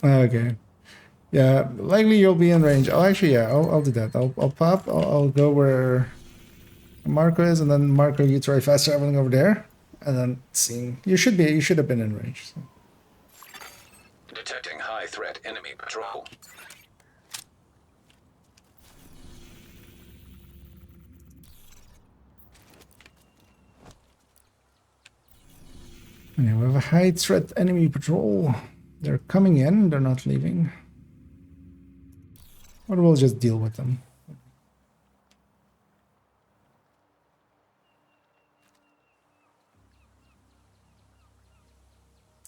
Okay. Yeah, likely you'll be in range. Oh, actually, yeah, I'll do that. I'll pop. I'll go where Marco is, and then Marco, you try fast traveling over there, and then see. You should have been in range. So. Detecting high threat enemy patrol. Yeah, we have a high threat enemy patrol. They're coming in. They're not leaving. Or we'll just deal with them.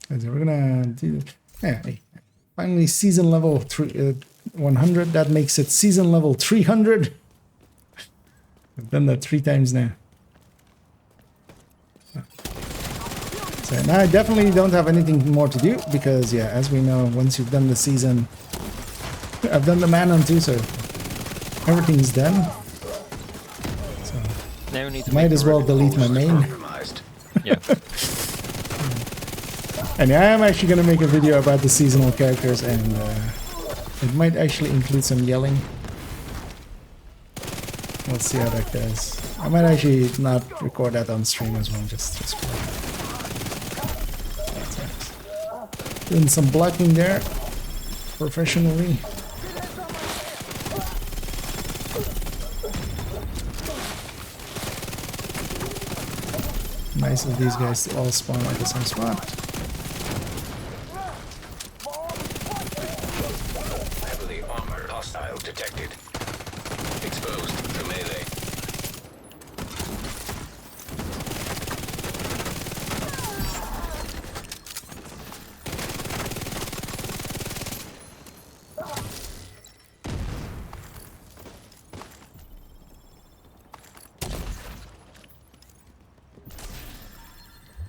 So we're gonna do. Yeah, hey, finally season level 100. That makes it season level 300. I've done that 3 times now. So now I definitely don't have anything more to do because, yeah, as we know, once you've done the season, I've done the Manon too, so everything's done. So Now we need to might make as a well ready- delete my main. Compromised. Yeah. And I am actually going to make a video about the seasonal characters, and it might actually include some yelling. We'll see how that goes. I might actually not record that on stream as well, just for doing some blocking there professionally. Nice of these guys to all spawn at the same spot. Heavily armored hostile detected. Exposed to melee.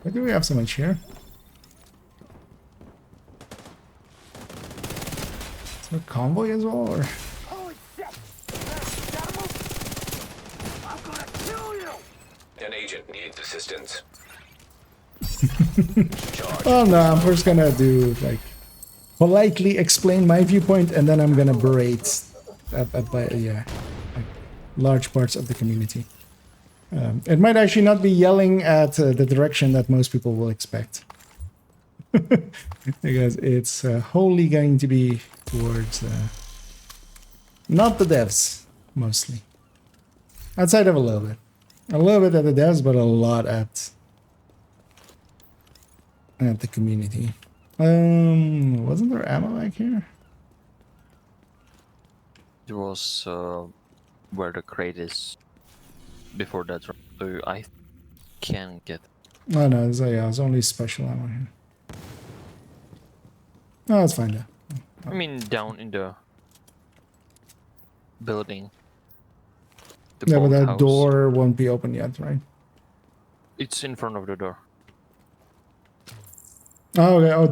Why do we have so much here? Is there a convoy as well, or? Holy shit! I'm gonna kill you! An agent needs assistance. Oh no, I'm first gonna do like politely explain my viewpoint, and then I'm gonna berate like large parts of the community. It might actually not be yelling at the direction that most people will expect. because it's wholly going to be towards not the devs mostly. Outside of a little bit at the devs, but a lot at the community. Wasn't there ammo back here? It was where the crate is before that, so I can get. Oh no, it's only special ammo here. Oh, that's fine though. I mean, down in the building. The Yeah, but that boathouse. door won't be open yet, right? It's in front of the door. Oh, okay. I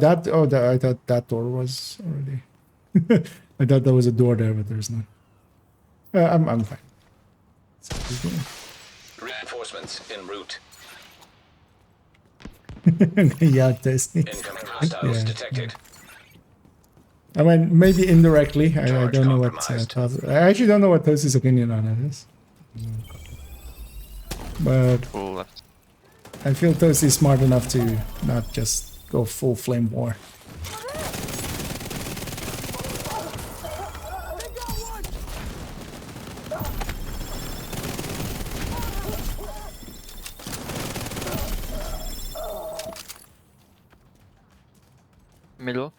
thought that door was already. I thought there was a door there, but there's none. I'm fine. Reinforcements en route. Yeah, tasty. Incoming hostiles Yeah. detected. I mean, maybe indirectly. I Charge don't know what compromised. I actually don't know what Toasty's opinion on it is. But Full left. I feel Toasty's smart enough to not just go full flame war. Middle.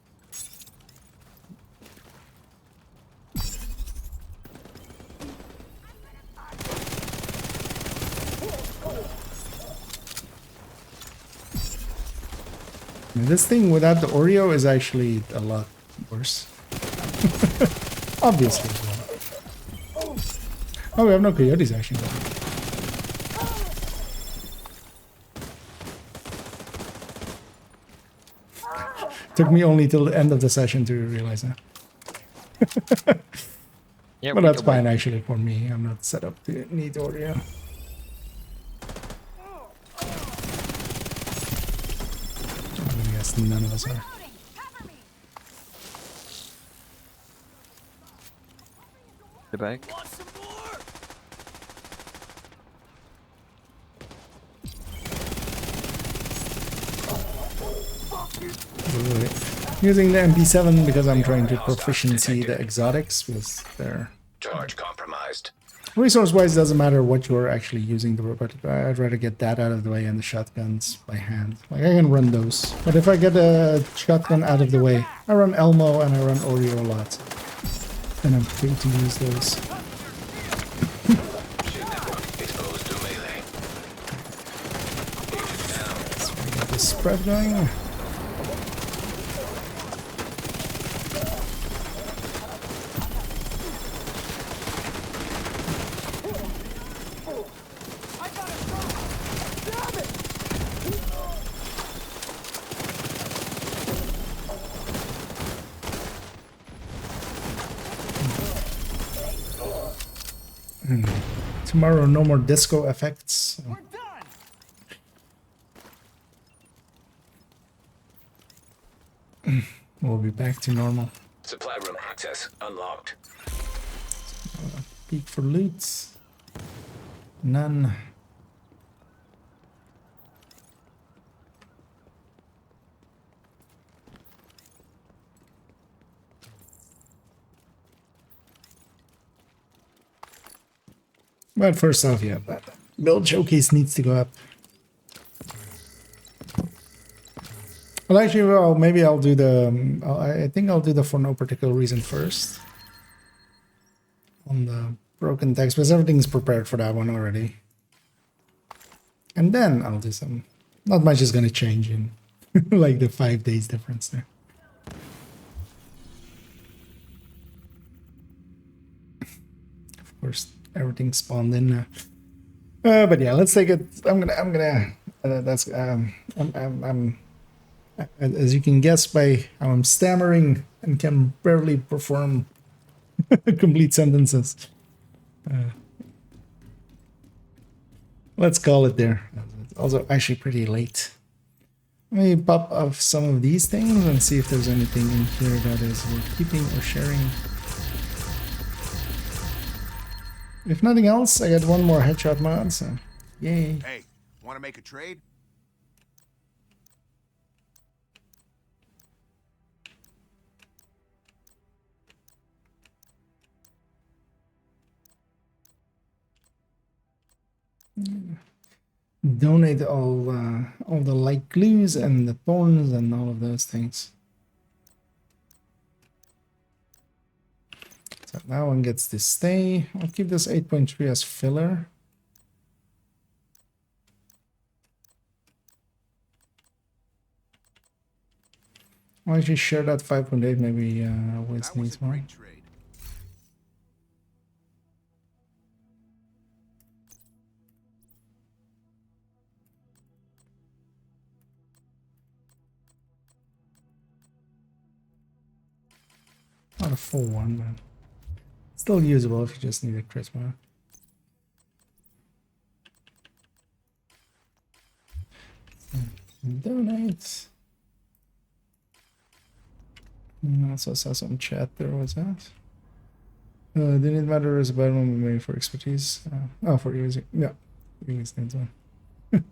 And this thing without the Oreo is actually a lot worse. Obviously. Oh, we have no coyotes actually. Took me only till the end of the session to realize that. Yeah, But we that's can wait. fine actually for me. I'm not set up to need Oreo. I guess none of us are. The back. Using the MP7 because I'm trying to proficiency the exotics because they're Charge compromised. resource-wise doesn't matter what you're actually using, but I'd rather get that out of the way and the shotguns by hand. Like I can run those, but if I get a shotgun out of the way, I run Elmo and I run Oreo a lot, and I'm free to use those. Shield network exposed to melee. Agent down. So we got the spread going. Tomorrow, no more disco effects. We'll be back to normal. Supply room access unlocked. Peek for loot. None. But first off, yeah, that build showcase needs to go up. Well, actually, well, maybe I'll do the. I think I'll do the for no particular reason first. On the broken text, because everything's prepared for that one already. And then I'll do some. Not much is gonna change in like the 5 days difference there. Of course, everything spawned in now. But yeah, let's take it. I'm gonna. That's I'm. As you can guess by how I'm stammering and can barely perform complete sentences. Let's call it there. It's also actually pretty late. Let me pop off some of these things and see if there's anything in here that is worth keeping or sharing. If nothing else, I got one more headshot mod, so yay. Hey, want to make a trade? donate all the light glues and the thorns and all of those things. So that one gets to stay. I'll keep this 8.3 as filler. I'll actually share that 5.8, maybe Wiz needs more. Not a full one, but still usable if you just need a charisma. Donate. I also saw some chat there. What's that? Didn't matter as a bad one, maybe for expertise. Oh, for using. Yeah, using one.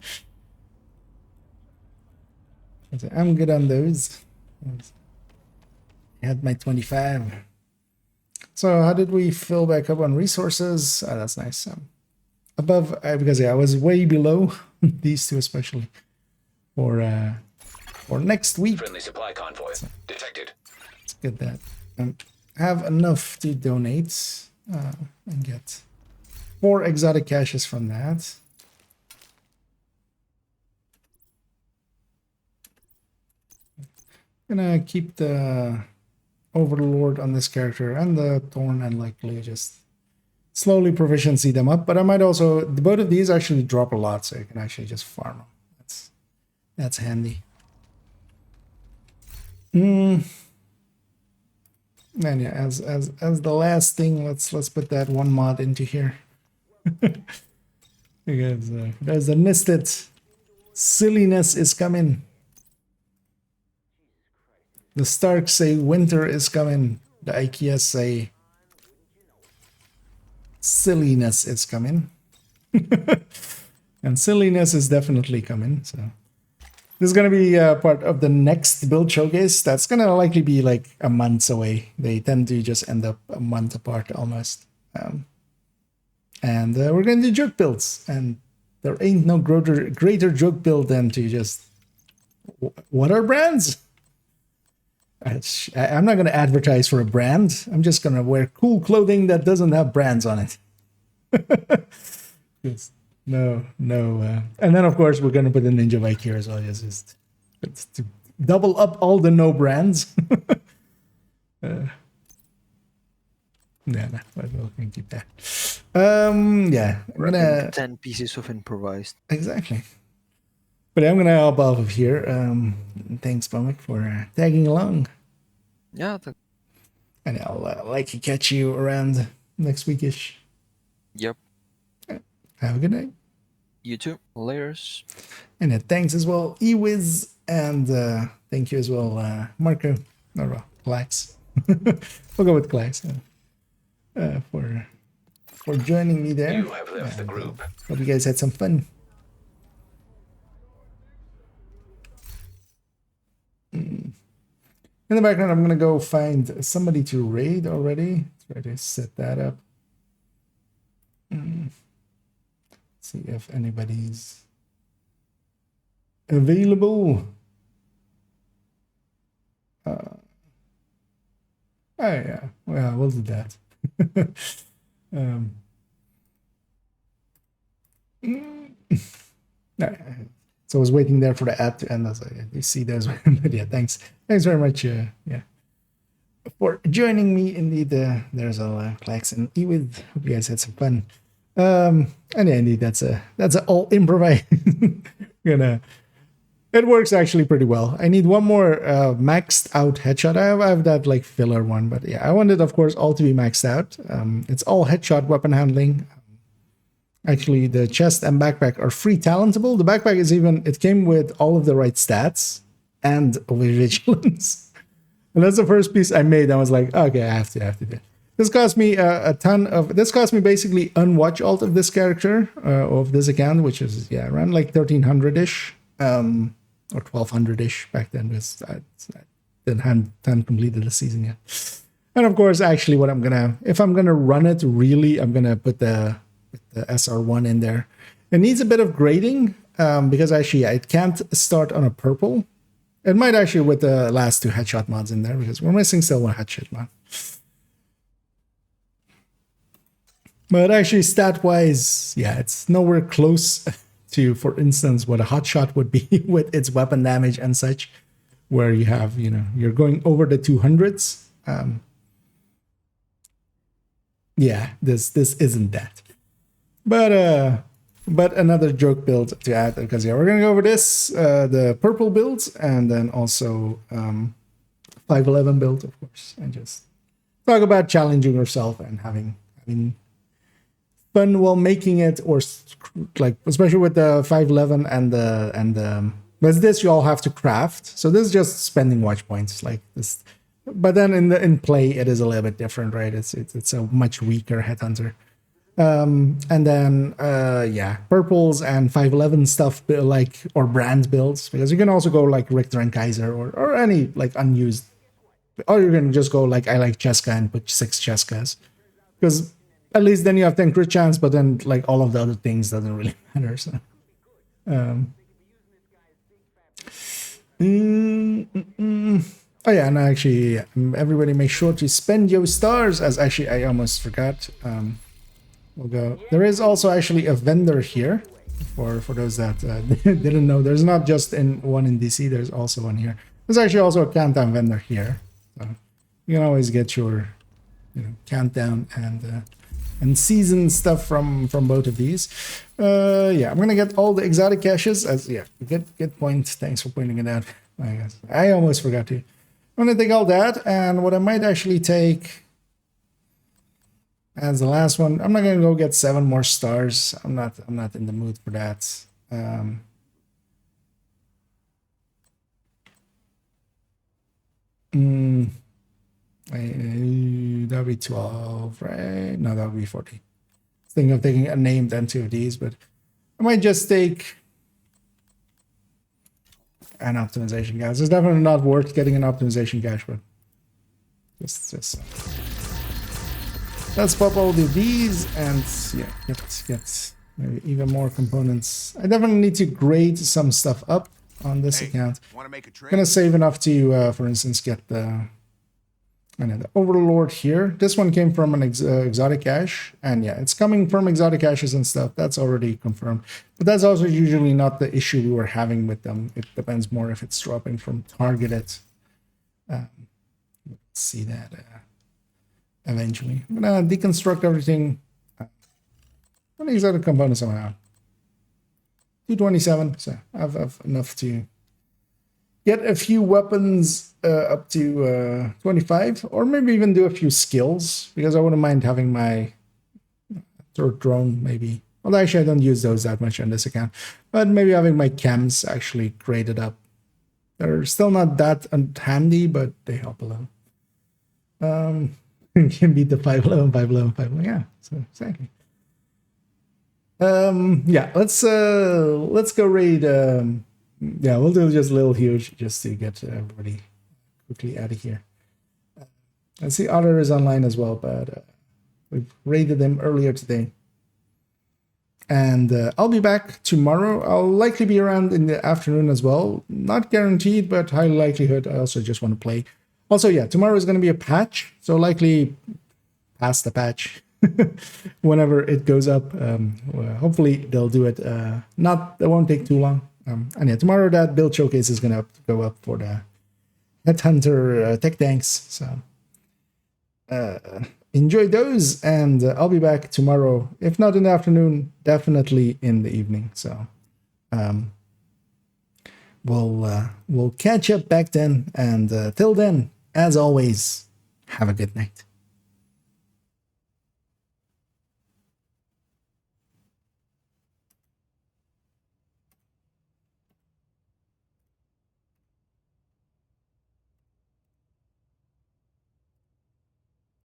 I'm good on those. I had my 25. So how did we fill back up on resources? Oh, that's nice. Above, because yeah, I was way below these two, especially for next week. Friendly supply convoy detected. Let's get that. Have enough to donate and get 4 exotic caches from that. Gonna keep the Overlord on this character and the Thorn and likely just slowly proficiency them up. But I might also, both of these actually drop a lot, so you can actually just farm them. That's handy. And yeah, as the last thing, let's put that one mod into here. Because there's a misted silliness is coming. The Starks say winter is coming. The IKEA say silliness is coming. And silliness is definitely coming. So this is going to be part of the next build showcase. That's going to likely be like a month away. They tend to just end up a month apart almost. And we're going to do joke builds. And there ain't no greater joke build than to just... What are brands? I'm not going to advertise for a brand. I'm just going to wear cool clothing that doesn't have brands on it. No. And then, of course, we're going to put the Ninja Bike here as well. Just to double up all the no brands. Yeah, we can keep that. Yeah, I'm gonna 10 pieces of improvised. Exactly. But I'm gonna hop off of here. Thanks, Pomic, for tagging along. Yeah. And I'll likely catch you around next weekish. Yep. Have a good night. You too. Layers. And thanks as well, Ewiz, and thank you as well, Marco. No, well, Clax. We'll go with Clax for joining me there. You have left the group. Hope you guys had some fun. In the background, I'm going to go find somebody to raid already. Try to set that up. See if anybody's available. Oh yeah, well, we'll do that. So I was waiting there for the ad to end. I was like, you see those, but yeah, thanks very much. Yeah, for joining me. Indeed, there's all Clax and Ewith. Hope you guys had some fun. And yeah, indeed, that's a all improvised. It works actually pretty well. I need one more maxed out headshot. I have that like filler one, but yeah, I wanted, of course, all to be maxed out. It's all headshot weapon handling. Actually, the chest and backpack are free talentable. The backpack is it came with all of the right stats and with vigilance. And that's the first piece I made. I was like, okay, I have to do it. This cost me this cost me basically unwatch alt of this character, of this account, which is, yeah, around like 1300-ish, or 1200-ish back then, because I hadn't completed the season yet. And of course, actually, if I'm gonna run it, really, I'm gonna put the SR1 in there. It needs a bit of grading, because actually it can't start on a purple. It might actually with the last 2 headshot mods in there, because we're missing still 1 headshot mod. But actually, stat-wise, yeah, it's nowhere close to, for instance, what a hot shot would be with its weapon damage and such, where you have, you know, you're going over the 200s. Yeah, this isn't that. But another joke build to add, because yeah, we're gonna go over this, the purple build, and then also 511 build, of course, and just talk about challenging yourself and having fun while making it, or like especially with the 511 and but this you all have to craft. So this is just spending watch points like this. But then in play it is a little bit different, right? It's a much weaker headhunter. And then yeah, purples and 511 stuff like, or brand builds, because you can also go like Richter and Kaiser or any like unused, or you can just go like I like Cheska and put 6 Cheskas, because at least then you have 10 crit chance, but then like all of the other things doesn't really matter. So oh yeah, and actually everybody make sure to spend your stars, as actually I almost forgot. We'll go. There is also actually a vendor here for those that didn't know. There's not just one in DC. There's also one here. There's actually also a countdown vendor here. So you can always get your, you know, countdown and season stuff from both of these. Yeah, I'm gonna get all the exotic caches. As yeah, good point. Thanks for pointing it out. I guess I almost forgot to. I'm gonna take all that, and what I might actually take as the last one, I'm not gonna go get 7 more stars. I'm not in the mood for that. That'll be 12, right? No, that'll be 40. Thinking of taking a named and 2 of these, but I might just take an optimization cache. It's definitely not worth getting an optimization cache, but just let's pop all of these and yeah, get maybe even more components. I definitely need to grade some stuff up on this account. Gonna save enough to, for instance, get the Overlord here. This one came from an exotic cache, and yeah, it's coming from exotic caches and stuff. That's already confirmed. But that's also usually not the issue we were having with them. It depends more if it's dropping from targeted. Let's see that eventually. I'm gonna deconstruct everything. What exotic components am I on? 227, so I have enough to get a few weapons up to 25, or maybe even do a few skills, because I wouldn't mind having my third drone maybe. Well, actually I don't use those that much on this account, but maybe having my chems actually graded up. They're still not that handy, but they help a lot. Can beat the 511, 511, 511. Yeah, so exactly. Yeah, let's go raid. Yeah, we'll do just a little huge just to get everybody quickly out of here. I see Otter is online as well, but we've raided him earlier today. And I'll be back tomorrow. I'll likely be around in the afternoon as well. Not guaranteed, but high likelihood. I also just want to play. Also, yeah, tomorrow is going to be a patch, so likely past the patch whenever it goes up. Well, hopefully they'll do it. It won't take too long. And yeah, tomorrow that build showcase is going to go up for the Headhunter tech tanks. So enjoy those, and I'll be back tomorrow. If not in the afternoon, definitely in the evening. So we'll catch up back then. And till then, as always, have a good night.